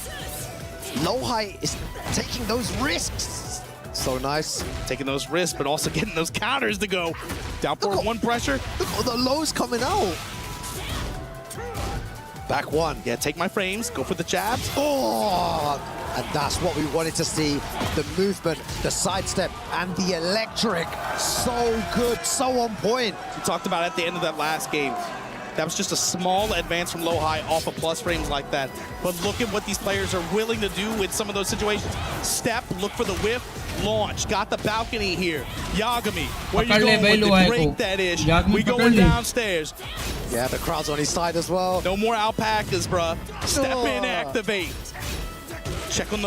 Low high is taking those risks. So nice. Taking those risks, but also getting those counters to go. Down for one pressure. Look at all the lows coming out. Back one. Yeah, take my frames, go for the jabs. Oh, and that's what we wanted to see. The movement, the sidestep, and the electric. So good, so on point. We talked about at the end of that last game. That was just a small advance from low high off of plus frames like that. But look at what these players are willing to do in some of those situations. Step, look for the whiff, launch. Got the balcony here. Yagami, where you going with the break that is? We going downstairs. Yeah, the crowd's on his side as well. No more alpacas, bruh. Step in, activate. Check on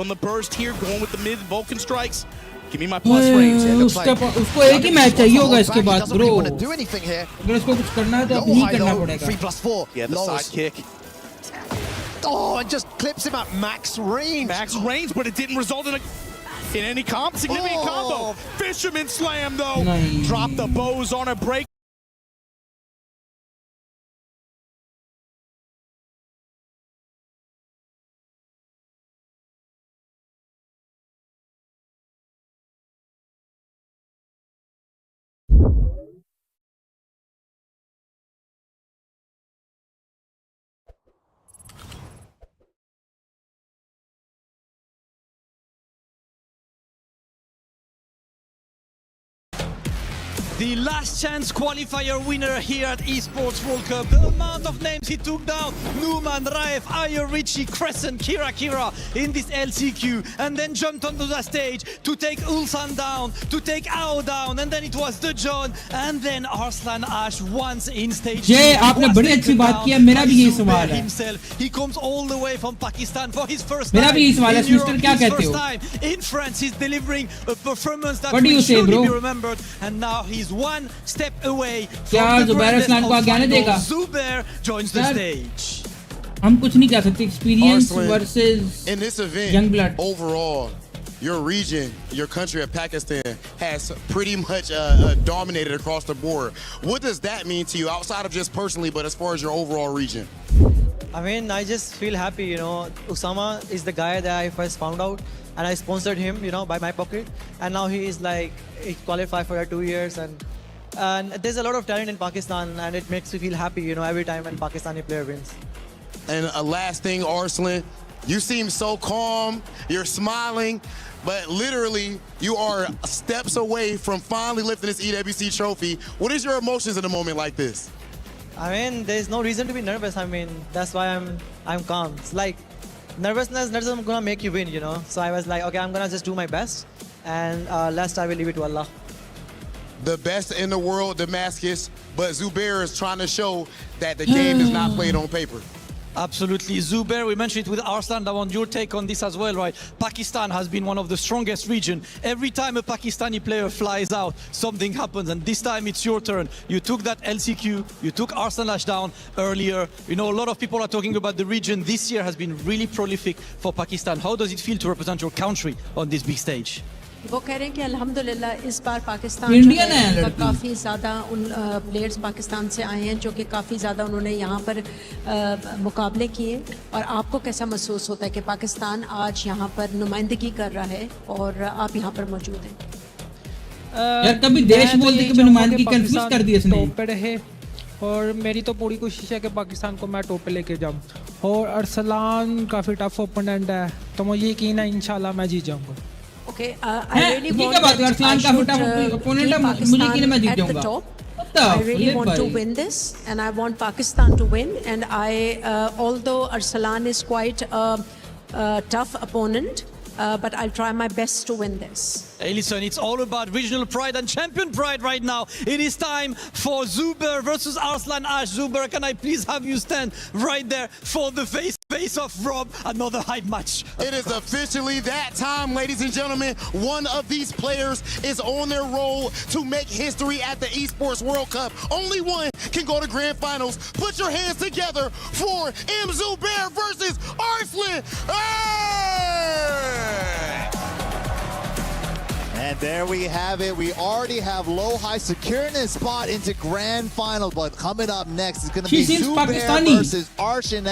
the burst here, going with the mid Vulcan strikes. Give me my plus frames. उसको एक ही match चाहिए होगा इसके बाद bro अगर इसको कुछ करना है तो अब नहीं करना पड़ेगा 3+4 yeah, the sidekick. Oh, and just clips him at max range, but it didn't result in any significant combo. Fisherman slam though. Drop the bows on a break. The last chance qualifier winner here at Esports World Cup. The amount of names he took down: Numan, Raif, Ayo, Richie, Crescent, Kira in this LCQ, and then jumped onto the stage to take Ulsan down, to take Ao down, and then it was the John, and then Arslan Ash once in stage. जय आपने बड़ी अच्छी बात की है मेरा भी यही सवाल है himself. He comes all the way from Pakistan for his first मेरा भी यही सवाल है Europe, क्या कहते हो time in France. He's delivering a performance that What do you will say, surely bro? be remembered, and now he's one step away क्या from the Zubair grandest Aslan को of आगे आने देगा finals. Zubair joins the stage. हम कुछ नहीं कह सकते experience Arslan, versus in this event, young blood. overall, your region, your country of Pakistan has pretty much dominated across the board. What does that mean to you outside of just personally, but as far as your overall region? I mean, I just feel happy, you know. Usama is the guy that I first found out, and I sponsored him, you know, by my pocket. And now he is like, he qualified for 2 years, and there's a lot of talent in Pakistan, and it makes me feel happy, you know, every time when Pakistani player wins. And a last thing, Arslan, you seem so calm, you're smiling, but literally you are steps away from finally lifting this EWC trophy. What is your emotions in a moment like this? I mean, there's no reason to be nervous. I mean, that's why I'm calm. It's like nervousness isn't gonna make you win, you know. So I was like, okay, I'm gonna just do my best, and last I will leave it to Allah. The best in the world, Damascus, but Zubair is trying to show that the game is not played on paper. Absolutely. Zubair, we mentioned it with Arslan. I want your take on this as well, right? Pakistan has been one of the strongest regions. Every time a Pakistani player flies out, something happens, and this time it's your turn. You took that LCQ, you took Arslan Ash down earlier. You know, a lot of people are talking about the region. This year has been really prolific for Pakistan. How does it feel to represent your country on this big stage? वो कह रहे हैं कि अल्हम्दुलिल्लाह इस बार Pakistan Indian है काफ़ी ज़्यादा उन प्लेयर्स पाकिस्तान से आए हैं जो कि काफ़ी ज़्यादा उन्होंने यहाँ पर मुकाबले किए और आपको कैसा महसूस होता है कि पाकिस्तान आज यहाँ पर नुमाइंदगी कर रहा है और आप यहाँ पर मौजूद हैं यार कभी देश बोलते कि नुमाइंदगी कंफ्यूज कर दी इसने टॉप पे रहे और मेरी तो पूरी कोशिश है कि पाकिस्तान को मैं टॉप पे लेके जाऊँ और अरसलान काफ़ी टफ ओपोनेंट है तो मुझे यकीन है इंशाल्लाह मैं जीत जाऊँगा Okay, I really want I really want to win this, and I want Pakistan to win. And although Arsalan is quite a tough opponent, but I'll try my best to win this. Hey, listen, it's all about regional pride and champion pride right now. It is time for Zubair versus Arslan Ash. Zubair, can I please have you stand right there for the face of Rob? Another hype match. It is officially that time, ladies and gentlemen. One of these players is on their roll to make history at the Esports World Cup. Only one can go to grand finals. Put your hands together for M. Zubair versus Arslan. And there we have it. We already have Low-High securing his spot into grand final. But coming up next is going to be Zubair versus Arslan.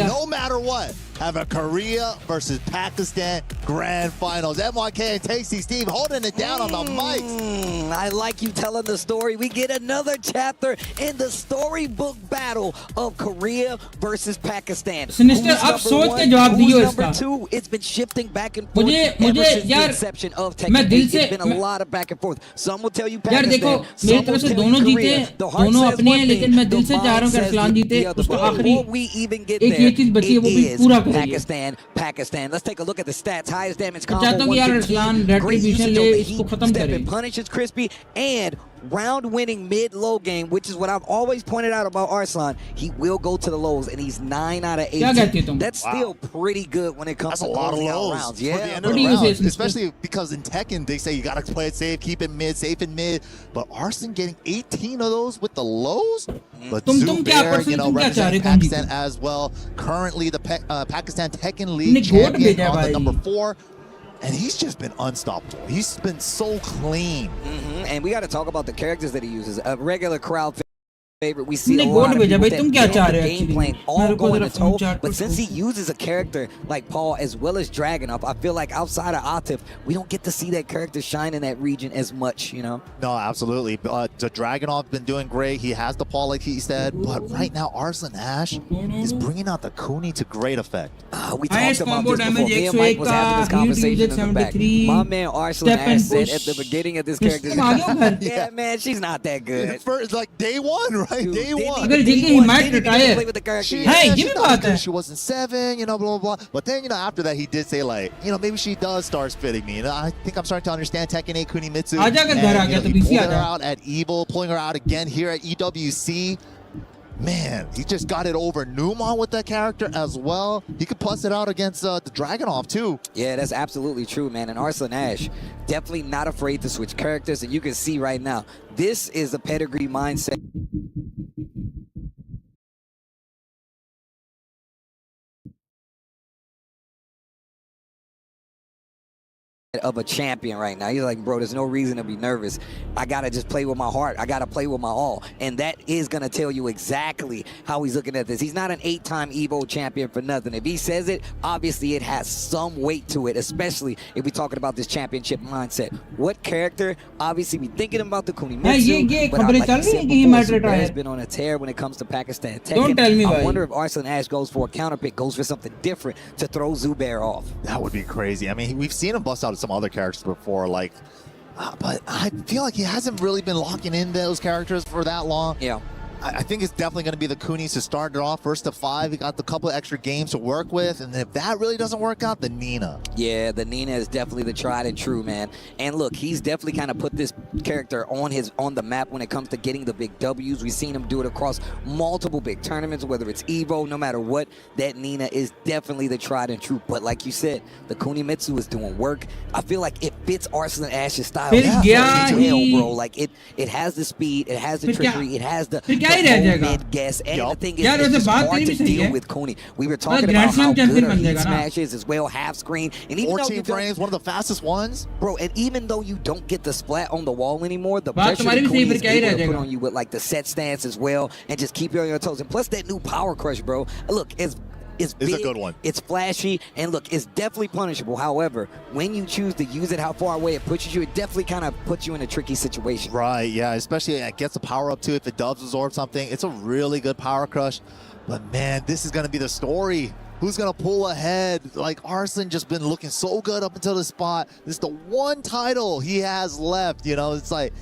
No matter what, have a Korea versus Pakistan grand finals. MYK and Tasty Steve holding it down on the mics. I like you telling the story. We get another chapter in the storybook battle of Korea versus Pakistan. Sinister, आप सोच के जवाब दियो इसका. Number 2, it's been shifting back and forth मुझे ever since यार the inception of Tekken. मैं दिल से It's been a lot of back and forth. Some will tell you यार देखो Pakistan, मेरी some तरफ will से tell दोनों you जीते, Korea. The heart दोनों says अपने one हैं, thing, लेकिन मैं दिल the से चाह रहा हूँ mind कि says अरसलान the जीते, other. उसका But आखिरी before we even get एक ये there, चीज बची है वो it भी is पूरा करिए. Pakistan. Let's take a look at the stats. Highest damage मैं combo चाहता हूँ कि यार 115. अरसलान Great रेट्रीब्यूशन usage ले, on the इसको heat, खत्म step करे. and punishes Crispy, and round-winning mid-low game, which is what I've always pointed out about Arslan. He will go to the lows, and he's 9 out of 18. That's still pretty good when it comes That's to a lot of closing out lows rounds. for Yeah. the end of the round, especially because in Tekken they say you gotta play it safe, keep it mid, safe and mid. But Arslan getting 18 of those with the lows. But Zubair, you know, representing Pakistan as well. Currently the Pakistan Tekken League champion on the number 4. And he's just been unstoppable. He's been so clean. And we got to talk about the characters that he uses. A regular crowd favorite. We see a lot of people that game plan all going to toe. But since he uses a character like Paul as well as Dragunov, I feel like outside of Atif, we don't get to see that character shine in that region as much, you know? No, absolutely. The Dragunov been doing great. He has the Paul, like he said. But right now, Arslan Ash is bringing out the Kuni to great effect. We talked about this before. Me and Mike was having this conversation in the back. My man Arslan Ash said at the beginning of this character, yeah, man, she's not that good. First, like day one, right? Day one. he might retire. Hey, give me about she wasn't 7, you know, blah, blah, blah. But then, you know, after that, he did say, like, you know, maybe she does start fitting me. You know, I think I'm starting to understand Tekken 8 Kunimitsu. And, you know, he pulled her out at Evil, pulling her out again here at EWC. Man, he just got it over Newmon with that character as well. He could plus it out against the Dragunov too. Yeah, that's absolutely true, man. And Arslan Ash, definitely not afraid to switch characters. And you can see right now, this is a pedigree mindset. Of a champion right now. He's like, bro, there's no reason to be nervous. I gotta just play with my heart. I gotta play with my all. And that is gonna tell you exactly how he's looking at this. He's not an 8-time Evo champion for nothing. If he says it, obviously it has some weight to it, especially if we're talking about this championship mindset. What character? Obviously we thinking about the Kunimitsu, but like I said before, has been on a tear when it comes to Pakistan Tekken. Don't tell me I wonder if Arslan Ash goes for a counter pick, goes for something different to throw Zubair off. That would be crazy. I mean, we've seen him bust out some other characters before, like, but I feel like he hasn't really been locking in those characters for that long. Yeah. I think it's definitely going to be the Kunis to start it off. First to 5, he got the couple of extra games to work with, and if that really doesn't work out, the Nina. Yeah, the Nina is definitely the tried and true, man. And look, he's definitely kind of put this character on the map when it comes to getting the big W's. We've seen him do it across multiple big tournaments, whether it's Evo, no matter what. That Nina is definitely the tried and true. But like you said, the Kunimitsu is doing work. I feel like it fits Arslan Ash's style. Bro. Like it has the speed, it has the trickery, it has the mid guess, and the thing is, it's just hard to deal with Kuni. We were talking about how good her heat smashes as well, half screen, and even 14 frames, one of the fastest ones, bro. And even though you don't get the splat on the wall anymore, the pressure that Kuni is able to put on you with like the set stance as well, and just keep you on your toes. And plus that new power crush, bro. Look, it's big, a good one. It's flashy, and look, it's definitely punishable. However, when you choose to use it, how far away it pushes you, it definitely kind of puts you in a tricky situation. Right, yeah, especially it gets the power up too if it does absorb something. It's a really good power crush. But man, this is going to be the story. Who's going to pull ahead? Like, Arslan just been looking so good up until this spot. This is the one title he has left, you know? It's like,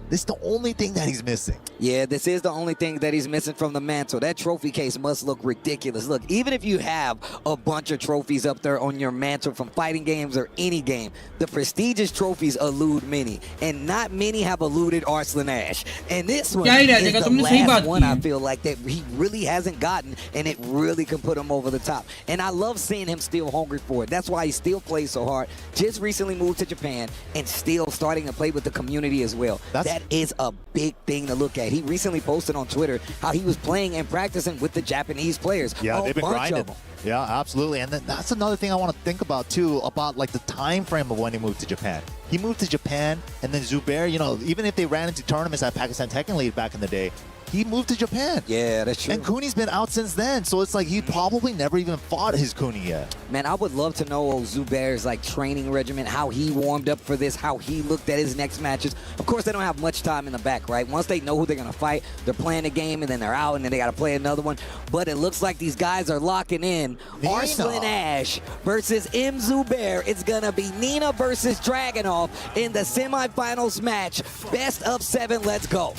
this is the only thing that he's missing. Yeah, this is the only thing that he's missing from the mantle. That trophy case must look ridiculous. Look, even if you have a bunch of trophies up there on your mantle from fighting games or any game, the prestigious trophies elude many, and not many have eluded Arslan Ash. And this one is the last one I feel like that he really hasn't gotten, and it really can put him over the top. And I love seeing him still hungry for it. That's why he still plays so hard. Just recently moved to Japan and still starting to play with the community as well. That is a big thing to look at. He recently posted on Twitter how he was playing and practicing with the Japanese players. Yeah, they've been grinding. Yeah, absolutely. And then that's another thing I want to think about too, about like the time frame of when he moved to Japan. He moved to Japan, and then Zubair, you know, even if they ran into tournaments at Pakistan Tekken League back in the day, he moved to Japan. Yeah, that's true. And Kuni's been out since then, so it's like he probably never even fought his Kuni yet. Man, I would love to know Zubair's like training regimen, how he warmed up for this, how he looked at his next matches. Of course, they don't have much time in the back, right? Once they know who they're gonna fight, they're playing the game and then they're out and then they gotta play another one. But it looks like these guys are locking in. Arslan Ash versus M. Zubair. It's gonna be Nina versus Dragunov in the semifinals match. Best of 7. Let's go.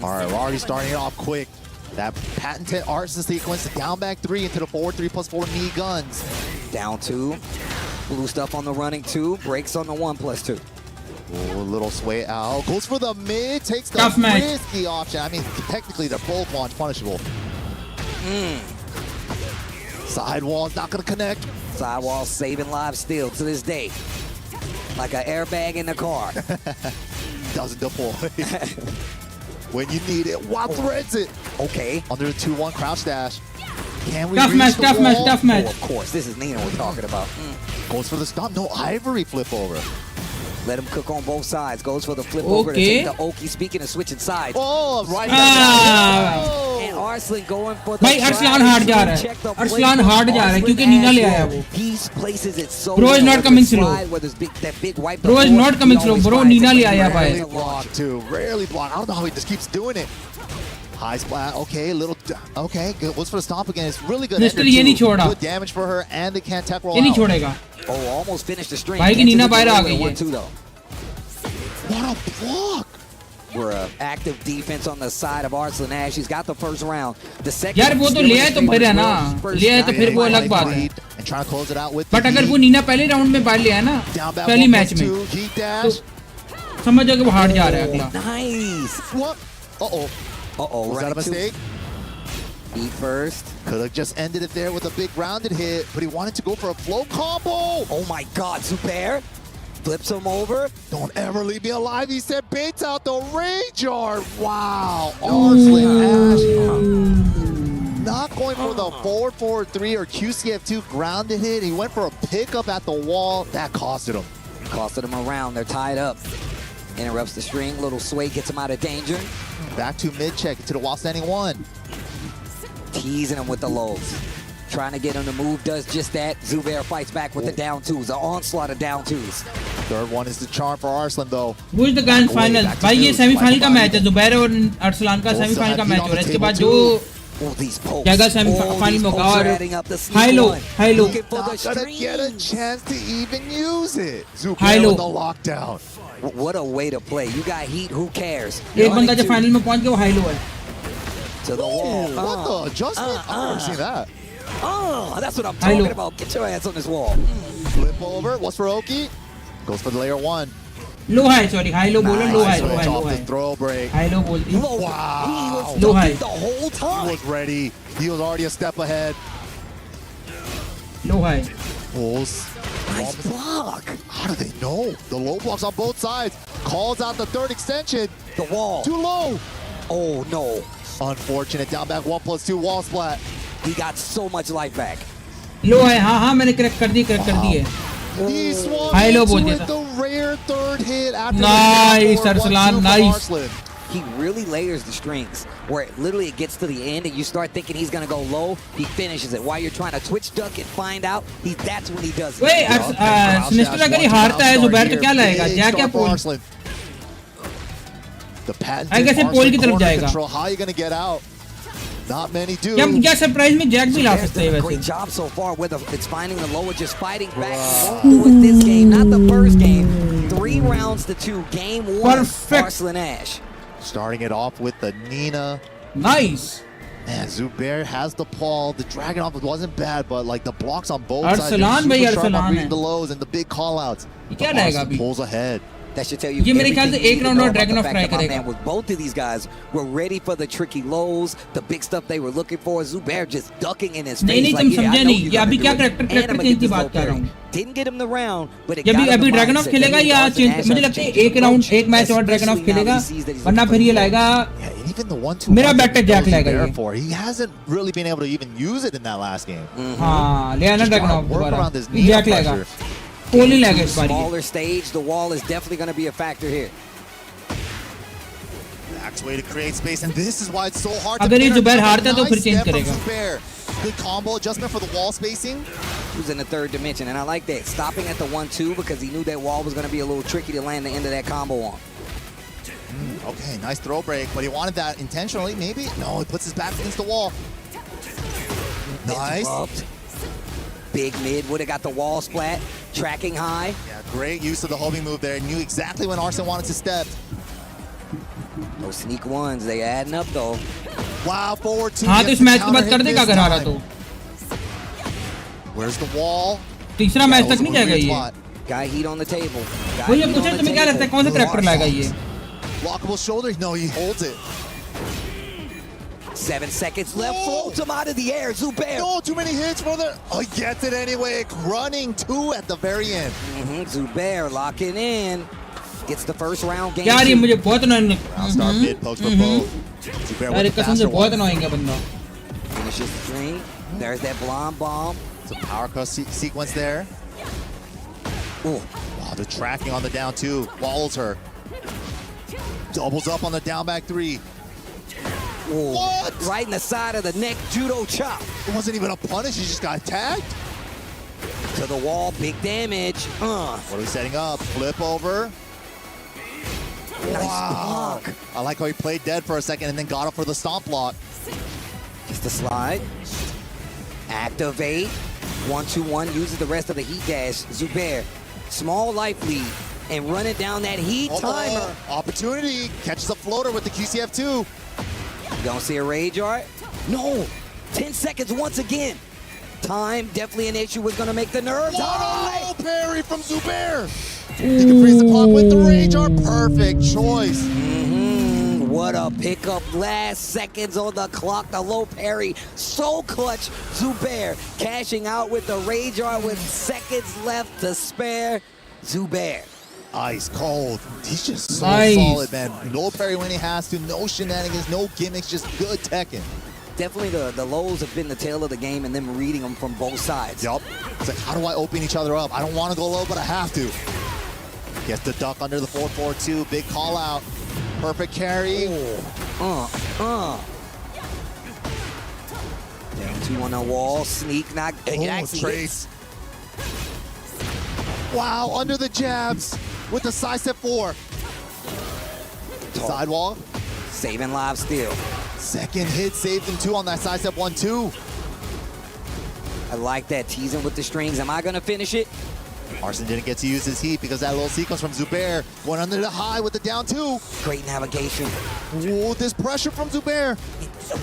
All right, we're already starting it off quick. That patented Arslan sequence, the down back 3 into the forward 3+4 knee guns. Down 2. Blue stuff on the running 2. Breaks on the 1+2. Oh, a little sway out. Goes for the mid, takes the Tough match. risky option. I mean, technically, they're both launch punishable. Sidewall's not going to connect. Sidewall saving lives still to this day. Like an airbag in the car. Doesn't deploy. When you need it, Wow threads it. Okay. Under the 2-1 crouch dash. Can we Tough reach match, the tough wall? match, tough match. Oh, of course, this is Nina we're talking about. Goes for the stomp. No Ivory flip over. Let him cook on both sides. Goes for the flip over to take the Oki. Speaking of switching sides. Oh, right. And Arslan going for the भाई अरसलान हार जा रहा है. अरसलान हार जा रहा है क्योंकि नीना ले आया वो. He places it so Bro is not coming slow. Bro is not coming slow. Bro Neena ले आया भाई. Rarely blocked too. Rarely blocked. I don't know how he just keeps doing it. High splat. Okay, little. Okay, good. Goes for the stomp again. It's really good. Mister ये नहीं छोड़ा. Good damage for her, and they can't tech roll ये नहीं out. छोड़ेगा. Oh, almost finished the string. भाई की नीना बाहर आ गई है. What a block! We're active defense on the side of Arslan Ash. He's got the first round. The second. यार वो तो ले आए तो फिर है ना. ले आए तो फिर वो अलग बात है. And trying to close it out with. But अगर वो नीना पहले राउंड में बाहर ले आया ना, पहली मैच में, तो समझ जाओ कि वो हार जा रहा है अगला. Nice. What? Uh-oh. Uh-oh. Was that a mistake? Eat first. Could have just ended it there with a big rounded hit, but he wanted to go for a flow combo. Oh my God, Zubair. Flips him over. Don't ever leave me alive. He said baits out the rage yard. Wow. Arslan Ash. Not going for the forward 3 or QCF2 grounded hit. He went for a pickup at the wall. That costed him. Costed him a round. They're tied up. Interrupts the string. Little sway gets him out of danger. Back to mid check into the while standing 1. Teasing him with the lows. Trying to get him to move, does just that. Zubair fights back with the down 2s, the onslaught of down 2s. Third one is the charm for Arslan though. Who is the grand final? भाई ये semifinal का match है. जुबैर और अरसलान का semifinal का match हो रहा है. इसके बाद जो जगह सेमीफाइनल में होगा और high low. Not gonna get a chance to even use it. Zubair with the lockdown. What a way to play. You got heat, who cares? एक बंदा जब फाइनल में पहुंच गया वो हाई लो है. To the wall. What the adjustment? I've never seen that. Oh, that's what I'm talking about. Get your ass on this wall. Flip over. What's for Oki? Goes for the layer 1. Low high, sorry. High low बोलो. Low high. Switch off the throw break. High low बोल दी. Wow. Low high. The whole time. He was ready. He was already a step ahead. Low high. Pulls. Nice block. How do they know? The low blocks on both sides. Calls out the third extension. The wall. Too low. Oh, no. Unfortunate. Down back 1+2 wall splat. He got so much life back. Low है. हाँ मैंने crack कर दी है. He swung High low बोल into दिया it, था. the rare third hit after Nice, the Arslan, nice. He really layers the strings where literally it gets to the end and you start thinking he's going to go low. He finishes it. While you're trying to twitch duck and find out, that's when he does it. Wait, Sinister अगर ये हारता है जुबैर तो क्या लाएगा? Jack या पोल? The patent I guess ये पोल की तरफ जाएगा. How are you going to get out? Not many do. क्या सरप्राइज में जैक भी ला सकते हैं वैसे. Great job so far, whether it's finding the low or just fighting back. Won't do it this game, not the first game. 3 rounds to 2. Game 1. Perfect. Arslan Ash. Starting it off with the Nina. Nice. Man, Zubair has the Paul. The Dragunov wasn't bad, but like the blocks on both sides. Arslan भाई Arslan reading the lows and the big call outs. क्या रहेगा अभी? Pulls ahead. That should tell you ये मेरे ख्याल से एक round और Dragunov try करेगा. With both of these guys were ready for the tricky lows, the big stuff they were looking for. Zubair just ducking in his face. नहीं तुम समझे नहीं. ये अभी क्या कैरेक्टर चेंज की बात कर रहा हूँ. Didn't get him the round, but it जब अभी Dragunov खेलेगा या चेंज मुझे लगता है एक राउंड एक मैच और Dragunov खेलेगा वरना फिर ये लाएगा. Even the 1-2 मेरा बेट है जैक लाएगा ये. He hasn't really been able to even use it in that last game. हाँ ले आना Dragunov दोबारा. जैक लाएगा. game, smaller stage, the wall is definitely going to be a factor here. Max way to create space, and this is why it's so hard अगर ये to Zubair हारता है तो फिर चेंज करेगा. Good combo adjustment for the wall spacing. He was in the third dimension, and I like that. Stopping at the 1-2 because he knew that wall was going to be a little tricky to land the end of that combo on. Okay, nice throw break, but he wanted that intentionally, maybe? No, he puts his back against the wall. Nice. Interrupt. Big mid, would have got the wall splat. Tracking high. Yeah, great use of the homing move there. Knew exactly when Arslan wanted to step. Those sneak ones, they adding up though. Wow, forward two. हाँ तो इस match के बाद कर देगा अगर हारा तो. Where's the wall? तीसरा मैच तक नहीं जाएगा ये. Guy heat on the table. वो ये पूछे तुम्हें क्या लगता है कौन सा ट्रैक्टर लाएगा ये? Lockable shoulder. No, he holds it. 7 seconds left. Floats him out of the air. Zubair. No, too many hits for the. Oh, he gets it anyway. Running two at the very end. Zubair locking in. Gets the first round game. यार ये मुझे बहुत annoying. Star mid pokes for both. Zubair यार with the कसम से faster बहुत one. annoying है बंदा. Finishes the string. There's that blonde bomb. It's a power cross sequence there. Ooh. Wow, the tracking on the down two. Walls her. Doubles up on the down back three. Ooh. What? Right in the side of the neck, judo chop. It wasn't even a punish, he just got tagged. To the wall, big damage. What are we setting up? Flip over. Nice Wow. block. I like how he played dead for a second and then got up for the stomp block. Gets the slide. Activate. 1-2-1, uses the rest of the heat dash. Zubair, small life lead. And running down that heat timer. Opportunity. Catches a floater with the QCF2. You don't see a rage art? No. 10 seconds once again. Time, definitely an issue, was going to make the nerves high. What a low parry from Zubair. He can freeze the clock with the rage art. Perfect choice. What a pickup. Last seconds on the clock. The low parry. So clutch. Zubair cashing out with the rage art with seconds left to spare. Zubair. Ice cold. He's just so Nice. solid, man. No parry when he has to. No shenanigans. No gimmicks. Just good Tekken. Definitely the lows have been the tail of the game and them reading them from both sides. Yup. It's like, how do I open each other up? I don't want to go low, but I have to. Gets the duck under the 4-4-2. Big call out. Perfect carry. Down two on the wall. Sneak knock. Trace. Wow, under the jabs with the side step 4. Sidewall. Saving live still. Second hit saved him 2 on that side step 1-2. I like that, teasing with the strings. Am I going to finish it? Arslan didn't get to use his heat because that little sequence from Zubair going under the high with the down 2. Great navigation. Whoa, this pressure from Zubair.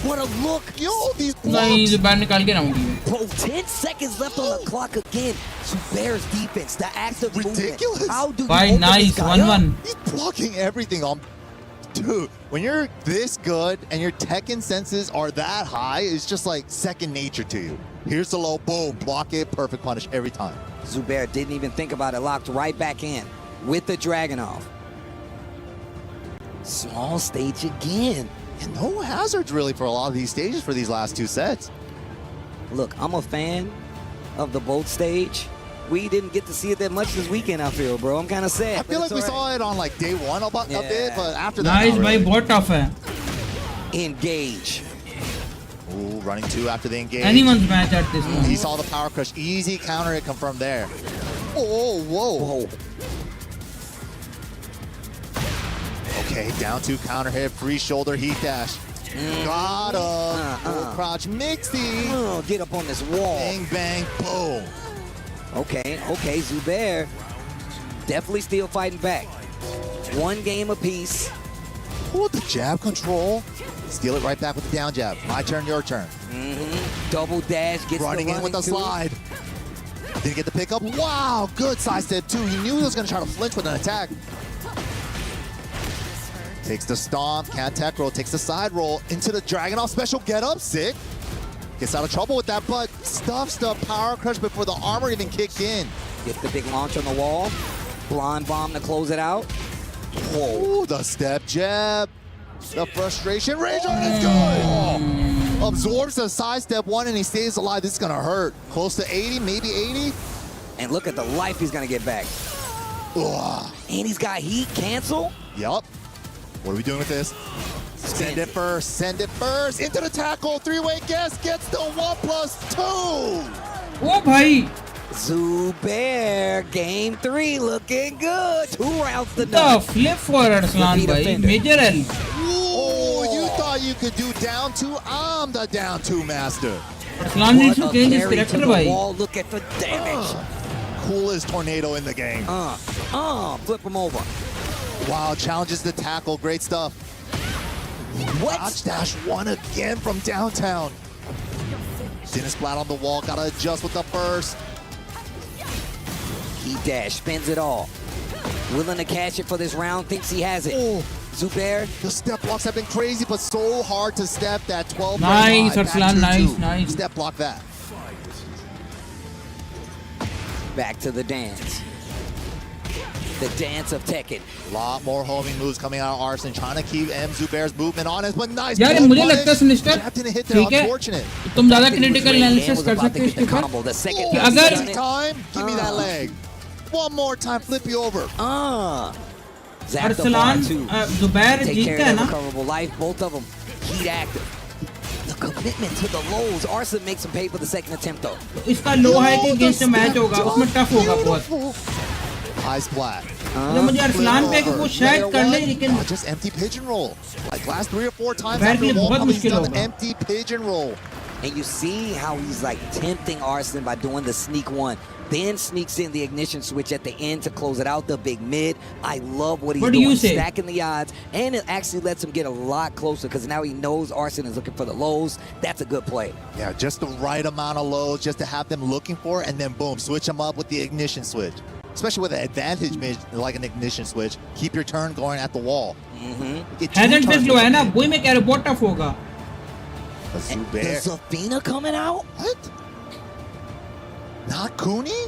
What a look. Yo, these नहीं blocks. Zubair निकाल के round दिए. Bro, 10 seconds left on the clock again. Zubair's defense, the active Ridiculous. movement. How do you Bye, open nice. this guy up? 1-1. He's blocking everything on. Dude, when you're this good and your Tekken senses are that high, it's just like second nature to you. Here's the low, boom, block it, perfect punish every time. Zubair didn't even think about it, locked right back in with the Dragunov. Small stage again. And no hazards really for a lot of these stages for these last 2 sets. Look, I'm a fan of the boat stage. We didn't get to see it that much this weekend, I feel, bro. I'm kind of sad. I feel like we saw it on like day 1 a bit, but after that, Nice not भाई really. बहुत tough है. Engage. Ooh, running 2 after the engage. Anyone's match at this He moment. saw the power crush. Easy counter hit come from there. Oh, whoa. Okay, down 2 counter hit, free shoulder heat dash. Got him. Full crouch mixy. Get up on this wall. Bang, bang, boom. Okay, Zubair definitely still fighting back. 1 game apiece. Ooh, the jab control. Steal it right back with the down jab. My turn, your turn. Double dash, gets Running the in with running a two. slide. Didn't get the pickup. Wow, good side step 2. He knew he was going to try to flinch with an attack. Takes the stomp, can't tech roll, takes the side roll into the Dragunov special get up. Sick. Gets out of trouble with that, but stuffs the power crush before the armor even kicked in. Gets the big launch on the wall. Blind bomb to close it out. Whoa. Ooh, the step jab. The frustration. Rage on is good. Absorbs the side step 1 and he stays alive. This is going to hurt. Close to 80, maybe 80. And look at the life he's gonna get back. Ugh. And he's got heat cancel. Yup. What are we doing with this? Send it first. Send it first. Into the tackle. Three-way guess gets the 1+2. Oh, bhai. Zubair, game 3 looking good. 2 rounds to The none. flip for Arslan, bhai. Major L. Oh, you thought you could do down 2? I'm the down 2 master. Arslan needs to change his character, bhai. Look at the damage. Coolest tornado in the game. Flip him over. Wow, challenges the tackle. Great stuff. Watch dash 1 again from downtown. Didn't splat on the wall. Gotta adjust with the burst. He dash, spins it all. Willing to cash it for this round, thinks he has it. Oh. Zubair. The step blocks have been crazy, but so hard to step that 12. Nice, Arslan, nice. Step block that. Back to the dance. The dance of Tekken. A lot more homing moves coming out of Arslan, trying to keep Zubair's movement on it, but nice. यार मुझे लगता है Sinister ठीक है तुम ज़्यादा critical analysis कर सकते हो इसके ऊपर अगर give me that leg. One more time, flip you over. Arslan, Zubair जीतता है ना life, both of them heat active. The commitment to the lows. Arslan makes him pay for the second attempt though. इसका low high के against match होगा उसमें tough होगा बहुत High splat. जब मुझे अरसलान पे कि वो शायद कर ले लेकिन just empty pigeon roll. Like last 3 or 4 times Zubair after के लिए wall बहुत coming, he's मुश्किल done होगा empty pigeon roll. And you see how he's like tempting Arslan by doing the sneak one. Then sneaks in the ignition switch at the end to close it out, the big mid. I love what he's doing, stacking the odds. And it actually lets him get a lot closer because now he knows Arslan is looking for the lows. That's a good play. Yeah, just the right amount of lows just to have them looking for it, and then boom, switch them up with the ignition switch. Especially with an advantage mid like an ignition switch. Keep your turn going at the wall. Hazard face लो है ना वही मैं कह रहा हूँ बहुत tough होगा The Zafina coming out? What? Not Cooney?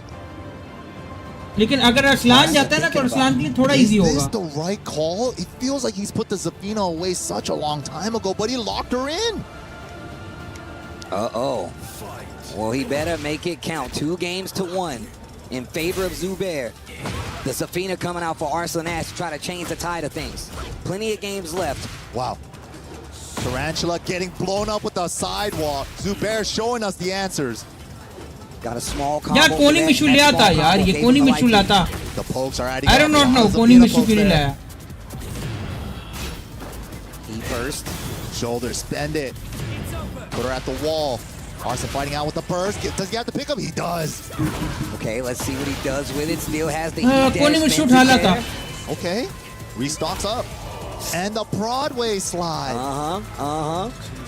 लेकिन अगर अरसलान जाता है ना तो अरसलान के लिए थोड़ा easy होगा Is this the right call? It feels like he's put the Zafina away such a long time ago, but he locked her in. Uh-oh. Well, he better make it count. 2 games to 1 in favor of Zubair. The Zafina coming out for Arslan Ash to try to change the tide of things. Plenty of games left. Wow. Tarantula getting blown up with the sidewalk. Zubair showing us the answers. Got a small combo. यार कोनी मिशु ले आता यार ये कोनी मिशु लाता The pokes are adding I do not know कोनी मिशु क्यों नहीं लाया He first. Shoulder, spend it. Put her at the wall. Arslan fighting out with the burst. Does he have to pick up? He does. Okay, let's see what he does with it. Still has the कोनी मिशु उठा लाता Okay. Restocks up. And the Broadway slide.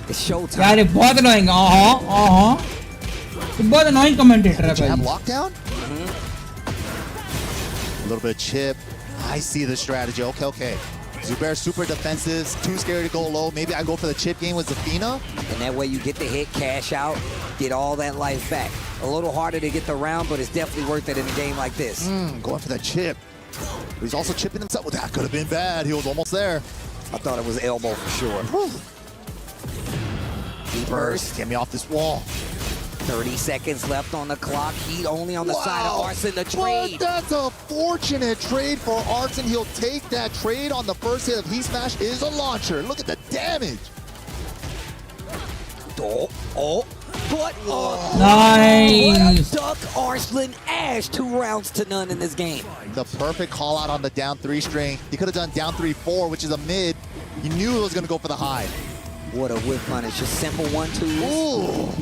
It's showtime. यार ये बहुत annoying ये बहुत annoying commentator है Jab भाई lockdown? A little bit of chip. I see the strategy. Okay. Zubair super defensive, too scary to go low. Maybe I go for the chip game with Zafina. And that way you get the hit, cash out, get all that life back. A little harder to get the round, but it's definitely worth it in a game like this. Going for that chip. He's also chipping himself. Well, that could have been bad. He was almost there. I thought it was elbow for sure. Burst. Get me off this wall. 30 seconds left on the clock. Heat only on the side of Arslan. The trade. But that's a fortunate trade for Arslan. He'll take that trade on the first hit of Heat Smash. Is a launcher. Look at the damage. Nice. Duck Arslan Ash. 2 rounds to none in this game. The perfect call out on the down 3 string. He could have done down 3-4, which is a mid. He knew he was going to go for the high. What a whip punish. Just simple 1-2s. Ooh.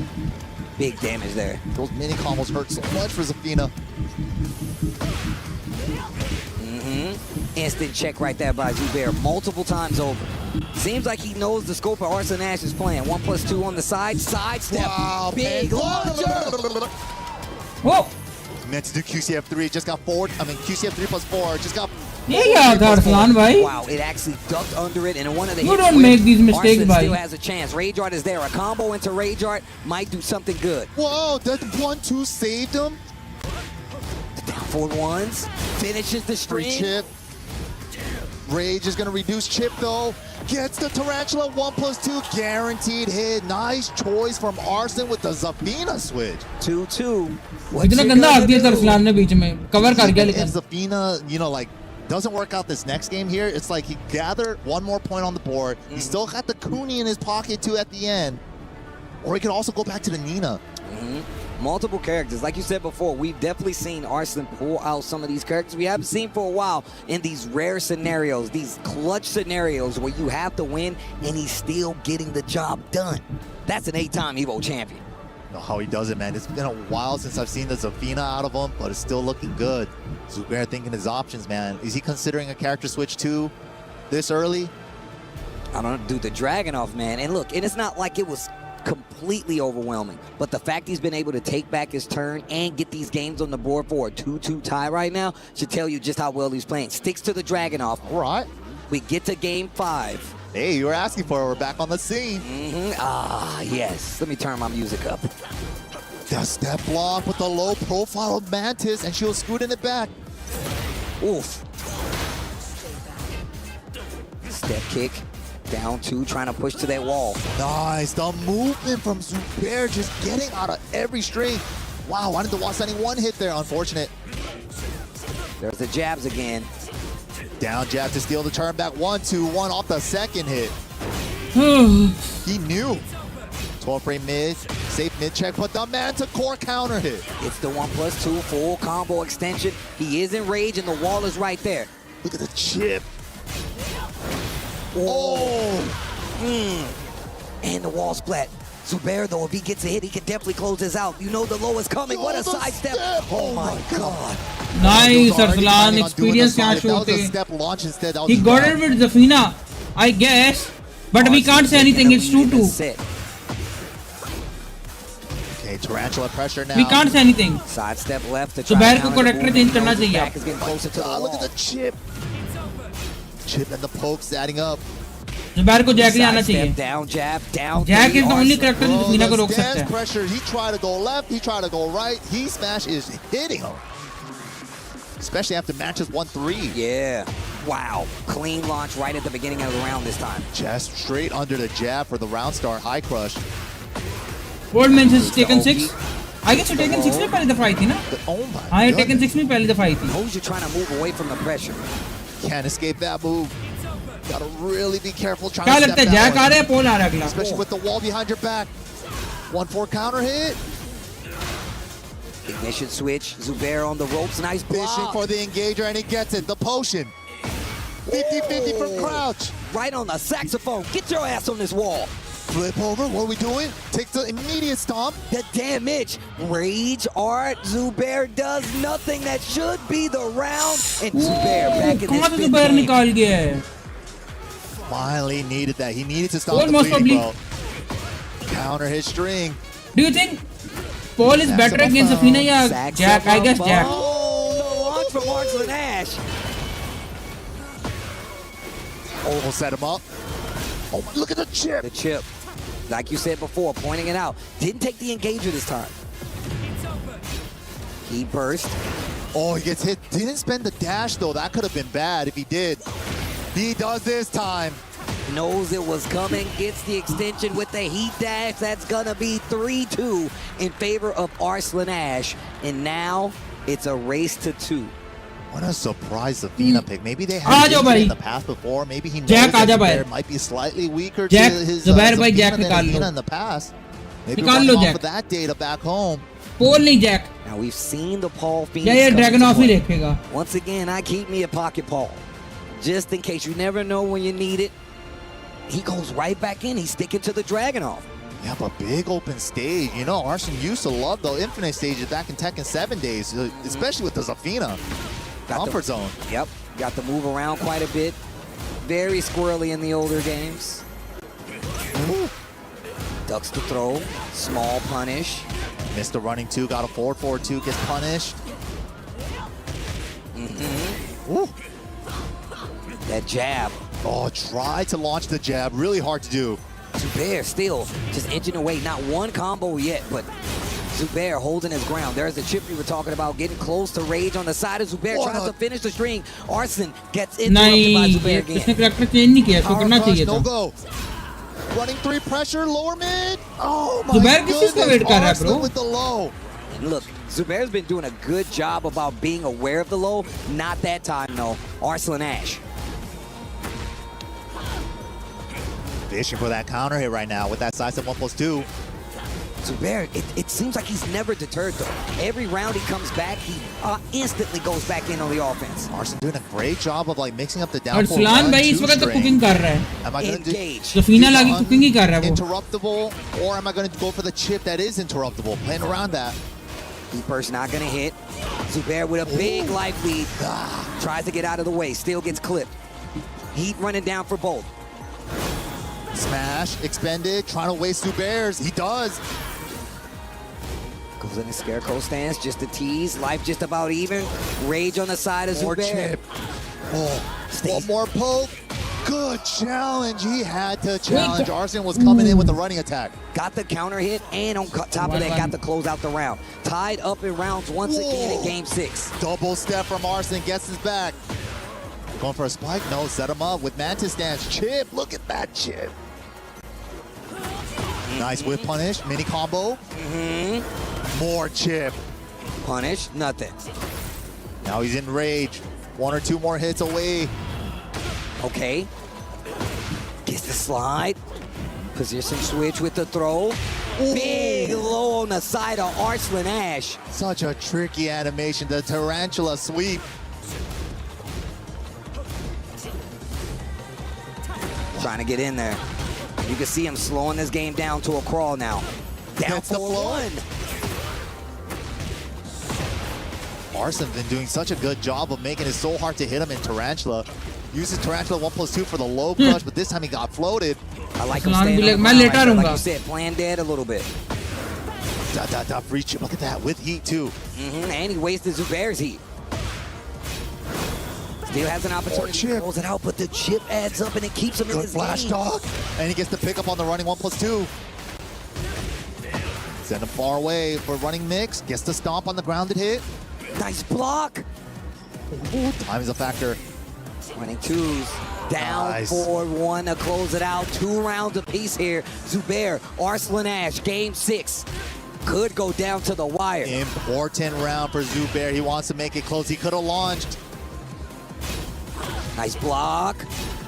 Big damage there. Those mini combos hurt so much for Zafina. Instant check right there by Zubair. Multiple times over. Seems like he knows the scope of Arslan Ash's plan. 1+2 on the side. Sidestep. Wow, big launcher. Whoa. Meant to do QCF3. Just got forward. QCF 3+4. Just got. ये क्या था अरसलान भाई Wow, it actually ducked under it, and one of the You don't make these mistakes, Arslan bhai. still has a chance. Rage Art is there. A combo into Rage Art might do something good. Whoa, that 1-2 saved him. Down 4-1s. Finishes the Free string. chip. Rage is going to reduce chip, though. Gets the Tarantula 1+2 guaranteed hit. Nice choice from Arslan with the Zafina switch. 2-2. इतना गंदा आ गया था अरसलान ने बीच में cover कर गया लेकिन if Zafina, you know, like doesn't work out this next game here, it's like he gathered one more point on the board. He still got the Kuni in his pocket too at the end. Or he could also go back to the Nina. Multiple characters. Like you said before, we've definitely seen Arslan pull out some of these characters we haven't seen for a while in these rare scenarios, these clutch scenarios where you have to win and he's still getting the job done. That's an 8-time Evo champion. Know how he does it, man. It's been a while since I've seen the Zafina out of him, but it's still looking good. Zubair thinking his options, man. Is he considering a character switch too this early? I don't know, dude, the Dragunov, man. And look, and it's not like it was completely overwhelming, but the fact he's been able to take back his turn and get these games on the board for a 2-2 tie right now should tell you just how well he's playing. Sticks to the Dragunov. All right. We get to game 5. Hey, you were asking for it. We're back on the scene. Ah, yes. Let me turn my music up. That step block with the low profile of Mantis, and she'll scoot in it back. Oof. Step kick. Down 2, trying to push to that wall. Nice. The movement from Zubair just getting out of every string. Wow, I didn't watch any one hit there. Unfortunate. There's the jabs again. Down jab to steal the turn back. 1-2-1 off the second hit. He knew. 12 frame mid, safe mid check, but the man to core counter hit. It's the 1+2 full combo extension. He is in rage and the wall is right there. Look at the chip. And the wall splat. Zubair, though, if he gets a hit, he can definitely close this out. You know the low is coming. What a sidestep. Oh my God. Nice, Arslan. Experience क्या show होते. He got it with Zafina, I guess. But we can't say anything. It's 2-2. Okay, Tarantula pressure now. We can't say anything. Sidestep left. Zubair को character change करना चाहिए. Look at the chip. Chip and the pokes adding up. Zubair को Jack ले आना चाहिए. Down jab, down. Jack is the only character जो Zafina को रोक सकता है. Pressure. He tried to go left. He tried to go right. He smash is hitting him. Especially after matches 1-3. Yeah. Wow. Clean launch right at the beginning of the round this time. Just straight under the jab for the round star high crush. World men's has taken 6. I guess you taken 6 में पहली दफा आई थी ना? Oh my. हाँ, ये taken 6 में पहली दफा आई थी. Knows you're trying to move away from the pressure. Can't escape that move. Gotta really be careful trying क्या to लगता step है जैक that आ one. रहा है पोल आ रहा है अगला. Especially with the wall behind your back. 1-4 counter hit. Ignition switch. Zubair on the ropes. Nice block. Fishing for the engager and he gets it. The potion. 50-50 from crouch. Right on the saxophone. Get your ass on this wall. Flip over. What are we doing? Takes the immediate stomp. The damage. Rage art. Zubair does nothing. That should be the round. And Zubair back in this fifth Zubair game. निकाल गया है. Finally needed that. He needed to stop the bleeding, bro. Counter his string. Do you think Paul is better against Zafina या Jack? I guess Jack. Oh, the launch from Arslan Ash. Oh, we'll set him up. Oh, look at the chip. The chip. Like you said before, pointing it out. Didn't take the engager this time. He burst. Oh, he gets hit. Didn't spend the dash, though. That could have been bad if he did. He does this time. Knows it was coming. Gets the extension with the heat dash. That's going to be 3-2 in favor of Arslan Ash. And now it's a race to 2. What a surprise Zafina pick. Maybe they had him in the past before. Maybe he knows Jack, that Zubair might be slightly weaker to his Zafina than Zafina in the past. Maybe running off of that data back home. Paul नहीं Jack. Now we've seen the Paul Phoenix. Yeah, Dragunov ही देखेगा. Once again, I keep me a pocket Paul. Just in case. You never know when you need it. He goes right back in. He's sticking to the Dragunov. Yeah, but big open stage. You know, Arslan used to love the infinite stages back in Tekken 7 days, especially with the Zafina. Comfort zone. Yep. Got to move around quite a bit. Very squirrely in the older games. Ooh. Ducks to throw. Small punish. Missed the running 2. Got a 4-4-2. Gets punished. Ooh. That jab. Oh, tried to launch the jab. Really hard to do. Zubair still just inching away. Not one combo yet, but Zubair holding his ground. There's the chip we were talking about, getting close to Rage on the side of Zubair, tries to finish the string. Arslan gets interrupted by Zubair again. इसने character change नहीं किया, इसको करना चाहिए था. No go. Running 3 pressure, lower mid. Oh my Zubair किस चीज का wait कर रहा है, bro? With the low. And look, Zubair's been doing a good job about being aware of the low. Not that time, though. Arslan Ash. Fishing for that counter hit right now with that size of 1+2. Zubair, it seems like he's never deterred, though. Every round he comes back, he instantly goes back in on the offense. Arslan doing a great job of like mixing up the down. Arsalan भाई इस वक्त तो cooking कर रहा है. Am I going to जो फीना लागी cooking ही कर रहा है वो. Interruptible, or am I going to go for the chip that is interruptible? Playing around that. Keeper's not going to hit. Zubair with a big life lead. Tries to get out of the way. Still gets clipped. Heat running down for both. Smash, expended, trying to waste Zubair's. He does. Goes in the scarecrow stance, just a tease. Life just about even. Rage on the side of More Zubair. chip. Oh, one more poke. Good challenge. He had to challenge. Arslan was coming in with a running attack. Got the counter hit, and on top of that, got to close out the round. Tied up in rounds once again in game 6. Double step from Arslan, gets his back. Going for a spike? No, set him up with Mantis stance. Chip, look at that chip. Nice whip punish, mini combo. More chip. Punish, nothing. Now he's in rage. 1 or 2 more hits away. Okay. Gets the slide. Position switch with the throw. Big low on the side of Arslan Ash. Such a tricky animation, the tarantula sweep. Trying to get in there. You can see him slowing this game down to a crawl now. Down 4-1. Arslan's been doing such a good job of making it so hard to hit him in Tarantula. Uses Tarantula 1+2 for the low crush, but this time he got floated. I like him staying on the ground right there, like you said, playing dead a little bit. Free chip, look at that, with heat too. And he wasted Zubair's heat. Still has an opportunity to close it out, but the chip adds up and it keeps him in this flash game. dog. And he gets the pick up on the running 1+2. Send him far away for running mix. Gets the stomp on the grounded hit. Nice block. Time is a factor. Running 2s. Down 4-1 to close it out. 2 rounds apiece here. Zubair, Arslan Ash, game 6. Could go down to the wire. Important round for Zubair. He wants to make it close. He could have launched. Nice block.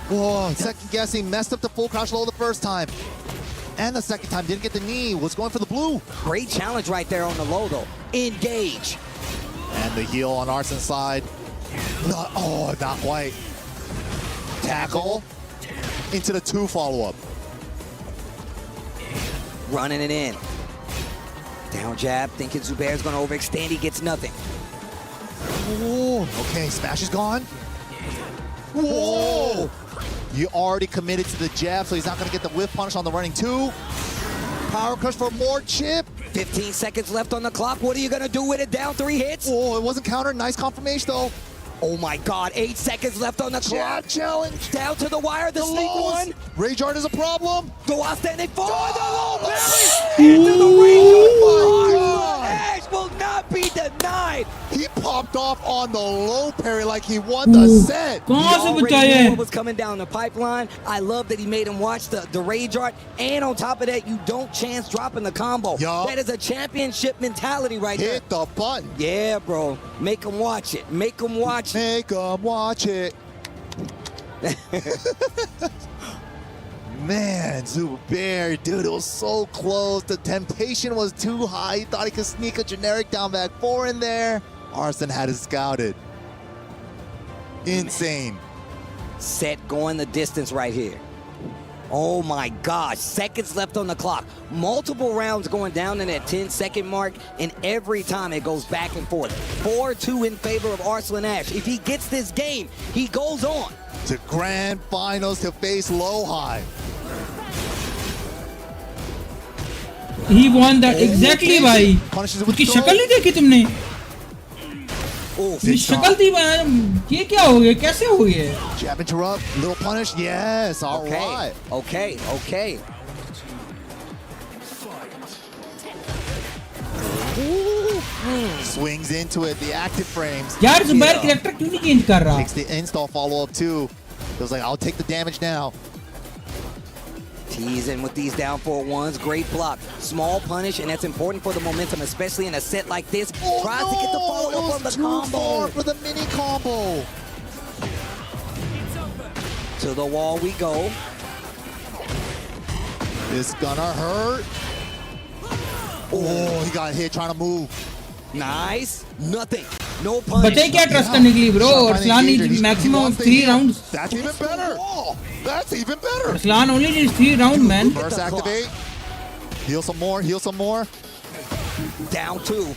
Whoa, second guessing. Messed up the full crouch low the first time. And the second time, didn't get the knee. Was going for the blue. Great challenge right there on the low, though. Engage. And the heel on Arslan's side. Not quite. Tackle. Into the 2 follow-up. Running it in. Down jab, thinking Zubair's going to overextend. He gets nothing. Whoa. Okay, smash is gone. Whoa! You already committed to the jab, so he's not going to get the whip punish on the running 2. Power crush for more chip. 15 seconds left on the clock. What are you going to do with it? Down 3 hits? Oh, it wasn't countered. Nice confirmation, though. Oh, my God. 8 seconds left on the clock. Challenge. Down to the wire. The sneak one. Rage Art is a problem. Go outstanding forward. The low berry. Into the Rage Art. Oh, my God. Ash will not be denied. He popped off on the low parry like he won the set. He already knew what was coming down the pipeline. I love that he made him watch the Rage Art. And on top of that, you don't chance dropping the combo. That is a championship mentality right there. Hit the button. Yeah, bro. Make him watch it. Make him watch it. Make him watch it. Man, Zubair, dude, it was so close. The temptation was too high. He thought he could sneak a generic down back 4 in there. Arslan had it scouted. Insane. Set going the distance right here. Oh my gosh, seconds left on the clock. Multiple rounds going down in that 10-second mark, and every time it goes back and forth. 4-2 in favor of Arslan Ash. If he gets this game, he goes on to grand finals to face Low High. He won that exactly, भाई. उसकी शक्ल नहीं देखी तुमने? ये शक्ल थी भाई. ये क्या हो गया? कैसे हो गया? Jab interrupt, little punish. Yes, all right. Okay. Swings into it, the active frames. यार जुबैर कैरेक्टर क्यों नहीं चेंज कर रहा? Takes the install follow-up too. Feels like I'll take the damage now. Teasing with these down 4-1s. Great block. Small punish, and that's important for the momentum, especially in a set like this. Tries to get the follow-up on the combo. Far for the mini combo. To the wall we go. This gonna hurt. Oh, he got hit trying to move. Nice. Nothing. No punish. बचे क्या trust करने के लिए bro? Arslan needs maximum of 3 rounds. That's even better. That's even better. Arslan only needs 3 rounds, man. Burst activate. Heal some more. Heal some more. Down 2.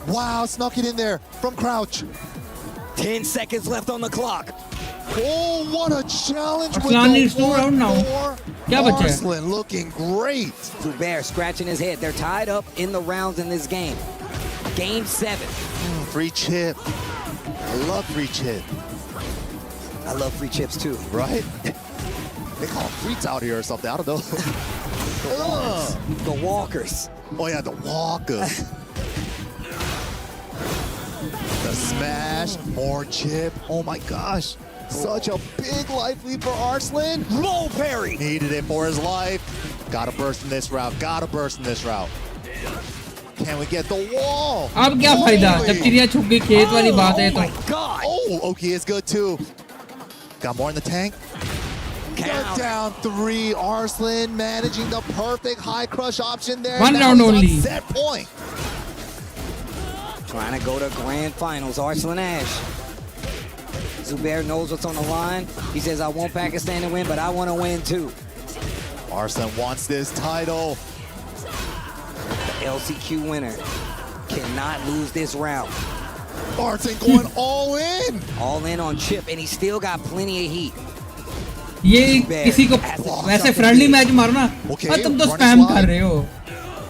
Wow, snuck it in there from crouch. 10 seconds left on the clock. Oh, what a challenge! Arslan needs 2 rounds now. क्या बचा है? Arslan looking great. Zubair scratching his head. They're tied up in the rounds in this game. Game 7. Free chip. I love free chip. I love free chips too. Right? They call them freaks out here or something. I don't know. The walkers. Oh yeah, the walkers. The smash. More chip. Oh my gosh. Such a big life lead for Arslan. Low parry. Needed it for his life. Gotta burst in this route. Gotta burst in this route. Can we get the wall? अब क्या फायदा जब चिड़िया छुप गई खेत वाली बात है तो. Oh, okay, it's good too. Got more in the tank. Cut down 3. Arslan managing the perfect high crush option there. 1 round only. Set point. Trying to go to grand finals. Arslan Ash. Zubair knows what's on the line. He says, I want Pakistan to win, but I want to win too. Arslan wants this title. The LCQ winner cannot lose this round. Arslan going all in. All in on chip, and he's still got plenty of heat. ये किसी को वैसे friendly match मारना और तुम तो spam कर रहे हो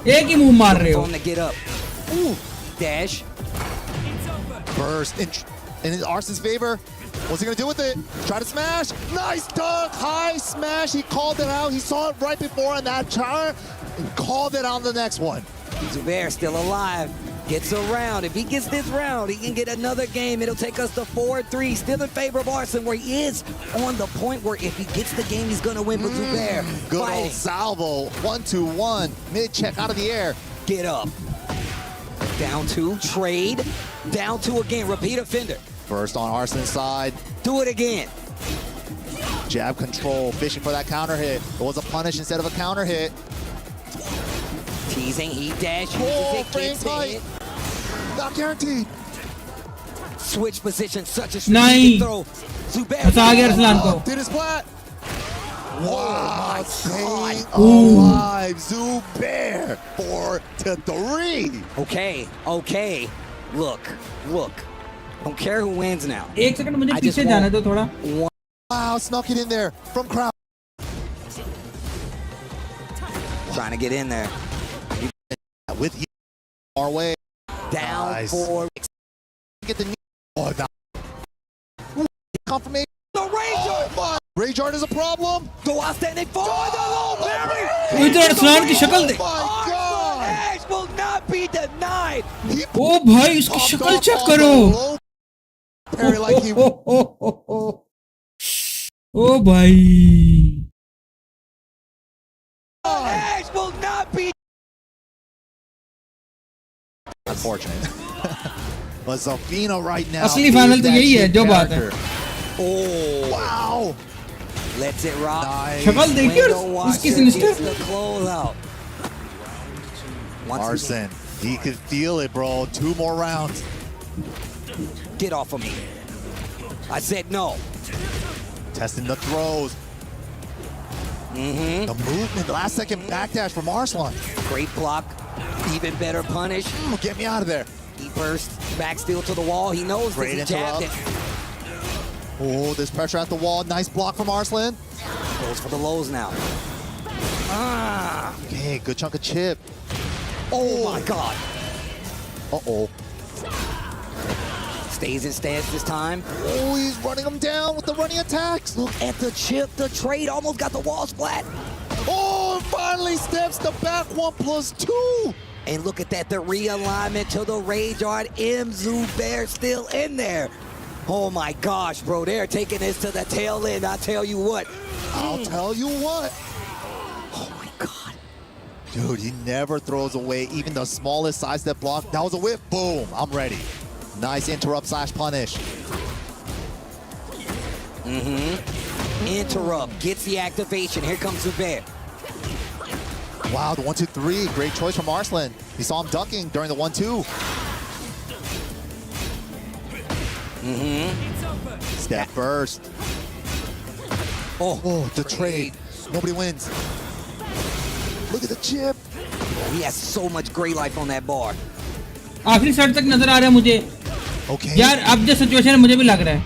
एक ही मूव मार रहे हो. Get up. Dash. Burst in Arslan's favor. What's he gonna do with it? Try to smash. Nice dunk. High smash. He called it out. He saw it right before on that char and called it on the next one. Zubair still alive. Gets around. If he gets this round, he can get another game. It'll take us to 4-3. Still in favor of Arslan, where he is on the point where if he gets the game, he's going to win. But Zubair Good fighting. old salvo. 1-2-1. Mid check out of the air. Get up. Down 2. Trade. Down 2 again. Repeat offender. First on Arslan's side. Do it again. Jab control. Fishing for that counter hit. It was a punish instead of a counter hit. Teasing. He dash. Frame tight. Not guaranteed. Switch position. Such a Nice. throw. Zubair. फंसा गया अरसलान को. Did his flat. Wow. Staying Ooh. alive. Zubair. 4-3. Okay. Look. Don't care who wins now. एक second मुझे पीछे जाने दो थोड़ा. Wow, snuck it in there from crowd. Trying to get in there. With you our way. Down Nice. 4. Get the knee. Oh, that. Confirmation. The Ranger. Oh, my. Rage art is a problem. Do I standing forward? The low parry. इधर अरसलान की शक्ल दे. Ash will not be denied. ओ भाई इसकी शक्ल check करो. Parry like he. ओ भाई. Ash will not be. Unfortunate. But Zafina right now. असली final तो यही है जो बात है. Oh. Wow. Lets it rock. Nice. शक्ल देखिए उसकी sinister. The close out. Arslan, he could feel it, bro. 2 more rounds. Get off of me. I said no. Testing the throws. The movement, last second backdash from Arslan. Great block. Even better punish. Get me out of there. He burst back still to the wall. He knows this. He jabbed it. Oh, there's pressure at the wall. Nice block from Arslan. Goes for the lows now. Okay, good chunk of chip. Oh my God. Uh-oh. Stays in stance this time. Oh, he's running him down with the running attacks. Look at the chip. The trade almost got the wall splat. Oh, finally steps the back 1+2. And look at that, the realignment to the Rage Art. Zubair still in there. Oh my gosh, bro, they're taking this to the tail end. I'll tell you what. I'll tell you what. Oh my God. Dude, he never throws away even the smallest sidestep block. That was a whip. Boom, I'm ready. Nice interrupt / punish. Interrupt, gets the activation. Here comes Zubair. Wow, the 1-2-3. Great choice from Arslan. You saw him ducking during the 1-2. Step first. Oh, the trade. Nobody wins. Look at the chip. He has so much gray life on that bar. आखिरी side तक नजर आ रहा है मुझे. Okay. यार अब जो situation है मुझे भी लग रहा है.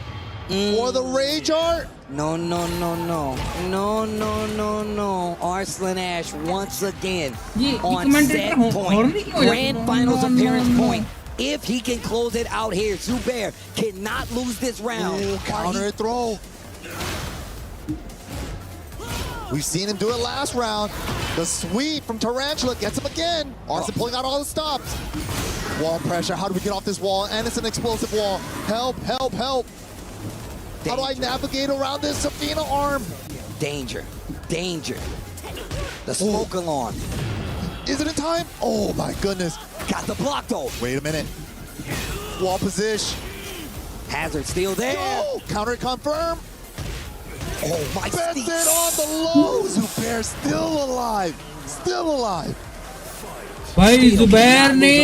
For the Rage Art. No. Arslan Ash once again on set point. Grand finals appearance point. If he can close it out here, Zubair cannot lose this round. Ooh, counter throw. We've seen him do it last round. The sweep from Tarantula gets him again. Arslan pulling out all the stops. Wall pressure. How do we get off this wall? And it's an explosive wall. Help. How do I navigate around this Safina arm? Danger. The smoke alarm. Is it in time? Oh my goodness. Got the block though. Wait a minute. Wall position. Hazard still there. Yo, counter confirm. Oh my God. Bends it on the low. Zubair still alive. भाई जुबैर ने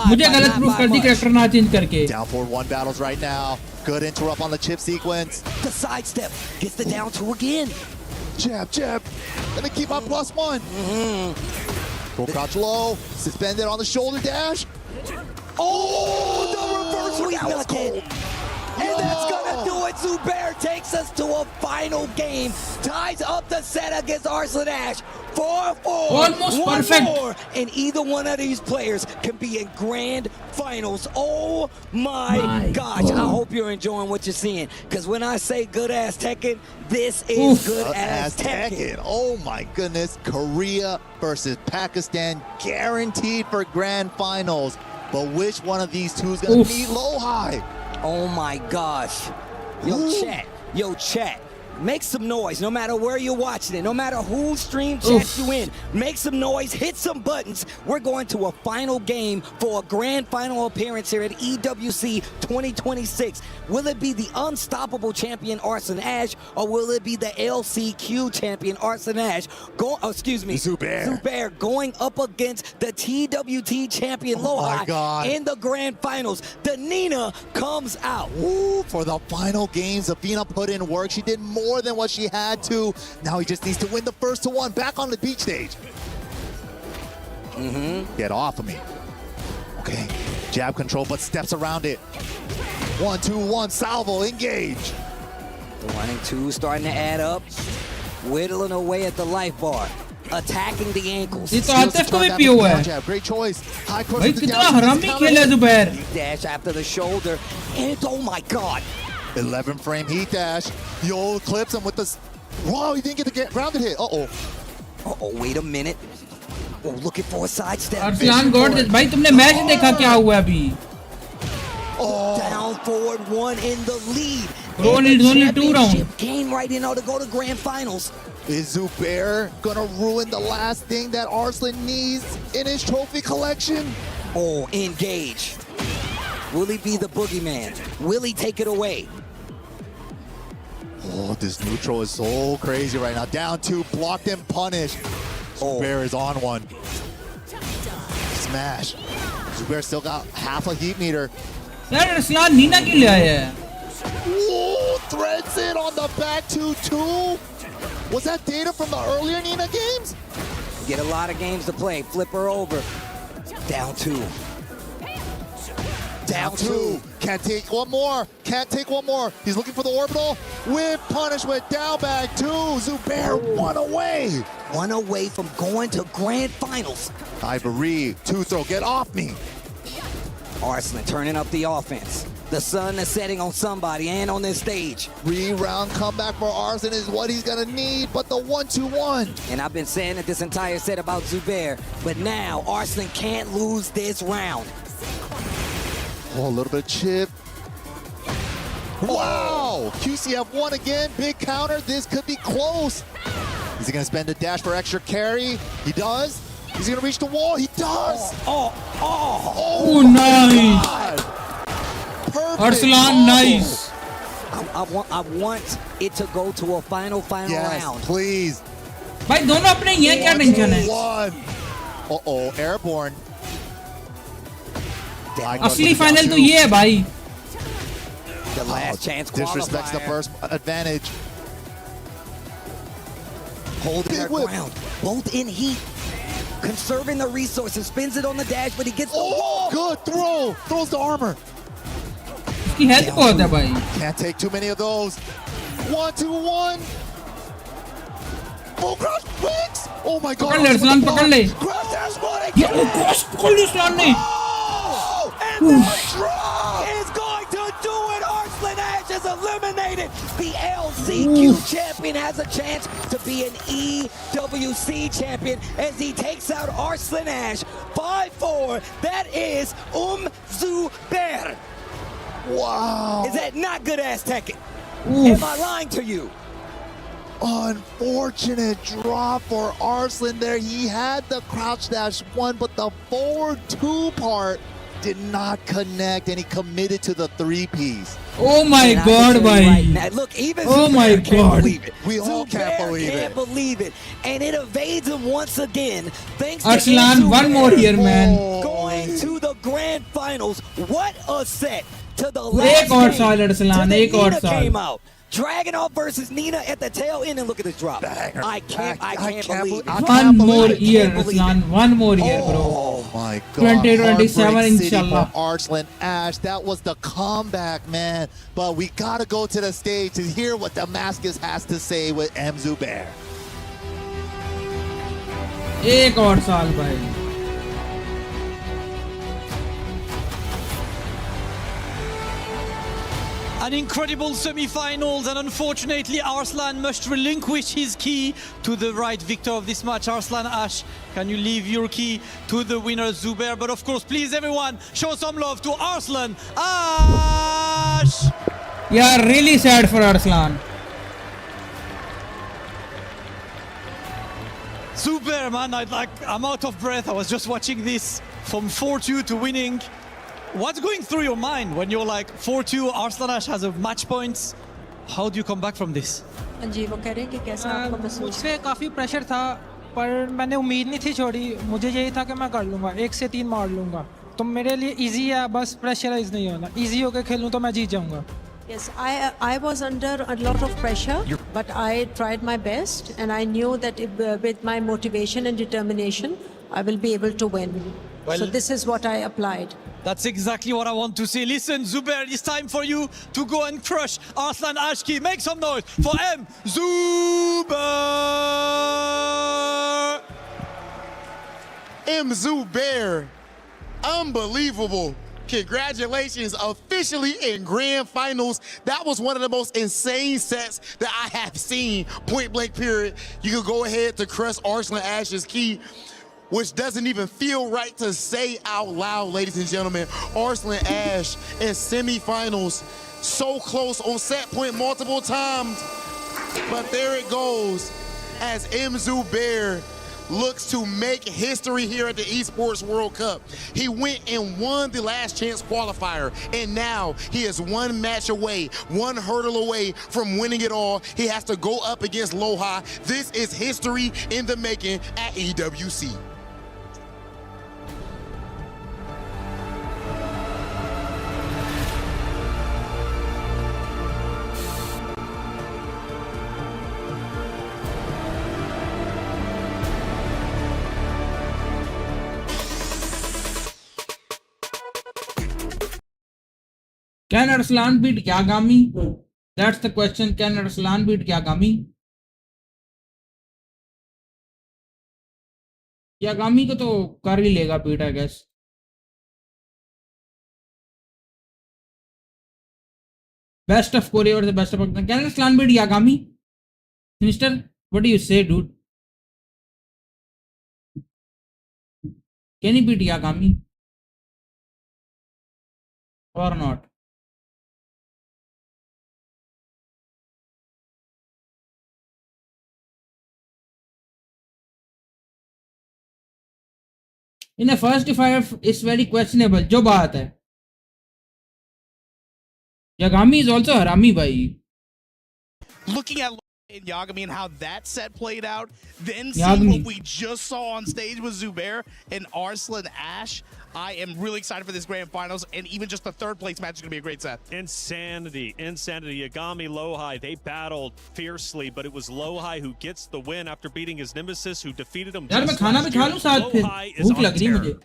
मुझे गलत proof कर दी character ना change करके. Down for 1 battles right now. Good interrupt on the chip sequence. The sidestep gets the down 2 again. Jab. Let me keep my +1. Full crouch low. Suspended on the shoulder dash. Oh, the reversal. That was cold. And that's gonna do it. Zubair takes us to a final game. Ties up the set against Arslan Ash. 4-4. Almost perfect. More, and either one of these players can be in grand finals. Oh my gosh. I hope you're enjoying what you're seeing. Because when I say good ass Tekken, this is good ass Tekken. Oh my goodness. Korea versus Pakistan, guaranteed for grand finals. But which one of these two is gonna meet low high? Oh my gosh. Yo chat. Make some noise no matter where you're watching it, no matter who stream chats you in. Make some noise, hit some buttons. We're going to a final game for a grand final appearance here at EWC 2026. Will it be the unstoppable champion Arslan Ash, or will it be the LCQ champion Arslan Ash? Zubair going up against the TWT champion Lohai in the grand finals. The Nina comes out. Ooh, for the final game, Zafina put in work. She did more than what she had to. Now he just needs to win the first to one. Back on the beach stage. Get off of me. Okay. Jab control, but steps around it. 1-2-1, salvo, engage. 1 and 2 starting to add up. Whittling away at the life bar. Attacking the ankles. ये तो आतिफ को भी पियो है. Great choice. High cross. भाई कितना हरामी खेल है Zubair. Dash after the shoulder. And oh my God. 11 frame heat dash. Yo, clips him with the... Wow, he didn't get the grounded hit. Uh-oh, wait a minute. Oh, looking for a sidestep. Arslan God, भाई तुमने match देखा क्या हुआ अभी? Down forward 1 in the lead. Bro needs only 2 rounds. Game right now to go to grand finals. Is Zubair gonna ruin the last thing that Arslan needs in his trophy collection? Oh, engage. Will he be the boogeyman? Will he take it away? Oh, this neutral is so crazy right now. Down 2, blocked and punished. Zubair is on one. Smash. Zubair still got half a heat meter. यार अरसलान नीना क्यों ले आया है? Ooh, threads it on the back 2-2. Was that data from the earlier Nina games? Get a lot of games to play. Flip her over. Down 2. Down 2. Can't take one more. He's looking for the orbital. With punishment. Down back 2. Zubair 1 away. 1 away from going to grand finals. Ivory, 2 throw. Get off me. Arslan turning up the offense. The sun is setting on somebody and on this stage. 3-round comeback for Arslan is what he's gonna need, but the 1-2-1. And I've been saying it this entire set about Zubair, but now Arslan can't lose this round. Oh, a little bit of chip. Wow! QCF won again, big counter. This could be close. Is he gonna spend a dash for extra carry? He does. He's gonna reach the wall. He does. Oh, nice. Arslan, nice. I want it to go to a final Yes, round. please. भाई दोनों अपने ये क्या tension है? Uh-oh, airborne. असली final तो ये है भाई. The last chance Disrespects the first advantage. Holding their ground, both in heat. Conserving the resources, spins it on the dash, but he gets the wall. Good throw. Throws the armor. उसकी health बहुत है भाई. Can't take too many of those. 1-2-1. Oh, crouch wings. Oh my God. पकड़ ले अरसलान, पकड़ ले. Crouch dash one ये वो क्रॉस पकड़ ली अरसलान ने. And the drop is going to do it. Arslan Ash is eliminated. The LCQ champion has a chance to be an EWC champion as he takes out Arslan Ash 5-4. That is Zubair. Wow. Is that not good ass Tekken? Am I lying to you? Unfortunate drop for Arslan there. He had the crouch dash one, but the forward two part did not connect, and he committed to the 3-piece. Oh my God, भाई. Now, look, even Oh Zubair my can't God. believe it. We all can't believe it. Can't believe it. And it evades him once again. Thanks Arslan, to one more here, man. Going to the grand finals. What a set to the एक last और game. साल Arsalan, To the एक और Nina साल. came out. Dragunov versus Nina at the tail end, and look at this drop. I can't believe it. One more year, Arslan. One more year, bro. Oh my God. 2027, Heartbreak City inshallah. for Arslan Ash. That was the comeback, man. But we gotta go to the stage to hear what Damascus has to say with Zubair. एक और साल भाई. An incredible semi-finals, and unfortunately Arslan must relinquish his key to the right victor of this match. Arslan Ash, can you leave your key to the winner Zubair? But of course, please everyone, show some love to Arslan Ash! Yeah, really sad for Arslan. Zubair, man, I'm out of breath. I was just watching this from 4-2 to winning. What's going through your mind when you're like 4-2, Arslan Ash has a match points? How do you come back from this? जी वो कह रहे हैं कि कैसा आपको महसूस मुझ पे काफ़ी प्रेशर था, पर मैंने उम्मीद नहीं थी छोड़ी. मुझे यही था कि मैं कर लूँगा, 1 से 3 मार लूँगा. तो मेरे लिए इजी है, बस प्रेशराइज नहीं होना. इजी होके खेलूँ तो मैं जीत जाऊँगा. Yes, I was under a lot of pressure, but I tried my best, and I knew that with my motivation and determination, I will be able to win. So this is what I applied. That's exactly what I want to see. Listen, Zubair, it's time for you to go and crush Arslan Ashki. Make some noise for Zubair! Zubair, unbelievable. Congratulations, officially in grand finals. That was one of the most insane sets that I have seen, point blank period. You could go ahead to crush Arslan Ash's key, which doesn't even feel right to say out loud, ladies and gentlemen. Arslan Ash in semifinals, so close on set point multiple times. But there it goes as Zubair looks to make history here at the Esports World Cup. He went and won the last chance qualifier, and now he is one match away, one hurdle away from winning it all. He has to go up against Loha. This is history in the making at EWC. Can Arslan beat Yagami? That's the question. Can Arslan beat Yagami? Yagami को तो कर ही लेगा beat, I guess. Best of Korea or the best of Pakistan. Can this clan beat Yagami? Sinister, what do you say, dude? Can he beat Yagami? Or not? In a first five, it's very questionable. जो बात है. Yagami is also Harami, bhai. Looking at Yagami and how that set played out, then seeing what we just saw on stage with Zubair and Arslan Ash, I am really excited for this grand finals, and even just the third place match is going to be a great set. Insanity. Yagami, Lohai, they battled fiercely, but it was Lohai who gets the win after beating his nemesis who defeated him just last year. Lohai is on terror.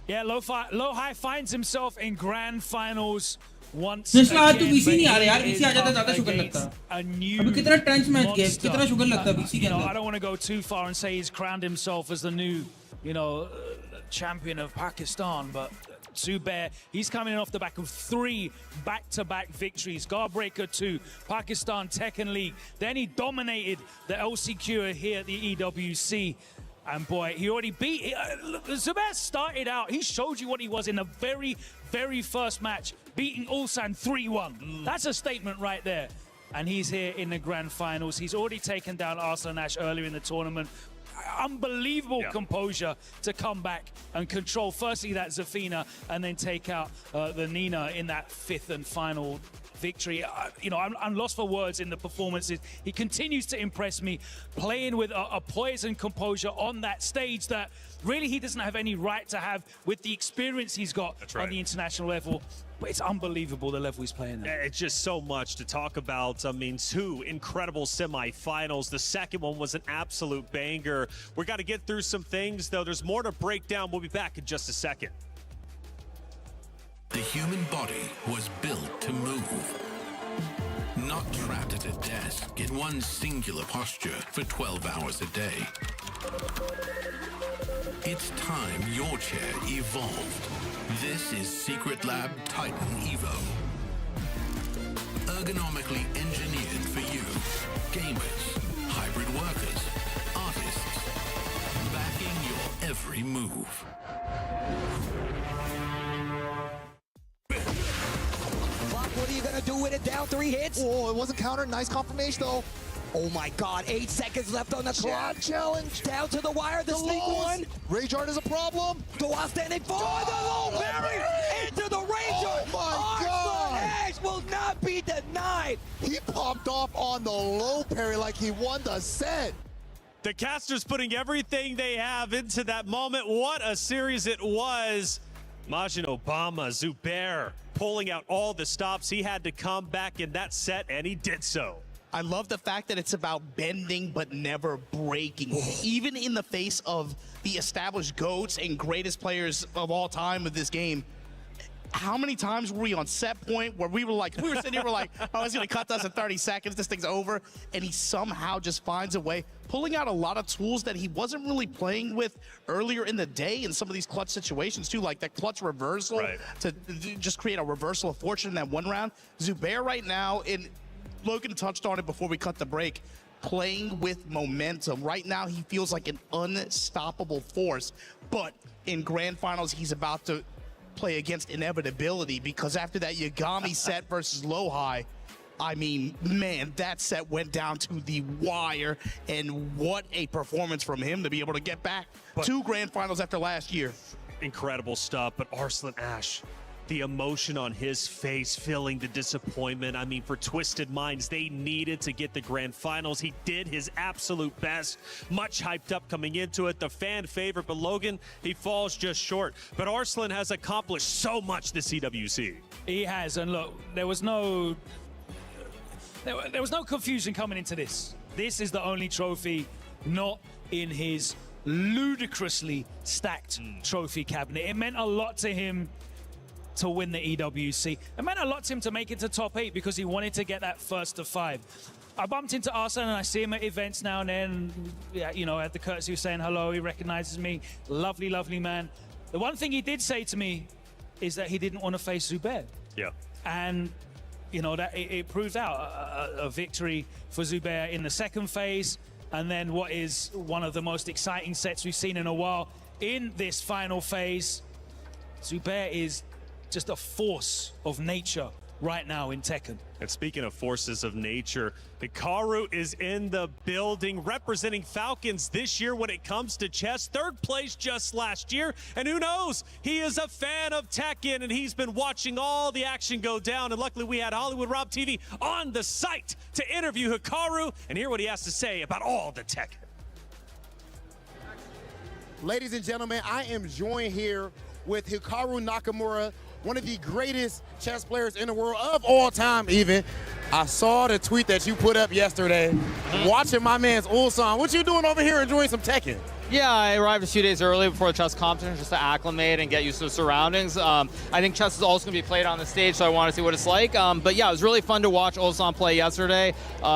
Yeah, Lohai finds himself in grand finals once BC again. नहीं आ रहे यार, BC आ जाता ज़्यादा sugar लगता. अभी कितना tense match गया, कितना शुगर लगता BC के अंदर. I don't want to go too far and say he's crowned himself as the new, champion of Pakistan, but Zubair, he's coming off the back of 3 back-to-back victories. Guardbreaker 2, Pakistan Tekken League. Then he dominated the LCQ here at the EWC. And boy, he already beat... Zubair started out, he showed you what he was in the very, very first match, beating Ulsan 3-1. That's a statement right there. And he's here in the grand finals. He's already taken down Arslan Ash earlier in the tournament. Unbelievable composure to come back and control firstly that Zafina and then take out the Nina in that 5th and final victory. I'm lost for words in the performances. He continues to impress me, playing with a poise and composure on that stage that really he doesn't have any right to have with the experience he's got on the international level. But it's unbelievable the level he's playing at. It's just so much to talk about. I mean, 2 incredible semifinals. The second one was an absolute banger. We've got to get through some things, though. There's more to break down. We'll be back in just a second. The human body was built to move, not trapped at a desk in one singular posture for 12 hours a day. It's time your chair evolved. This is Secret Lab Titan Evo. Ergonomically engineered for you, gamers, hybrid workers, artists, backing your every move. What are you gonna do with it? Down 3 hits? Oh, it wasn't countered. Nice confirmation though. Oh my God, 8 seconds left on the clock. Challenge. Down to the wire, the sneak one. Rage Art is a problem. Doa standing for the low parry into the Rage Art. Oh my God. Ash will not be denied. He popped off on the low parry like he won the set. The casters putting everything they have into that moment. What a series it was. Majin Obama, Zubair, pulling out all the stops. He had to come back in that set, and he did so. I love the fact that it's about bending but never breaking. Even in the face of the established GOATs and greatest players of all time of this game, how many times were we on set point where we were sitting here, we're like, oh, it's gonna cut us in 30 seconds, this thing's over, and he somehow just finds a way, pulling out a lot of tools that he wasn't really playing with earlier in the day in some of these clutch situations too, like that clutch reversal to just create a reversal of fortune in that one round. Zubair right now, and Logan touched on it before we cut the break, playing with momentum. Right now, he feels like an unstoppable force, but in grand finals, he's about to play against inevitability because after that Yagami set versus Lohai, I mean, man, that set went down to the wire, and what a performance from him to be able to get back 2 grand finals after last year. Incredible stuff, but Arslan Ash, the emotion on his face, feeling the disappointment. I mean, for Twisted Minds, they needed to get the grand finals. He did his absolute best, much hyped up coming into it, the fan favorite, but Logan, he falls just short. But Arslan has accomplished so much this EWC. He has, and look, there was no confusion coming into this. This is the only trophy not in his ludicrously stacked trophy cabinet. It meant a lot to him to win the EWC. It meant a lot to him to make it to top 8 because he wanted to get that first to 5. I bumped into Arslan and I see him at events now and then. Yeah, I had the courtesy of saying hello. He recognizes me. Lovely, lovely man. The one thing he did say to me is that he didn't want to face Zubair. Yeah. And you know, that it proves out a victory for Zubair in the second phase, and then what is one of the most exciting sets we've seen in a while in this final phase. Zubair is just a force of nature right now in Tekken. And speaking of forces of nature, Hikaru is in the building representing Falcons this year when it comes to chess. Third place just last year. And who knows? He is a fan of Tekken and he's been watching all the action go down. And luckily we had Hollywood Rob TV on the site to interview Hikaru and hear what he has to say about all the Tekken. Ladies and gentlemen, I am joined here with Hikaru Nakamura, one of the greatest chess players in the world of all time even. I saw the tweet that you put up yesterday, watching my man's Ulsan. What you doing over here enjoying some Tekken? Yeah, I arrived a few days early before the chess competition just to acclimate and get used to the surroundings. I think chess is also going to be played on the stage, so I want to see what it's like. But yeah, it was really fun to watch Ulsan play yesterday.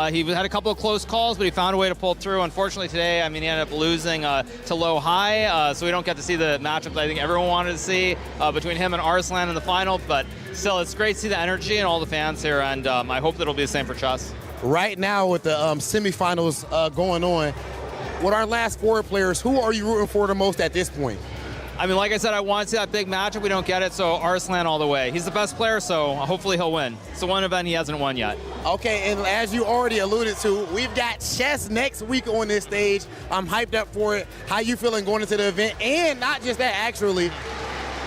He had a couple of close calls, but he found a way to pull through. Unfortunately today, I mean, he ended up losing to low high, so we don't get to see the matchup that I think everyone wanted to see between him and Arslan in the final. But still, it's great to see the energy and all the fans here, and I hope that it'll be the same for chess. Right now with the semifinals going on, with our last four players, who are you rooting for the most at this point? I mean, like I said, I want to see that big matchup. We don't get it, so Arslan all the way. He's the best player, so hopefully he'll win. It's the one event he hasn't won yet. Okay, and as you already alluded to, we've got chess next week on this stage. I'm hyped up for it. How you feeling going into the event? And not just that, actually,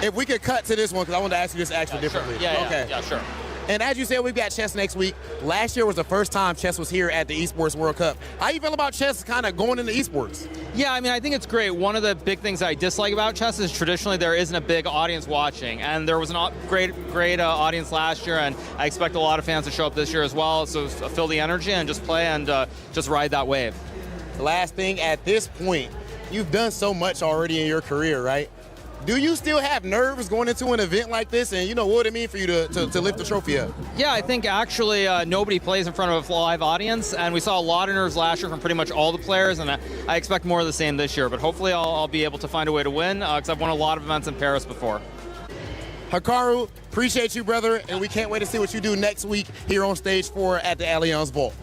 if we could cut to this one, because I want to ask you this actually differently. Sure. Okay. Yeah, sure. And as you said, we've got chess next week. Last year was the first time chess was here at the Esports World Cup. How you feel about chess kind of going into esports? Yeah, I mean, I think it's great. One of the big things I dislike about chess is traditionally there isn't a big audience watching, and there was a great audience last year, and I expect a lot of fans to show up this year as well. So feel the energy and just play and just ride that wave. Last thing, at this point, you've done so much already in your career, right? Do you still have nerves going into an event like this, and you know what it mean for you to lift the trophy up? Yeah, I think actually nobody plays in front of a live audience, and we saw a lot of nerves last year from pretty much all the players, and I expect more of the same this year. But hopefully I'll be able to find a way to win, because I've won a lot of events in Paris before. Hikaru, appreciate you, brother, and we can't wait to see what you do next week here on stage 4 at the Allianz Vault.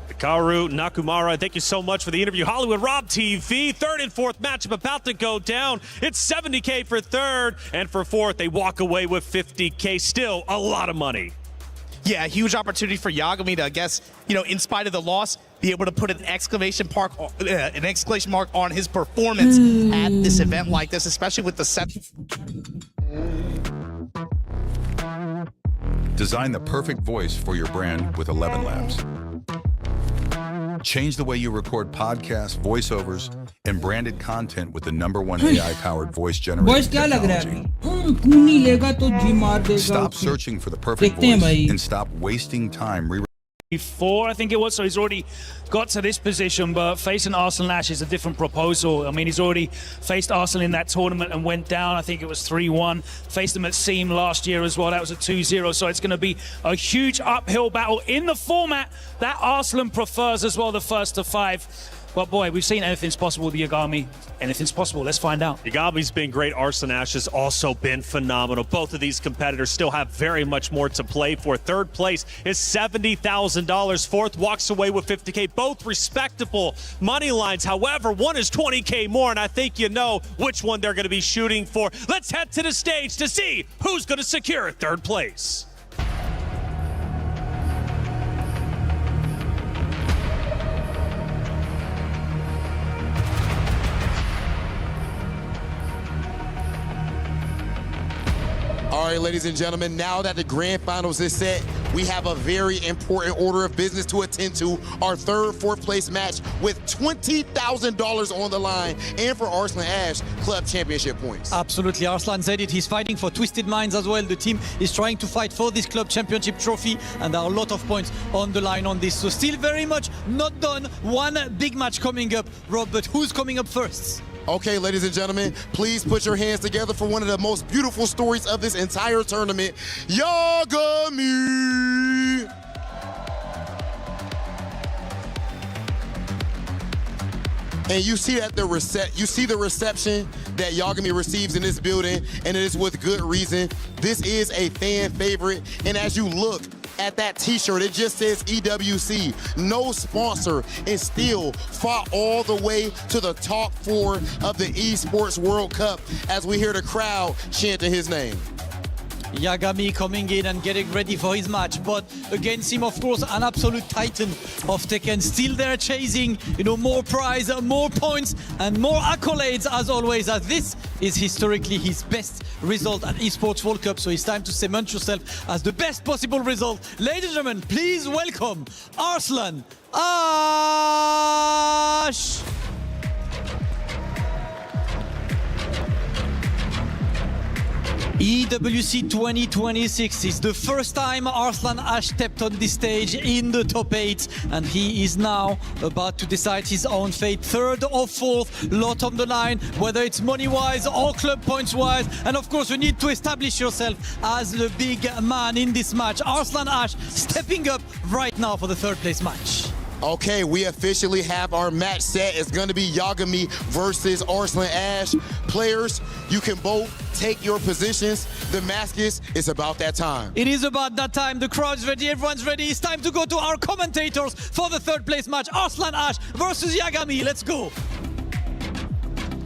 Hikaru Nakamura, thank you so much for the interview. Hollywood Rob TV, third and fourth matchup about to go down. It's $70K for third, and for fourth, they walk away with $50K. Still a lot of money. Yeah, a huge opportunity for Yagami to, I guess, you know, in spite of the loss, be able to put an exclamation mark on his performance at this event like this, especially with the set. Design the perfect voice for your brand with 11 Labs. Change the way you record podcasts, voiceovers, and branded content with the #1 AI-powered voice generation technology. Stop searching for the perfect voice and stop wasting time Before, I think it was, so he's already got to this position, but facing Arslan Ash is a different proposal. I mean, he's already faced Arslan in that tournament and went down. I think it was 3-1. Faced him at Seam last year as well. That was a 2-0, so it's going to be a huge uphill battle in the format that Arslan prefers as well, the first to 5. But boy, we've seen anything's possible with Yagami. Anything's possible. Let's find out. Yagami's been great. Arslan Ash has also been phenomenal. Both of these competitors still have very much more to play for. Third place is $70,000. Fourth walks away with $50K. Both respectable money lines. However, one is $20K more, and I think you know which one they're going to be shooting for. Let's head to the stage to see who's going to secure third place. All right, ladies and gentlemen, now that the grand finals is set, we have a very important order of business to attend to. Our third, fourth place match with $20,000 on the line, and for Arslan Ash, club championship points. Absolutely, Arslan said it. He's fighting for Twisted Minds as well. The team is trying to fight for this club championship trophy, and there are a lot of points on the line on this. So still very much not done. One big match coming up, Rob, but who's coming up first? Okay, ladies and gentlemen, please put your hands together for one of the most beautiful stories of this entire tournament, Yagami! And you see that the reception that Yagami receives in this building, and it is with good reason. This is a fan favorite, and as you look at that t-shirt, it just says EWC, no sponsor, and still fought all the way to the top 4 of the Esports World Cup as we hear the crowd chanting his name. Yagami coming in and getting ready for his match, but against him, of course, an absolute titan of Tekken, still there chasing, more prize, more points, and more accolades as always, as this is historically his best result at Esports World Cup, so it's time to cement yourself as the best possible result. Ladies and gentlemen, please welcome Arslan Ash! EWC 2026 is the first time Arslan Ash stepped on this stage in the top 8, and he is now about to decide his own fate. 3rd or 4th, lot on the line, whether it's money-wise or club points-wise, and of course you need to establish yourself as the big man in this match. Arslan Ash stepping up right now for the 3rd place match. Okay, we officially have our match set. It's going to be Yagami versus Arslan Ash. Players, you can both take your positions. The Damascus, it's about that time. It is about that time. The crowd's ready, everyone's ready. It's time to go to our commentators for the 3rd place match. Arslan Ash versus Yagami. Let's go.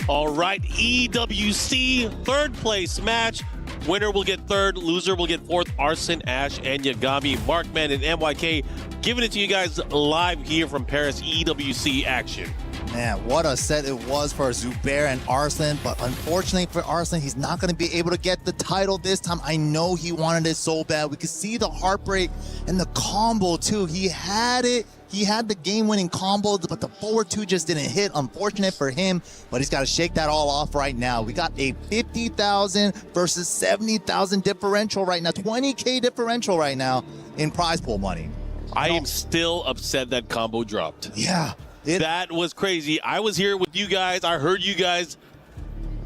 All right, EWC 3rd place match. Winner will get 3rd, loser will get 4th. Arslan Ash and Yagami. Markman and MYK giving it to you guys live here from Paris EWC action. Man, what a set it was for Zubair and Arslan, but unfortunately for Arslan, he's not going to be able to get the title this time. I know he wanted it so bad. We could see the heartbreak and the combo too. He had it. He had the game-winning combo, but the forward 2 just didn't hit. Unfortunate for him, but he's got to shake that all off right now. We got a 50,000 versus 70,000 differential right now, 20K differential right now in prize pool money. I am still upset that combo dropped. Yeah. That was crazy. I was here with you guys. I heard you guys.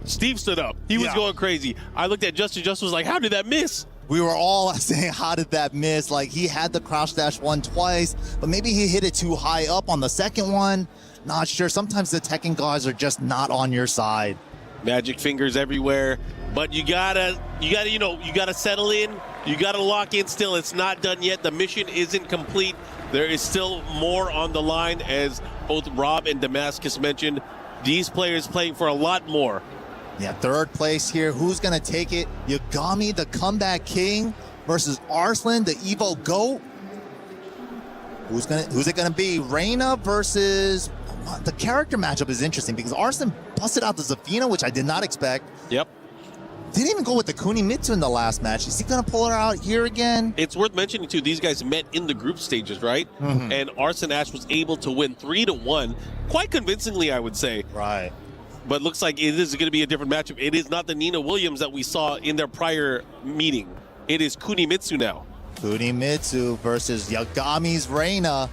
Steve stood up. He was going crazy. I looked at Justin. Justin was like, how did that miss? We were all saying, how did that miss? Like, he had the crouch dash one twice, but maybe he hit it too high up on the second one. Not sure. Sometimes the Tekken guys are just not on your side. Magic fingers everywhere, but you gotta settle in. You gotta lock in still. It's not done yet. The mission isn't complete. There is still more on the line, as both Rob and Damascus mentioned. These players playing for a lot more. Yeah, 3rd place here. Who's going to take it? Yagami, the comeback king, versus Arslan, the Evo GOAT. Who's it going to be? Reina versus... The character matchup is interesting because Arslan busted out the Zafina, which I did not expect. Yep. Didn't even go with the Kunimitsu in the last match. Is he going to pull her out here again? It's worth mentioning, too, these guys met in the group stages, right? Mm-hmm. And Arslan Ash was able to win 3-1, quite convincingly, I would say. Right. But looks like it is going to be a different matchup. It is not the Nina Williams that we saw in their prior meeting. It is Kunimitsu now. Kunimitsu versus Yagami's Reina.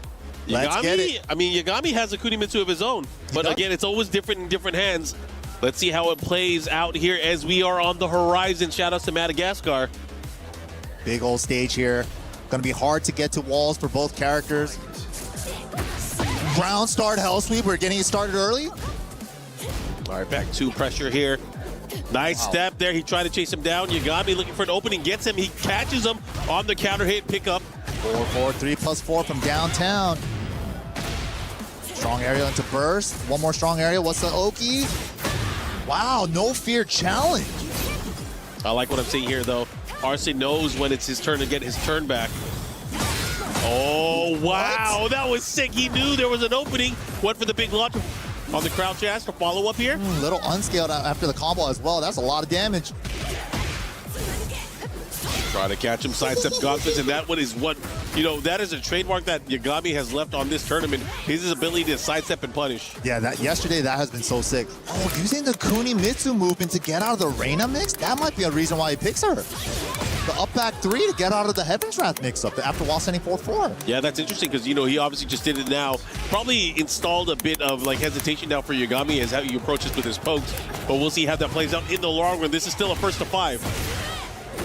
Let's get it. I mean, Yagami has a Kunimitsu of his own. But again, it's always different in different hands. Let's see how it plays out here as we are on the horizon. Shout outs to Madagascar. Big old stage here. Gonna be hard to get to walls for both characters. Ground start hell sweep. We're getting it started early. All right, back to pressure here. Nice step there. He tried to chase him down. Yagami looking for an opening, gets him. He catches him on the counter hit pickup. 4-4, 3+4 from downtown. Strong area into burst. One more strong area. What's the Oki? Wow, no fear challenge. I like what I'm seeing here, though. Arslan knows when it's his turn to get his turn back. Oh, wow. That was sick. He knew there was an opening. Went for the big launch on the crouch dash for follow-up here. Little unscaled after the combo as well. That's a lot of damage. Try to catch him, sidestep gauntlets, and that one is what, that is a trademark that Yagami has left on this tournament. His ability to sidestep and punish. Yeah, yesterday that has been so sick. Oh, using the Kunimitsu movement to get out of the Reina mix? That might be a reason why he picks her. The up back 3 to get out of the Heaven's Wrath mix-up after while sending 4-4. Yeah, that's interesting because, he obviously just did it now. Probably installed a bit of, hesitation now for Yagami as how he approaches with his pokes. But we'll see how that plays out in the long run. This is still a 1st to 5.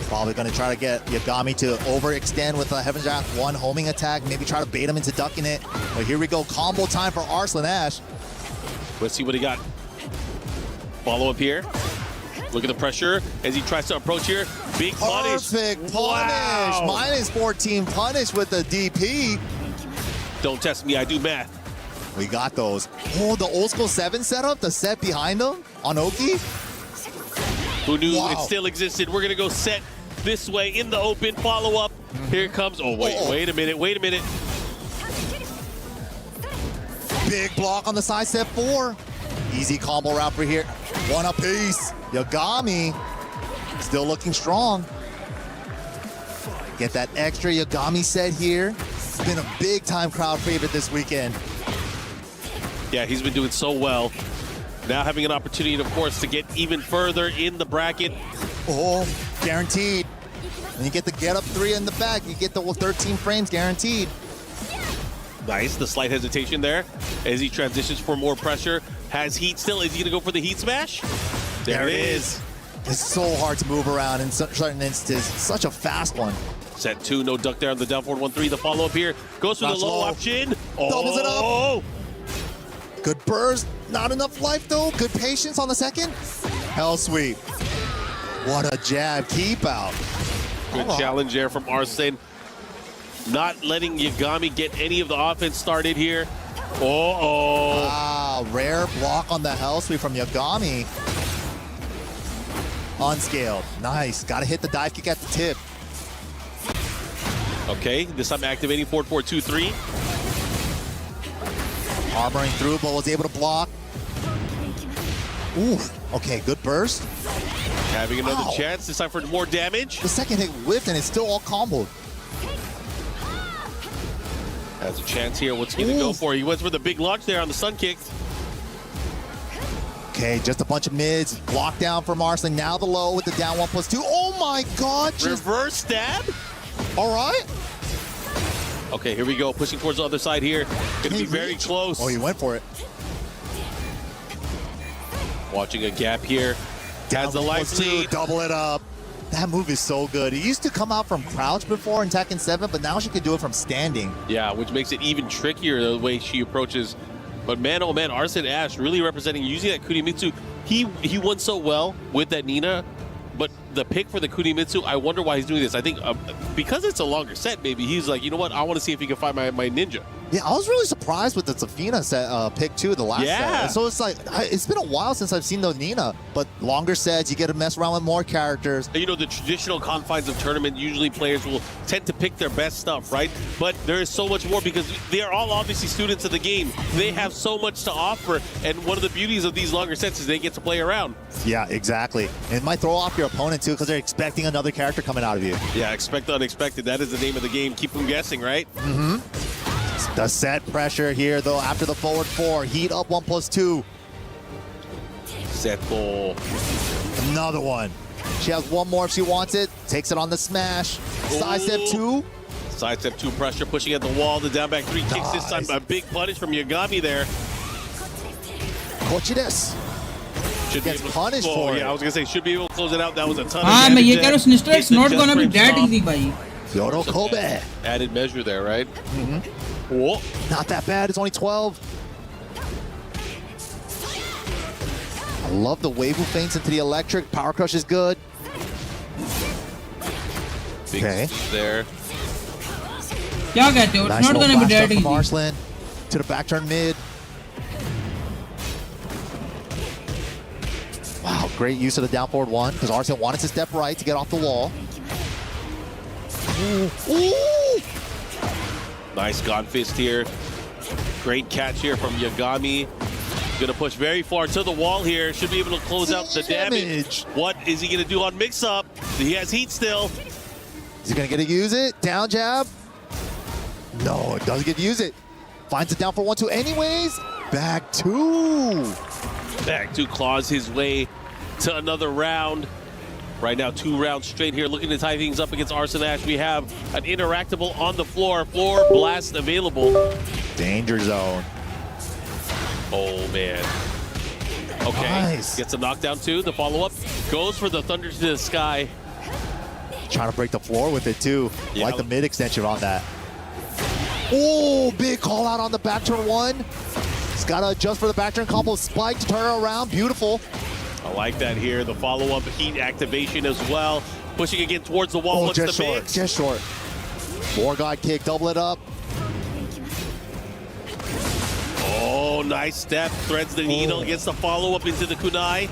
Probably going to try to get Yagami to overextend with a Heaven's Wrath 1 homing attack. Maybe try to bait him into ducking it. But here we go. Combo time for Arslan Ash. Let's see what he got. Follow up here. Look at the pressure as he tries to approach here. Big punish. Perfect punish. Wow. Minus 14 punish with the DP. Don't test me, I do math. We got those. Oh, the old school 7 setup, the set behind him on Oki. Who knew it still existed? We're going to go set this way in the open. Follow up. Here it comes. Oh, wait a minute. Wait a minute. Big block on the side step 4. Easy combo route for here. One apiece. Yagami still looking strong. Get that extra Yagami set here. It's been a big time crowd favorite this weekend. Yeah, he's been doing so well. Now having an opportunity, of course, to get even further in the bracket. Oh, guaranteed. When you get the get up 3 in the back, you get the 13 frames guaranteed. Nice, the slight hesitation there as he transitions for more pressure. Has heat still. Is he going to go for the heat smash? There it is. It's so hard to move around in certain instances. Such a fast one. Set 2, no duck there on the down forward 1-3. The follow up here goes for the low option. Doubles it up. Good burst. Not enough life though. Good patience on the second. Hell sweep. What a jab. Keep out. Good challenge there from Arsene. Not letting Yagami get any of the offense started here. Wow, rare block on the hell sweep from Yagami. Unscaled. Nice. Got to hit the dive kick at the tip. Okay, this time activating 4-4-2-3. Armoring through, but was able to block. Ooh, okay, good burst. Having another chance, this time for more damage. The second hit whipped and it's still all comboed. Has a chance here. What's he going to go for? He went for the big launch there on the sun kick. Okay, just a bunch of mids. Block down from Arsene. Now the low with the down 1+2. Oh my God. Reverse stab. All right. Okay, here we go. Pushing towards the other side here. Going to be very close. Oh, he went for it. Watching a gap here. Has the life lead. Double it up. That move is so good. He used to come out from crouch before in Tekken 7, but now she can do it from standing. Yeah, which makes it even trickier the way she approaches. But man, oh man, Arsene Ash really representing, using that Kunimitsu. He won so well with that Nina, but the pick for the Kunimitsu, I wonder why he's doing this. I think because it's a longer set, maybe he's like, you know what, I want to see if he can find my ninja. Yeah, I was really surprised with the Zafina set, pick too, the last set. So it's like, it's been a while since I've seen the Nina, but longer sets, you get to mess around with more characters. You know, the traditional confines of tournament, usually players will tend to pick their best stuff, right? But there is so much more because they are all obviously students of the game. They have so much to offer, and one of the beauties of these longer sets is they get to play around. Yeah, exactly. And it might throw off your opponent too because they're expecting another character coming out of you. Yeah, expect the unexpected. That is the name of the game. Keep them guessing, right? Mm-hmm. The set pressure here, though, after the forward 4. Heat up 1+2. Set goal. Another one. She has one more if she wants it. Takes it on the smash. Side step 2. Side step 2 pressure, pushing at the wall. The down back 3 kicks this time. A big punish from Yagami there. Kochi desu. Should gets punished for it. Yeah, I was going to say, should be able to close it out. That was a ton of हाँ मैं ये कह रहा हूँ Sinister, it's not gonna be that easy भाई. Yoro Kobe. Added measure there, right? Mm-hmm. Whoa. Not that bad. It's only 12. I love the wave who feints into the electric. Power crush is good. Big there. क्या कहते हो? It's not gonna be that easy. Arslan to the back turn mid. Wow, great use of the down forward 1 because Arslan wanted to step right to get off the wall. Ooh. Nice Gone Fist here. Great catch here from Yagami. Gonna push very far to the wall here. Should be able to close out the damage. What is he gonna do on mix-up? He has heat still. Is he gonna get to use it? Down jab? No, it doesn't get to use it. Finds it down for 1-2 anyways. Back 2. Back 2 claws his way to another round. Right now, 2 rounds straight here, looking to tie things up against Arsene Ash. We have an interactable on the floor. Floor blast available. Danger zone. Oh, man. Okay. Nice. Gets a knockdown, too. The follow-up goes for the thunder to the sky. Trying to break the floor with it, too. Yeah. Like the mid extension on that. Oh, big call out on the back turn 1. He's got to adjust for the back turn combo. Spike to turn her around. Beautiful. I like that here. The follow-up heat activation as well. Pushing again towards the wall. Oh, What's just the short. mix? Just short. War God kick. Double it up. Oh, nice step. Threads the needle. Gets the follow-up into the kunai.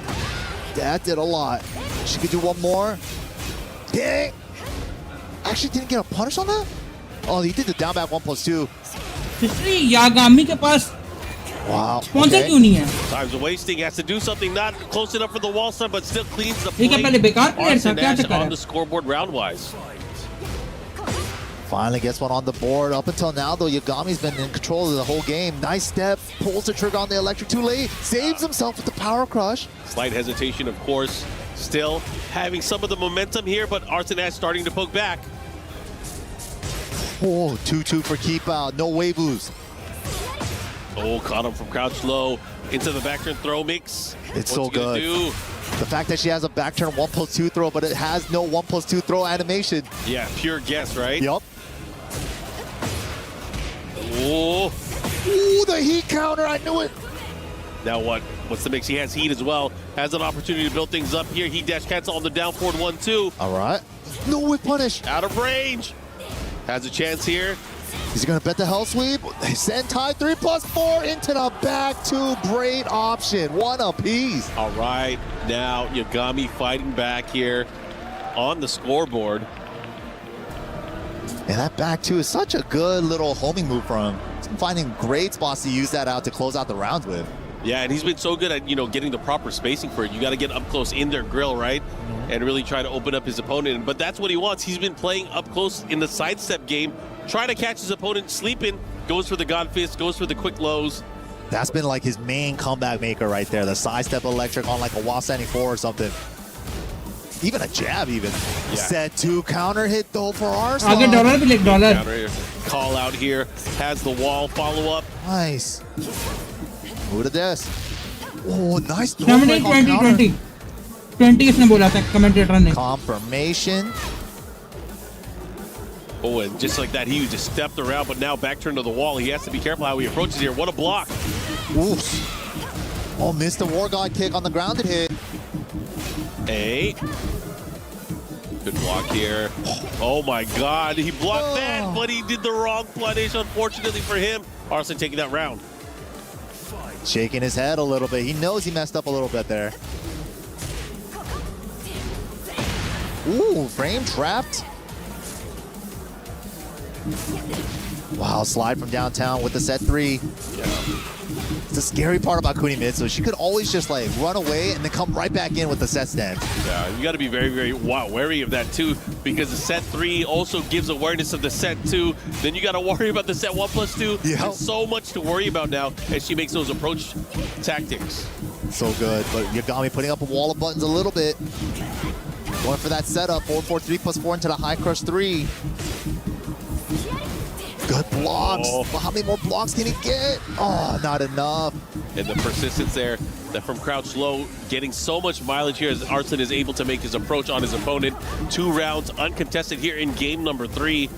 That did a lot. She could do one more. Dang. Actually didn't get a punish on that? Oh, he did the down back 1+2. Yagami के पास Wow. Sponsor क्यों नहीं है? Time's wasting. Has to do something not close enough for the wall stun, but still cleans the ये क्या पहले बेकार player था? क्या Arsenash चक्कर on है? the scoreboard round-wise. Finally gets one on the board. Up until now, though, Yagami's been in control of the whole game. Nice step. Pulls the trigger on the electric too late. Saves himself with the power crush. Slight hesitation, of course. Still having some of the momentum here, but Arsenash starting to poke back. Oh, 2-2 for keep out. No waivus. Oh, caught him from crouch low into the back turn throw mix. It's What's so he gonna good. do? The fact that she has a back turn 1+2 throw, but it has no 1+2 throw animation. Yeah, pure guess, right? Yup. Oh. Ooh, the heat counter. I knew it. Now what? What's the mix? He has heat as well. Has an opportunity to build things up here. He dash cancel on the down forward 1-2. All right. No whip punish. Out of range. Has a chance here. He's going to bet the hell sweep. Sentai 3+4 into the back two. Great option. One apiece. All right. Now Yagami fighting back here on the scoreboard. And that back two is such a good little homing move for him. He's been finding great spots to use that out to close out the rounds with. Yeah, and he's been so good at, getting the proper spacing for it. You got to get up close in their grill, right? And really try to open up his opponent. But that's what he wants. He's been playing up close in the sidestep game, trying to catch his opponent sleeping, goes for the God Fist, goes for the quick lows. That's been like his main comeback maker right there. The sidestep electric on like a wall standing 4 or something. Even a jab even. Yeah. Set 2 counter hit though for Arslan. आगे dollar भी lake dollar. Counter here. Call out here. Has the wall follow up. Nice. Who to this? Oh, nice. 20 इसने बोला था commentator ने. Confirmation. Oh, and just like that, he just stepped around, but now back turn to the wall. He has to be careful how he approaches here. What a block. Oof. Oh, missed the War God kick on the grounded hit. Hey. Good block here. Oh my God, he blocked that, but he did the wrong punish, unfortunately for him. Arslan taking that round. Shaking his head a little bit. He knows he messed up a little bit there. Ooh, frame trapped. Wow, slide from downtown with the set 3. Yeah. The scary part about Kunimitsu, she could always just like run away and then come right back in with the set stand. Yeah, you got to be very, very wary of that too, because the set 3 also gives awareness of the set 2. Then you got to worry about the set 1+2. Yeah. There's so much to worry about now as she makes those approach tactics. So good, but Yagami putting up a wall of buttons a little bit. Going for that setup, 4-4-3 +4 into the high crush 3. Good blocks. Oh. But how many more blocks can he get? Oh, not enough. And the persistence there, that from crouch low, getting so much mileage here as Arslan is able to make his approach on his opponent. 2 rounds uncontested here in game number 3.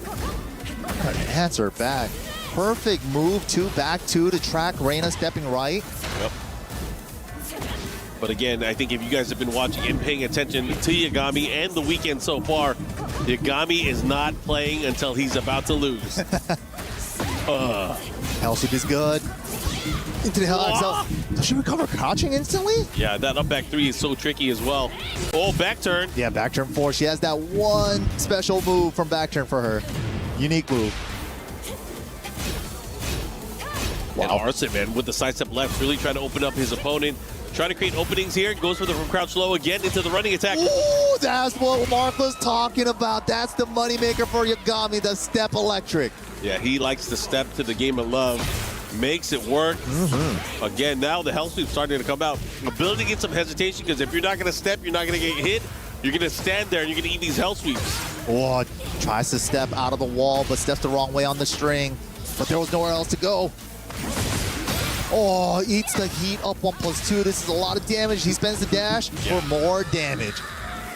Answer back. Perfect move to back 2 to track Reina stepping right. Yep. But again, I think if you guys have been watching and paying attention to Yagami and the weekend so far, Yagami is not playing until he's about to lose. Hell sweep is good. Into the hell XL. Does she recover crouching instantly? Yeah, that up back 3 is so tricky as well. Oh, back turn. Yeah, back turn 4. She has that one special move from back turn for her. Unique move. Wow. And Arslan, man, with the sidestep left, really trying to open up his opponent. Trying to create openings here. Goes for the from crouch low again into the running attack. Ooh, that's what Mark was talking about. That's the moneymaker for Yagami, the step electric. Yeah, he likes to step to the game of love. Makes it work. Again, now the hell sweep's starting to come out. Building in some hesitation, because if you're not going to step, you're not going to get hit. You're going to stand there and you're going to eat these hell sweeps. Oh, tries to step out of the wall, but steps the wrong way on the string. But there was nowhere else to go. Oh, eats the heat up 1+2. This is a lot of damage. He spends the dash for more damage.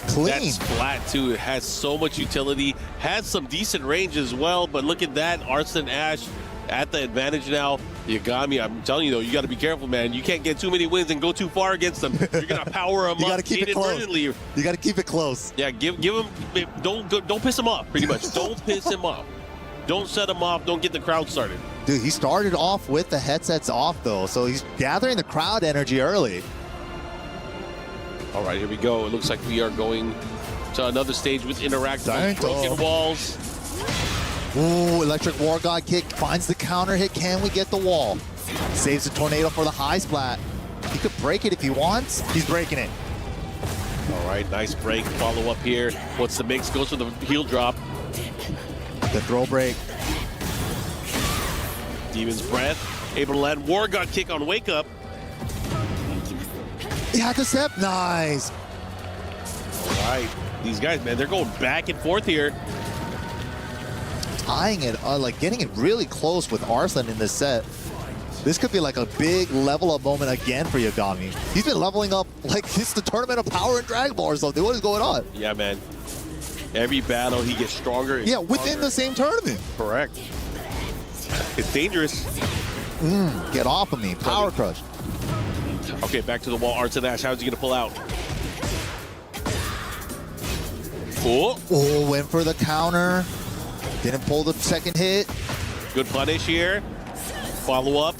Clean. That's flat too. It has so much utility. Has some decent range as well. But look at that, Arslan Ash at the advantage now. Yagami, I'm telling you though, you got to be careful, man. You can't get too many wins and go too far against them. You're gonna power them up. You got to keep it close. You got to keep it close. Yeah, give him. Don't piss him off. Pretty much. Don't piss him off. Don't set him off. Don't get the crowd started. Dude, he started off with the headsets off though, so he's gathering the crowd energy early. All right, here we go. It looks like we are going to another stage with interactive broken walls. Ooh, electric war god kick finds the counter hit. Can we get the wall? Saves the tornado for the high splat. He could break it if he wants. He's breaking it. All right, nice break. Follow up here. What's the mix? Goes for the heel drop. The throw break. Demon's Breath. Able to land war god kick on wake up. He had the step. Nice. All right. These guys, man, they're going back and forth here. Tying it, like getting it really close with Arslan in this set. This could be like a big level up moment again for Yagami. He's been leveling up like it's the tournament of power and Dragon Ball or something. What is going on? Yeah, man. Every battle, he gets stronger. And stronger. Within the same tournament. Correct. It's dangerous. Get off of me. Power crush. Okay, back to the wall. Arts and Ash, how's he going to pull out? Oh, went for the counter. Didn't pull the second hit. Good punish here. Follow up.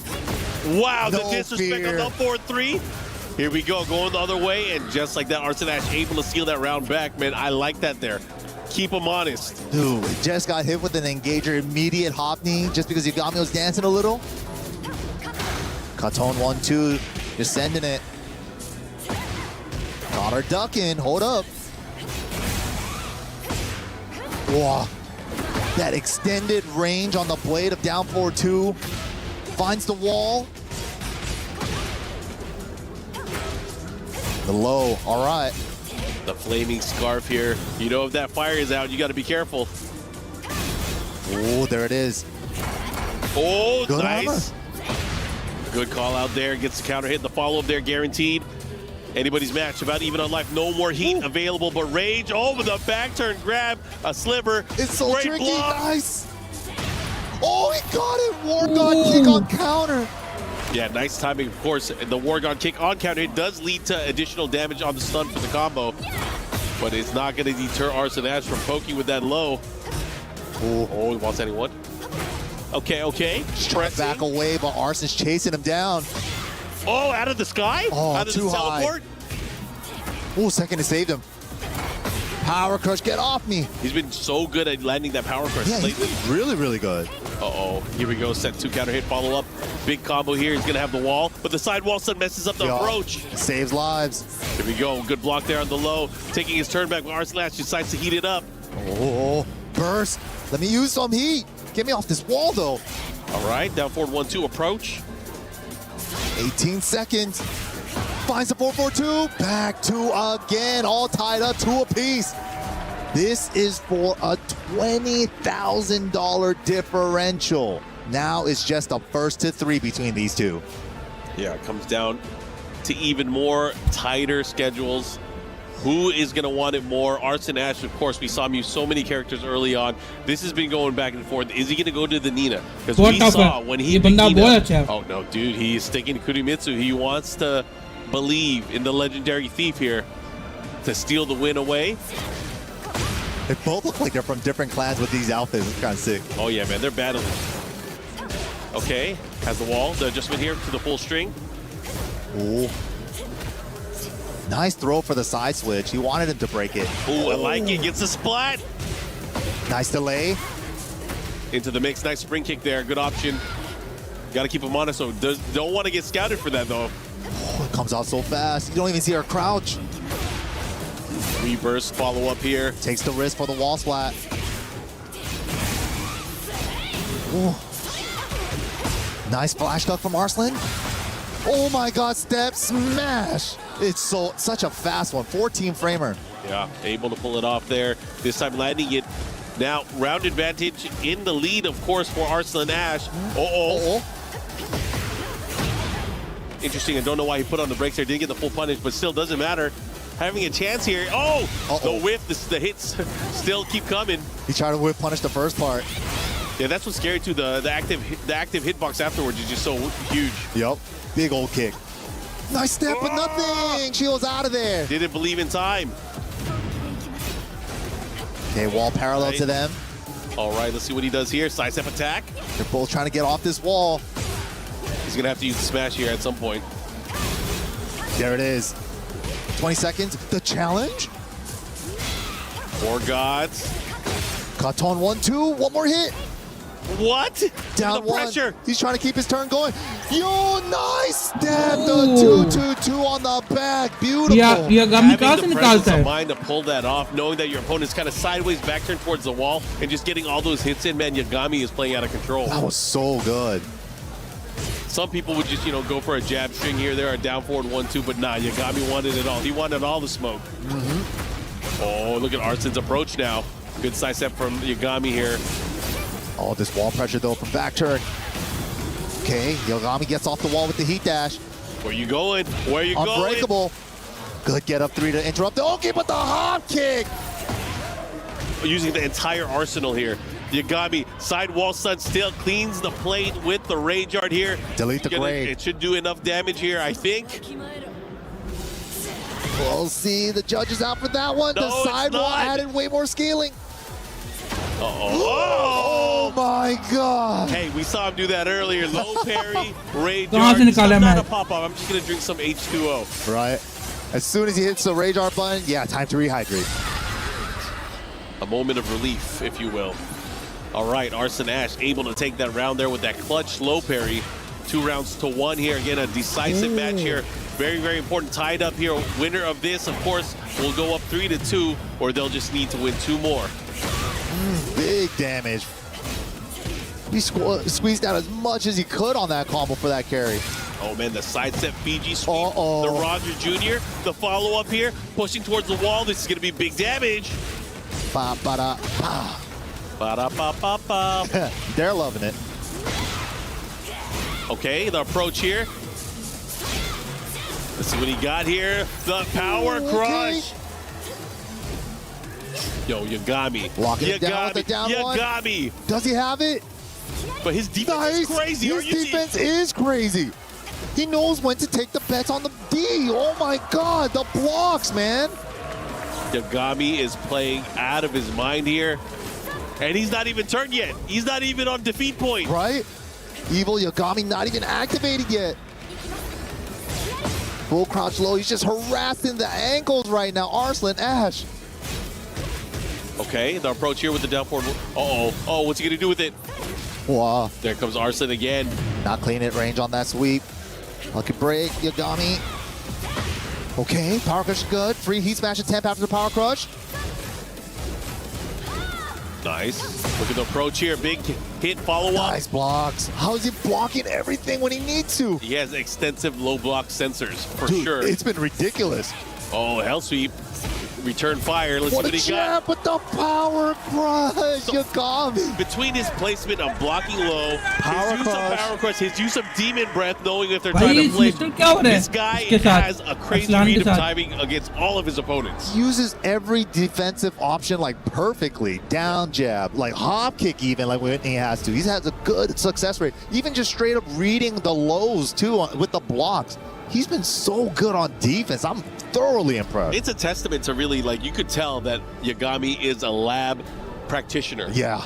Wow, no the disrespect fear. on the 4-3. Here we go, going the other way, and just like that, Arts and Ash able to steal that round back, man. I like that there. Keep him honest. Dude, just got hit with an engager, immediate hop knee, just because Yagami was dancing a little. Katon 1-2, just sending it. Got her ducking, hold up. Wow. That extended range on the blade of down 4-2. Finds the wall. The low, all right. The flaming scarf here. You know if that fire is out, you got to be careful. Oh, there it is. Oh, good nice. Armor. Good call out there. Gets the counter hit. The follow-up there guaranteed. Anybody's match, about even on life. No more heat available, but Rage over the back turn grab, a sliver. It's so Great tricky, block. nice. Oh, he got it. War God kick on counter. Yeah, nice timing, of course. The War God kick on counter, it does lead to additional damage on the stun for the combo, but it's not going to deter Arts and Ash from poking with that low. Oh, he wants anyone. Okay. Pressing. Back away, but Arslan's chasing him down. Oh, out of the sky? Oh, out of too the teleport? Oh, second to save him. Power crush, get off me. He's been so good at landing that power crush. Yeah, he's been really, really good. Uh-oh, here we go. Set 2 counter hit, follow up. Big combo here. He's going to have the wall, but the side wall stun messes up the approach. Saves lives. Here we go. Good block there on the low. Taking his turn back. Arts and Ash decides to heat it up. Oh, burst. Let me use some heat. Get me off this wall, though. All right, down forward 1-2 approach. 18 seconds. Finds the 4-4-2. Back 2 again. All tied up 2 apiece. This is for a $20,000 differential. Now it's just a first to 3 between these two. Yeah, it comes down to even more tighter schedules. Who is going to want it more? Arts and Ash, of course, we saw him use so many characters early on. This has been going back and forth. Is he going to go to the Nina? Because we saw when he picked Nina. Oh, no, dude, he's sticking to Kurimitsu. He wants to believe in the legendary thief here to steal the win away. They both look like they're from different clans with these outfits. It's kind of sick. Oh, yeah, man, they're battling. Okay, has the wall. The adjustment here to the full string. Ooh. Nice throw for the side switch. He wanted him to break it. Ooh, I like it. Gets a splat. Nice delay. Into the mix. Nice spring kick there. Good option. Got to keep him honest. So don't want to get scouted for that, though. Oh, it comes out so fast. You don't even see her crouch. Reverse follow up here. Takes the risk for the wall splat. Ooh. Nice flash duck from Arslan. Oh my God, step smash. It's such a fast one. 14 framer. Yeah, able to pull it off there. This time landing it. Now, round advantage in the lead, of course, for Arslan Ash. Interesting. I don't know why he put on the brakes there. Didn't get the full punish, but still doesn't matter. Having a chance here. The whiff, the hits still keep coming. He tried to whip punish the first part. Yeah, that's what's scary too. The active hitbox afterwards is just so huge. Yep. Big old kick. Nice step, but nothing. She was out of there. Didn't believe in time. Okay, wall parallel to them. All right, let's see what he does here. Sidestep attack. They're both trying to get off this wall. He's gonna have to use the smash here at some point. There it is. 20 seconds. The challenge. 4 gods. Katon 1-2. One more hit. What? Down the pressure. He's trying to keep his turn going. Yo, nice stab. The 2-2-2 on the back. Beautiful. Having the presence of mind to pull that off, knowing that your opponent's kind of sideways back turned towards the wall, and just getting all those hits in, man, Yagami is playing out of control. That was so good. Some people would just, go for a jab string here, there, a down forward 1-2, but nah, Yagami wanted it all. He wanted all the smoke. Oh, look at Arsen's approach now. Good sidestep from Yagami here. Oh, this wall pressure though from back turn. Okay, Yagami gets off the wall with the heat dash. Where you going? Where you going? Unbreakable. Good get up 3 to interrupt. Okay, but the hop kick. Using the entire arsenal here. Yagami, side wall stun still cleans the plate with the Rage Art here. Delete the grade. It should do enough damage here, I think. We'll see. The judge is out for that one. No, the side wall added way more scaling. Oh my God. Hey, we saw him do that earlier. Low parry, Rage Art. Not a pop-up. I'm just going to drink some H2O. Right. As soon as he hits the Rage Art button, yeah, time to rehydrate. A moment of relief, if you will. All right, Arsen Ash able to take that round there with that clutch low parry. 2 rounds to 1 here. Again, a decisive match here. Very, very important. Tied up here. Winner of this, of course, will go up 3-2, or they'll just need to win 2 more. Big damage. He squeezed out as much as he could on that combo for that carry. Oh man, the sidestep Fiji sweep. The Roger Jr., the follow-up here, pushing towards the wall. This is going to be big damage. Ba-ba-da-ba. Ba-da-ba-ba-ba. They're loving it. Okay, the approach here. Let's see what he got here. The power crush. Yo, Yagami. Locking it down with the down Yagami. One. Does he have it? But his defense is crazy. His defense is crazy. He knows when to take the bets on the D. Oh my God, the blocks, man. Yagami is playing out of his mind here. And he's not even turned yet. He's not even on defeat point. Right? Evil Yagami not even activated yet. Full crouch low. He's just harassing the ankles right now. Arslan Ash. Okay, the approach here with the down forward. Uh-oh. Oh, what's he going to do with it? Wow. There comes Arslan again. Not clean it range on that sweep. Lucky break, Yagami. Okay, power crush is good. Free heat smash attempt after the power crush. Nice. Look at the approach here. Big hit follow-up. Nice blocks. How is he blocking everything when he needs to? He has extensive low block sensors, for sure. It's been ridiculous. Oh, hell sweep. Return fire. Let's see what he got. With the power crush, Yagami. Between his placement of blocking low, his use of power crush, his use of demon breath, knowing if they're trying to flame, this guy has a crazy read of timing against all of his opponents. Uses every defensive option like perfectly. Down jab, like hop kick even, like when he has to. He has a good success rate. Even just straight up reading the lows too with the blocks. He's been so good on defense. I'm thoroughly impressed. It's a testament to really, like, you could tell that Yagami is a lab practitioner. Yeah,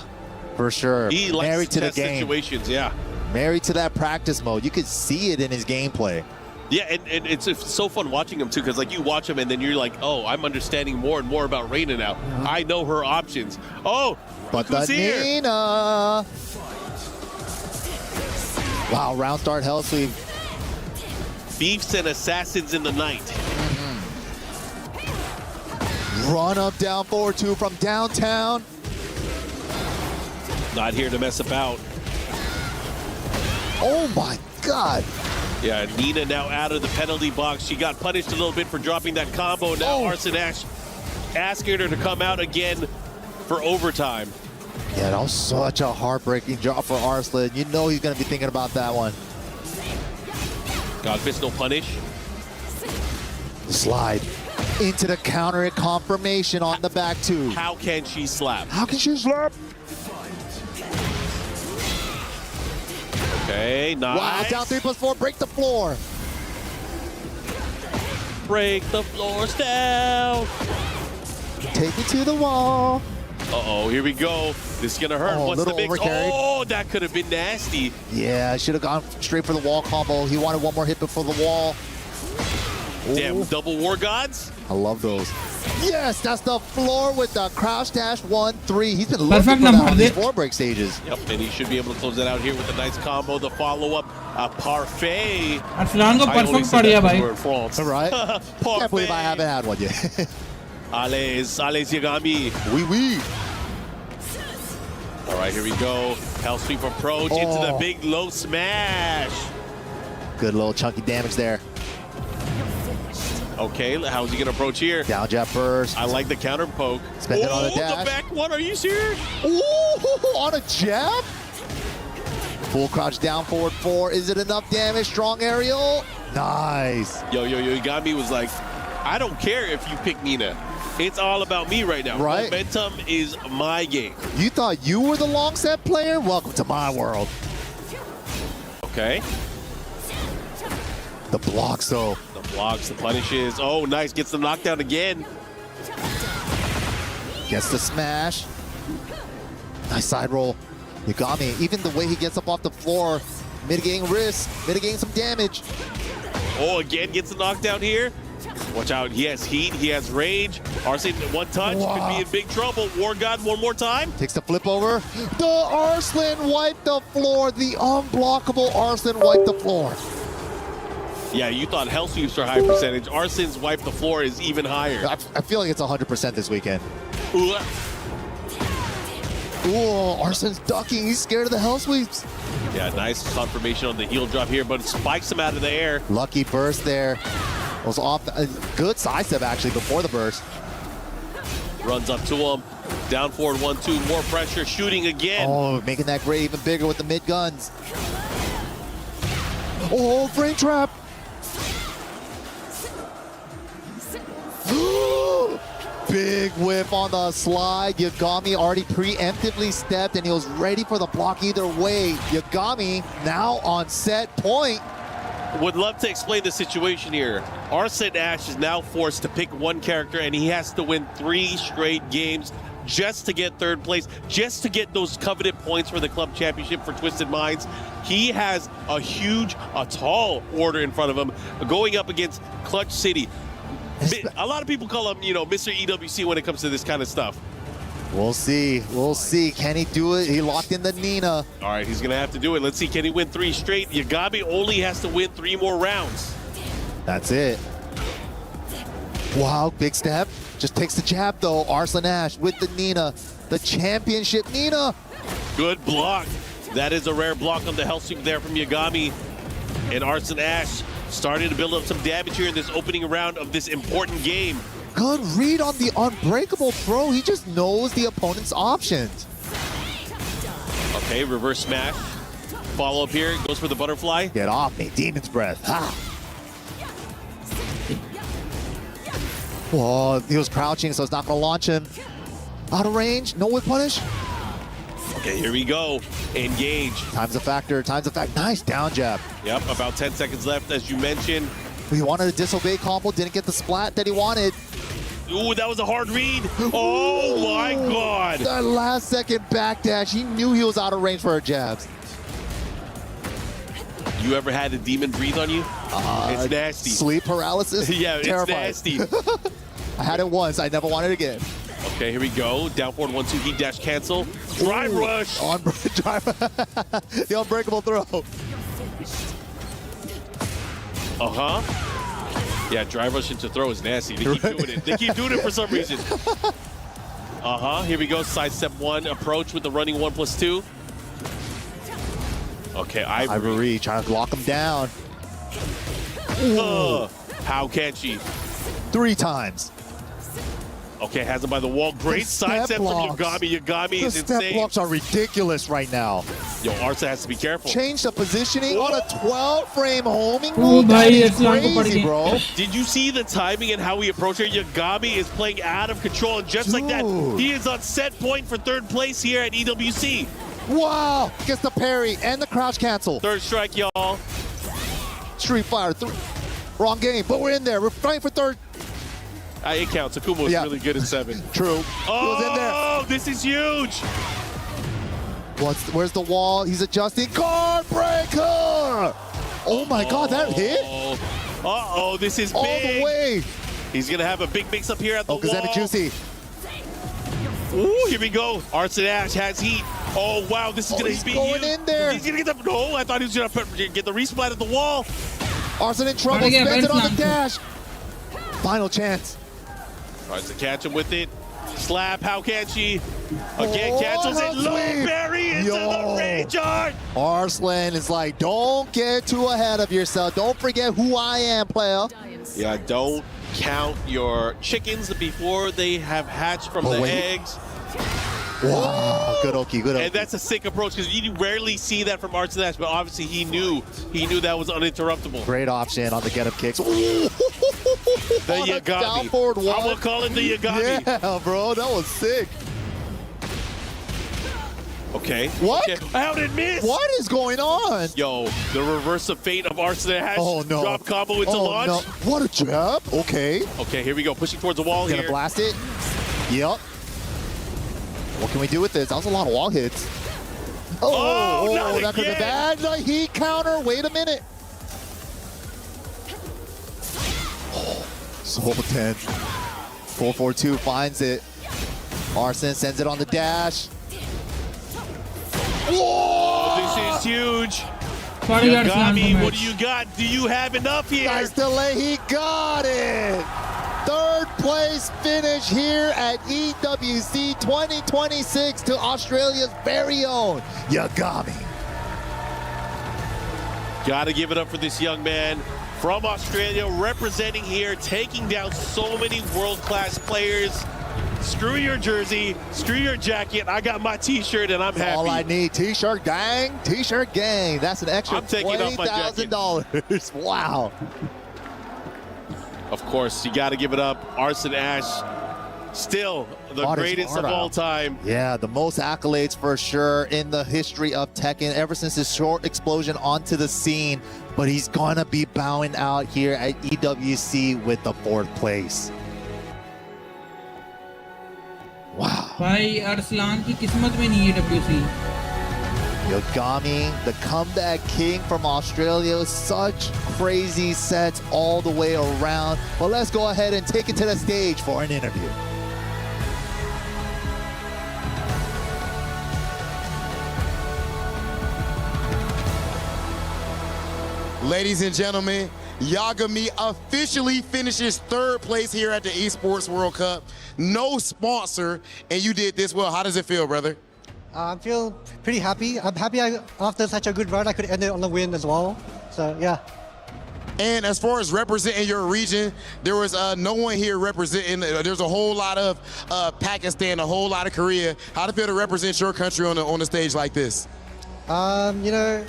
for sure. He likes Married to the game. Situations, yeah. Married to that practice mode. You could see it in his gameplay. Yeah, and it's so fun watching him too, because like you watch him and then you're like, oh, I'm understanding more and more about Reina now. I know her options. Oh, but who's here? Nina. Wow, round start hell sweep. Thieves and assassins in the night. Run up down forward 2 from downtown. Not here to mess about. Oh my God. Yeah, Nina now out of the penalty box. She got punished a little bit for dropping that combo. Now Arsen Ash asking her to come out again for overtime. Yeah, that was such a heartbreaking drop for Arslan. You know he's going to be thinking about that one. Godfist no punish. Slide into the counter at confirmation on the back 2. How can she slap? How can she slap? Okay, nice. Wow, down 3+4, break the floor. Break the floors down. Take it to the wall. Uh-oh, here we go. This is gonna hurt. Oh, What's the little mix? overcarried. Oh, that could have been nasty. Yeah, should have gone straight for the wall combo. He wanted one more hit before the wall. Damn, Ooh. double War Gods. I love those. Yes, that's the floor with the crouch dash 1-3. He's been looking for that on these floor break stages. Yep, and he should be able to close that out here with a nice combo. The follow-up, parfait. और फिलहाल को perfect पड़ गया भाई. Right? Can't believe I haven't had one yet. Allez Yagami. Oui. All right, here we go. Hell sweep approach into the big low smash. Good little chunky damage there. Okay, how's he gonna approach here? Down jab burst. I like the counter poke. Spend it on the dash. The back one, are you serious? Ooh, on a jab? Full crouch down forward 4. Is it enough damage? Strong aerial. Nice. Yo, Yagami was like, I don't care if you pick Nina. It's all about me right now. Right. Momentum is my game. You thought you were the long set player? Welcome to my world. Okay. The blocks, though. The blocks, the punishes. Oh, nice. Gets the knockdown again. Gets the smash. Nice side roll. Yagami, even the way he gets up off the floor, mitigating risk, mitigating some damage. Oh, again gets the knockdown here. Watch out. He has heat. He has rage. Arsene, one touch. Wow. Could be in big trouble. War God one more time. Takes the flip over. The Arslan wiped the floor. The unblockable Arslan wiped the floor. Yeah, you thought hell sweeps are high percentage. Arsene's wipe the floor is even higher. I feel like it's 100% this weekend. Ooh. Ooh, Arsen's ducking. He's scared of the hell sweeps. Yeah, nice confirmation on the heel drop here, but it spikes him out of the air. Lucky burst there. Was off. A good sidestep actually before the burst. Runs up to him. Down forward 1-2. More pressure. Shooting again. Oh, making that gray even bigger with the mid guns. Oh, frame trap. Big whip on the slide. Yagami already preemptively stepped and he was ready for the block either way. Yagami now on set point. Would love to explain the situation here. Arsene Ash is now forced to pick one character and he has to win 3 straight games just to get third place, just to get those coveted points for the club championship for Twisted Minds. He has a tall order in front of him going up against Clutch City. A lot of people call him, Mr. EWC when it comes to this kind of stuff. We'll see. We'll see. Can he do it? He locked in the Nina. All right, he's going to have to do it. Let's see. Can he win 3 straight? Yagami only has to win 3 more rounds. That's it. Wow, big step. Just takes the jab, though. Arslan Ash with the Nina. The championship Nina. Good block. That is a rare block on the hell sweep there from Yagami. And Arslan Ash starting to build up some damage here in this opening round of this important game. Good read on the unbreakable throw. He just knows the opponent's options. Okay, reverse smash. Follow up here, goes for the butterfly. Get off me, Demon's Breath. Ah. Whoa, he was crouching, so it's not gonna launch him. Out of range, no whip punish. Okay, here we go. Engage. Time's a factor, time's a fact. Nice down jab. Yep, about 10 seconds left, as you mentioned. He wanted a disobey combo, didn't get the splat that he wanted. Ooh, that was a hard read. Oh my God. That last second backdash, he knew he was out of range for her jabs. You ever had a demon breathe on you? It's nasty. Sleep paralysis? Yeah, Terrifying. it's nasty. I had it once, I never wanted it again. Okay, here we go. Down forward 1-2, heat dash cancel. Drive rush. The unbreakable throw. Uh-huh. Yeah, drive rush into throw is nasty. They keep doing it. They keep doing it for some reason. Uh-huh. Here we go. Sidestep 1 approach with the running 1+2. Okay, Ivory trying to lock him down. How can she? 3 times. Okay, has him by the wall. Great sidestep from Yagami. Yagami is insane. The step blocks are ridiculous right now. Yo, Arsa has to be careful. Change the positioning on a 12-frame homing move. That is crazy, bro. Did you see the timing and how he approached her? Yagami is playing out of control, and just like that, he is on set point for third place here at EWC. Wow! Gets the parry and the crouch cancel. Third strike, y'all. Street Fighter 3. Wrong game, but we're in there. We're fighting for third. It counts. Akumo is really good in 7. True. Oh, he was in there. This is huge. Where's the wall? He's adjusting. Guard breaker! Oh my God, that hit? Uh-oh, this is all big. The way. He's going to have a big mix-up here at the wall. Kazemi Juicy. Ooh, here we go. Arslan Ash has heat. Oh, wow, this is going to be going in there. He's going to get the... No, I thought he was going to get the resplat at the wall. Arslan in trouble. Spends it on the dash. Final chance. Tries to catch him with it. Slap, how can she? Again, cancels it. Low berry into the rage art. Arslan is like, don't get too ahead of yourself. Don't forget who I am, player. Yeah, don't count your chickens before they have hatched from the eggs. Wow, good Oki, good Oki. And that's a sick approach because you rarely see that from Arslan Ash, but obviously he knew that was uninterruptible. Great option on the get-up kicks. The Yagami. I'm gonna call it the Yagami. Yeah, bro, that was sick. Okay. What? Okay. How did it miss? What is going on? Yo, the reverse of fate of Arslan Ash. Oh no. Drop combo into launch. No. What a jab. Okay. Okay, here we go. Pushing towards the wall here. Gonna blast it. Yep. What can we do with this? That was a lot of wall hits. That could have been bad. The heat counter. Wait a minute. So tense. 442 finds it. Arslan sends it on the dash. Whoa! This is huge. Yagami, what do you got? Do you have enough here? Nice delay. He got it. Third place finish here at EWC 2026 to Australia's very own Yagami. Gotta give it up for this young man from Australia, representing here, taking down so many world-class players. Screw your jersey, screw your jacket. I got my t-shirt and I'm happy. All I need, t-shirt gang, t-shirt gang. That's an extra $20,000. Wow. Of course, you got to give it up. Arslan Ash, still the greatest of all time. Yeah, the most accolades for sure in the history of Tekken ever since his short explosion onto the scene. But he's gonna be bowing out here at EWC with the 4th place. Wow. भाई अरसलान की किस्मत में नहीं है WC. Yagami, the comeback king from Australia, such crazy sets all the way around. But let's go ahead and take it to the stage for an interview. Ladies and gentlemen, Yagami officially finishes 3rd place here at the Esports World Cup. No sponsor, and you did this well. How does it feel, brother? I feel pretty happy. I'm happy after such a good run, I could end it on the win as well. So, yeah. And as far as representing your region, there was no one here representing. There's a whole lot of Pakistan, a whole lot of Korea. How does it feel to represent your country on the stage like this? You know,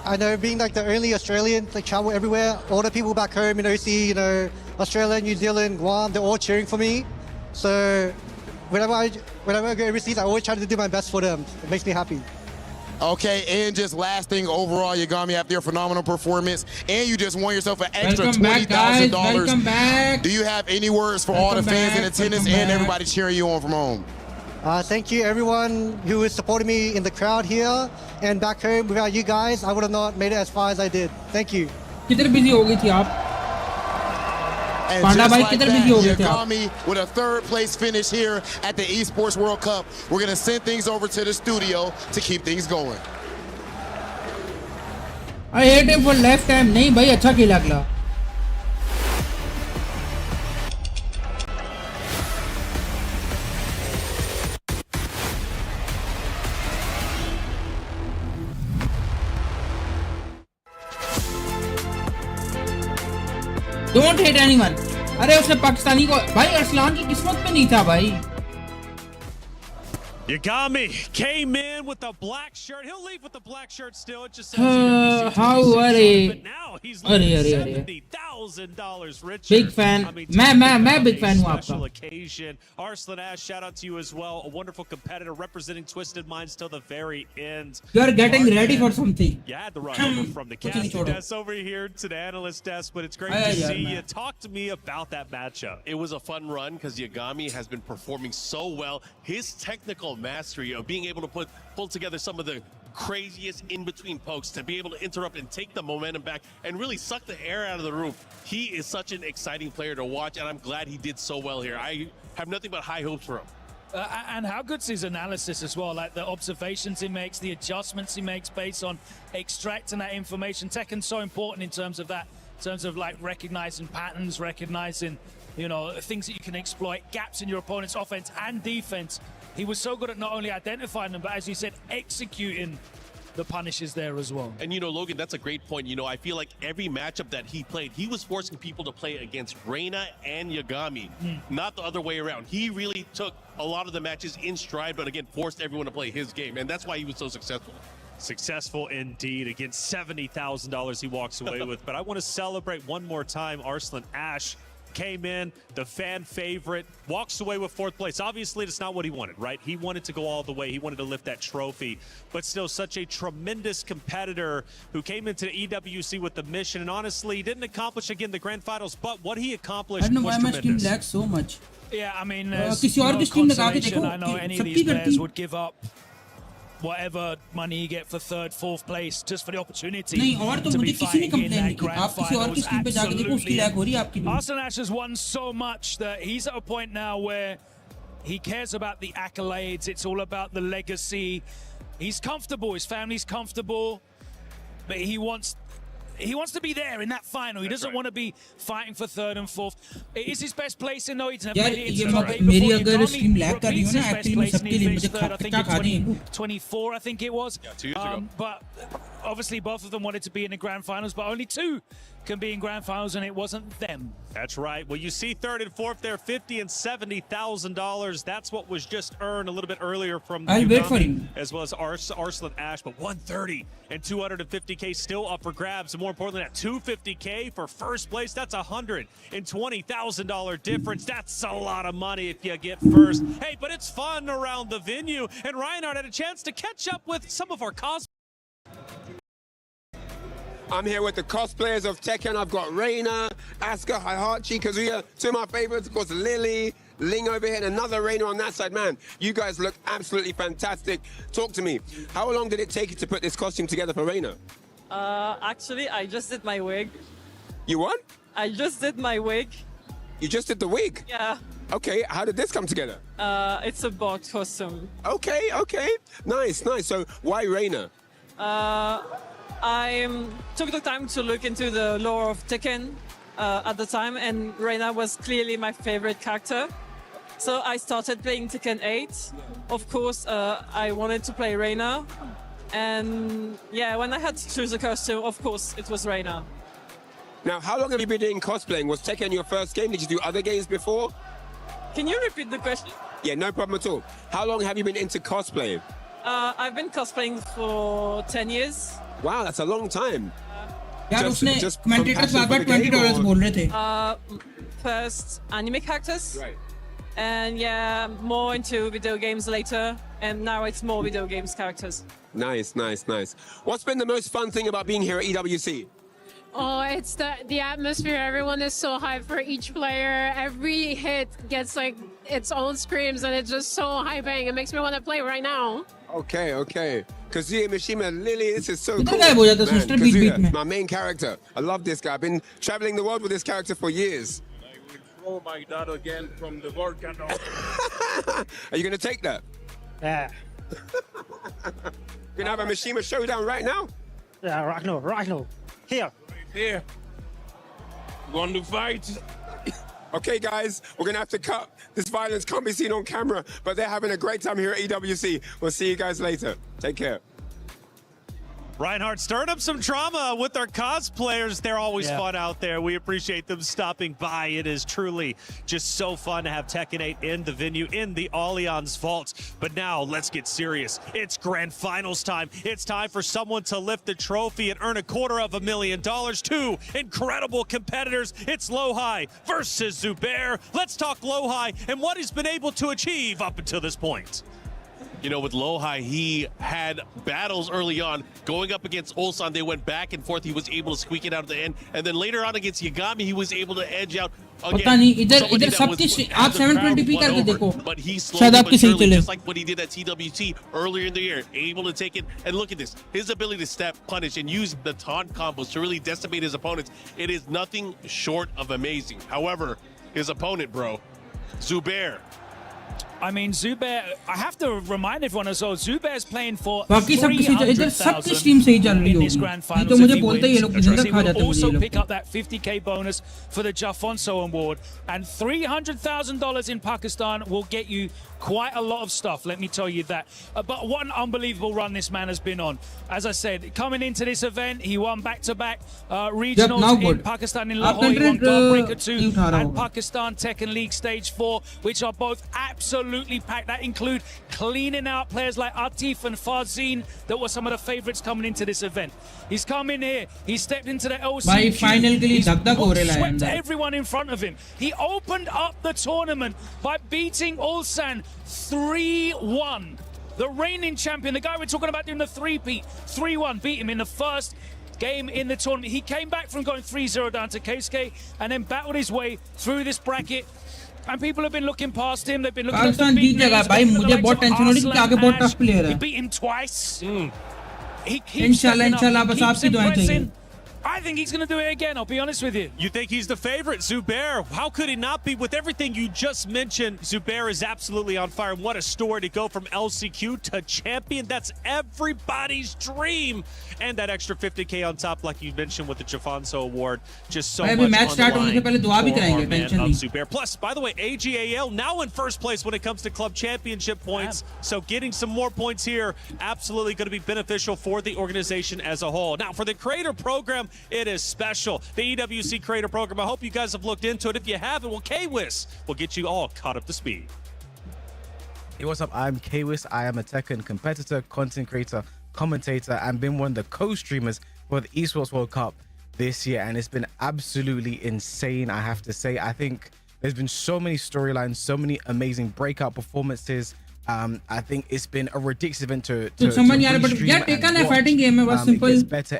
I know being like the only Australian, like travel everywhere, all the people back home, you know, see, you know, Australia, New Zealand, Guam, they're all cheering for me. So whenever I go overseas, I always try to do my best for them. It makes me happy. Okay, and just last thing overall, Yagami, after your phenomenal performance, and you just won yourself an extra $20,000. Welcome back. Do you have any words for all the fans in attendance and everybody cheering you on from home? Thank you everyone who is supporting me in the crowd here and back home. Without you guys, I would have not made it as far as I did. Thank you. कितने busy हो गई थी आप? And just like that, Yagami with a 3rd place finish here at the Esports World Cup. We're going to send things over to the studio to keep things going. I hate him for left time. नहीं भाई अच्छा खेला अगला. Don't hate anyone. अरे उसने पाकिस्तानी को भाई अरसलान की किस्मत में नहीं था भाई. Yagami came in with the black shirt. He'll leave with the black shirt still. It just says how are but now he's $70,000. $50,000 richer. Big fan. I mean, मैं big fan हूँ special आपका. occasion. Arslan Ash, shout out to you as well. A wonderful competitor representing Twisted Minds till the very end. You are getting ready for something. You had to run over from the casting desk over here to the analyst desk, but it's great to see you. Talk to me about that matchup. It was a fun run because Yagami has been performing so well. His technical mastery of being able to pull together some of the craziest in-between pokes to be able to interrupt and take the momentum back and really suck the air out of the room. He is such an exciting player to watch, and I'm glad he did so well here. I have nothing but high hopes for him. And how good's his analysis as well, like the observations he makes, the adjustments he makes based on extracting that information. Tekken's so important in terms of that, in terms of like recognizing patterns, recognizing, you know, things that you can exploit, gaps in your opponent's offense and defense. He was so good at not only identifying them, but as you said, executing the punishes there as well. And you know, Logan, that's a great point. You know, I feel like every matchup that he played, he was forcing people to play against Reina and Yagami, not the other way around. He really took a lot of the matches in stride, but again, forced everyone to play his game, and that's why he was so successful. Successful indeed. Again, $70,000 he walks away with. But I want to celebrate one more time. Arslan Ash came in, the fan favorite, walks away with 4th place. Obviously, it's not what he wanted, right? He wanted to go all the way. He wanted to lift that trophy, but still such a tremendous competitor who came into the EWC with the mission, and honestly, didn't accomplish, again, the grand finals, but what he accomplished was tremendous. I don't know why my screen lags so much. Yeah, I mean, किसी और की screen लगा के देखो, I know any of these players would give up whatever money you get for 3rd, 4th place just for the opportunity to be fighting in that grand finals. Absolutely. Arslan Ash has won so much that he's at a point now where he cares about the accolades. It's all about the legacy. He's comfortable. His family's comfortable, but he wants to be there in that final. He doesn't want to be fighting for 3rd and 4th. It is his best place in though. He's never made it into top 8 before. Yagami repeats his best place and he finished 3rd, I think in 2024, I think it was. Yeah, 2 years ago. But obviously both of them wanted to be in the grand finals, but only 2 can be in grand finals, and it wasn't them. That's right. Well, you see 3rd and 4th there, $50,000 and $70,000. That's what was just earned a little bit earlier from I'll wait for him. as well as Arslan Ash, but 130 and 250K still up for grabs. And more importantly, that 250K for 1st place, that's $120,000 difference. That's a lot of money if you get 1st. Hey, but it's fun around the venue, and Reinhardt had a chance to catch up with some of our cosplays. I'm here with the cosplayers of Tekken. I've got Reina, Asuka, Hihachi, Kazuya, 2 of my favorites, of course, Lily, Ling over here, and another Reina on that side. Man, you guys look absolutely fantastic. Talk to me. How long did it take you to put this costume together for Reina? Actually, I just did my wig. You what? I just did my wig. You just did the wig? Yeah. Okay, how did this come together? It's a box costume. Okay. Nice. So why Reina? I took the time to look into the lore of Tekken at the time, and Reina was clearly my favorite character. So I started playing Tekken 8. Of course, I wanted to play Reina. And yeah, when I had to choose a costume, of course, it was Reina. Now, how long have you been doing cosplaying? Was Tekken your first game? Did you do other games before? Can you repeat the question? Yeah, no problem at all. How long have you been into cosplaying? I've been cosplaying for 10 years. Wow, that's a long time. यार उसने commentators बार-बार $20 बोल रहे थे. First anime characters. Right. And yeah, more into video games later. And now it's more video games characters. Nice. What's been the most fun thing about being here at EWC? Oh, it's the atmosphere. Everyone is so hyped for each player. Every hit gets like its own screams, and it's just so hyping. It makes me want to play right now. Okay. Kazuya Mishima, Lily, this is so cool. Man, Kazuya, my main character. I love this guy. I've been traveling the world with this character for years. I will throw my dad again from the volcano. Are you going to take that? Yeah. We're going to have a Mishima showdown right now? Yeah, right now. Here. You want to fight? Okay, guys, we're going to have to cut. This violence can't be seen on camera, but they're having a great time here at EWC. We'll see you guys later. Take care. Reinhardt stirring up some drama with our cosplayers. They're always Yeah. fun out there. We appreciate them stopping by. It is truly just so fun to have Tekken 8 in the venue, in the Allianz vaults. But now let's get serious. It's grand finals time. It's time for someone to lift the trophy and earn $250,000. Two incredible competitors. It's Lohai versus Zubair. Let's talk Lohai and what he's been able to achieve up until this point. You know, with Lohai, he had battles early on going up against Ulsan. They went back and forth. He was able to squeak it out at the end. And then later on against Yagami, he was able to edge out पता नहीं इधर सबकी आप 720p करके देखो but he शायद slowly आपकी but सही surely, चले just like what he did at TWT earlier in the year, able to take it. And look at this, his ability to step, punish, and use the taunt combos to really decimate his opponents. It is nothing short of amazing. However, his opponent, bro, Zubair. I mean, Zubair, I have to remind everyone as well, Zubair's playing for बाकी सबकी सही इधर सबकी stream सही चल रही in this होगी grand ये finals तो if मुझे he बोलते ही ये लोग wins. जिंदा He खा will जाते हैं मुझे ये also लोग pick up that 50k bonus for the Jafonso award, and $300,000 in Pakistan will get you quite a lot of stuff, let me tell you that. But what an unbelievable run this man has been on. As I said, coming into this event, he won back-to-back regionals in Pakistan in Lahore. He won Guardbreaker 2 and Pakistan Tekken League Stage 4, which are both absolutely packed. That include cleaning out players like Atif and Farzin that were some of the favorites coming into this event. He's come in here, he stepped into the LCQ, final के लिए धक-धक हो रहा है swept अंदर everyone in front of him. He opened up the tournament by beating Ulsan 3-1. The reigning champion, the guy we're talking about doing the three-peat, 3-1, beat him in the first game in the tournament. He came back from going 3-0 down to Keisuke and then battled his way through this bracket. And people have been looking past him. They've been looking at the Pakistan big जीतेगा names, भाई looking at the मुझे बहुत likes of tension हो रही है कि आगे बहुत Arslan, टफ प्लेयर Ash. है He beat him twice. He keeps इंशाल्लाह stepping up, इंशाल्लाह he बस keeps आपकी दुआएं चाहिए impressing. I think he's going to do it again, I'll be honest with you. You think he's the favorite, Zubair? How could he not be? With everything you just mentioned, Zubair is absolutely on fire. What a story to go from LCQ to champion. That's everybody's dream. And that extra 50K on top, like you mentioned, with the Jafonso Award. Just so much on the line for our man of Zubair. Plus, by the way, AGAL now in first place when it comes to club championship points. So getting some more points here, absolutely going to be beneficial for the organization as a whole. Now, for the creator program, it is special. The EWC Creator Program. I hope you guys have looked into it. If you haven't, well, Kwis will get you all caught up to speed. Hey, what's up? I'm Kwis. I am a Tekken competitor, content creator, commentator, and been one of the co-streamers for the Esports World Cup this year. And it's been absolutely insane, I have to say. I think there's been so many storylines, so many amazing breakout performances. I think it's been a ridiculous event to समझ नहीं आ रहा but यार taken है fighting game है बस simple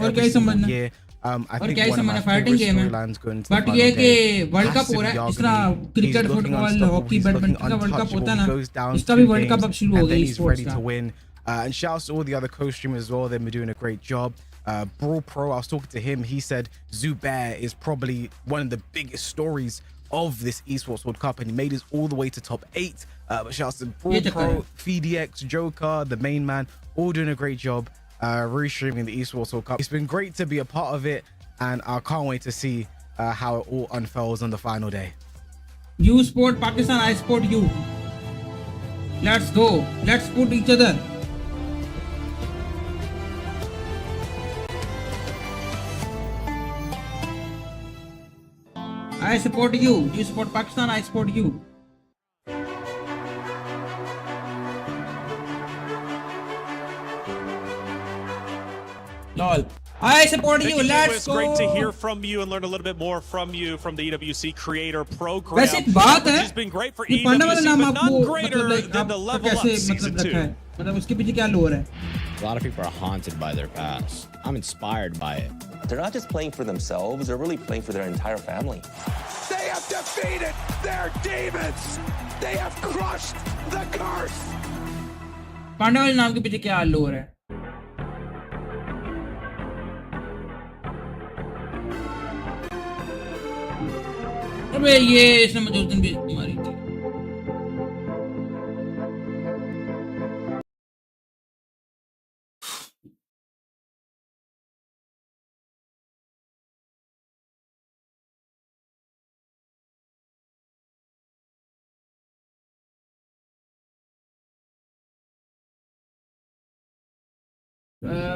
और क्या ही समझना और क्या ही समझना फाइटिंग गेम है बट ये कि वर्ल्ड कप हो रहा है इस तरह क्रिकेट फुटबॉल हॉकी बैडमिंटन का वर्ल्ड कप होता है ना इसका भी वर्ल्ड कप अब शुरू हो गया स्पोर्ट्स का and shouts to all the other co-streamers as well. They've been doing a great job. Brawl Pro, I was talking to him, he said Zubair is probably one of the biggest stories of this Esports World Cup, and he made it all the way to top 8. But shouts to Brawl Pro, FDX, Joker, the main man, all doing a great job restreaming the Esports World Cup. It's been great to be a part of it, and I can't wait to see how it all unfolds on the final day. You sport Pakistan, I sport you. Let's go. Let's support each other. I support you. You support Pakistan, I support you. Lol. I support you. Let's go. Great to hear from you and learn a little bit more from you from the EWC Creator Program. वैसे एक बात है Which has been great for कि पांडा वाला EWC, नाम but आपको none greater मतलब than the level up कैसे season मतलब रखा 2. है मतलब उसके पीछे क्या लोर है A lot of people are haunted by their past. I'm inspired by it. They're not just playing for themselves, they're really playing for their entire family. They have defeated their demons. They have crushed the curse. पांडा वाले नाम के पीछे क्या लोर है अबे ये इसने मुझे उस दिन भी मारी थी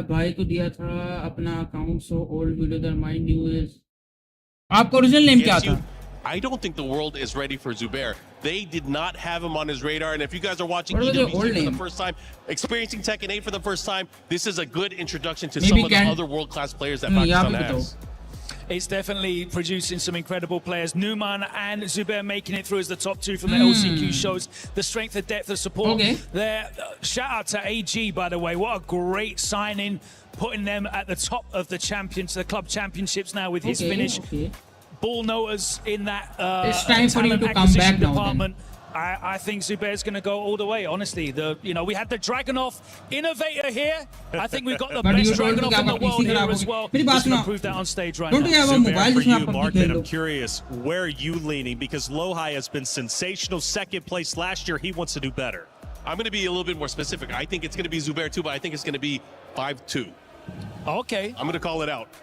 भाई को दिया था अपना account so old video that my new is आपका ओरिजिनल नेम क्या था? I don't think the world is ready for Zubair. They did not have him on his radar. And if you guys are watching What was your old EWC for the name? first time, experiencing Tekken 8 for the first time, this is a good introduction to Maybe some of the can- other world-class players that Pakistan has. It's definitely producing some incredible players. Numan and Zubair making it through as the top two from the LCQ shows the strength and depth of support. Okay. There, shout out to AG, by the way. What a great signing, putting them at the top of the club championships now with his finish. Ball noters in that It's time for you talent to come back acquisition now, department. I think Zubair's going to go all the way. Honestly, we had the Dragunov innovator here. I think we got the But you best told me Dragunov कि in the आपका world PC here खराब as हो well. गई। मेरी बात He's going सुनो। to prove that on stage right Don't now. you have a Zubair, mobile for जिसमें you, आप PUBG Markman, खेल लो? I'm curious, where are you leaning? Because Lohai has been sensational second place last year. He wants to do better. I'm going to be a little bit more specific. I think it's going to be Zubair too, but I think it's going to be 5-2. Okay. I'm going to call it out.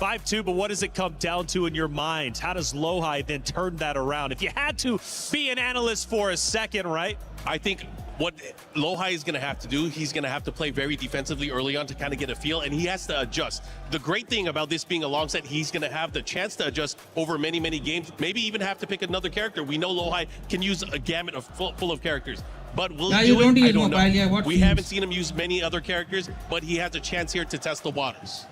5-2, but what does it come down to in your mind? How does Lohai then turn that around? If you had to be an analyst for a second, right? I think what Lohai is going to have to do, he's going to have to play very defensively early on to kind of get a feel, and he has to adjust. The great thing about this being a long set, he's going to have the chance to adjust over many, many games, maybe even have to pick another character. We know Lohai can use a gamut of full of characters. But will he do it? I don't know. We haven't seen him use many other characters, but he has a chance here to test the waters.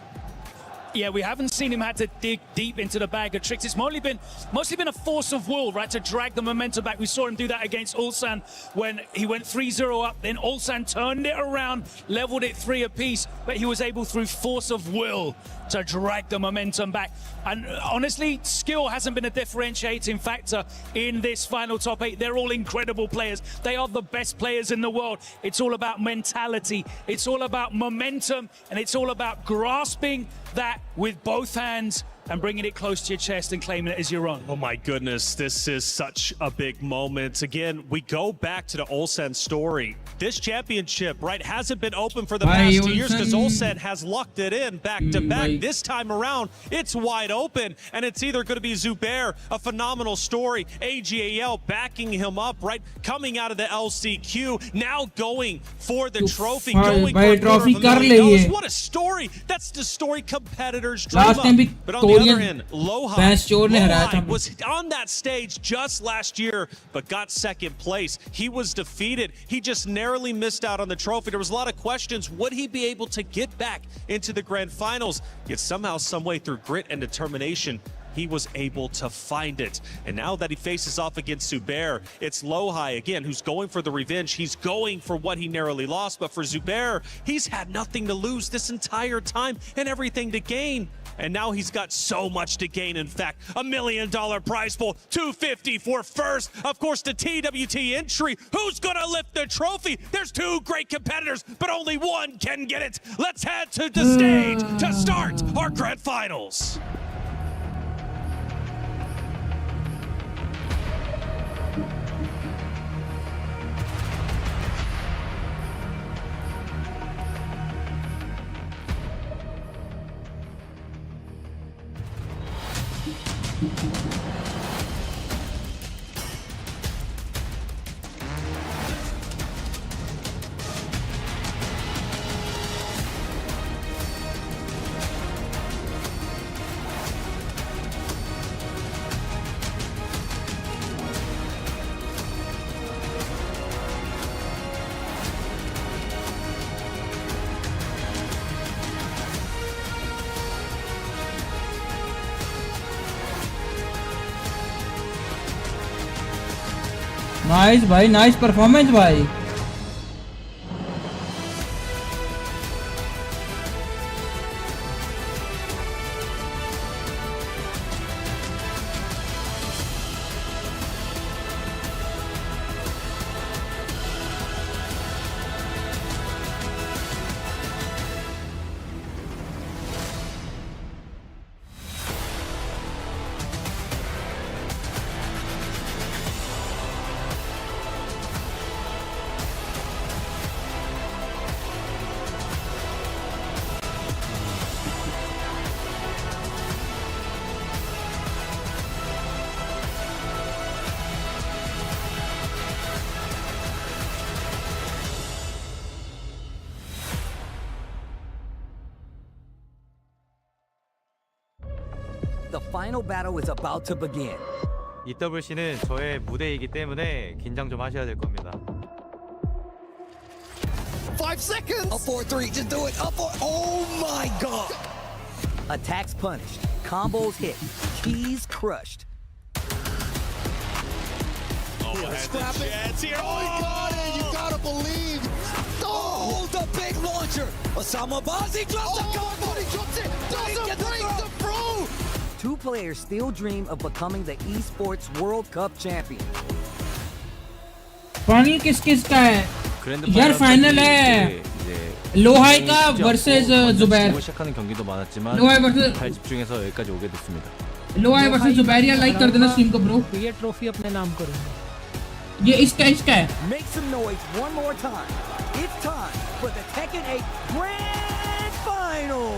Yeah, we haven't seen him had to dig deep into the bag of tricks. It's mostly been a force of will, right, to drag the momentum back. We saw him do that against Ulsan when he went 3-0 up. Then Ulsan turned it around, leveled it 3 apiece, but he was able through force of will to drag the momentum back. And honestly, skill hasn't been a differentiating factor in this final top 8. They're all incredible players. They are the best players in the world. It's all about mentality. It's all about momentum, and it's all about grasping that with both hands and bringing it close to your chest and claiming it as your own. Oh my goodness, this is such a big moment. Again, we go back to the Ulsan story. This championship, right, hasn't been open for the past 2 years because Ulsan has locked it in back to back. This time around, it's wide open, and it's either going to be Zubair, a phenomenal story, AGAL backing him up, right, coming out of the LCQ, now going for the trophy, going for $250,000. What a story! That's the story competitors dream up. But on the other end, Lohai was on that stage just last year, but got second place. He was defeated. He just narrowly missed out on the trophy. There was a lot of questions. Would he be able to get back into the grand finals? Yet somehow, some way, through grit and determination, he was able to find it. And now that he faces off against Zubair, it's Lohai again who's going for the revenge. He's going for what he narrowly lost. But for Zubair, he's had nothing to lose this entire time and everything to gain. And now he's got so much to gain. In fact, $1 million prize pool, $250 for first. Of course, the TWT entry. Who's gonna lift the trophy? There's 2 great competitors, but only one can get it. Let's head to the stage to start our grand finals. Nice भाई, nice performance भाई। The final battle is about to begin. EWC는 저의 무대이기 때문에 긴장 좀 하셔야 될 겁니다. 5 seconds. Up 4-3, just do it. Up 4. Oh my God. Attacks punished, combos hit, keys crushed. Oh, here. Oh, he got it. You gotta believe. Oh, the big launcher. Osama Bazi drops the combo. He drops it. Doesn't break the throw. Two players still dream of becoming the esports World Cup champion. Final किसका है यार? Final है लोहाई का versus Zubair. 시작하는 경기도 많았지만 लोहाई versus 잘 집중해서 여기까지 오게 됐습니다. लोहाई versus Zubair. यार like कर देना स्ट्रीम को ब्रो. ये ट्रॉफी अपने नाम करो. ये इसका है. Make some noise one more time. It's time for the Tekken 8 Grand Final.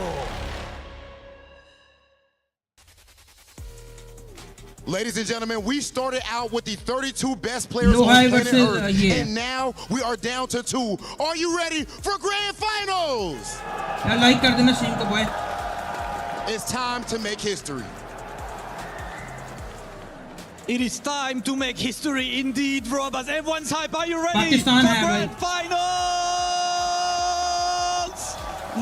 Ladies and gentlemen, we started out with the 32 best players on planet Earth, and now we are down to 2. Are you ready for Grand Finals? यार like कर देना stream को boy. It's time to make history. It is time to make history indeed, Rob, as everyone's hype. Are you ready Pakistan for Grand Finals?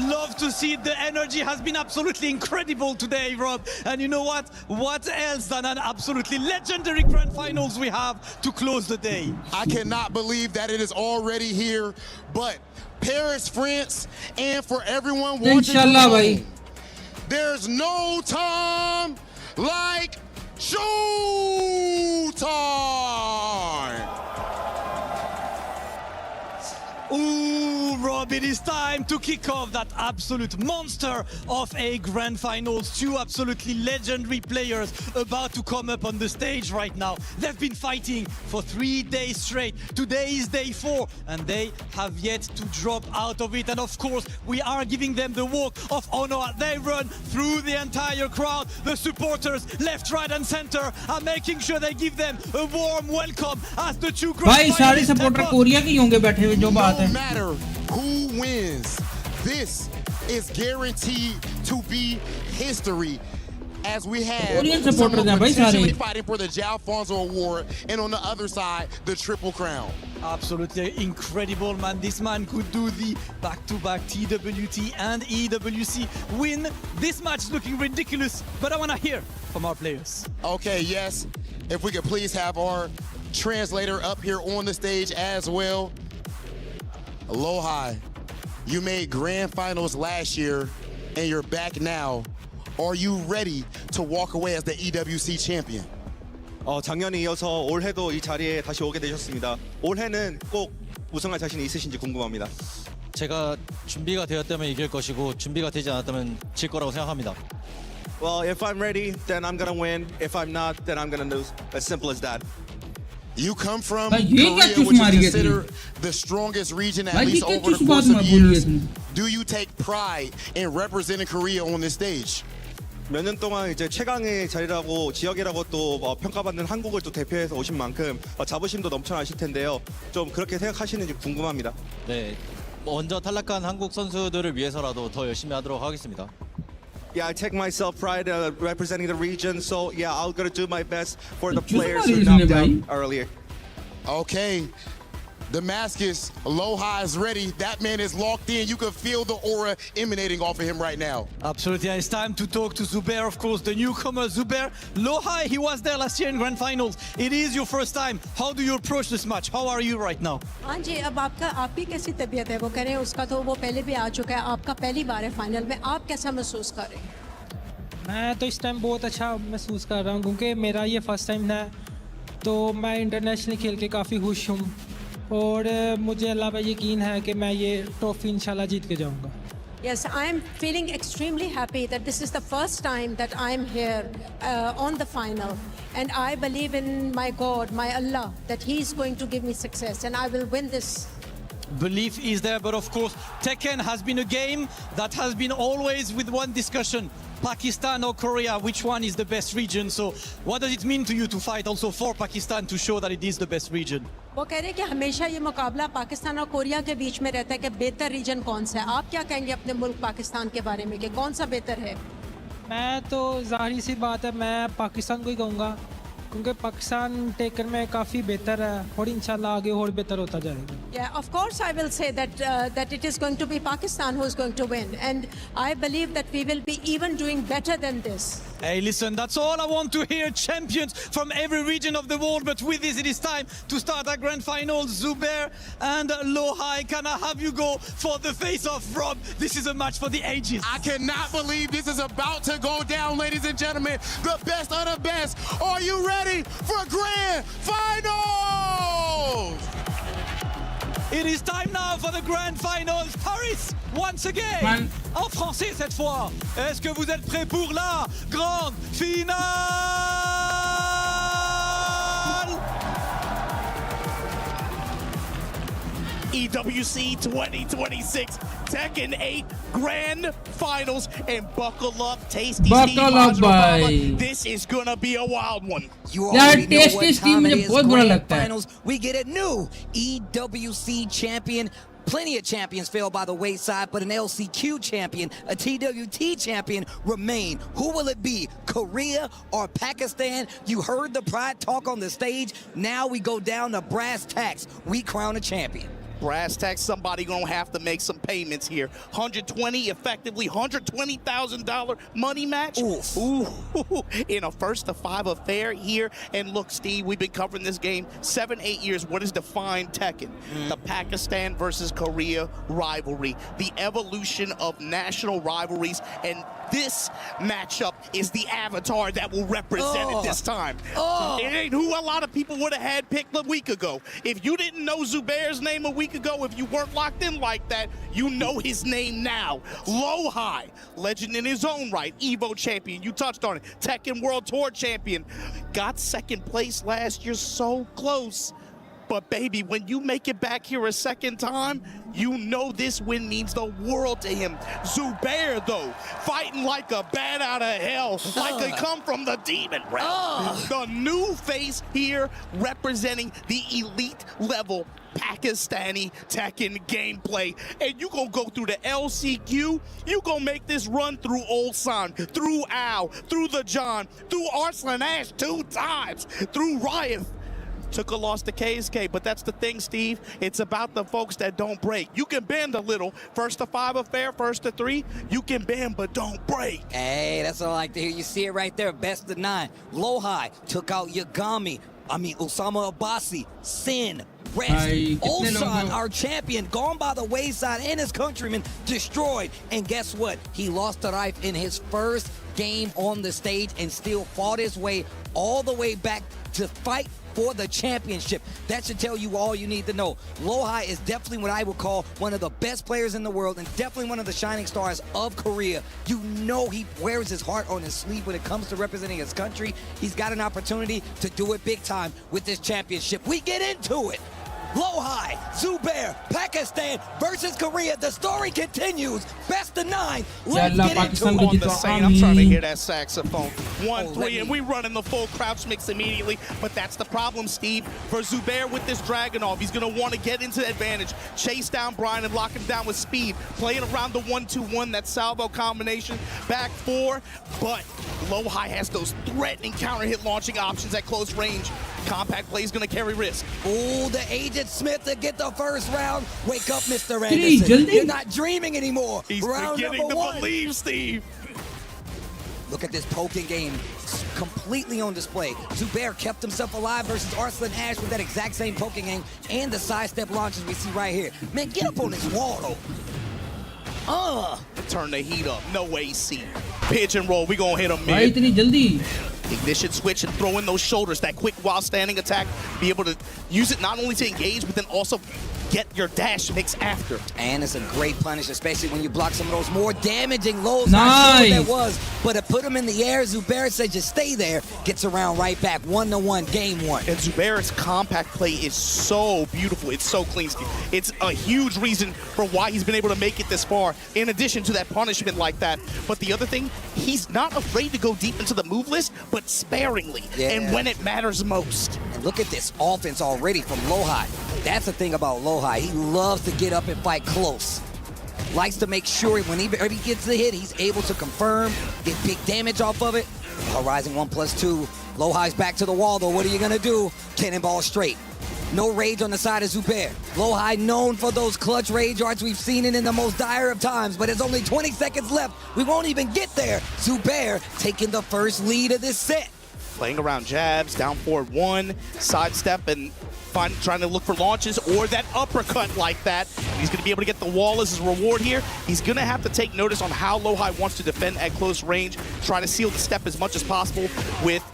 Love to see it. The energy has been absolutely incredible today, Rob. And you know what? What else than an absolutely legendary Grand Finals we have to close the day? I cannot believe that it is already here, but Paris, France, and for everyone watching home, there's no time like showtime! Ooh, Rob, it is time to kick off that absolute monster of a Grand Finals. Two absolutely legendary players about to come up on the stage right now. They've been fighting for 3 days straight. Today is day 4, and they have yet to drop out of it. And of course, we are giving them the walk of honor. They run through the entire crowd. The supporters, left, right, and center, are making sure they give them a warm welcome as the two Grand भाई सारे supporter Korea के ही होंगे बैठे हुए जो बात है. No matter who wins, this is guaranteed to be history. As we have someone potentially fighting for the Jalfonso Award, and on the other side, the Triple Crown. Absolutely incredible, man. This man could do the back-to-back TWT and EWC win. This match is looking ridiculous, but I want to hear from our players. Okay, yes. If we could please have our translator up here on the stage as well. Aloha, you made Grand Finals last year, and you're back now. Are you ready to walk away as the EWC champion? 작년에 이어서 올해도 이 자리에 다시 오게 되셨습니다. 올해는 꼭 우승할 자신이 있으신지 궁금합니다. 제가 준비가 되었다면 이길 것이고 준비가 되지 않았다면 질 거라고 생각합니다. Well, if I'm ready, then I'm gonna win. If I'm not, then I'm gonna lose. As simple as that. You come from Korea, which is considered the strongest region, at least over the course of years. Do you take pride in representing Korea on this stage? 몇 년 동안 이제 최강의 자리라고 지역이라고 또 평가받는 한국을 또 대표해서 오신 만큼 자부심도 넘쳐나실 텐데요. 좀 그렇게 생각하시는지 궁금합니다. 네, 먼저 탈락한 한국 선수들을 위해서라도 더 열심히 하도록 하겠습니다. Yeah, I take myself pride representing the region, so yeah, I'm gonna do my best for the players who knocked out earlier. Okay, Damascus, Aloha is ready. That man is locked in. You can feel the aura emanating off of him right now. Absolutely, it's time to talk to Zubair, of course, the newcomer Zubair. Lohai, he was there last year in Grand Finals. It is your first time. How do you approach this match? How are you right now? हाँ जी, अब आपकी कैसी तबीयत है? वो कह रहे हैं उसका तो वो पहले भी आ चुका है. आपका पहली बार है फाइनल में. आप कैसा महसूस कर रहे हैं? मैं तो इस टाइम बहुत अच्छा महसूस कर रहा हूँ क्योंकि मेरा ये फर्स्ट टाइम है. तो मैं इंटरनेशनल खेल के काफ़ी खुश हूँ और मुझे अल्लाह पे यकीन है कि मैं ये ट्रॉफी इंशाल्लाह जीत के जाऊँगा. Yes, I am feeling extremely happy that this is the first time that I am here on the final, and I believe in my God, my Allah, that He is going to give me success, and I will win this. Belief is there, but of course, Tekken has been a game that has been always with one discussion: Pakistan or Korea, which one is the best region? So, what does it mean to you to fight also for Pakistan to show that it is the best region? वो कह रहे हैं कि हमेशा ये मुकाबला पाकिस्तान और Korea के बीच में रहता है कि बेहतर रीजन कौन सा है. आप क्या कहेंगे अपने मुल्क पाकिस्तान के बारे में कि कौन सा बेहतर है? मैं तो ज़ाहिर सी बात है मैं पाकिस्तान को ही कहूँगा क्योंकि पाकिस्तान टेकन में काफ़ी बेहतर है और इंशाल्लाह आगे और बेहतर होता जाएगा. Yeah, of course I will say that it is going to be Pakistan who is going to win, and I believe that we will be even doing better than this. Hey, listen, that's all I want to hear. Champions from every region of the world. But with this, it is time to start our grand final. Zubair and Lohai, can I have you go for the face-off, Rob? This is a match for the ages. I cannot believe this is about to go down, ladies and gentlemen. The best of the best. Are you ready for grand finals? It is time now for the grand finals. Paris, once again. En français cette fois. Est-ce que vous êtes prêts pour la grande finale? EWC 2026 Tekken 8 Grand Finals, and buckle up, Tasty Buckle up, bhai. This is gonna be a wild one. You यार already know test what test time it मुझे is. बहुत बुरा Grand लगता है. Finals, we get a new EWC champion. Plenty of champions fell by the wayside, but an LCQ champion, a TWT champion remain. Who will it be? Korea or Pakistan? You heard the pride talk on the stage. Now we go down to brass tacks. We crown a champion. Brass tacks, somebody gonna have to make some payments here. 120, effectively $120,000 money match. Ooh, in a first to 5 affair here. And look, Steve, we've been covering this game 7-8 years. What has defined Tekken? The Pakistan versus Korea rivalry, the evolution of national rivalries, and this matchup is the avatar that will represent it this time. It ain't who a lot of people would have had picked a week ago. If you didn't know Zubair's name a week ago, if you weren't locked in like that, you know his name now. Lohai, legend in his own right, Evo champion, you touched on it, Tekken World Tour champion, got second place last year, so close. But baby, when you make it back here a second time, you know this win means the world to him. Zubair, though, fighting like a bat out of hell, like they come from the demon realm. The new face here representing the elite level Pakistani Tekken gameplay. And you gonna go through the LCQ, you gonna make this run through Ulsan, through Al, through the John, through Arslan Ash 2 times, through Riot. Took a loss to KSK, but that's the thing, Steve. It's about the folks that don't break. You can bend a little. First to 5 affair, first to 3. You can bend, but don't break. Hey, that's what I like to hear. You see it right there, best of 9. Lohai took out Osama Abbasi, Sin, Rest. Ulsan, our champion, gone by the wayside, and his countrymen destroyed. And guess what? He lost to Rife in his first game on the stage and still fought his way all the way back to fight for the championship. That should tell you all you need to know. Lohai is definitely what I would call one of the best players in the world and definitely one of the shining stars of Korea. You know he wears his heart on his sleeve when it comes to representing his country. He's got an opportunity to do it big time with this championship. We get into it. Lohai, Zubair, Pakistan versus Korea. The story continues. Best of 9. Let's get into it. On the same, I'm trying to hear that saxophone. 1-3, and we running the full crouch mix immediately. But that's the problem, Steve. For Zubair with this Dragon off, he's going to want to get into the advantage, chase down Brian and lock him down with speed, playing around the 1-2-1, that salvo combination, back 4. But Lohai has those threatening counter hit launching options at close range. Compact play is going to carry risk. Oh, the Agent Smith to get the first round. Wake up, Mr. Anderson. You're not dreaming anymore. He's round beginning to #1. believe, Steve. Look at this poking game completely on display. Zubair kept himself alive versus Arslan Ash with that exact same poking game and the sidestep launches we see right here. Man, get up on this wall, though. Turn the heat up. No AC. Pitch and roll. We gonna hit him भाई mid. इतनी जल्दी. Ignition switch and throw in those shoulders. That quick while standing attack. Be able to use it not only to engage, but then also get your dash mix after. And it's a great punish, especially when you block some of those more damaging lows. Nice. Not sure what that was, but it put him in the air. Zubair said, just stay there. Gets around right back. 1-1, game 1. And Zubair's compact play is so beautiful. It's so clean, Steve. It's a huge reason for why he's been able to make it this far, in addition to that punishment like that. But the other thing, he's not afraid to go deep into the move list, but sparingly, and when it matters most. And look at this offense already from Lohai. That's the thing about Lohai. He loves to get up and fight close. likes to make sure whenever he gets the hit, he's able to confirm, get big damage off of it. Rising 1+2. Lohi's back to the wall, though. What are you going to do? Cannonball straight. No rage on the side of Zubair. Lohi known for those clutch rage arts. We've seen it in the most dire of times, but there's only 20 seconds left. We won't even get there. Zubair taking the first lead of this set. Playing around jabs, down forward 1, sidestep, and trying to look for launches or that uppercut like that. He's going to be able to get the wall as his reward here. He's going to have to take notice on how Lohi wants to defend at close range, try to seal the step as much as possible with,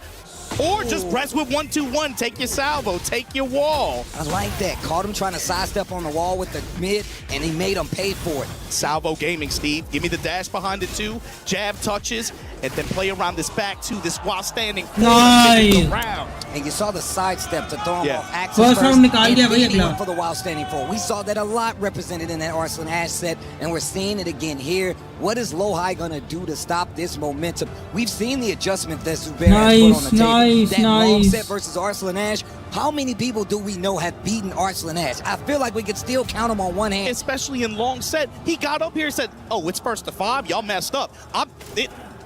or just press with 1-2-1, take your salvo, take your wall. I like that. Caught him trying to sidestep on the wall with the mid, and he made him pay for it. Salvo gaming, Steve. Give me the dash behind it too. Jab touches, and then play around this back too. This while standing. Nice. Around. And you saw the sidestep to throw him off axis First round निकाल दिया भाई and अगला. for the while standing forward. We saw that a lot represented in that Arslan Ash set, and we're seeing it again here. What is Lohi gonna do to stop this momentum? We've seen the adjustment that Zubair has put on the table. That long set versus Arslan Ash. How many people do we know have beaten Arslan Ash? I feel like we could still count them on one hand. Especially in long set. He got up here and said, oh, it's 1st to 5. Y'all messed up.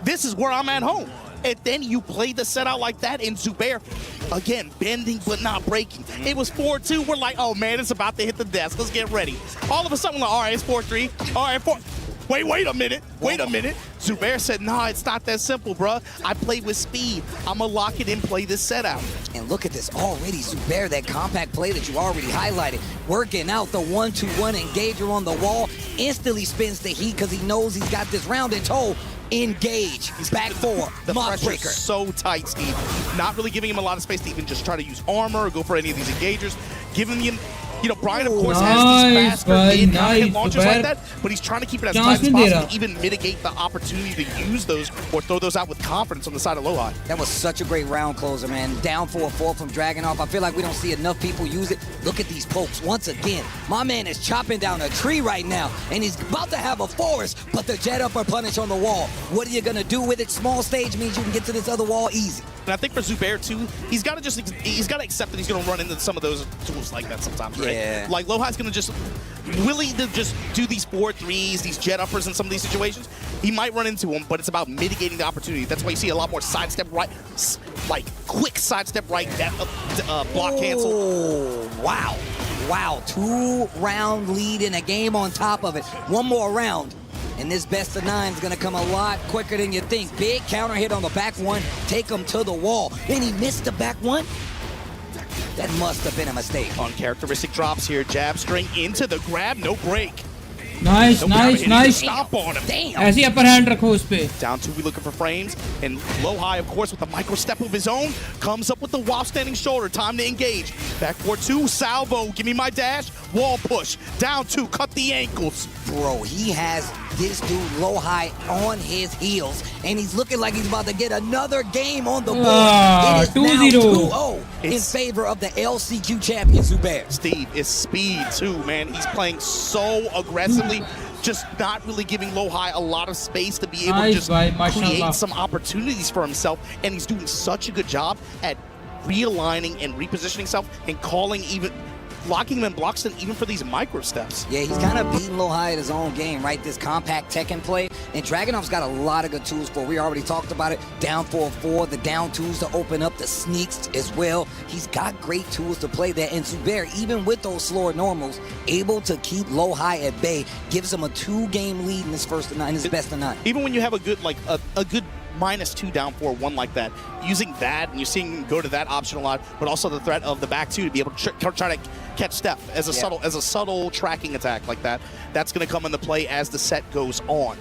This is where I'm at home. And then you play the set out like that, and Zubair, again, bending but not breaking. It was 4-2. We're like, oh, man, it's about to hit the desk. Let's get ready. All of a sudden, we're like, all right, it's 4-3. All right, 4. Wait a minute. Wait a minute. Zubair said, nah, it's not that simple, bruh. I play with speed. I'm going to lock it in, play this set out. And look at this already. Zubair, that compact play that you already highlighted, working out the 1-2-1 engager on the wall, instantly spins the heat because he knows he's got this round in tow. Engage. He's back 4. The Mock pressure's breaker. So tight, Steve. Not really giving him a lot of space to even just try to use armor or go for any of these engagers. Giving him, you know, Brian, of course, has these faster mid launchers like that, but he's trying to keep it as tight as possible to even mitigate the opportunity to use those or throw those out with confidence on the side of Lohi. That was such a great round closer, man. Down 4-4 from Dragunov. I feel like we don't see enough people use it. Look at these pokes. Once again, my man is chopping down a tree right now, and he's about to have a forest, but the jet upper punish on the wall. What are you going to do with it? Small stage means you can get to this other wall easy. And I think for Zubair, too, he's got to accept that he's going to run into some of those tools like that sometimes, right? Yeah. Like, Lohi's going to just, willing to just do these 4-3s, these jet uppers in some of these situations. He might run into them, but it's about mitigating the opportunity. That's why you see a lot more sidestep right, like quick sidestep right, block cancel. Oh, wow. Wow, 2-round lead in a game on top of it. One more round. And this best of 9 is going to come a lot quicker than you think. Big counter hit on the back one. Take him to the wall. Then he missed the back one. That must have been a mistake. Uncharacteristic drops here. Jab string into the grab. No break. Nice. Stop on him. Damn. ऐसी upper hand रखो उस पे. Down 2, we looking for frames. And Lohi, of course, with a micro step of his own, comes up with the while standing shoulder. Time to engage. Back 4-2, salvo. Give me my dash. Wall push. Down 2, cut the ankles. Bro, he has this dude Lohi on his heels, and he's looking like he's about to get another game on the board. It is now 2-0 in favor of the LCQ champion, Zubair. Steve, it's speed too, man. He's playing so aggressively, just not really giving Lohi a lot of space to be able to just create some opportunities for himself, and he's doing such a good job at realigning and repositioning himself and calling even blocking him in blocks and even for these micro steps. Yeah, he's kind of beating Lohi at his own game, right? This compact Tekken play. And Dragunov's got a lot of good tools for it. We already talked about it. Down 4-4, the down twos to open up the sneaks as well. He's got great tools to play there. And Zubair, even with those slower normals, able to keep Lohi at bay, gives him a 2-game lead in his first of 9, his best of 9. Even when you have a good, like a good -2 down 4-1 like that, using that, and you're seeing him go to that option a lot, but also the threat of the back 2 to be able to try to catch step as a subtle tracking attack like that. That's going to come into play as the set goes on.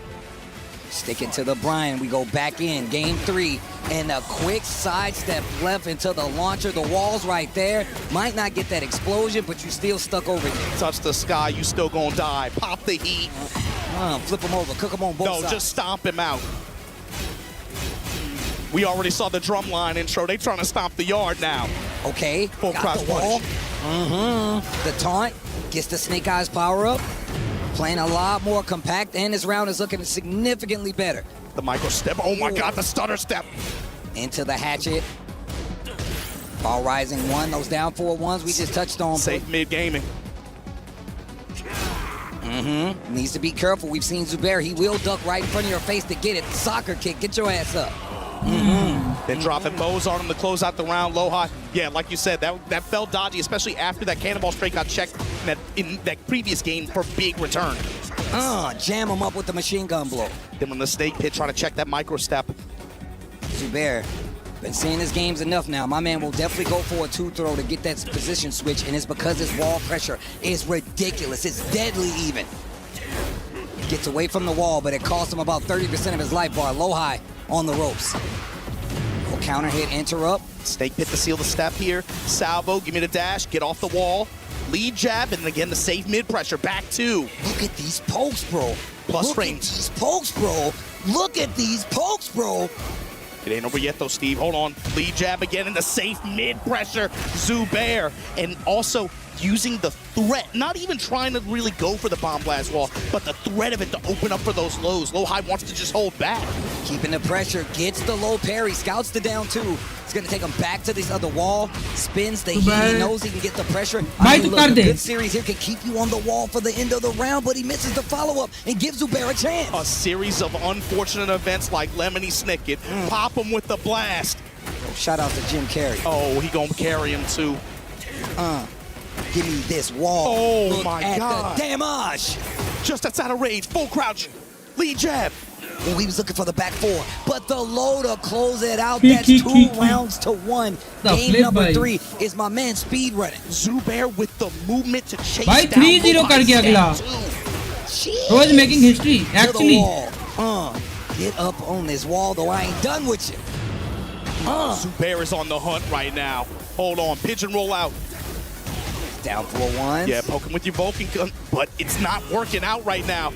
Sticking to the Brian, we go back in game 3, and a quick sidestep left into the launcher. The wall's right there. Might not get that explosion, but you still stuck over here. Touch the sky, you still gonna die. Pop the heat. Flip him over, cook him on both sides. No, just stomp him out. We already saw the drumline intro. They trying to stomp the yard now. Okay, full cross wall. The taunt gets the Snake Eyes power up. Playing a lot more compact, and this round is looking significantly better. The micro step. Oh my God, the stutter step. Into the hatchet. Ball rising 1. Those down 4-1s we just touched on. Safe mid gaming. Needs to be careful. We've seen Zubair. He will duck right in front of your face to get it. Soccer kick. Get your ass up. Then dropping bows on him to close out the round. Low-high, yeah, like you said, that felt dodgy, especially after that cannonball straight got checked in that previous game for big return. Jam him up with the machine gun blow. Then when the snake pit trying to check that micro step. Zubair, been seeing his games enough now. My man will definitely go for a 2-throw to get that position switch, and it's because his wall pressure is ridiculous. It's deadly even. Gets away from the wall, but it costs him about 30% of his life bar. Low-high on the ropes. Will counter hit, interrupt. Snake pit to seal the step here. Salvo, give me the dash, get off the wall. Lead jab, and again the safe mid pressure. Back two. Look at these pokes, bro. Plus frames. These pokes, bro. Look at these pokes, bro. It ain't over yet though, Steve. Hold on. Lead jab again in the safe mid pressure. Zubair, and also using the threat, not even trying to really go for the bomb blast wall, but the threat of it to open up for those lows. Low-high wants to just hold back. Keeping the pressure, gets the low parry, scouts the down two. It's gonna take him back to this other wall, spins the heat, he knows he can get the pressure. I mean, look, a good series here can keep you on the wall for the end of the round, but he misses the follow-up and gives Zubair a chance. A series of unfortunate events like Lemony Snicket. Pop him with the blast. Shout out to Jim Carrey. Oh, he gonna carry him too. Give me this wall. Oh Look my at God. the damage. Just outside of range, full crouch. Lead jab. Well, he was looking for the back four, but the low to close it out. That's 2 rounds to 1. Game number 3 is my man speed running. Zubair with the movement to chase Bhai down 3-0 कर गया अगला. He was making history actually. Get up on this wall, though I ain't done with you. Zubair is on the hunt right now. Hold on, pigeon roll out. Down 4-1. Yeah, poke him with your Vulcan gun, but it's not working out right now.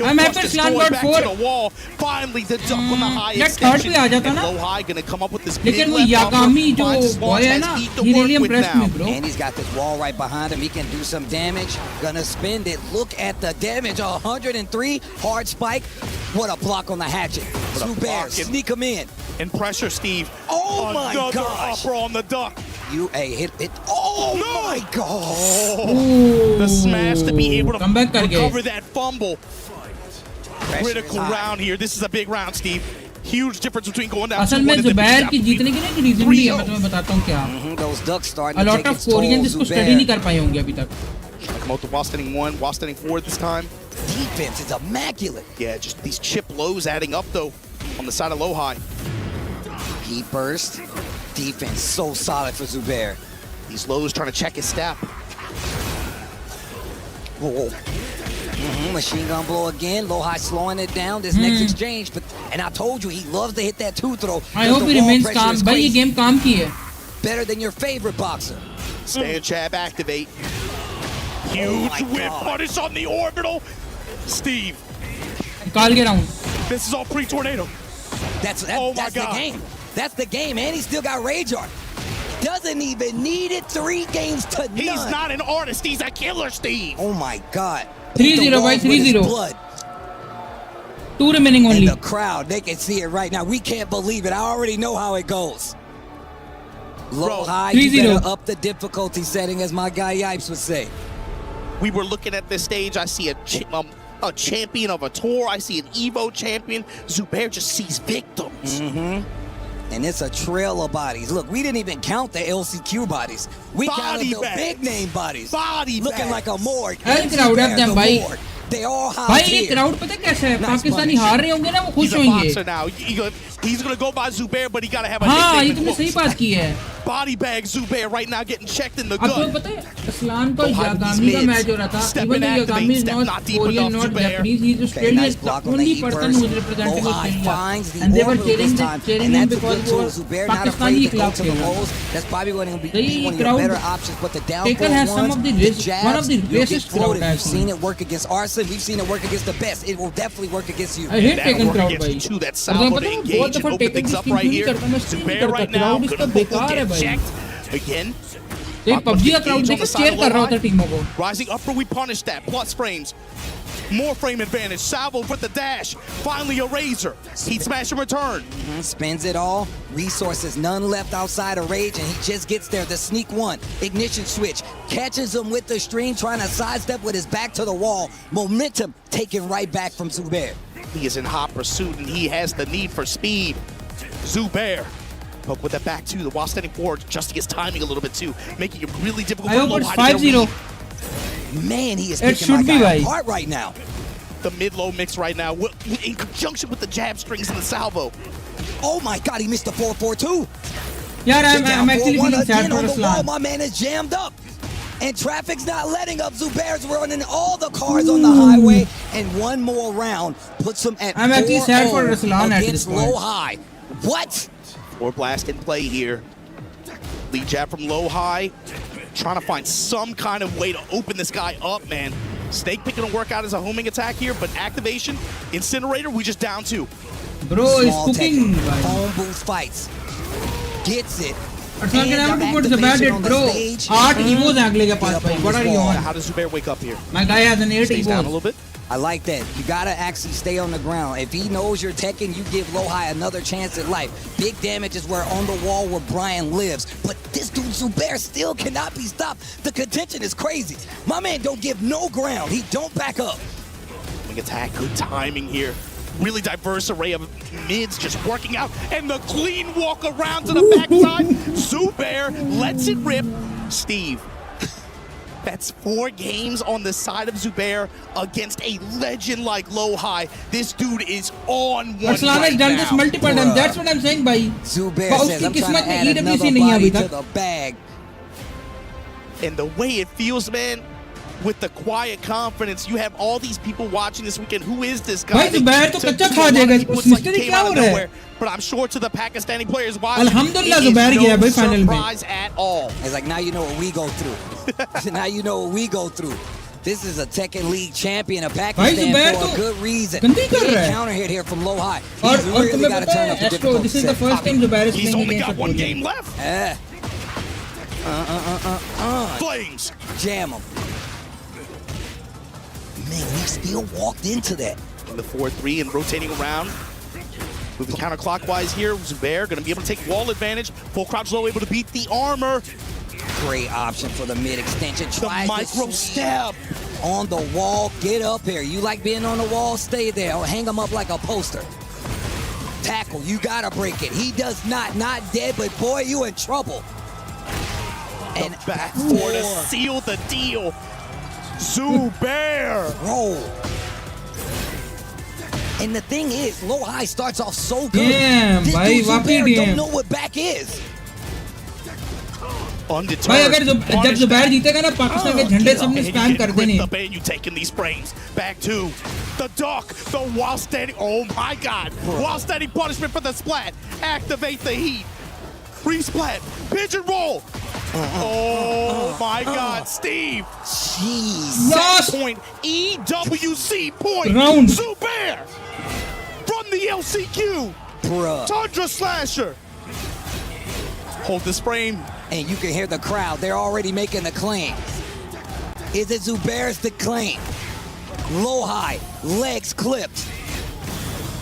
I'm happy Slan got 4. To the wall. Finally, the jump on the high extension. And Low-high gonna come up with this big लेकिन वो left Yagami जो upper, boy है ना, he really impressed me, bro. And he's got this wall right behind him. He can do some damage. Gonna spend it. Look at the damage. 103. Hard spike. What a block on the hatchet. Zubair, sneak him in. And pressure, Steve. Oh my Another gosh. upper on the duck. Hit it. Oh my God. Oh, the smash to be able to Come back recover that fumble. Critical round here. This is a big round, Steve. Huge difference between going down. असल में जुबैर की जीतने की ना एक reason भी है, मैं तुम्हें बताता हूँ क्या. Those ducks starting A to lot take of its toll. Koreans इसको study नहीं कर पाए होंगे अभी तक. Come out to while standing 1, while standing 4 this time. Defense is immaculate. Yeah, just these chip lows adding up though on the side of Low-high. Heat burst. Defense so solid for Zubair. These lows trying to check his step. Whoa. Machine gun blow again. Low-high slowing it down. This next exchange, and I told you he loves to hit that 2-throw. I hope he remains calm. भाई ये game calm की है. Better than your favorite boxer. Stand jab activate. Huge whip punish on the orbital. Steve. निकाल के round. This is all pre-tornado. That's the game. That's the game, and he still got Rage Art. Doesn't even need it. 3 games to none. He's not an artist. He's a killer, Steve. Oh my God. 3-0 by 3-0. 2 remaining only. And the crowd, they can see it right now. We can't believe it. I already know how it goes. Low-high, you better up the difficulty setting, as my guy Yipes would say. We were looking at this stage. I see a champion of a tour. I see an Evo champion. Zubair just sees victims. And it's a trail of bodies. Look, we didn't even count the LCQ bodies. We counted the big name bodies. Looking like a morgue. Hell crowd up them, bhai. They all house भाई here. ये crowd पता कैसा है? पाकिस्तानी हार रहे होंगे ना वो खुश होंगे. He's a boxer now. He's gonna go by Zubair, but he gotta have a हाँ ये nickname. तुमने सही बात की है. Body bag Zubair right now getting checked in the अब gut. तो पता है असलान को यागामी का मैच हो रहा था. Even though Yagami is not Korean, not Japanese, he is Australian. The only person who is representing Australia, and they were cheering him because he was Pakistani खिलाफ खेल रहा था. That's probably going to be ये one of your crowd better options. But the down Tekken has some of the one of the racist crowd. We've seen it work against Arson. We've seen it work against the best. It will definitely work against you. I hate Tekken crowd भाई. That salvo to engage and open things up right here. Zubair right now gonna get checked again. ये PUBG का crowd देखो cheer कर रहा होता टीमों को. Rising upper, we punish that. Plus frames. More frame advantage. Salvo with the dash. Finally a razor. Heat smash and return. Spends it all. Resources, none left outside of rage, and he just gets there. The sneak one. Ignition switch. Catches him with the stream, trying to sidestep with his back to the wall. Momentum taken right back from Zubair. He is in hot pursuit, and he has the need for speed. Zubair. Poke with that back two, while standing forward, adjusting his timing a little bit too, making it really difficult I for hope it's Low-High to get a 5-0. read. Man, he is It picking my should be guy right. apart right now. The mid-low mix right now, in conjunction with the jab strings and the salvo. Oh my God, he missed the 4-4-2. Yeah, I'm Down actually 4-1 feeling sad again for on the wall. Ruslan. My man is jammed up. And traffic's not letting up. Zubair's running all the cars on the highway. And one more round puts him at I'm actually sad for 4-0 Ruslan at this against point. Low-High. What? Or blast in play here. Lead jab from Low-High. Trying to find some kind of way to open this guy up, man. Snake pick gonna work out as a homing attack here, but activation, Incinerator, we just down 2. Bro, he's Small cooking. Tekken, home boost fights. Gets it. Ruslan And can have the to put the bad activation it, on the bro. stage. 8 evos हैं अगले के पास Get up भाई. on What this are you wall. on? How does Zubair wake up here? My guy has an 8 Stays down a little evos. bit. I like that. You gotta actually stay on the ground. If he knows you're Tekken, you give Low-High another chance at life. Big damage is where on the wall where Brian lives. But this dude Zubair still cannot be stopped. The contention is crazy. My man don't give no ground. He don't back up. Homing attack, good timing here. Really diverse array of mids just working out. And the clean walk around to the backside. Zubair lets it rip. Steve. That's 4 games on the side of Zubair against a legend like Low-High. This dude is on one Ruslan has right done now. this multiple times. That's what I'm saying, भाई. Zubair But says, उसकी I'm trying किस्मत to में add EWC another नहीं है body अभी to तक. the bag. And the way it feels, man, with the quiet confidence, you have all these people watching this weekend. Who is this guy? भाई Zubair तो कच्चा खा जाएगा. It's like Sinister he came क्या out हो of रहा है? nowhere. But I'm sure to the Pakistani players watching, Alhamdulillah, it is Zubair गया no भाई final में. surprise at all. It's like, now you know what we go through. Now you know what we go through. This is a Tekken League champion of Pakistan Zubair for तो a good reason. गंदी कर रहा है. Counter hit here from Low-High. और He's really तुम्हें got to पता turn है up the Astro, difficult this is the set. first time Zubair is He's playing only against got a one pro game player. left. Flames. Jam him. Man, he still walked into that. In the 4-3 and rotating around. Moving counterclockwise here. Zubair going to be able to take wall advantage. Full crouch low, able to beat the armor. Great option for the mid extension. The Tries to micro step. on the wall. Get up here. You like being on the wall? Stay there. Or hang him up like a poster. Tackle. You gotta break it. He does not. Not dead, but boy, you in trouble. And back four to seal the deal. Zubair. Roll. And the thing is, Low-High starts off so good. Damn, This भाई dude वाकई Zubair don't damn. know what back is. Undeterred. भाई अगर जब जुबैर जीतेगा ना पाकिस्तान के झंडे सबने स्पैम कर देने. The band you taking these frames. Back to the duck, the while standing. Oh my God. While standing punishment for the splat. Activate the heat. Re-splat. Pigeon roll. Oh my God, Steve. Jeez. Set point. EWC point. Round. Zubair. From the LCQ. Bruh. Tundra Slasher. Hold this frame. And you can hear the crowd. They're already making the claim. Is it Zubair's the claim? Low-High, legs clipped.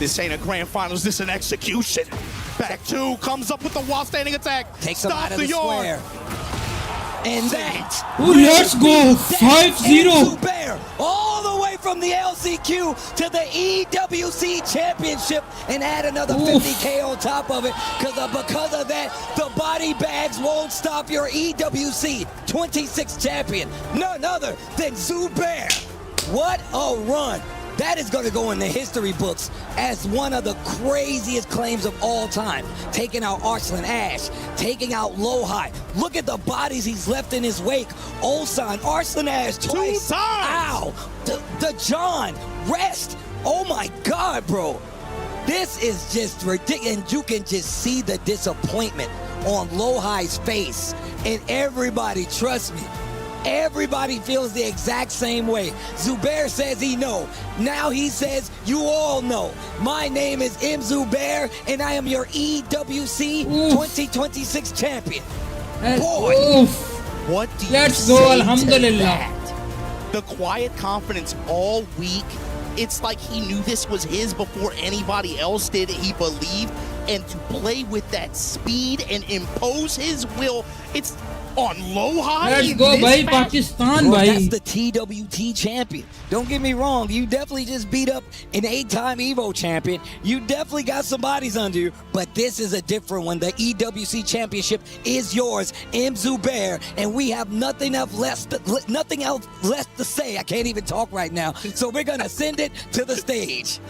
This ain't a grand finals, this an execution. Back two, comes up with the wall standing attack. Takes him Stop out of the the yard. square. And that. Oh, let's go. 5-0. Zubair all the way from the LCQ to the EWC Championship and add another 50K on top of it because of that, the body bags won't stop your EWC 26 champion. None other than Zubair. What a run. That is going to go in the history books as one of the craziest claims of all time. Taking out Arslan Ash, taking out Low-High. Look at the bodies he's left in his wake. Ulsan, Arslan Ash twice. 2 times. Ow. The John, rest. Oh my God, bro. This is just ridiculous. And you can just see the disappointment on Low-High's face. And everybody, trust me, everybody feels the exact same way. Zubair says he know. Now he says you all know. My name is M. Zubair, and I am your EWC 2026 champion. Boy, what do you Let's say go, to Alhamdulillah. that? The quiet confidence all week. It's like he knew this was his before anybody else did. He believed, and to play with that speed and impose his will, it's on low high. Let's go, bhai, Pakistan, Bro, bhai. that's the TWT champion. Don't get me wrong. You definitely just beat up an 8-time Evo champion. You definitely got some bodies under you, but this is a different one. The EWC championship is yours, M. Zubair, and we have nothing else left to say. I can't even talk right now. So we're going to send it to the stage.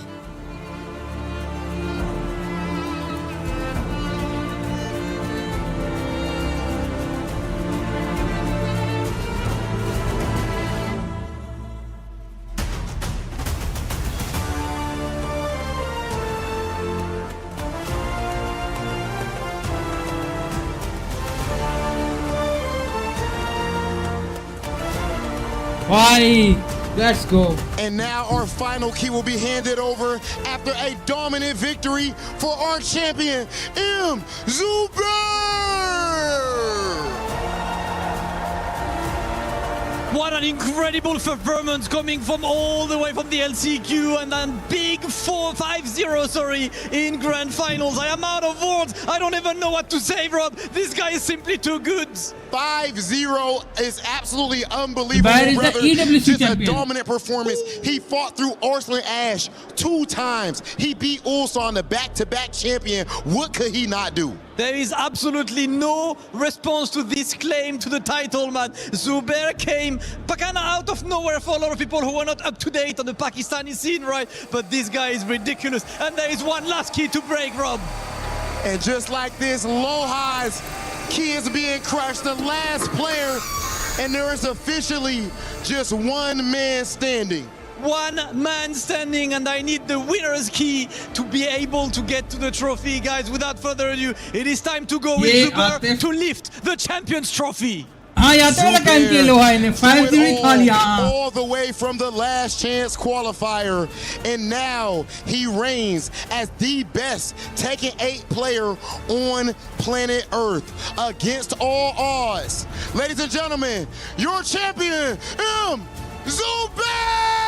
Bye. Let's go. And now our final key will be handed over after a dominant victory for our champion, M. Zubair! What an incredible performance coming from all the way from the LCQ, and then big 4-5-0, in grand finals. I am out of words. I don't even know what to say, Rob. This guy is simply too good. 5-0 is absolutely unbelievable, Zubair is the brother. EWC Just champion. a dominant performance. He fought through Arslan Ash 2 times. He beat Ulsan, the back-to-back champion. What could he not do? There is absolutely no response to this claim to the title, man. Zubair came kind of out of nowhere for a lot of people who are not up to date on the Pakistani scene, right? But this guy is ridiculous. And there is one last key to break, Rob. And just like this, Loha's key is being crushed, the last player, and there is officially just one man standing. One man standing, and I need the winner's key to be able to get to the trophy, guys. Without further ado, it is time to go with Zubair to lift the Champions Trophy. Zubair all the way from the last chance qualifier, and now he reigns as the best Tekken 8 player on planet Earth against all odds. Ladies and gentlemen, your champion, M. Zubair!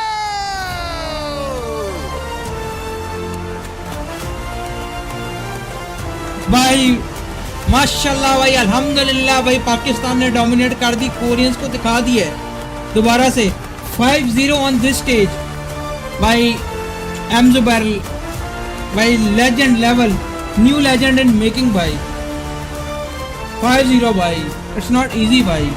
भाई माशाल्लाह भाई, अल्हम्दुलिल्लाह भाई, पाकिस्तान ने dominate कर दी, Koreans को दिखा दिया है दोबारा से 5-0 ऑन दिस स्टेज भाई. एम जुबैर भाई, legend level, new legend in making भाई. 5-0 भाई, इट्स नॉट इजी भाई.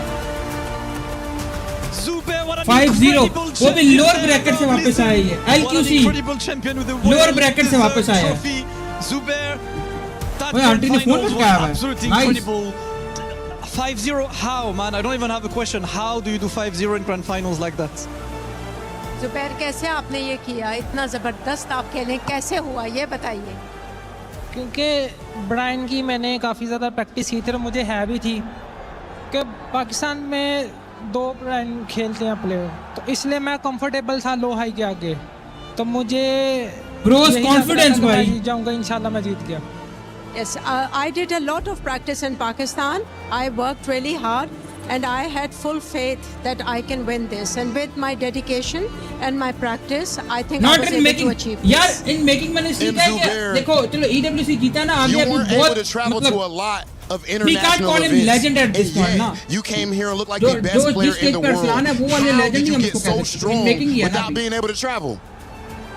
5-0, वो भी लोअर ब्रैकेट से वापस आए हैं. LQC लोअर ब्रैकेट से वापस आए हैं. That grand finals was absolutely incredible. 5-0, how, man? I don't even have a question. How do you do 5-0 in grand finals like that? Zubair, कैसे आपने ये किया? इतना ज़बरदस्त आप खेलें, कैसे हुआ ये बताइए. क्योंकि ब्रायन की मैंने काफ़ी ज़्यादा प्रैक्टिस की थी और मुझे है भी थी कि पाकिस्तान में 2 ब्रायन खेलते हैं प्लेयर, तो इसलिए मैं कंफर्टेबल था लो हाई के आगे. तो मुझे ब्रोस कॉन्फिडेंस भाई, जीत जाऊंगा इंशाल्लाह. मैं जीत गया. Yes, I did a lot of practice in Pakistan. I worked really hard and I had full faith that I can win this. And with my dedication and my practice, I think I was able to achieve this. यार, in making मैंने सीखा है. देखो, चलो EWC जीता ना, आगे अभी बहुत मतलब we can't call him legend at this point ना. You came here and looked like the best player in the world. How did you get so strong without being able to travel?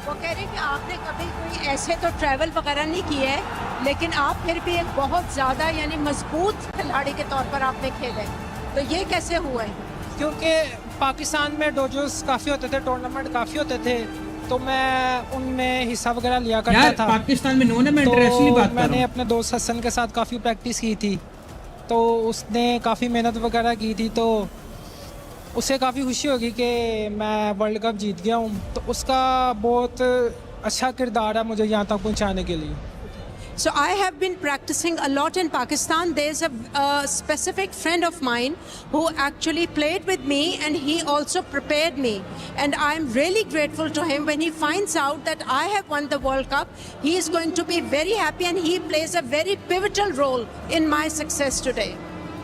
वो कह रहे हैं कि आपने कभी कोई ऐसे तो ट्रैवल वगैरह नहीं किया है, लेकिन आप फिर भी एक बहुत ज़्यादा यानी मजबूत खिलाड़ी के तौर पर आपने खेले. तो ये कैसे हुआ है? क्योंकि पाकिस्तान में डोजोस काफ़ी होते थे, टूर्नामेंट काफ़ी होते थे, तो मैं उनमें हिस्सा वगैरह लिया करता था. पाकिस्तान में टूर्नामेंट इंटरनेशनली बात कर रहा हूं. मैंने अपने दोस्त हसन के साथ काफ़ी प्रैक्टिस की थी, तो उसने काफ़ी मेहनत वगैरह की थी, तो उसे काफ़ी खुशी होगी कि मैं वर्ल्ड कप जीत गया हूँ. तो उसका बहुत अच्छा किरदार है मुझे यहाँ तक पहुँचाने के लिए. So I have been practicing a lot in Pakistan. There's a specific friend of mine who actually played with me and he also prepared me. And I'm really grateful to him. When he finds out that I have won the World Cup, he is going to be very happy and he plays a very pivotal role in my success today.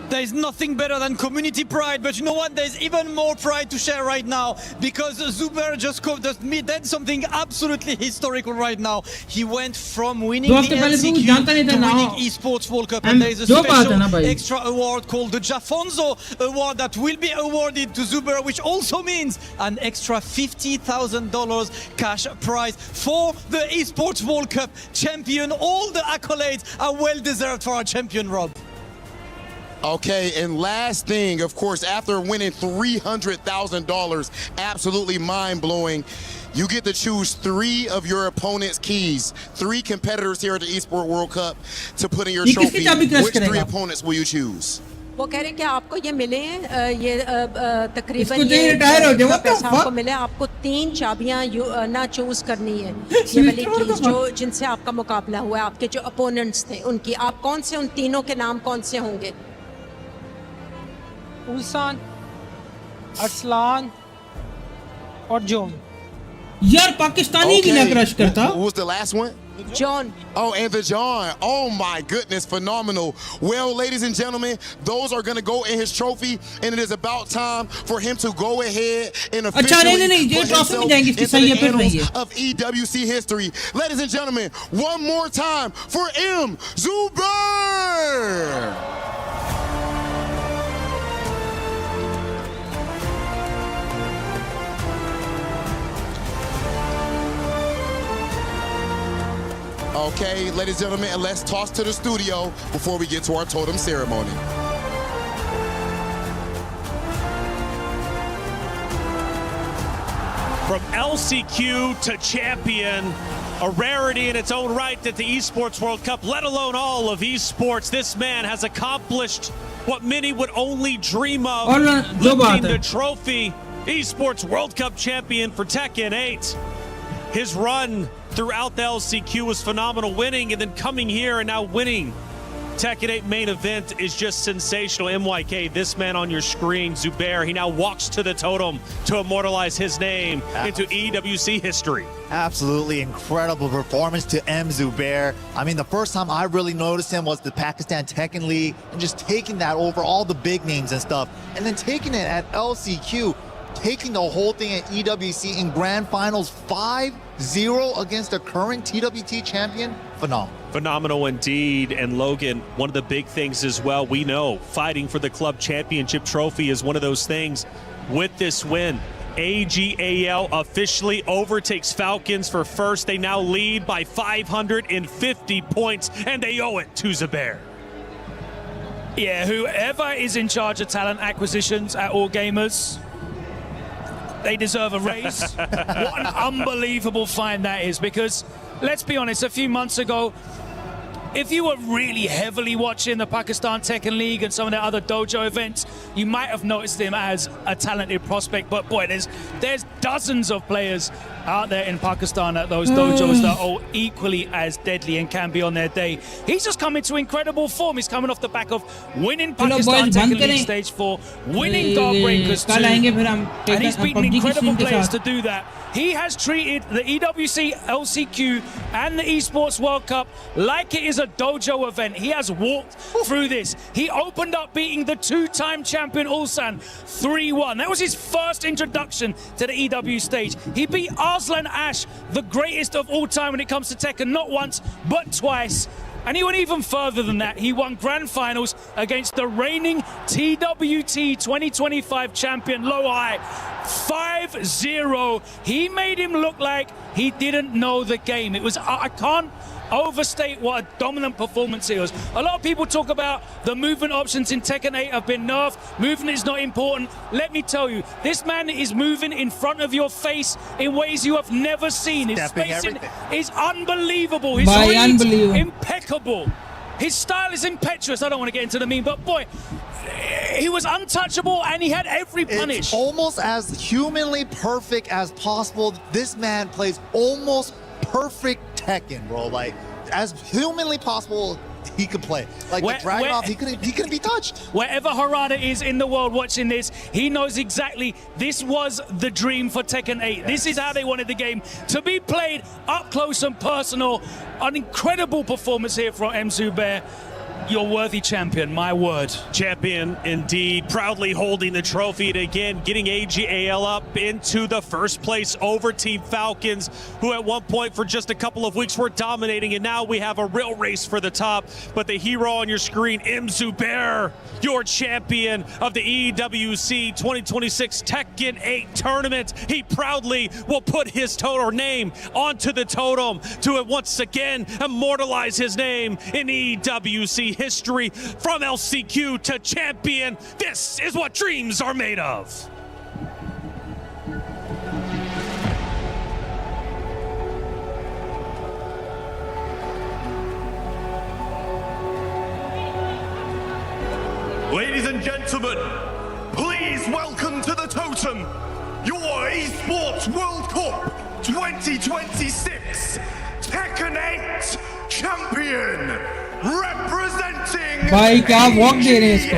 There's nothing better than community pride, but you know what? There's even more pride to share right now because Zuber just did something absolutely historical right now. He went from winning the LCQ to winning Esports World Cup, and there's a special extra award called the Jafonzo Award that will be awarded to Zuber, which also means an extra $50,000 cash prize for the Esports World Cup champion. All the accolades are well deserved for our champion, Rob. Okay, and last thing, of course, after winning $300,000, absolutely mind-blowing, you get to choose 3 of your opponent's keys. 3 competitors here at the Esports World Cup to put in your trophy. Which 3 opponents will you choose? वो कह रहे हैं कि आपको ये मिले ये तकरीबन ये पैसा आपको मिले आपको 3 चाबियां ना चूज करनी है ये वाली कीज जो जिनसे आपका मुकाबला हुआ है आपके जो अपोनेंट्स थे उनकी आप कौन से उन तीनों के नाम कौन से होंगे उल्सान अरसलान और जॉन यार पाकिस्तानी भी ना क्रश करता Who was the last one? John. Oh, and the John. Oh my goodness, phenomenal. Well, ladies and gentlemen, those are going to go in his trophy, and it is about time for him to go ahead and officially put himself into the annals of EWC history. Ladies and gentlemen, one more time for M. Zuber. Okay, ladies and gentlemen, and let's toss to the studio before we get to our totem ceremony. From LCQ to champion, a rarity in its own right at the Esports World Cup, let alone all of esports. This man has accomplished what many would only dream of, lifting the trophy, Esports World Cup champion for Tekken 8. His run throughout the LCQ was phenomenal, winning and then coming here and now winning Tekken 8 main event is just sensational. MYK, this man on your screen, Zuber, he now walks to the totem to immortalize his name into EWC history. Absolutely incredible performance to M. Zuber. I mean, the first time I really noticed him was the Pakistan Tekken League and just taking that over all the big names and stuff. And then taking it at LCQ, taking the whole thing at EWC in grand finals 5-0 against the current TWT champion. Phenomenal. Phenomenal indeed. And Logan, one of the big things as well, we know fighting for the club championship trophy is one of those things. With this win, AGAL officially overtakes Falcons for first. They now lead by 550 points, and they owe it to Zuber. Yeah, whoever is in charge of talent acquisitions at All Gamers, they deserve a raise. What an unbelievable find that is, because let's be honest, a few months ago, if you were really heavily watching the Pakistan Tekken League and some of the other dojo events, you might have noticed him as a talented prospect. But boy, there's dozens of players out there in Pakistan at those dojos that are equally as deadly and can be on their day. He's just come into incredible form. He's coming off the back of winning Pakistan Tekken League Stage 4, winning Guardbreakers 2, and he's beaten incredible players to do that. He has treated the EWC, LCQ, and the Esports World Cup like it is a dojo event. He has walked through this. He opened up beating the 2-time champion Ulsan 3-1. That was his first introduction to the EW stage. He beat Arslan Ash, the greatest of all time when it comes to Tekken, not once, but twice. And he went even further than that. He won grand finals against the reigning TWT 2025 champion, Loai, 5-0. He made him look like he didn't know the game. It was, I can't overstate what a dominant performance it was. A lot of people talk about the movement options in Tekken 8 have been nerfed. Movement is not important. Let me tell you, this man is moving in front of your face in ways you have never seen. His spacing is unbelievable. His reads impeccable. His style is impetuous. I don't want to get into the meme, but boy, he was untouchable and he had every punish. It's almost as humanly perfect as possible. This man plays almost perfect Tekken, bro. Like, as humanly possible he could play. Like the Dragunov, he couldn't be touched. Wherever Harada is in the world watching this, he knows exactly this was the dream for Tekken 8. Yes. This is how they wanted the game to be played up close and personal. An incredible performance here from M. Zuber. You're worthy champion, my word. Champion indeed, proudly holding the trophy and again getting AGAL up into the first place over Team Falcons, who at one point for just a couple of weeks were dominating, and now we have a real race for the top. But the hero on your screen, Zubair, your champion of the EWC 2026 Tekken 8 tournament. He proudly will put his name onto the totem to once again immortalize his name in EWC history. From LCQ to champion, this is what dreams are made of. Ladies and gentlemen, please welcome to the totem your Esports World Cup 2026 Tekken 8 champion, representing भाई क्या walk दे रहे हैं इसको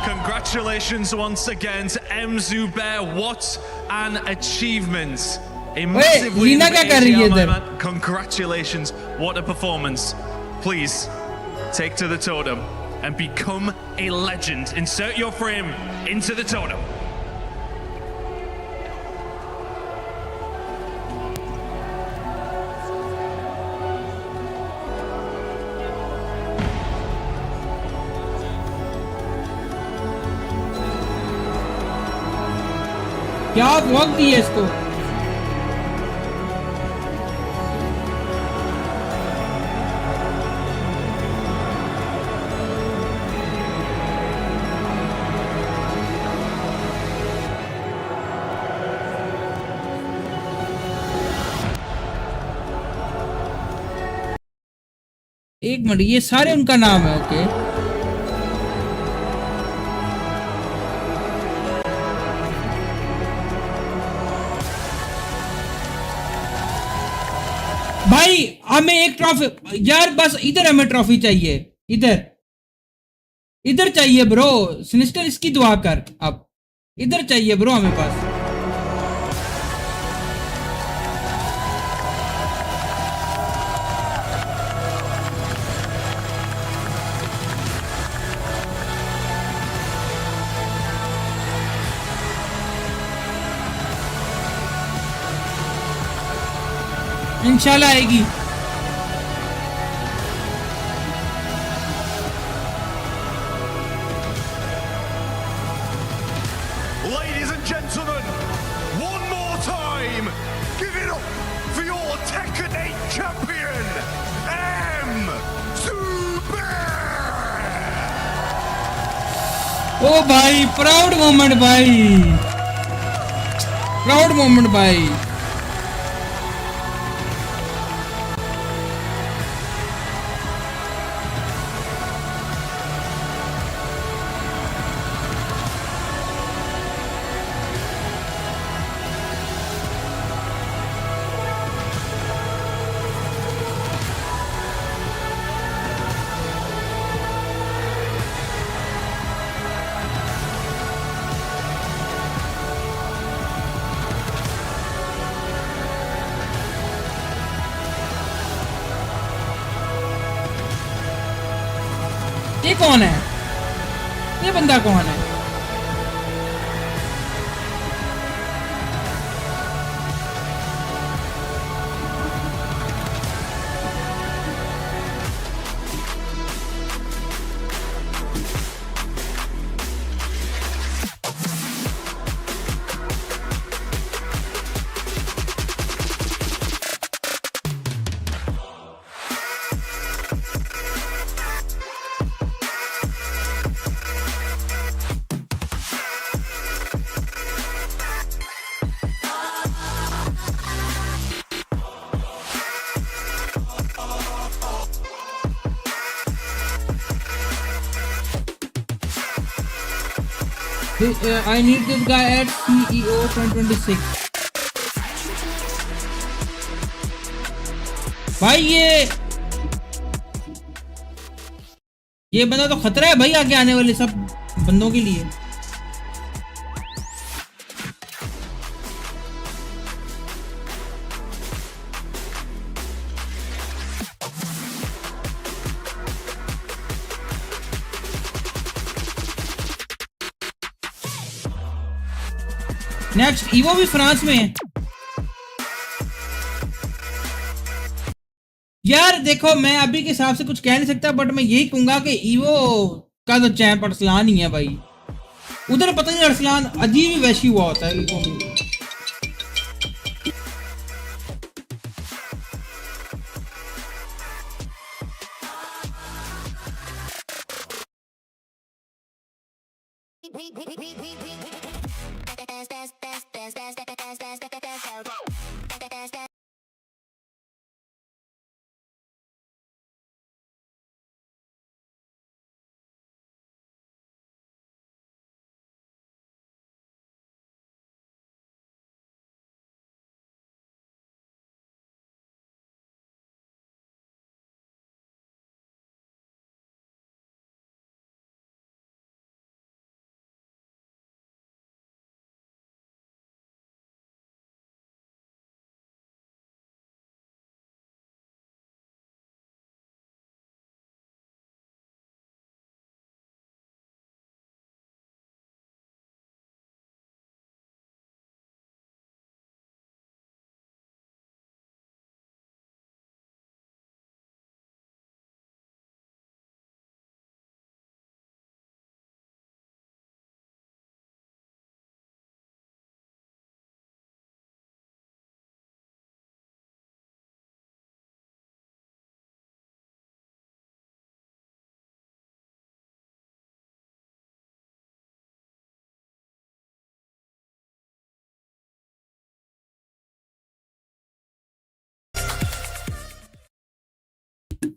Congratulations once again to Zubair. What an achievement. A Wait, massive win Lina for क्या कर रही है ACL, my इधर? man. Congratulations. What a performance. Please take to the totem and become a legend. Insert your frame into the totem. क्या walk दी है इसको? एक minute, ये सारे उनका नाम है? ओके भाई, हमें एक ट्रॉफी यार, बस इधर हमें ट्रॉफी चाहिए, इधर इधर चाहिए ब्रो। सिनिस्टर इसकी दुआ कर, अब इधर चाहिए ब्रो हमें पास। इंशाल्लाह आएगी। Ladies and gentlemen, one more time, give it up for your Tekken 8 champion, Zubair! ओ भाई, प्राउड मोमेंट भाई, प्राउड मोमेंट भाई। ये कौन है? ये बंदा कौन है? I need this guy at CEO 2026. भाई ये बंदा तो खतरा है भाई आगे आने वाले सब बंदों के लिए। नेक्स्ट ईवो भी फ्रांस में है। यार देखो मैं अभी के हिसाब से कुछ कह नहीं सकता, बट मैं यही कहूंगा कि ईवो का तो चैंप अरसलान ही है भाई। उधर पता नहीं अरसलान अजीब ही वैसी हुआ होता है ईवो में।